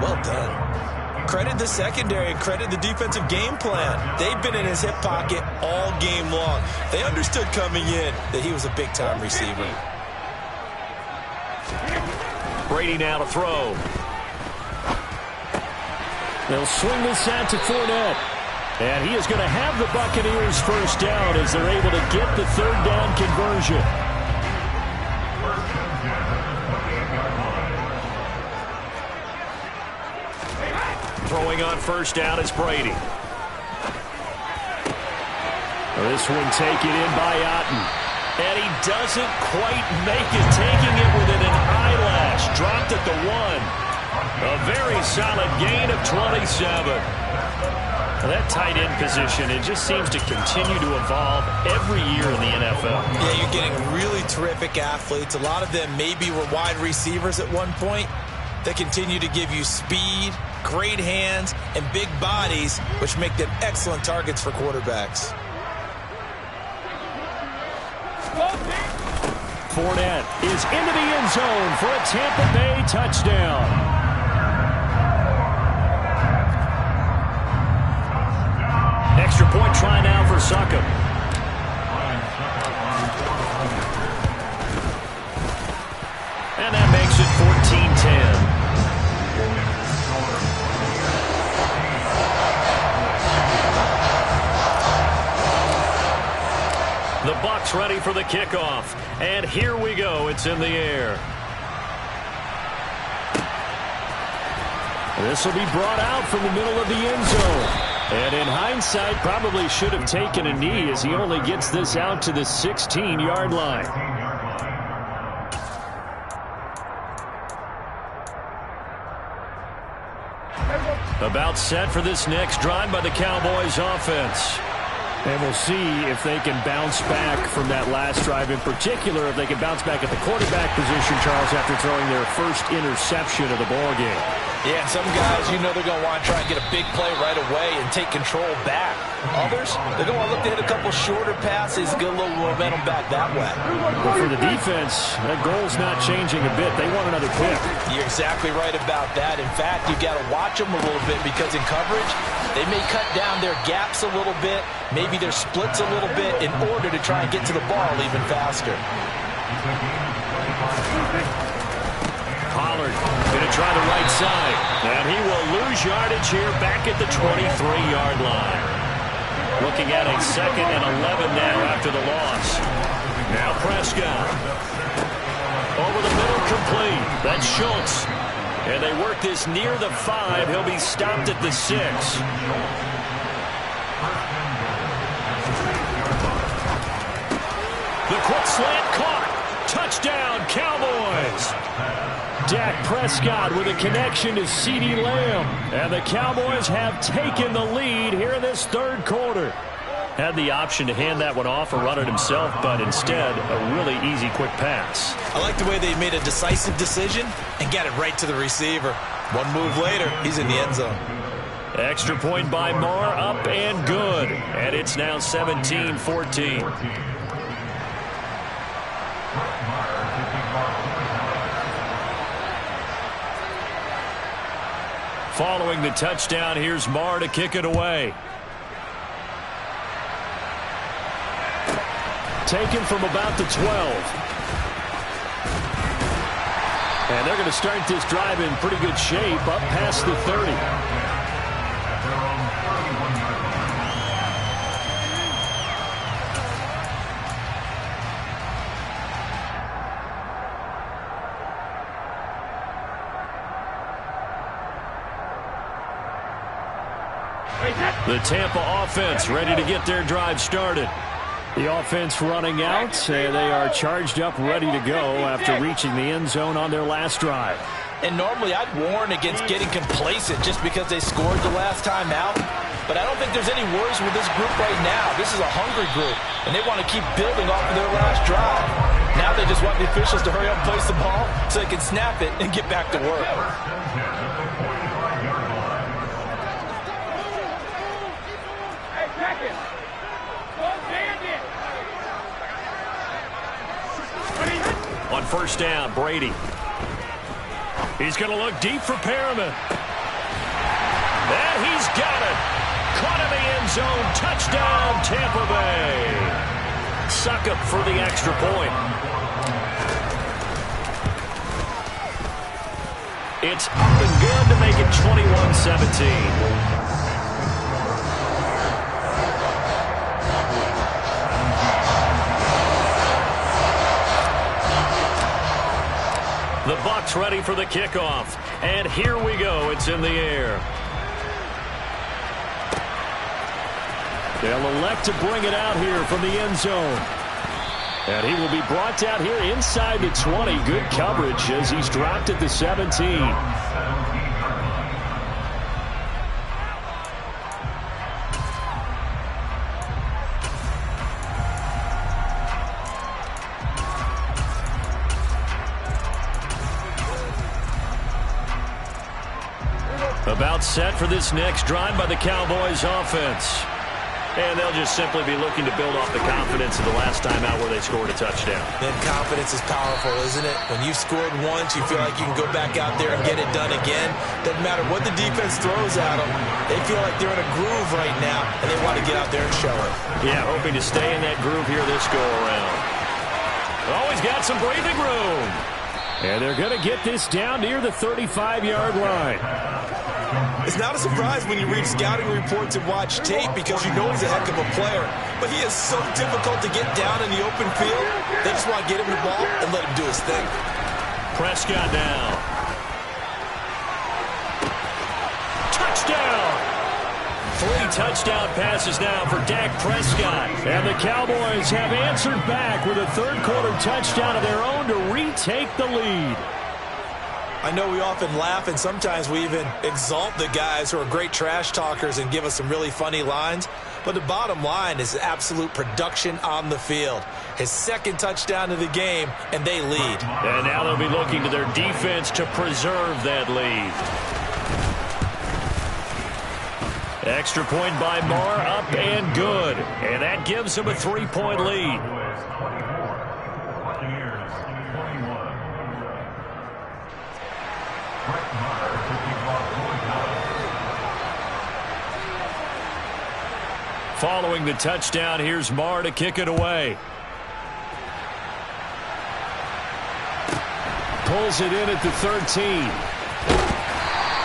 Well done. Credit the secondary and credit the defensive game plan. They've been in his hip pocket all game long. They understood coming in that he was a big-time receiver. Brady now to throw. They'll swing this out to Fournette. And he is going to have the Buccaneers first down as they're able to get the third down conversion. Throwing on first down is Brady. This one taken in by Otten. And he doesn't quite make it, taking it within an eyelash. Dropped at the 1. A very solid gain of 27. Well, that tight end position, it just seems to continue to evolve every year in the NFL. Yeah, you're getting really terrific athletes. A lot of them maybe were wide receivers at one point. They continue to give you speed, great hands, and big bodies, which make them excellent targets for quarterbacks. Fournette is into the end zone for a Tampa Bay touchdown. Extra point try now for Succop. And that makes it 14-10. The Bucs ready for the kickoff. And here we go. It's in the air. This will be brought out from the middle of the end zone. And in hindsight, probably should have taken a knee as he only gets this out to the 16-yard line. About set for this next drive by the Cowboys offense. And we'll see if they can bounce back from that last drive. In particular, if they can bounce back at the quarterback position, Charles, after throwing their first interception of the ballgame. Yeah, and some guys, you know, they're going to want to try and get a big play right away and take control back. Others, they're going to want to look to hit a couple shorter passes, get a little momentum back that way. But for the defense, that goal's not changing a bit. They want another pick. You're exactly right about that. In fact, you've got to watch them a little bit because in coverage, they may cut down their gaps a little bit, maybe their splits a little bit in order to try and get to the ball even faster. Pollard going to try the right side. And he will lose yardage here back at the 23-yard line. Looking at a 2nd and 11 now after the loss. Now Prescott. Over the middle, complete. That's Schultz. And they work this near the 5. He'll be stopped at the 6. The quick slant caught. Touchdown, Cowboys. Dak Prescott with a connection to CeeDee Lamb. And the Cowboys have taken the lead here in this 3rd quarter. Had the option to hand that one off or run it himself, but instead, a really easy, quick pass. I like the way they made a decisive decision and got it right to the receiver. One move later, he's in the end zone. Extra point by Moore, up and good. And it's now 17-14. Following the touchdown, here's Marr to kick it away. Taken from about the 12. And they're going to start this drive in pretty good shape, up past the 30. The Tampa offense ready to get their drive started. The offense running out, and they are charged up, ready to go after reaching the end zone on their last drive. And normally I'd warn against getting complacent just because they scored the last time out. But I don't think there's any worries with this group right now. This is a hungry group, and they want to keep building off of their last drive. Now they just want the officials to hurry up and place the ball so they can snap it and get back to work. On first down, Brady. He's going to look deep for Perriman. And he's got it. Caught in the end zone. Touchdown, Tampa Bay. Succop for the extra point. It's up and good to make it 21-17. The Bucs ready for the kickoff. And here we go. It's in the air. They'll elect to bring it out here from the end zone. And he will be brought down here inside the 20. Good coverage as he's dropped at the 17. About set for this next drive by the Cowboys offense. And they'll just simply be looking to build off the confidence of the last time out where they scored a touchdown. Then confidence is powerful, isn't it? When you've scored once, you feel like you can go back out there and get it done again. Doesn't matter what the defense throws at them. They feel like they're in a groove right now, and they want to get out there and show it. Yeah, hoping to stay in that groove here this go-around. Always got some breathing room. And they're going to get this down near the 35-yard line. It's not a surprise when you read scouting reports and watch tape because you know he's a heck of a player. But he is so difficult to get down in the open field. They just want to get him the ball and let him do his thing. Prescott now. Touchdown! 3 touchdown passes now for Dak Prescott. And the Cowboys have answered back with a third-quarter touchdown of their own to retake the lead. I know we often laugh and sometimes we even exalt the guys who are great trash talkers and give us some really funny lines. But the bottom line is absolute production on the field. His 2nd touchdown of the game, and they lead. And now they'll be looking to their defense to preserve that lead. Extra point by Moore, up and good. And that gives him a 3-point lead. Following the touchdown, here's Marr to kick it away. Pulls it in at the 13.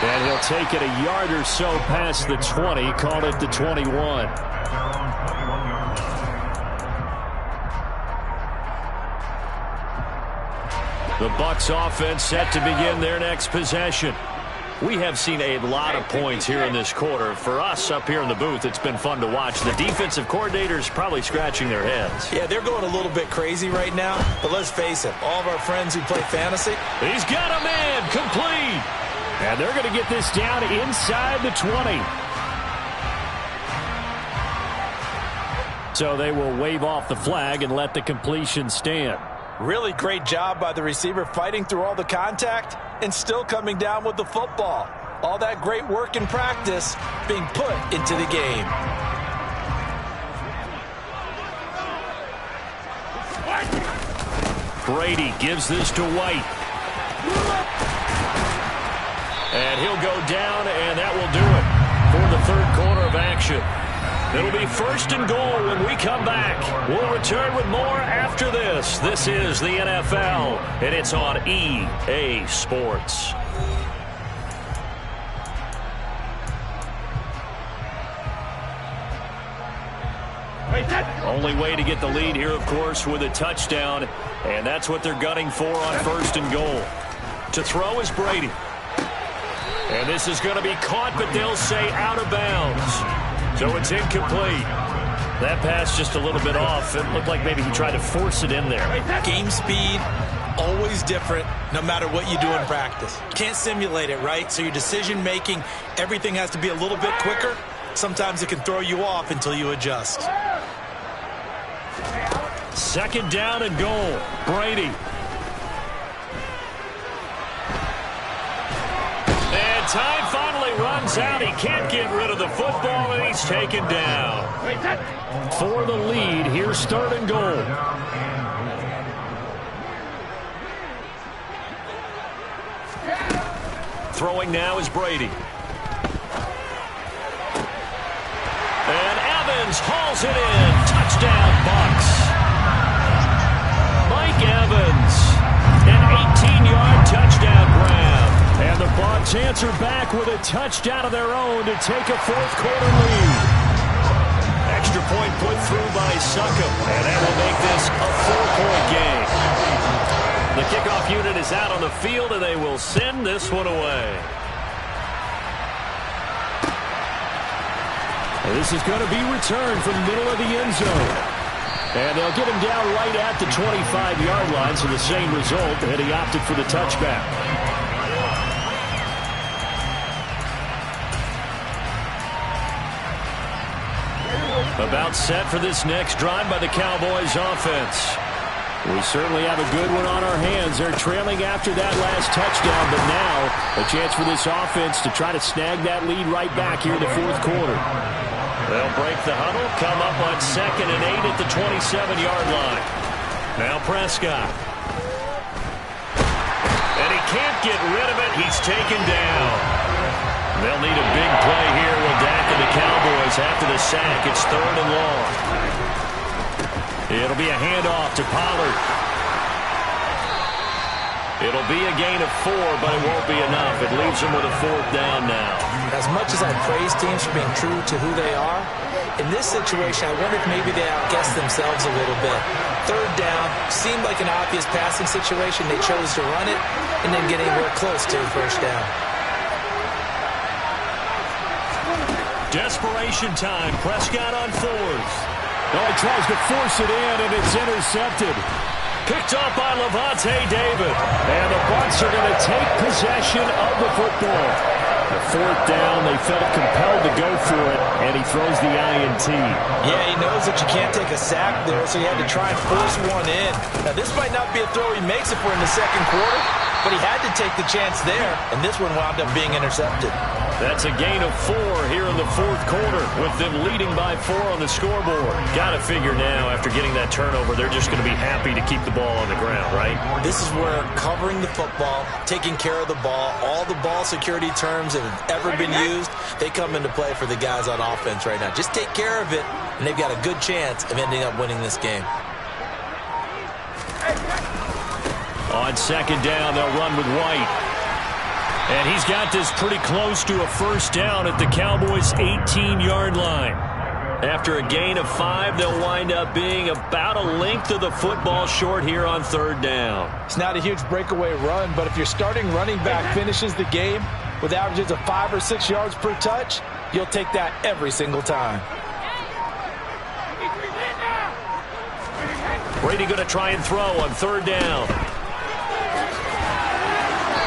And he'll take it a yard or so past the 20, call it the 21. The Bucs offense set to begin their next possession. We have seen a lot of points here in this quarter. For us up here in the booth, it's been fun to watch. The defensive coordinators probably scratching their heads. Yeah, they're going a little bit crazy right now, but let's face it, all of our friends who play fantasy. He's got a man, complete. And they're going to get this down inside the 20. So they will wave off the flag and let the completion stand. Really great job by the receiver fighting through all the contact and still coming down with the football. All that great work in practice being put into the game. Brady gives this to White. And he'll go down, and that will do it for the third quarter of action. It'll be 1st and goal when we come back. We'll return with more after this. This is the NFL, and it's on EA Sports. Only way to get the lead here, of course, with a touchdown, and that's what they're gunning for on 1st and goal. To throw is Brady. And this is going to be caught, but they'll say out of bounds. So it's incomplete. That pass just a little bit off. It looked like maybe he tried to force it in there. Game speed, always different, no matter what you do in practice. Can't simulate it, right? So your decision-making, everything has to be a little bit quicker. Sometimes it can throw you off until you adjust. 2nd down and goal. Brady. And time finally runs out. He can't get rid of the football, and he's taken down. For the lead, here's 3rd and goal. Throwing now is Brady. And Evans hauls it in. Touchdown, Bucs. Mike Evans, an 18-yard touchdown grab. And the Bucs answer back with a touchdown of their own to take a 4th quarter lead. Extra point put through by Succop, and that will make this a 4-point game. The kickoff unit is out on the field, and they will send this one away. And this is going to be returned from the middle of the end zone. And they'll get him down right at the 25-yard line, so the same result, and he opted for the touchback. About set for this next drive by the Cowboys offense. We certainly have a good one on our hands. They're trailing after that last touchdown, but now a chance for this offense to try to snag that lead right back here in the 4th quarter. They'll break the huddle, come up on 2nd and 8 at the 27-yard line. Now Prescott. And he can't get rid of it. He's taken down. They'll need a big play here with Dak and the Cowboys after the sack. It's 3rd and long. It'll be a handoff to Pollard. It'll be a gain of 4, but it won't be enough. It leaves them with a 4th down now. As much as I praise teams for being true to who they are, in this situation, I wonder if maybe they outguessed themselves a little bit. 3rd down seemed like an obvious passing situation. They chose to run it and then get anywhere close to a 1st down. Desperation time. Prescott on 4th. Oh, he tries to force it in, and it's intercepted. Picked up by Lavonte David. And the Bucs are going to take possession of the football. The 4th down, they felt compelled to go for it, and he throws the INT. Yeah, he knows that you can't take a sack there, so he had to try and force one in. Now, this might not be a throw he makes if we're in the 2nd quarter, but he had to take the chance there, and this one wound up being intercepted. That's a gain of 4 here in the 4th quarter, with them leading by 4 on the scoreboard. Got to figure now, after getting that turnover, they're just going to be happy to keep the ball on the ground, right? This is where covering the football, taking care of the ball, all the ball security terms that have ever been used, they come into play for the guys on offense right now. Just take care of it, and they've got a good chance of ending up winning this game. On 2nd down, they'll run with White. And he's got this pretty close to a first down at the Cowboys' 18-yard line. After a gain of 5, they'll wind up being about a length of the football short here on third down. It's not a huge breakaway run, but if your starting running back finishes the game with averages of 5 or 6 yards per touch, you'll take that every single time. Brady going to try and throw on third down.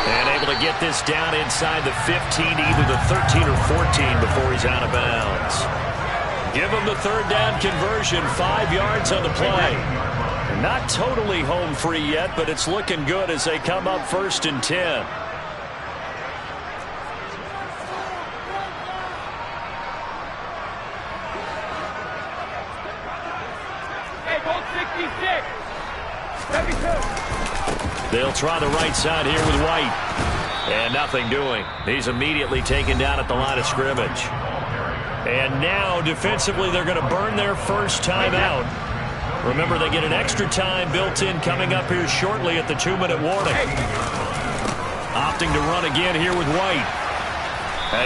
And able to get this down inside the 15 to either the 13 or 14 before he's out of bounds. Give him the third down conversion, 5 yards on the play. Not totally home free yet, but it's looking good as they come up 1st and 10. Hey, goal 66. 72. They'll try the right side here with White. And nothing doing. He's immediately taken down at the line of scrimmage. And now, defensively, they're going to burn their first timeout. Remember, they get an extra time built in coming up here shortly at the 2-minute warning. Opting to run again here with White.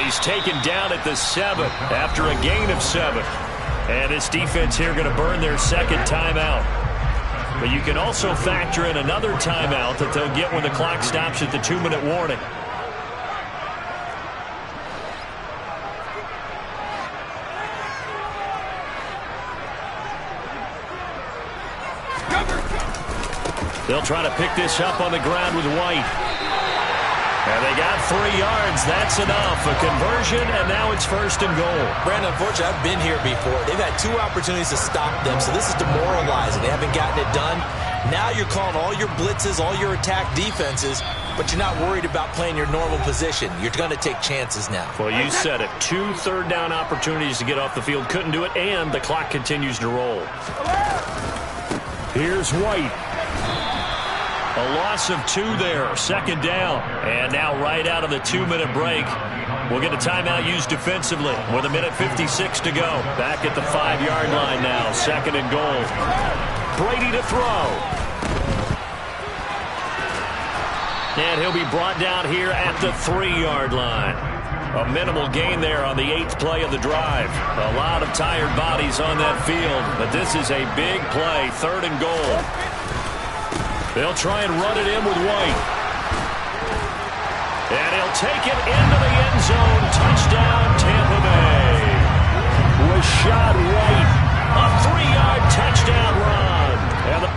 He's taken down at the 7 after a gain of 7. And this defense here going to burn their second timeout. But you can also factor in another timeout that they'll get when the clock stops at the 2-minute warning. They'll try to pick this up on the ground with White. And they got 3 yards. That's enough. A conversion, and now it's 1st and goal. Brandon, unfortunately, I've been here before. They've had 2 opportunities to stop them, so this is demoralizing. They haven't gotten it done. Now you're calling all your blitzes, all your attack defenses, but you're not worried about playing your normal position. You're going to take chances now. Well, you said it. 2 third-down opportunities to get off the field. Couldn't do it, and the clock continues to roll. Here's White. A loss of 2 there, 2nd down. And now right out of the 2-minute break, we'll get a timeout used defensively with 1:56 to go. Back at the 5-yard line now, 2nd and goal. Brady to throw. And he'll be brought down here at the 3-yard line. A minimal gain there on the 8th play of the drive. A lot of tired bodies on that field, but this is a big play, 3rd and goal. They'll try and run it in with White. And he'll take it into the end zone. Touchdown, Tampa Bay. Rashad White, a 3-yard touchdown run. And the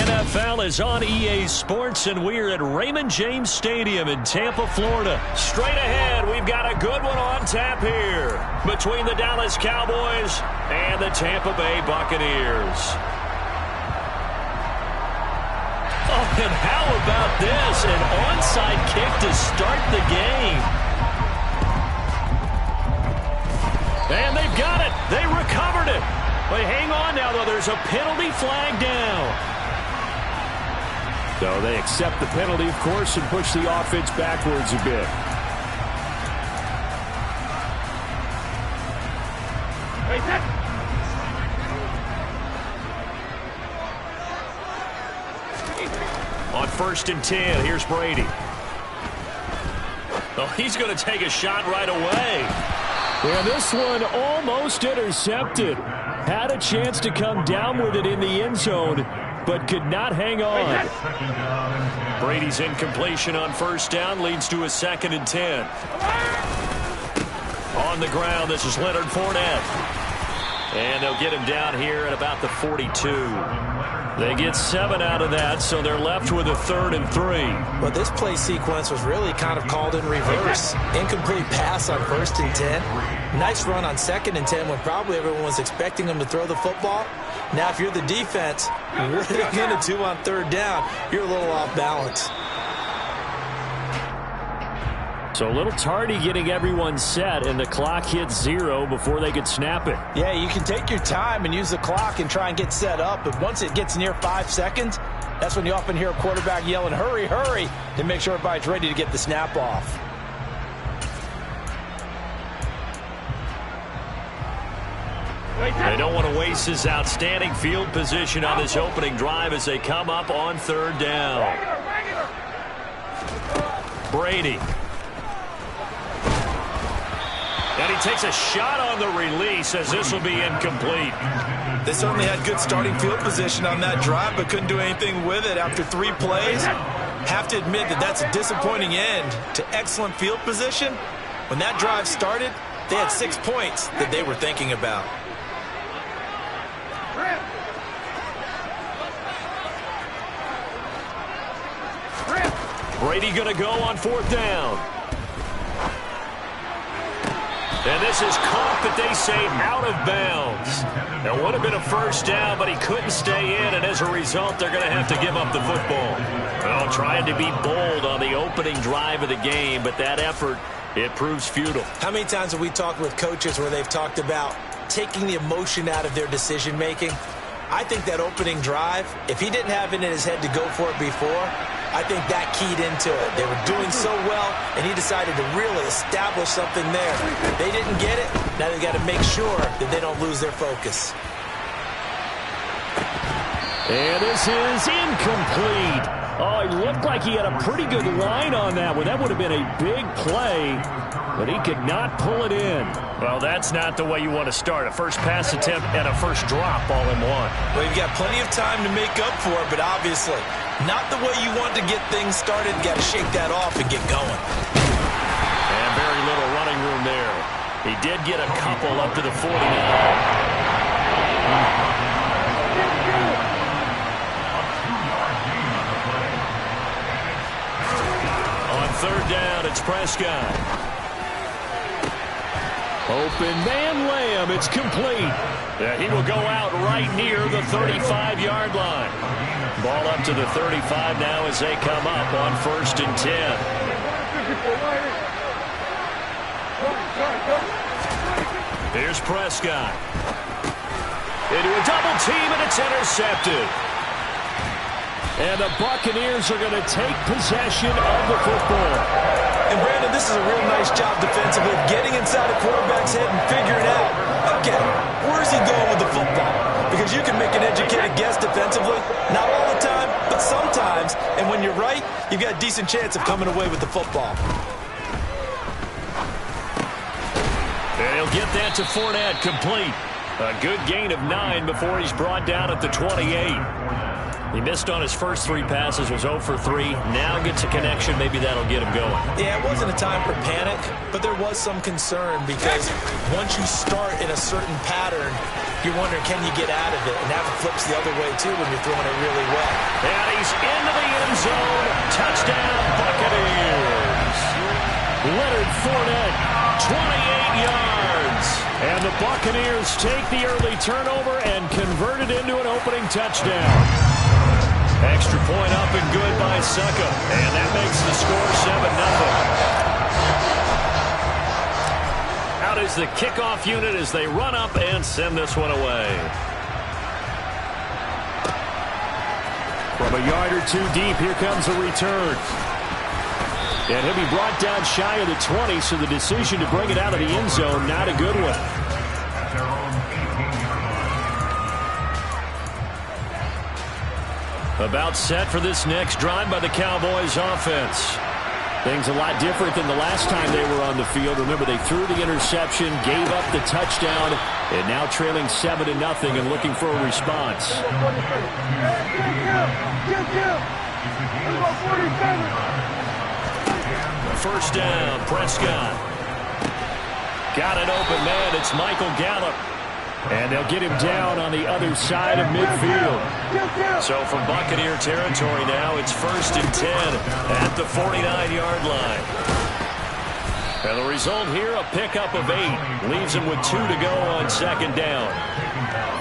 NFL is on EA Sports, and we're at Raymond James Stadium in Tampa, Florida. Straight ahead, we've got a good one on tap here between the Dallas Cowboys and the Tampa Bay Buccaneers. Oh, and how about this? An onside kick to start the game. And they've got it. They recovered it. But hang on now, though. There's a penalty flag down. So they accept the penalty, of course, and push the offense backwards a bit. On 1st and 10, here's Brady. Oh, he's going to take a shot right away. And this one almost intercepted. Had a chance to come down with it in the end zone, but could not hang on. Brady's incompletion on 1st down leads to a 2nd and 10. On the ground, this is Leonard Fournette. And they'll get him down here at about the 42. They get 7 out of that, so they're left with a 3rd and 3. Well, this play sequence was really kind of called in reverse. Incomplete pass on 1st and 10. Nice run on 2nd and 10 when probably everyone was expecting them to throw the football. Now, if you're the defense, what are they going to do on 3rd down? You're a little off balance. So a little tardy getting everyone set, and the clock hits 0 before they could snap it. Yeah, you can take your time and use the clock and try and get set up, but once it gets near 5 seconds, that's when you often hear a quarterback yelling, hurry, hurry, to make sure everybody's ready to get the snap off. They don't want to waste this outstanding field position on this opening drive as they come up on 3rd down. Brady. And he takes a shot on the release as this will be incomplete. They certainly had good starting field position on that drive, but couldn't do anything with it after 3 plays. Have to admit that that's a disappointing end to excellent field position. When that drive started, they had 6 points that they were thinking about. Brady going to go on 4th down. And this is caught, but they say out of bounds. That would have been a 1st down, but he couldn't stay in, and as a result, they're going to have to give up the football. Well, trying to be bold on the opening drive of the game, but that effort, it proves futile. How many times have we talked with coaches where they've talked about taking the emotion out of their decision-making? I think that opening drive, if he didn't have it in his head to go for it before, I think that keyed into it. They were doing so well, and he decided to really establish something there. They didn't get it. Now they've got to make sure that they don't lose their focus. And this is incomplete. Oh, it looked like he had a pretty good line on that one. That would have been a big play, but he could not pull it in. Well, that's not the way you want to start. A first pass attempt and a first drop all in one. Well, you've got plenty of time to make up for it, but obviously not the way you want to get things started. Got to shake that off and get going. And very little running room there. He did get a couple up to the 49. On 3rd down, it's Prescott. Open man Lamb. It's complete. Yeah, he will go out right near the 35-yard line. Ball up to the 35 now as they come up on 1st and 10. Here's Prescott. Into a double team, and it's intercepted. And the Buccaneers are going to take possession of the football. And, Brandon, this is a real nice job defensively, getting inside a quarterback's head and figuring out, okay, where's he going with the football? Because you can make an educated guess defensively, not all the time, but sometimes. And when you're right, you've got a decent chance of coming away with the football. And he'll get that to Fournette, complete. A good gain of 9 before he's brought down at the 28. He missed on his first 3 passes, was 0 for 3. Now gets a connection. Maybe that'll get him going. Yeah, it wasn't a time for panic, but there was some concern because once you start in a certain pattern, you're wondering, can you get out of it? And that flips the other way, too, when you're throwing it really well. And he's into the end zone. Touchdown, Buccaneers. Leonard Fournette, 28 yards. And the Buccaneers take the early turnover and convert it into an opening touchdown. Extra point up and good by Succop. And that makes the score 7-0. Out is the kickoff unit as they run up and send this one away. From a yard or 2 deep, here comes a return. And he'll be brought down shy of the 20, so the decision to bring it out of the end zone, not a good one. About set for this next drive by the Cowboys offense. Things a lot different than the last time they were on the field. Remember, they threw the interception, gave up the touchdown, and now trailing 7-0 and looking for a response. First down, Prescott. Got an open man. It's Michael Gallup. And they'll get him down on the other side of midfield. So from Buccaneer territory now, it's 1st and 10 at the 49-yard line. And the result here, a pickup of 8. Leaves him with 2 to go on 2nd down.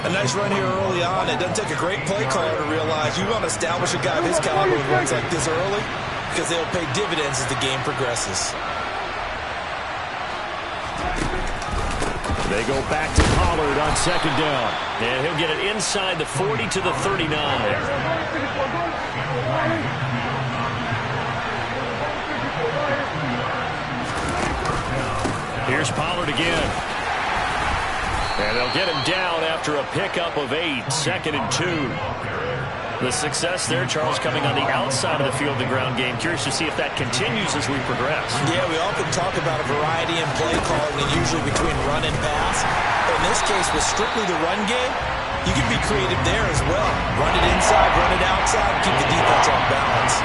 A nice run here early on. It doesn't take a great play caller to realize you want to establish a guy of his caliber who runs like this early because they'll pay dividends as the game progresses. They go back to Pollard on 2nd down. And he'll get it inside the 40 to the 39. Here's Pollard again. And they'll get him down after a pickup of 8. 2nd and 2. The success there, Charles, coming on the outside of the field, the ground game. Curious to see if that continues as we progress. Yeah, we often talk about a variety in play calling, and usually between run and pass. But in this case, with strictly the run game, you can be creative there as well. Run it inside, run it outside, keep the defense off balance.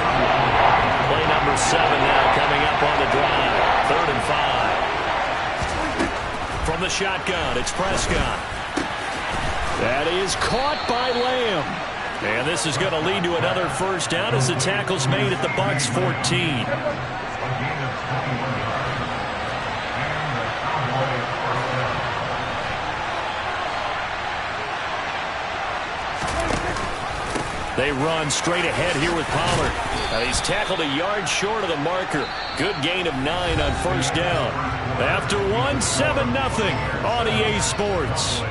Play number 7 now coming up on the drive. 3rd and 5. From the shotgun, it's Prescott. That is caught by Lamb. And this is going to lead to another first down as the tackle's made at the Bucs 14. They run straight ahead here with Pollard. Now he's tackled a yard short of the marker. Good gain of 9 on 1st down. After 1, 7-0 on EA Sports.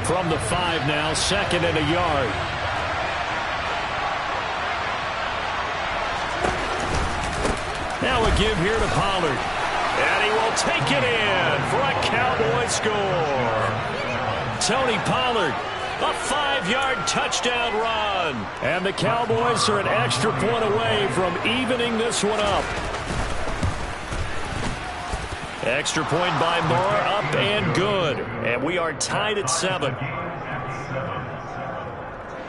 From the 5 now, 2nd and a yard. Now a give here to Pollard. And he will take it in for a Cowboy score. Tony Pollard, a 5-yard touchdown run. And the Cowboys are an extra point away from evening this one up. Extra point by Moore, up and good. And we are tied at 7.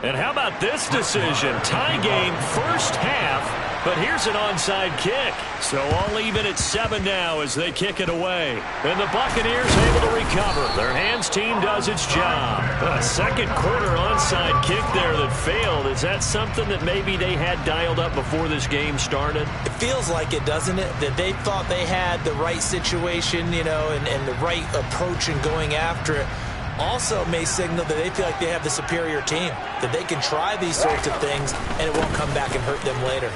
And how about this decision? Tie game, first half, but here's an onside kick. So all even at 7 now as they kick it away. And the Buccaneers able to recover. Their hands team does its job. A second quarter onside kick there that failed. Is that something that maybe they had dialed up before this game started? It feels like it, doesn't it? That they thought they had the right situation, you know, and the right approach in going after it. Also may signal that they feel like they have the superior team, that they can try these sorts of things and it won't come back and hurt them later.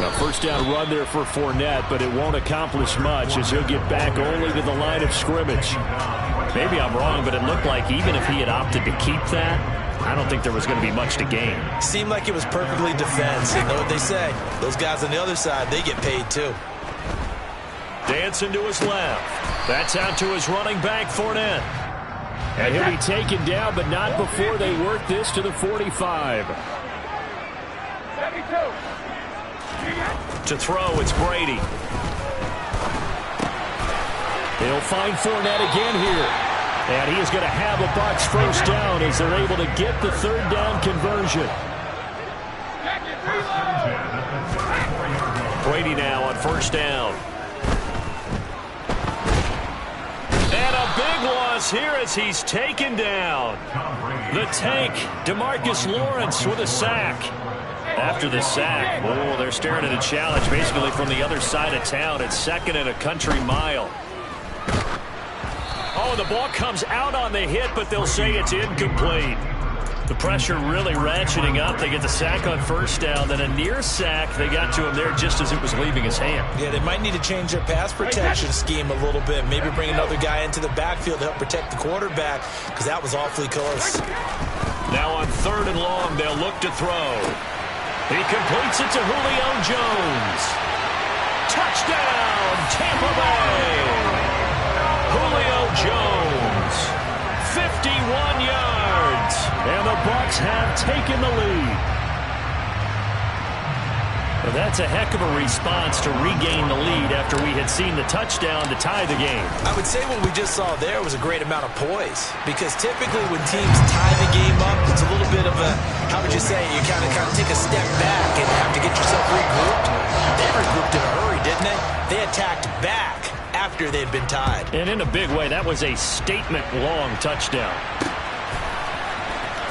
Well, first down run there for Fournette, but it won't accomplish much as he'll get back only to the line of scrimmage. Maybe I'm wrong, but it looked like even if he had opted to keep that, I don't think there was going to be much to gain. Seemed like it was perfectly defense. You know what they say. Those guys on the other side, they get paid too. Dancing to his left. That's out to his running back, Fournette. And he'll be taken down, but not before they work this to the 45. 72. To throw, it's Brady. They'll find Fournette again here. And he is going to have a Bucs first down as they're able to get the third down conversion. Brady now on first down. And a big loss here as he's taken down. The tank, DeMarcus Lawrence with a sack. After the sack, oh, they're staring at a challenge basically from the other side of town. It's second and a country mile. Oh, the ball comes out on the hit, but they'll say it's incomplete. The pressure really ratcheting up. They get the sack on first down, then a near sack. They got to him there just as it was leaving his hand. Yeah, they might need to change their pass protection scheme a little bit. Maybe bring another guy into the backfield to help protect the quarterback, because that was awfully close. Now on third and long, they'll look to throw. He completes it to Julio Jones. Touchdown, Tampa Bay. Julio Jones, 51 yards. And the Bucs have taken the lead. Well, that's a heck of a response to regain the lead after we had seen the touchdown to tie the game. I would say what we just saw there was a great amount of poise, because typically when teams tie the game up, it's a little bit of a, how would you say, you kind of take a step back and have to get yourself regrouped. They regrouped in a hurry, didn't they? They attacked back after they'd been tied. And in a big way, that was a statement-long touchdown.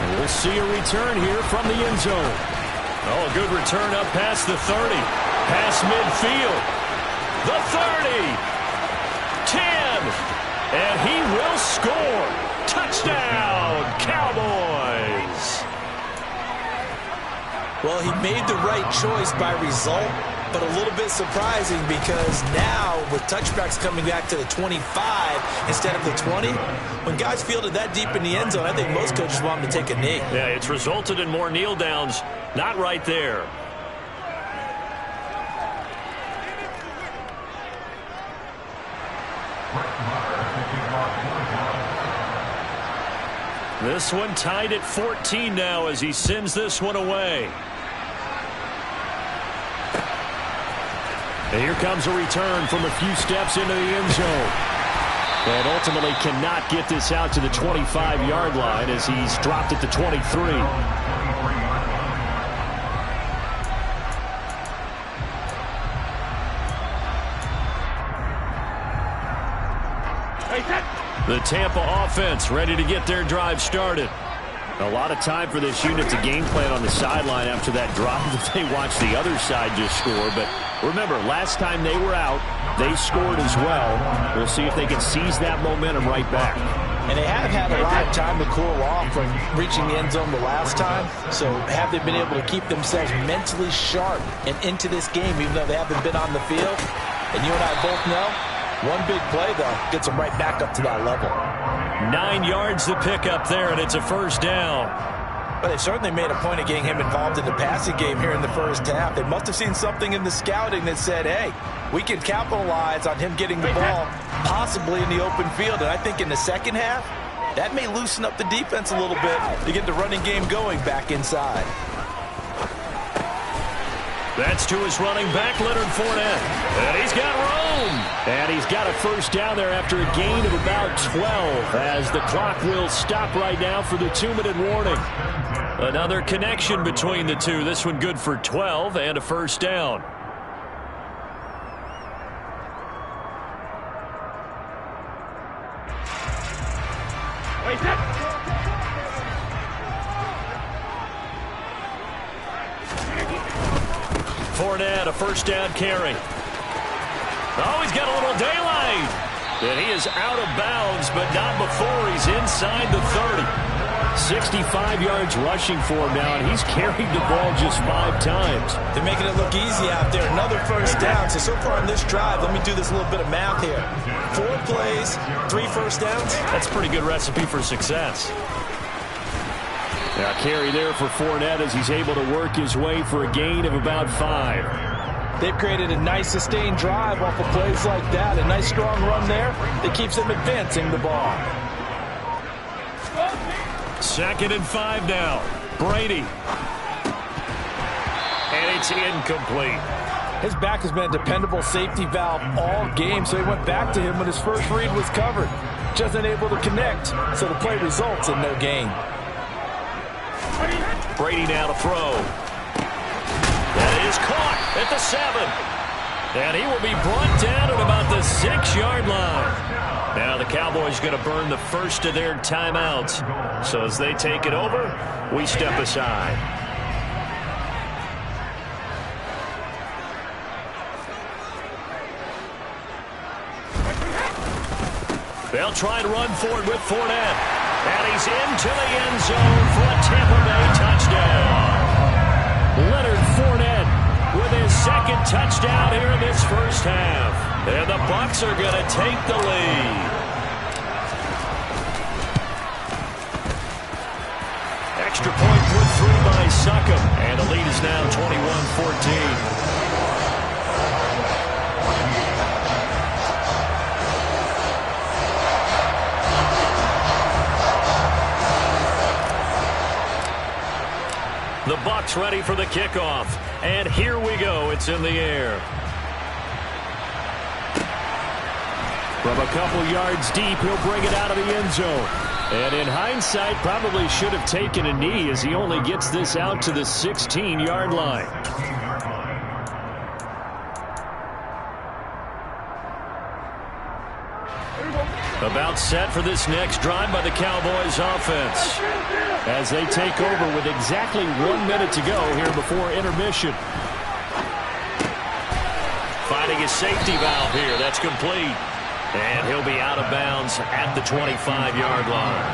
And we'll see a return here from the end zone. Oh, a good return up past the 30. Past midfield. The 30. 10. And he will score. Touchdown, Cowboys. Well, he made the right choice by result, but a little bit surprising because now with touchbacks coming back to the 25 instead of the 20, when guys fielded that deep in the end zone, I think most coaches want them to take a knee. Yeah, it's resulted in more kneel downs. Not right there. This one tied at 14 now as he sends this one away. And here comes a return from a few steps into the end zone. And ultimately cannot get this out to the 25-yard line as he's dropped at the 23. The Tampa offense ready to get their drive started. A lot of time for this unit to game plan on the sideline after that drive that they watched the other side just score. But remember, last time they were out, they scored as well. We'll see if they can seize that momentum right back. And they have had a lot of time to cool off from reaching the end zone the last time. So have they been able to keep themselves mentally sharp and into this game, even though they haven't been on the field? And you and I both know, one big play, though, gets them right back up to that level. 9 yards to pick up there, and it's a first down. But they certainly made a point of getting him involved in the passing game here in the first half. They must have seen something in the scouting that said, hey, we can capitalize on him getting the ball possibly in the open field. And I think in the second half, that may loosen up the defense a little bit to get the running game going back inside. That's to his running back, Leonard Fournette. And he's got room. And he's got a first down there after a gain of about 12 as the clock will stop right now for the 2-minute warning. Another connection between the two. This one good for 12 and a first down. Fournette, a first down carry. Oh, he's got a little daylight. And he is out of bounds, but not before he's inside the 30. 65 yards rushing for him now, and he's carried the ball just 5 times. They're making it look easy out there. Another first down. So far on this drive, let me do this little bit of math here. 4 plays, 3 first downs. That's a pretty good recipe for success. Now carry there for Fournette as he's able to work his way for a gain of about 5. They've created a nice sustained drive off of plays like that. A nice strong run there that keeps them advancing the ball. 2nd and 5 now. Brady. And it's incomplete. His back has been a dependable safety valve all game, so he went back to him when his first read was covered. Just unable to connect, so the play results in no gain. Brady now to throw. That is caught at the 7. And he will be brought down at about the 6-yard line. Now the Cowboys going to burn the first of their timeouts. So as they take it over, we step aside. They'll try and run forward with Fournette. And he's into the end zone for a Tampa Bay touchdown. Leonard Fournette with his second touchdown here in this first half. And the Bucs are going to take the lead. Extra point put through by Succop. And the lead is now 21-14. The Bucs ready for the kickoff. And here we go. It's in the air. From a couple yards deep, he'll bring it out of the end zone. And in hindsight, probably should have taken a knee as he only gets this out to the 16-yard line. About set for this next drive by the Cowboys offense, as they take over with exactly 1 minute to go here before intermission. Finding his safety valve here. That's complete. And he'll be out of bounds at the 25-yard line.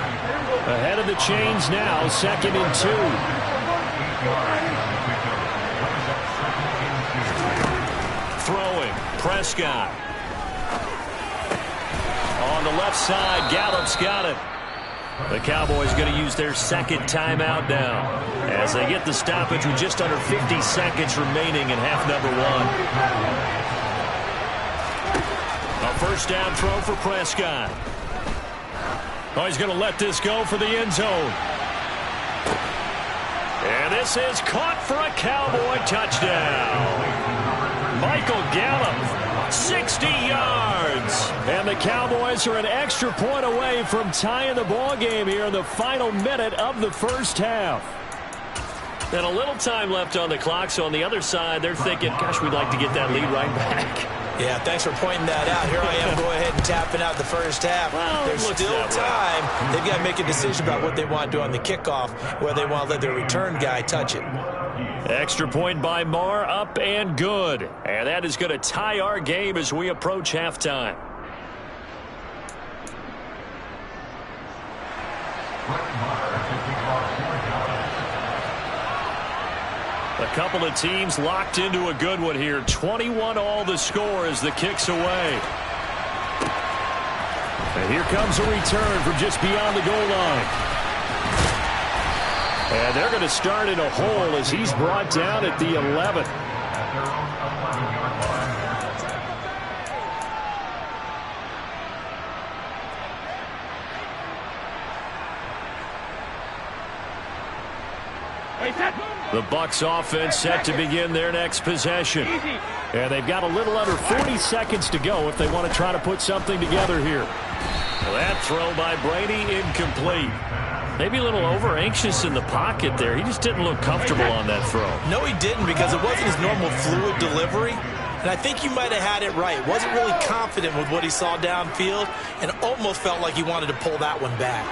Ahead of the chains now, 2nd and 2. Throwing, Prescott. On the left side, Gallup's got it. The Cowboys going to use their second timeout now as they get the stoppage with just under 50 seconds remaining in half number 1. A first down throw for Prescott. Oh, he's going to let this go for the end zone. And this is caught for a Cowboy touchdown. Michael Gallup. 60 yards. And the Cowboys are an extra point away from tying the ball game here in the final minute of the first half. And a little time left on the clock, so on the other side, they're thinking, gosh, we'd like to get that lead right back. Yeah, thanks for pointing that out. Here I am, go ahead and tapping out the first half. Well, there's still time. They've got to make a decision about what they want to do on the kickoff, whether they want to let their return guy touch it. Extra point by Marr, up and good. And that is going to tie our game as we approach halftime. A couple of teams locked into a good one here. 21-all the score as the kick's away. And here comes a return from just beyond the goal line. And they're going to start in a hole as he's brought down at the 11. The Bucs offense set to begin their next possession. And they've got a little under 40 seconds to go if they want to try to put something together here. Well, that throw by Brady incomplete. Maybe a little over-anxious in the pocket there. He just didn't look comfortable on that throw. No, he didn't, because it wasn't his normal fluid delivery. And I think he might have had it right. Wasn't really confident with what he saw downfield and almost felt like he wanted to pull that one back.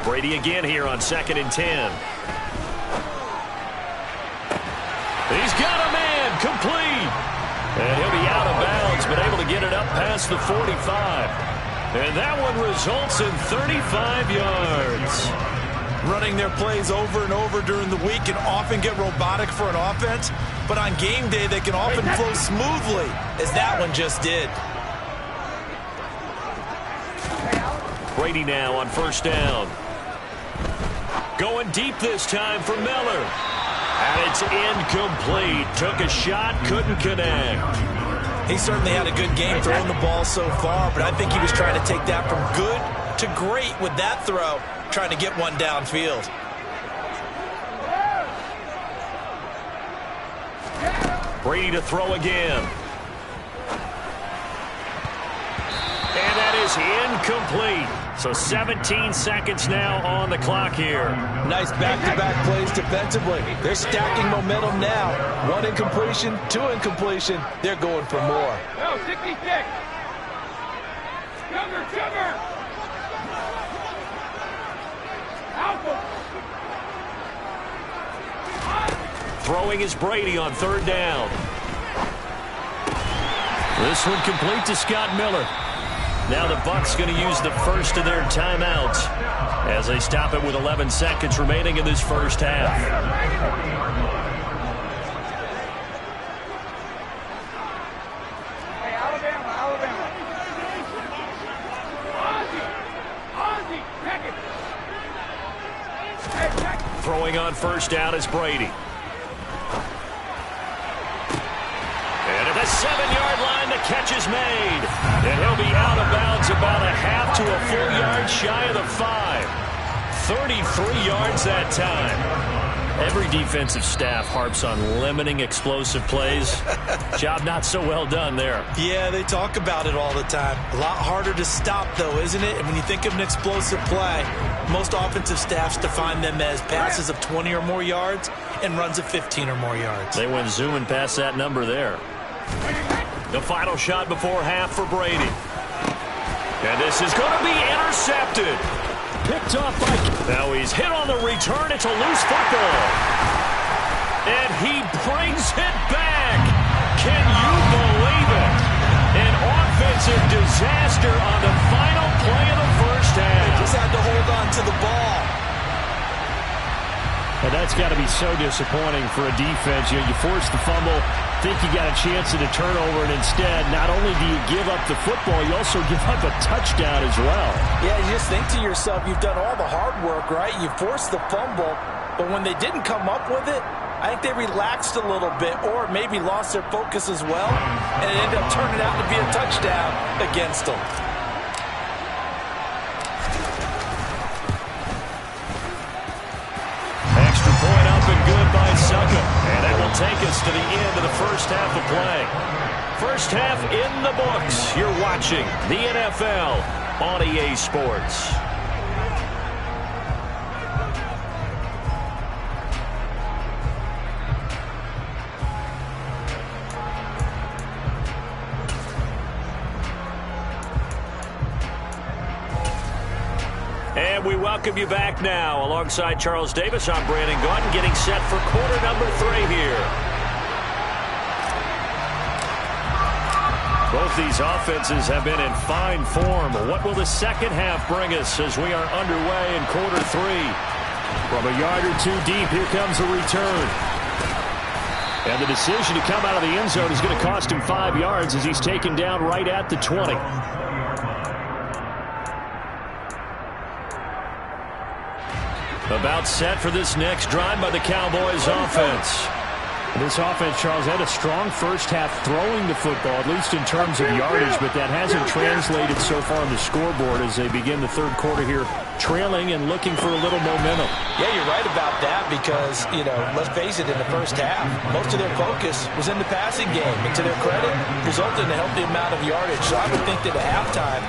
Brady again here on 2nd and 10. He's got a man complete. And he'll be out of bounds, but able to get it up past the 45. And that one results in 35 yards. Running their plays over and over during the week can often get robotic for an offense, but on game day they can often flow smoothly, as that one just did. Brady now on first down. Going deep this time for Miller. And it's incomplete. Took a shot, couldn't connect. He certainly had a good game throwing the ball so far, but I think he was trying to take that from good to great with that throw, trying to get one downfield. Brady to throw again. And that is incomplete. So 17 seconds now on the clock here. Nice back-to-back plays defensively. They're stacking momentum now. 1 incompletion, 2 incompletion. They're going for more. No, 66. Sugar. Alpha. Throwing is Brady on 3rd down. This one complete to Scott Miller. Now the Bucs going to use the first of their timeouts as they stop it with 11 seconds remaining in this first half. Hey, Alabama. Ozzie, check it. Hey, check it. Throwing on 1st down is Brady. And at the 7-yard line, the catch is made. And he'll be out of bounds about a half to a full yard shy of the 5. 33 yards that time. Every defensive staff harps on limiting explosive plays. Job not so well done there. Yeah, they talk about it all the time. A lot harder to stop, though, isn't it? And when you think of an explosive play, most offensive staffs define them as passes of 20 or more yards and runs of 15 or more yards. They went zooming past that number there. The final shot before half for Brady. And this is going to be intercepted. Picked off by... Now he's hit on the return. It's a loose football. And he brings it back. Can you believe it? An offensive disaster on the final play of the first half. They just had to hold on to the ball. And that's got to be so disappointing for a defense. You force the fumble, think you got a chance at a turnover, and instead, not only do you give up the football, you also give up a touchdown as well. Yeah, you just think to yourself, you've done all the hard work, right? You forced the fumble, but when they didn't come up with it, I think they relaxed a little bit or maybe lost their focus as well, and it ended up turning out to be a touchdown against them. Extra point up and good by Succop. And that will take us to the end of the first half of play. First half in the books. You're watching the NFL on EA Sports. And we welcome you back now. Alongside Charles Davis, I'm Brandon Gaudin, getting set for quarter number 3 here. Both these offenses have been in fine form. What will the second half bring us as we are underway in quarter 3? From a yard or 2 deep, here comes the return. And the decision to come out of the end zone is going to cost him 5 yards as he's taken down right at the 20. About set for this next drive by the Cowboys offense. This offense, Charles, had a strong first half throwing the football, at least in terms of yardage, but that hasn't translated so far on the scoreboard as they begin the third quarter here, trailing and looking for a little momentum. Yeah, you're right about that because, let's face it, in the first half, most of their focus was in the passing game. And to their credit, resulted in a healthy amount of yardage. So I would think that at halftime,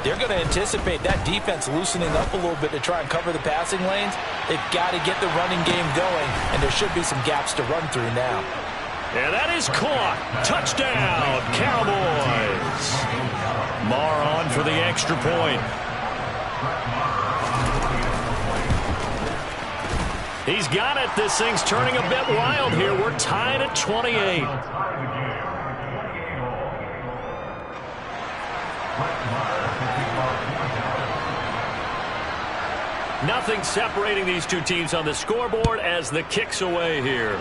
they're going to anticipate that defense loosening up a little bit to try and cover the passing lanes. They've got to get the running game going, and there should be some gaps to run through now. And that is caught. Touchdown, Cowboys. Marr on for the extra point. He's got it. This thing's turning a bit wild here. We're tied at 28. Nothing separating these two teams on the scoreboard as the kick's away here.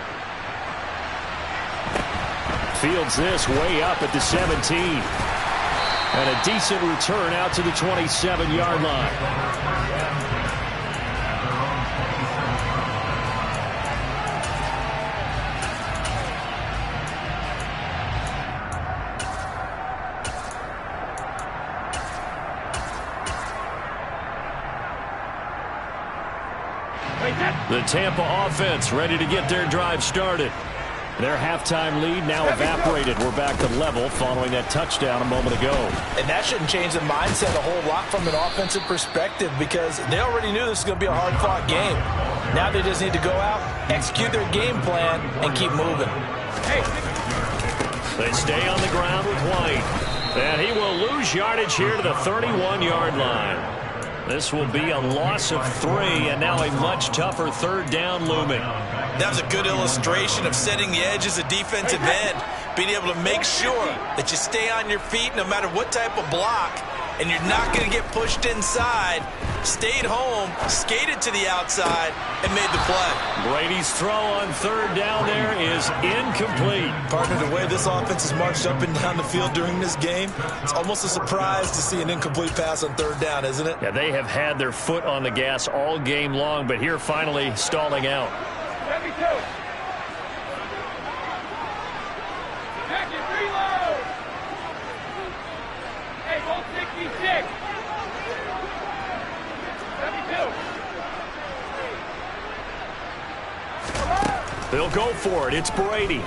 Fields this way up at the 17. And a decent return out to the 27-yard line. The Tampa offense ready to get their drive started. Their halftime lead now evaporated. We're back to level following that touchdown a moment ago. And that shouldn't change the mindset a whole lot from an offensive perspective because they already knew this was going to be a hard-fought game. Now they just need to go out, execute their game plan, and keep moving. They stay on the ground with White. And he will lose yardage here to the 31-yard line. This will be a loss of 3, and now a much tougher third down looming. That was a good illustration of setting the edge as a defensive end, being able to make sure that you stay on your feet no matter what type of block, and you're not going to get pushed inside. Stayed home, skated to the outside, and made the play. Brady's throw on third down there is incomplete. Partner, the way this offense has marched up and down the field during this game, it's almost a surprise to see an incomplete pass on third down, isn't it? Yeah, they have had their foot on the gas all game long, but here finally stalling out. They'll go for it. It's Brady.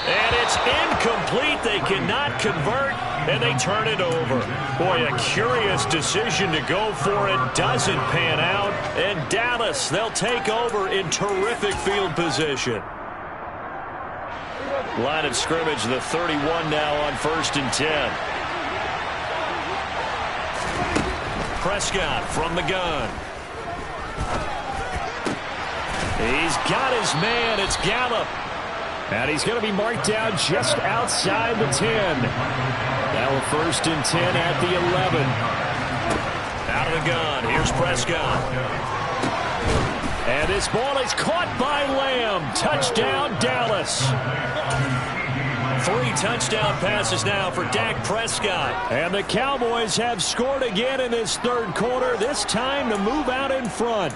And it's incomplete. They cannot convert, and they turn it over. Boy, a curious decision to go for it. Doesn't pan out. And Dallas, they'll take over in terrific field position. Line of scrimmage, the 31 now on 1st and 10. Prescott from the gun. He's got his man. It's Gallup. And he's going to be marked down just outside the 10. Now a 1st and 10 at the 11. Out of the gun. Here's Prescott. And this ball is caught by Lamb. Touchdown, Dallas. 3 touchdown passes now for Dak Prescott. And the Cowboys have scored again in this third quarter, this time to move out in front.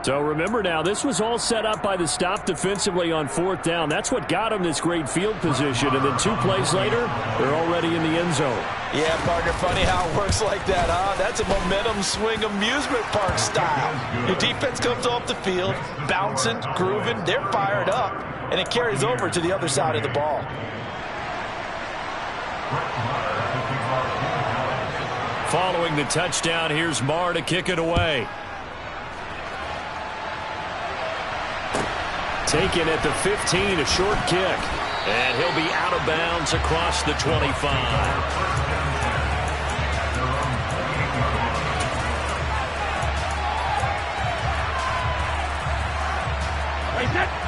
So remember now, this was all set up by the stop defensively on 4th down. That's what got them this great field position. And then 2 plays later, they're already in the end zone. Yeah, partner, funny how it works like that, huh? That's a momentum swing amusement park style. Your defense comes off the field, bouncing, grooving, they're fired up, and it carries over to the other side of the ball. Following the touchdown, here's Marr to kick it away. Taken at the 15, a short kick. And he'll be out of bounds across the 25.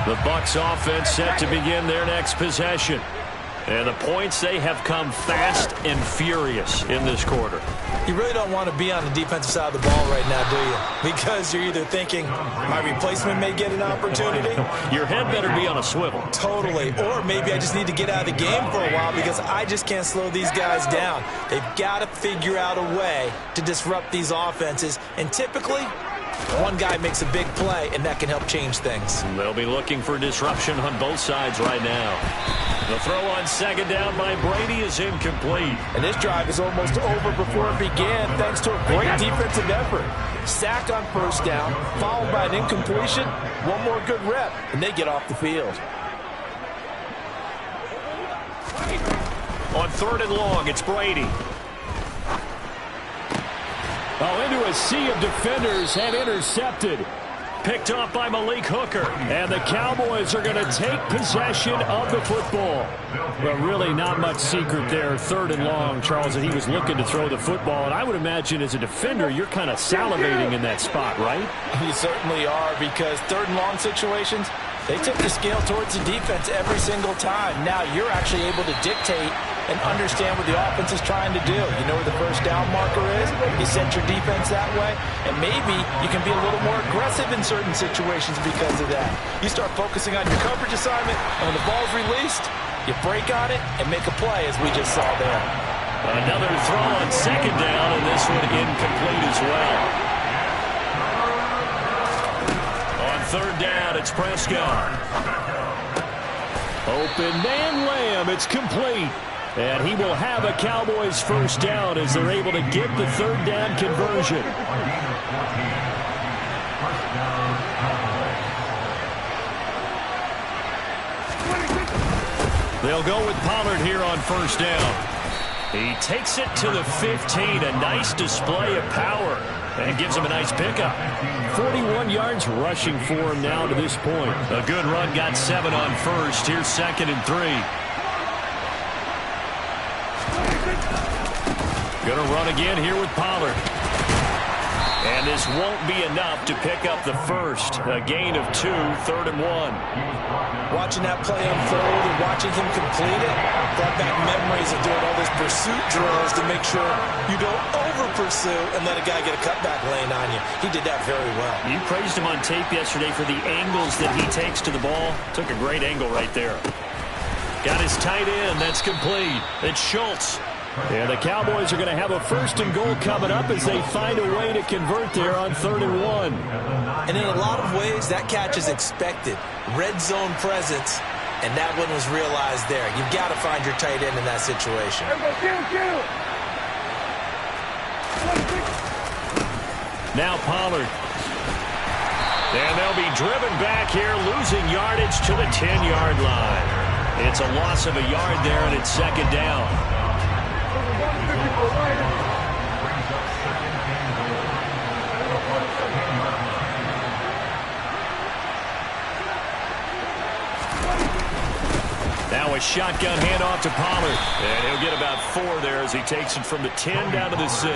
The Bucs offense set to begin their next possession. And the points, they have come fast and furious in this quarter. You really don't want to be on the defensive side of the ball right now, do you? Because you're either thinking, my replacement may get an opportunity. Your head better be on a swivel. Totally. Or maybe I just need to get out of the game for a while because I just can't slow these guys down. They've got to figure out a way to disrupt these offenses. And typically, one guy makes a big play, and that can help change things. They'll be looking for disruption on both sides right now. The throw on 2nd down by Brady is incomplete. And this drive is almost over before it began thanks to a great defensive effort. Sacked on 1st down, followed by an incompletion. One more good rep, and they get off the field. On 3rd and long, it's Brady. Oh, into a sea of defenders and intercepted. Picked off by Malik Hooker. And the Cowboys are going to take possession of the football. But really not much secret there. 3rd and long, Charles, and he was looking to throw the football. And I would imagine as a defender, you're kind of salivating in that spot, right? You certainly are, because 3rd and long situations, they tip the scale towards the defense every single time. Now you're actually able to dictate and understand what the offense is trying to do. You know where the 1st down marker is. You set your defense that way, and maybe you can be a little more aggressive in certain situations because of that. You start focusing on your coverage assignment, and when the ball's released, you break on it and make a play, as we just saw there. Another throw on 2nd down, and this one incomplete as well. On 3rd down, it's Prescott. Open man Lamb. It's complete. And he will have a Cowboys 1st down as they're able to get the 3rd down conversion. They'll go with Pollard here on first down. He takes it to the 15. A nice display of power. And gives him a nice pickup. 41 yards rushing for him now to this point. A good run, got 7 on first. Here's 2nd and 3. Going to run again here with Pollard. And this won't be enough to pick up the first. A gain of 2, 3rd and 1. Watching that play unfold and watching him complete it brought back memories of doing all those pursuit drills to make sure you don't over-pursue and let a guy get a cutback lane on you. He did that very well. You praised him on tape yesterday for the angles that he takes to the ball. Took a great angle right there. Got his tight end. That's complete. It's Schultz. And the Cowboys are going to have a 1st and goal coming up as they find a way to convert there on 3rd and 1. And in a lot of ways, that catch is expected. Red zone presence, and that one was realized there. You've got to find your tight end in that situation. Now Pollard. And they'll be driven back here, losing yardage to the 10-yard line. It's a loss of a yard there, and it's 2nd down. Now a shotgun handoff to Pollard. And he'll get about 4 there as he takes it from the 10 down to the 6.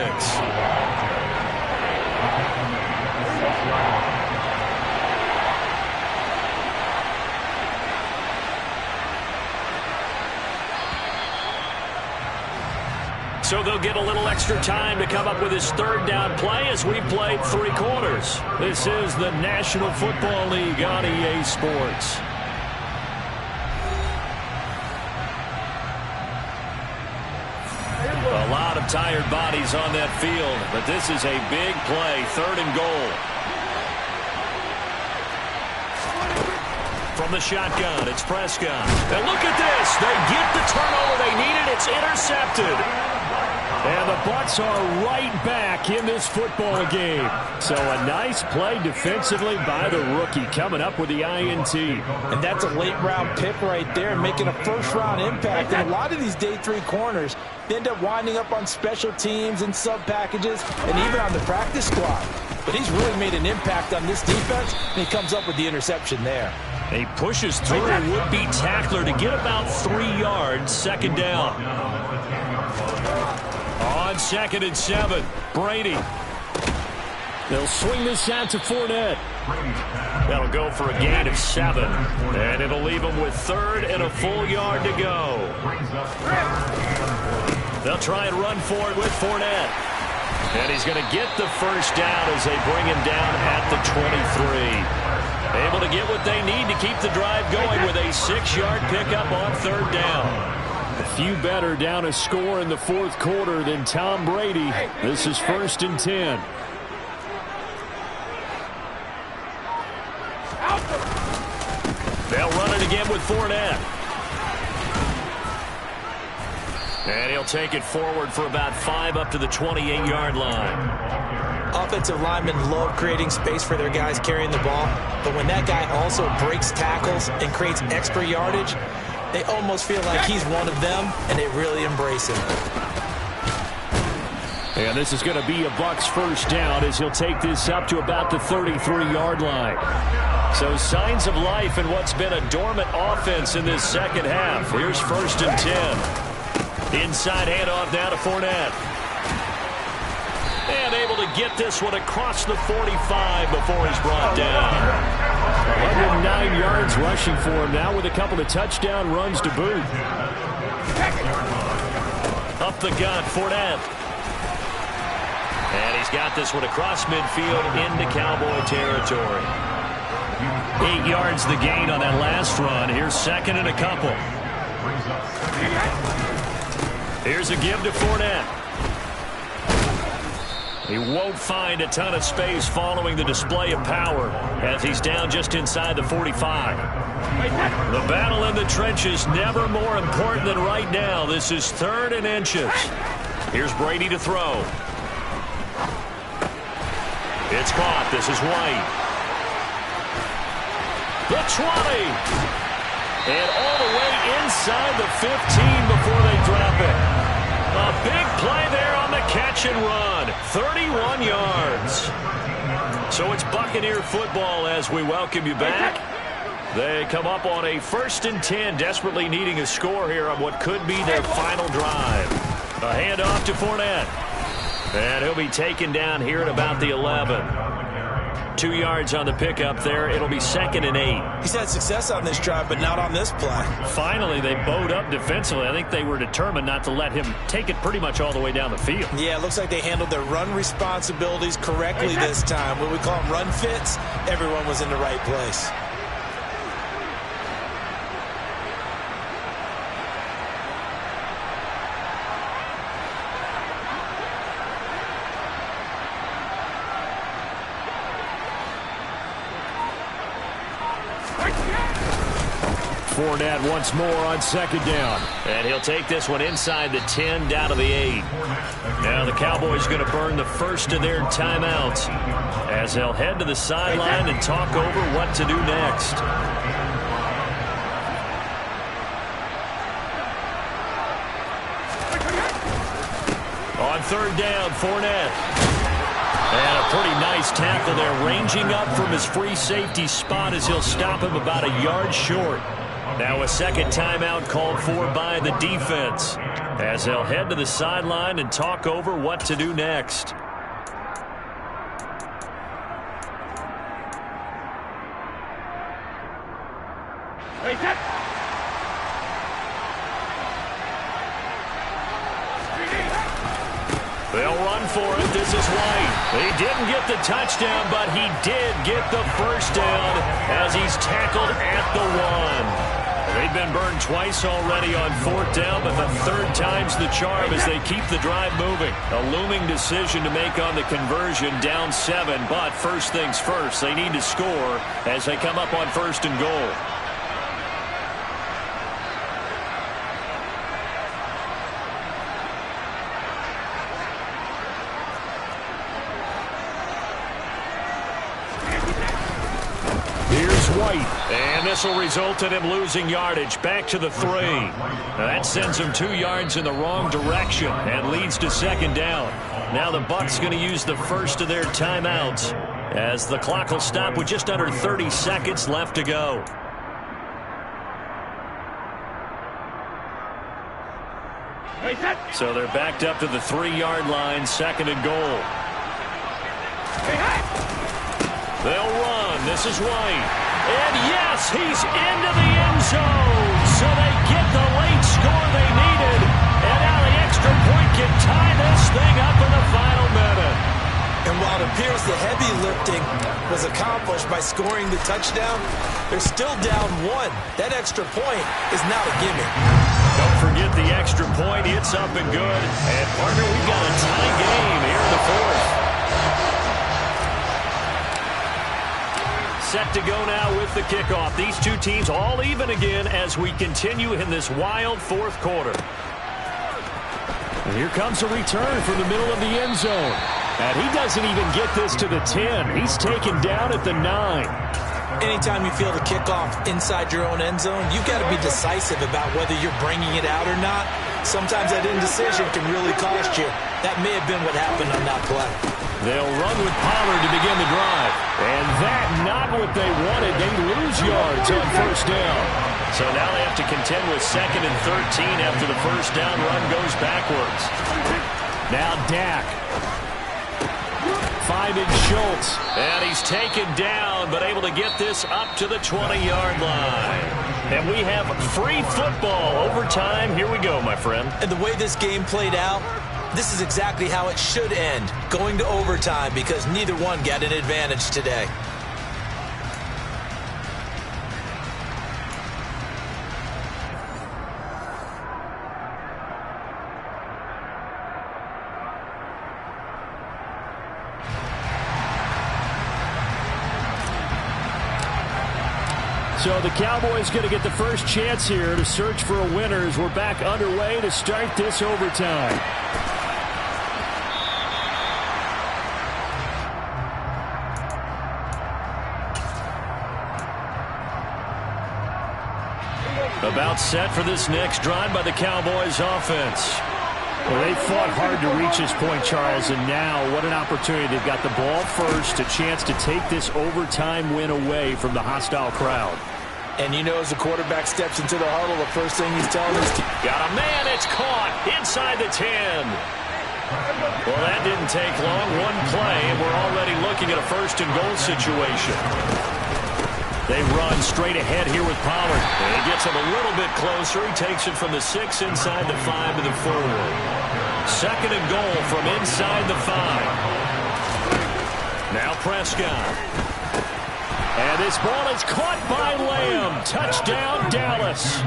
So they'll get a little extra time to come up with his 3rd down play as we played 3 quarters. This is the National Football League on EA Sports. A lot of tired bodies on that field, but this is a big play, 3rd and goal. From the shotgun, it's Prescott. And look at this. They get the turnover they needed. It's intercepted. And the Bucs are right back in this football game. So a nice play defensively by the rookie coming up with the INT. And that's a late-round pick right there, making a first-round impact. And a lot of these day 3 corners end up winding up on special teams and sub-packages and even on the practice squad. But he's really made an impact on this defense, and he comes up with the interception there. He pushes through a would-be tackler to get about 3 yards, 2nd down. On 2nd and 7, Brady. They'll swing this out to Fournette. That'll go for a gain of 7. And it'll leave him with 3rd and a full yard to go. They'll try and run for it with Fournette. And he's going to get the first down as they bring him down at the 23. Able to get what they need to keep the drive going with a 6-yard pickup on 3rd down. A few better down a score in the 4th quarter than Tom Brady. This is 1st and 10. They'll run it again with Fournette. And he'll take it forward for about 5 up to the 28-yard line. Offensive linemen love creating space for their guys carrying the ball, but when that guy also breaks tackles and creates extra yardage, they almost feel like he's one of them, and they really embrace him. And this is going to be a Bucs first down as he'll take this up to about the 33-yard line. So signs of life in what's been a dormant offense in this 2nd half. Here's 1st and 10. Inside handoff now to Fournette. And able to get this one across the 45 before he's brought down. 109 yards rushing for him now with a couple of touchdown runs to boot. Up the gut, Fournette. And he's got this one across midfield into Cowboy territory. 8 yards the gain on that last run. Here's 2nd and a couple. Here's a give to Fournette. He won't find a ton of space following the display of power as he's down just inside the 45. The battle in the trenches never more important than right now. This is 3rd and inches. Here's Brady to throw. It's caught. This is White. The 20. And all the way inside the 15 before they drop it. A big play there on the catch and run. 31 yards. So it's Buccaneer football as we welcome you back. They come up on a 1st and 10, desperately needing a score here on what could be their final drive. A handoff to Fournette. And he'll be taken down here at about the 11. 2 yards on the pickup there. It'll be 2nd and 8. He's had success on this drive, but not on this play. Finally, they bowed up defensively. I think they were determined not to let him take it pretty much all the way down the field. Yeah, it looks like they handled their run responsibilities correctly this time. What we call them run fits, everyone was in the right place. Fournette once more on 2nd down. And he'll take this one inside the 10 down to the 8. Now the Cowboys going to burn the first of their timeouts as they'll head to the sideline and talk over what to do next. On 3rd down, Fournette. And a pretty nice tackle there, ranging up from his free safety spot as he'll stop him about a yard short. Now a 2nd timeout called for by the defense as they'll head to the sideline and talk over what to do next. They'll run for it. This is White. He didn't get the touchdown, but he did get the first down as he's tackled at the 1. They've been burned twice already on 4th down, but the 3rd time's the charm as they keep the drive moving. A looming decision to make on the conversion, down 7, but first things first, they need to score as they come up on 1st and goal. White, and this will result in him losing yardage back to the 3. Now that sends him 2 yards in the wrong direction and leads to 2nd down. Now the Bucs going to use the first of their timeouts as the clock will stop with just under 30 seconds left to go. So they're backed up to the 3-yard line, 2nd and goal. They'll run. This is White. And yes, he's into the end zone. So they get the late score they needed. And now the extra point can tie this thing up in the final minute. And while it appears the heavy lifting was accomplished by scoring the touchdown, they're still down 1. That extra point is not a gimme. Don't forget the extra point. It's up and good. And, partner, we've got a tie game here in the 4th. Set to go now with the kickoff. These two teams all even again as we continue in this wild 4th quarter. And here comes a return from the middle of the end zone. And he doesn't even get this to the 10. He's taken down at the 9. Anytime you feel the kickoff inside your own end zone, you've got to be decisive about whether you're bringing it out or not. Sometimes that indecision can really cost you. That may have been what happened on that play. They'll run with Pollard to begin the drive. And that, not what they wanted. They lose yards on 1st down. So now they have to contend with 2nd and 13 after the 1st down run goes backwards. Now Dak. Finding Schultz. And he's taken down, but able to get this up to the 20-yard line. And we have free football overtime. Here we go, my friend. And the way this game played out, this is exactly how it should end, going to overtime, because neither one got an advantage today. So the Cowboys going to get the first chance here to search for a winner as we're back underway to start this overtime. About set for this next drive by the Cowboys offense. Well, they fought hard to reach this point, Charles, and now what an opportunity. They've got the ball first, a chance to take this overtime win away from the hostile crowd. And you know, as the quarterback steps into the huddle, the first thing he's telling his team. Got a man, it's caught inside the 10. Well, that didn't take long. One play, and we're already looking at a first and goal situation. They run straight ahead here with Pollard. And he gets him a little bit closer. He takes it from the 6 inside the 5 to the 4. Second and goal from inside the 5. Now Prescott. And this ball is caught by Lamb. Touchdown, Dallas.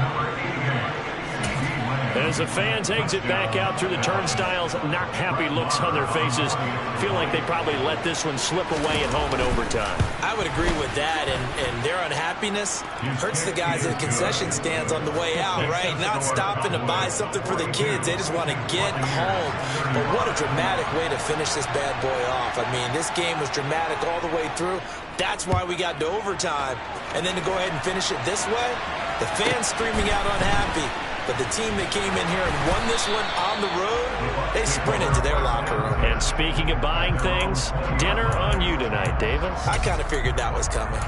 As the fans exit back out through the turnstiles, not happy looks on their faces. Feel like they probably let this one slip away at home in overtime. I would agree with that, and their unhappiness hurts the guys at concession stands on the way out, right? Not stopping to buy something for the kids. They just want to get home. But what a dramatic way to finish this bad boy off. I mean, this game was dramatic all the way through. That's why we got to overtime. And then to go ahead and finish it this way, the fans screaming out unhappy. But the team that came in here and won this one on the road, they sprinted to their locker room. And speaking of buying things, dinner on you tonight, Davis. I kind of figured that was coming.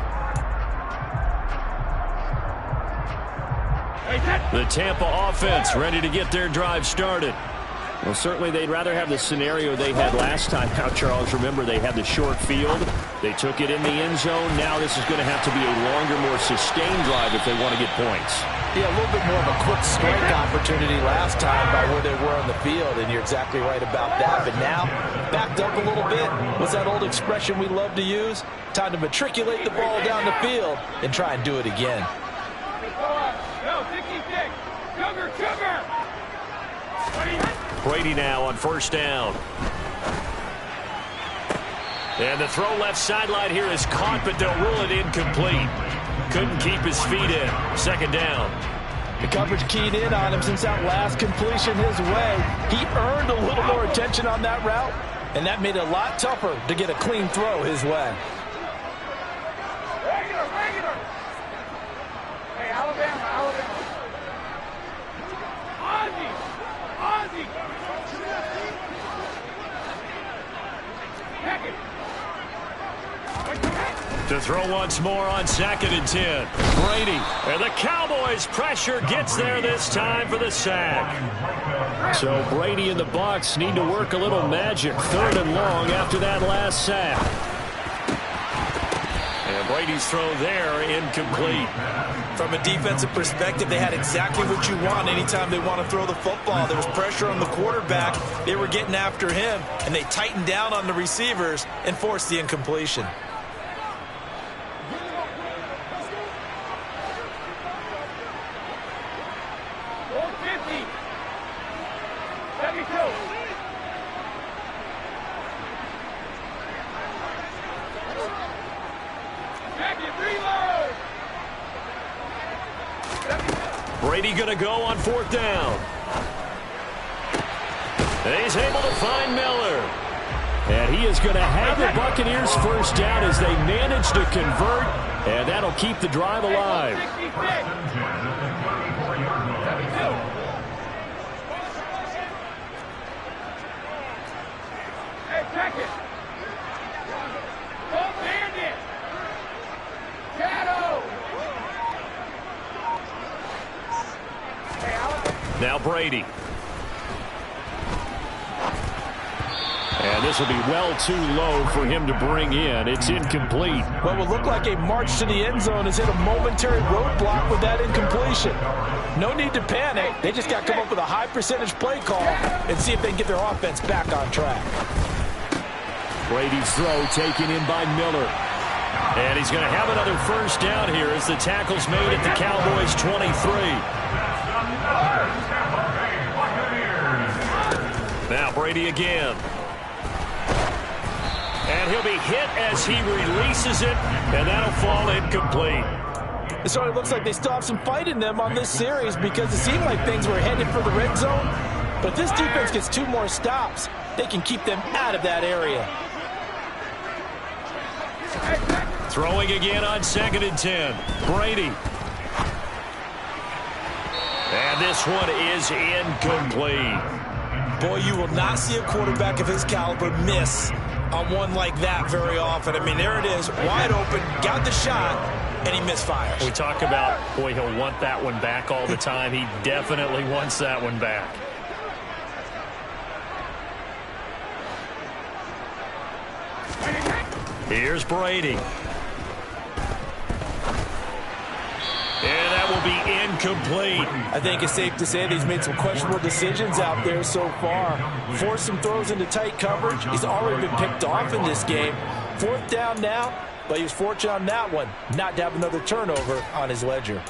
The Tampa offense ready to get their drive started. Well, certainly they'd rather have the scenario they had last time out, Charles. Remember, they had the short field. They took it in the end zone. Now this is going to have to be a longer, more sustained drive if they want to get points. Yeah, a little bit more of a quick strike opportunity last time by where they were on the field, and you're exactly right about that. But now, backed up a little bit. What's that old expression we love to use? Time to matriculate the ball down the field and try and do it again. No, 66. Sugar. Brady now on first down. And the throw left sideline here is caught, but they'll rule it incomplete. Couldn't keep his feet in. Second down. The coverage keyed in on him since that last completion his way. He earned a little more attention on that route, and that made it a lot tougher to get a clean throw his way. Regular. Hey, Alabama. Ozzie. Heck it. To throw once more on 2nd and 10. Brady. And the Cowboys pressure gets there this time for the sack. So Brady and the Bucs need to work a little magic. 3rd and long after that last sack. And Brady's throw there incomplete. From a defensive perspective, they had exactly what you want anytime they want to throw the football. There was pressure on the quarterback. They were getting after him, and they tightened down on the receivers and forced the incompletion. Brady going to go on 4th down. And he's able to find Miller. And he is going to have the Buccaneers first down as they manage to convert. And that'll keep the drive alive. Hey, check it. Don't stand it. Shadow. Now Brady. And this will be well too low for him to bring in. It's incomplete. What will look like a march to the end zone has hit a momentary roadblock with that incompletion. No need to panic. They just got to come up with a high percentage play call and see if they can get their offense back on track. Brady's throw taken in by Miller. And he's going to have another first down here as the tackle's made at the Cowboys 23. Now Brady again. And he'll be hit as he releases it, and that'll fall incomplete. So it looks like they still have some fight in them on this series because it seemed like things were headed for the red zone. But if this defense gets 2 more stops, they can keep them out of that area. Throwing again on 2nd and 10. Brady. And this one is incomplete. Boy, you will not see a quarterback of his caliber miss on one like that very often. I mean, there it is, wide open, got the shot, and he misfires. We talk about, boy, he'll want that one back all the time. He definitely wants that one back. Here's Brady. And that will be incomplete. I think it's safe to say that he's made some questionable decisions out there so far. Forced some throws into tight coverage. He's already been picked off in this game. 4th down now, but he was fortunate on that one not to have another turnover on his ledger.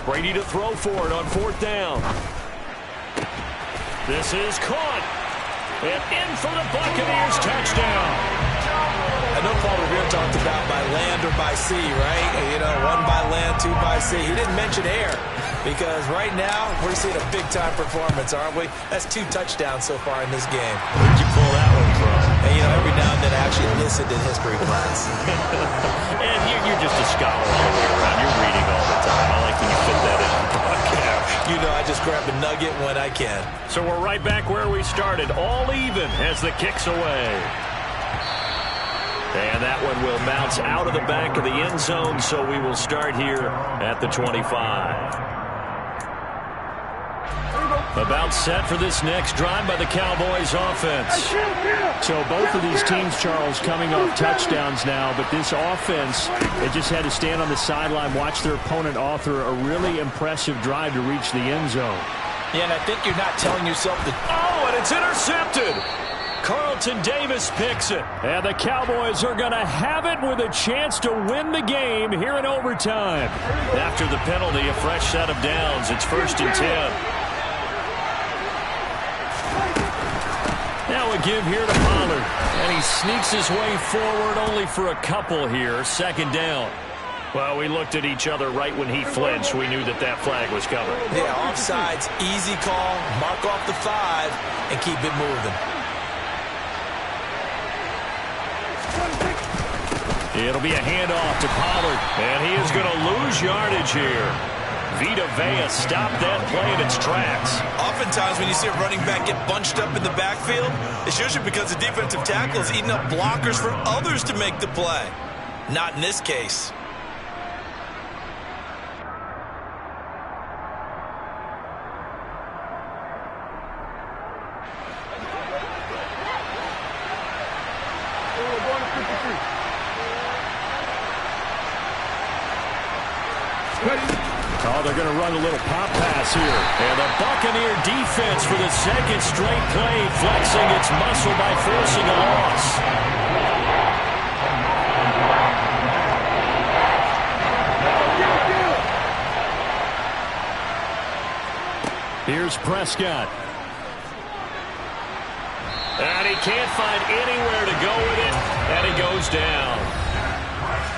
Brady to throw for it on 4th down. This is caught. And in for the Buccaneers touchdown. I know Paul Revere talked about by land or by sea, right? You know, 1 by land, 2 by sea. He didn't mention air because right now we're seeing a big-time performance, aren't we? That's 2 touchdowns so far in this game. Where'd you pull that one from? And, you know, every now and then I actually listened in history class. And you're just a scholar all the way around. You're reading all the time. I like when you fit that in. You know, I just grab a nugget when I can. So we're right back where we started, all even as the kick's away. And that one will bounce out of the back of the end zone, so we will start here at the 25. About set for this next drive by the Cowboys offense. So both of these teams, Charles, coming off touchdowns now, but this offense, they just had to stand on the sideline, watch their opponent author a really impressive drive to reach the end zone. Yeah, and I think you're not telling yourself that. Oh, and it's intercepted. Carlton Davis picks it. And the Cowboys are going to have it with a chance to win the game here in overtime. After the penalty, a fresh set of downs. It's 1st and 10. Now a give here to Pollard. And he sneaks his way forward only for a couple here. 2nd down. Well, we looked at each other right when he flinched. We knew that flag was coming. Yeah, offsides, easy call, mark off the 5, and keep it moving. It'll be a handoff to Pollard. And he is going to lose yardage here. Vita Vea stopped that play in its tracks. Oftentimes when you see a running back get bunched up in the backfield, it's usually because the defensive tackle is eating up blockers for others to make the play. Not in this case. Oh, they're going to run a little pop pass here. And the Buccaneer defense for the 2nd straight play, flexing its muscle by forcing a loss. Here's Prescott. And he can't find anywhere to go with it, and he goes down.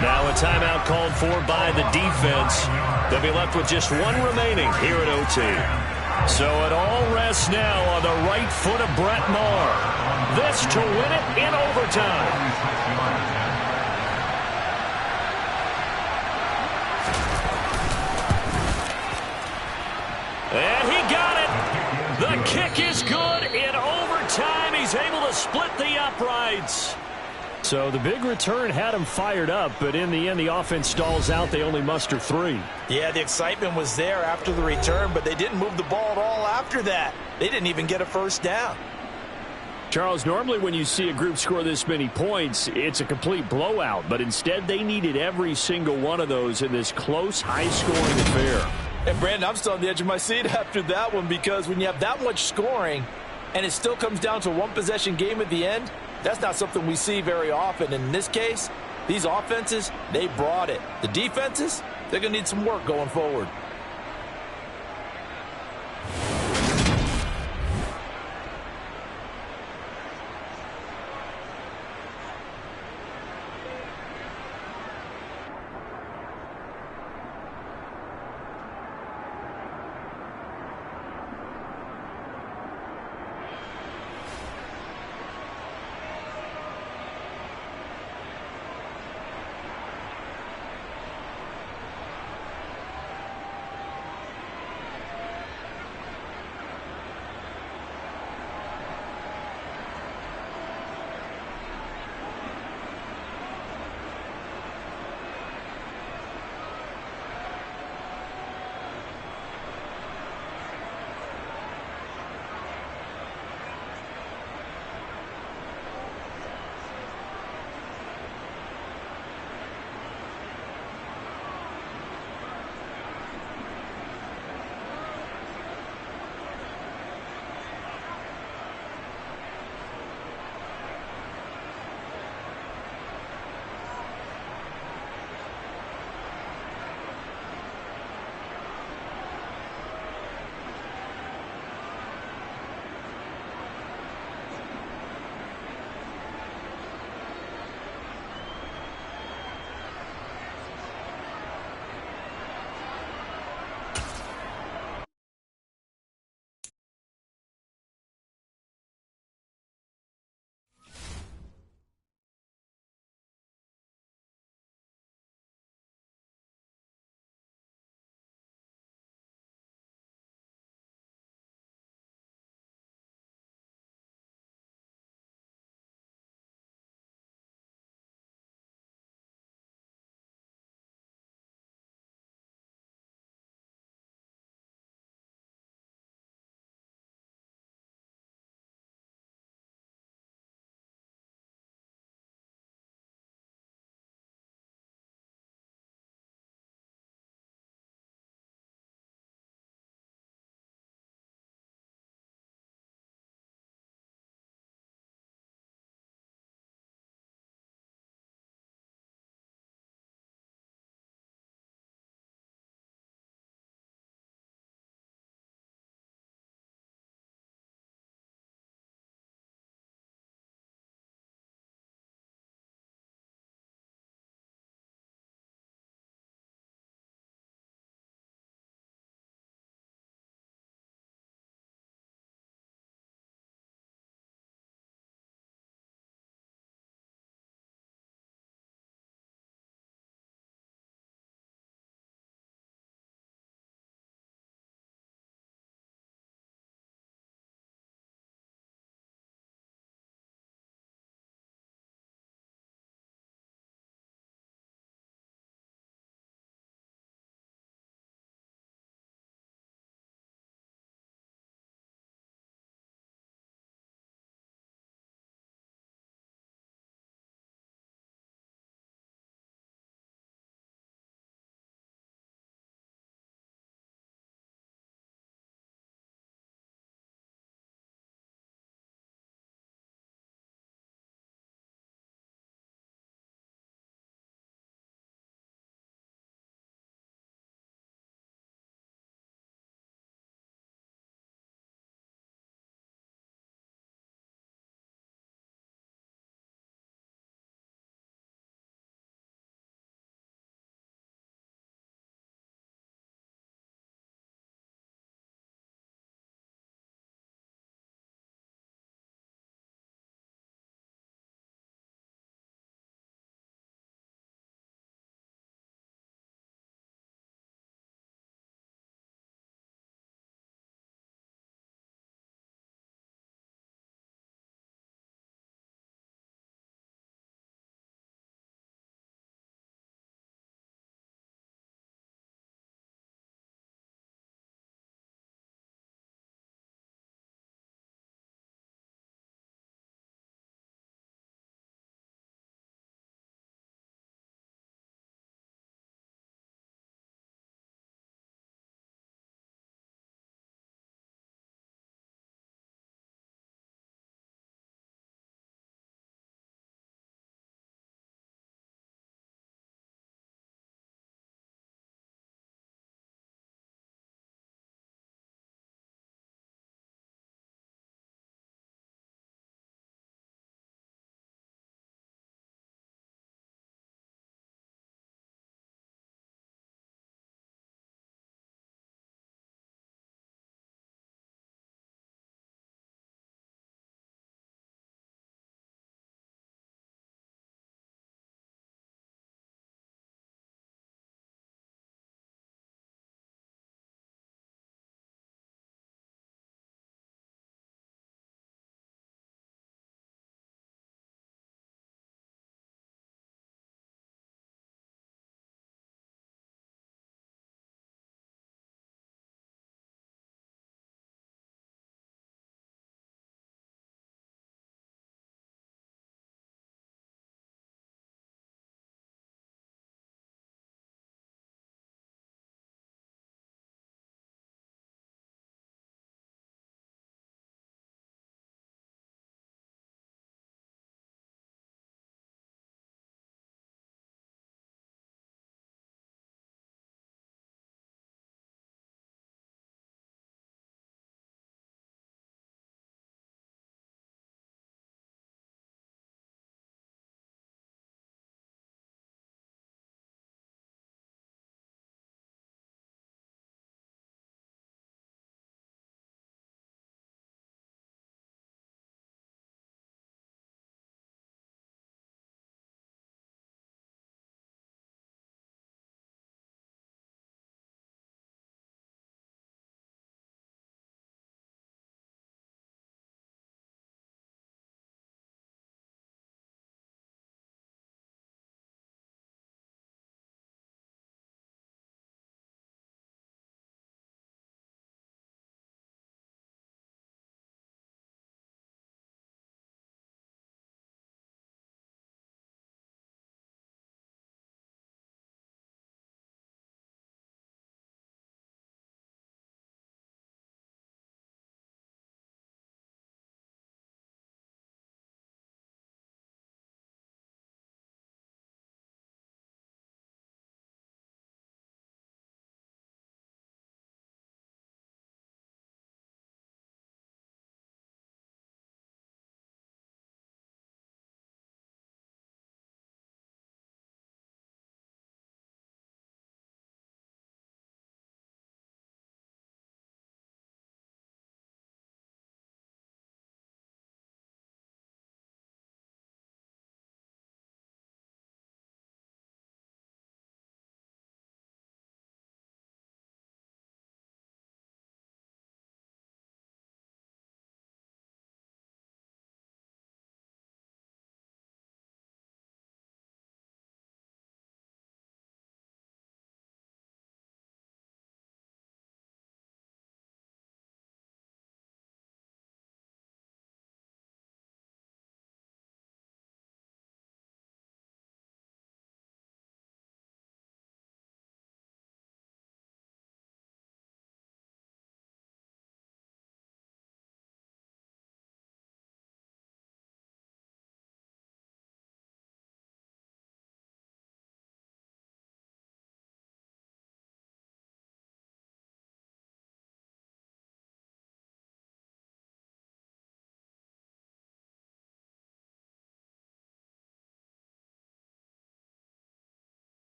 Now a timeout called for by the defense. They'll be left with just 1 remaining here at OT. So it all rests now on the right foot of Brett Maher. This to win it in overtime. And he got it. The kick is good in overtime. He's able to split the uprights. So the big return had him fired up, but in the end, the offense stalls out. They only muster 3. Yeah, the excitement was there after the return, but they didn't move the ball at all after that. They didn't even get a 1st down. Charles, normally when you see a group score this many points, it's a complete blowout, but instead they needed every single one of those in this close, high-scoring affair. And, Brandon, I'm still on the edge of my seat after that one because when you have that much scoring and it still comes down to a 1-possession game at the end, that's not something we see very often. And in this case, these offenses, they brought it. The defenses, they're going to need some work going forward.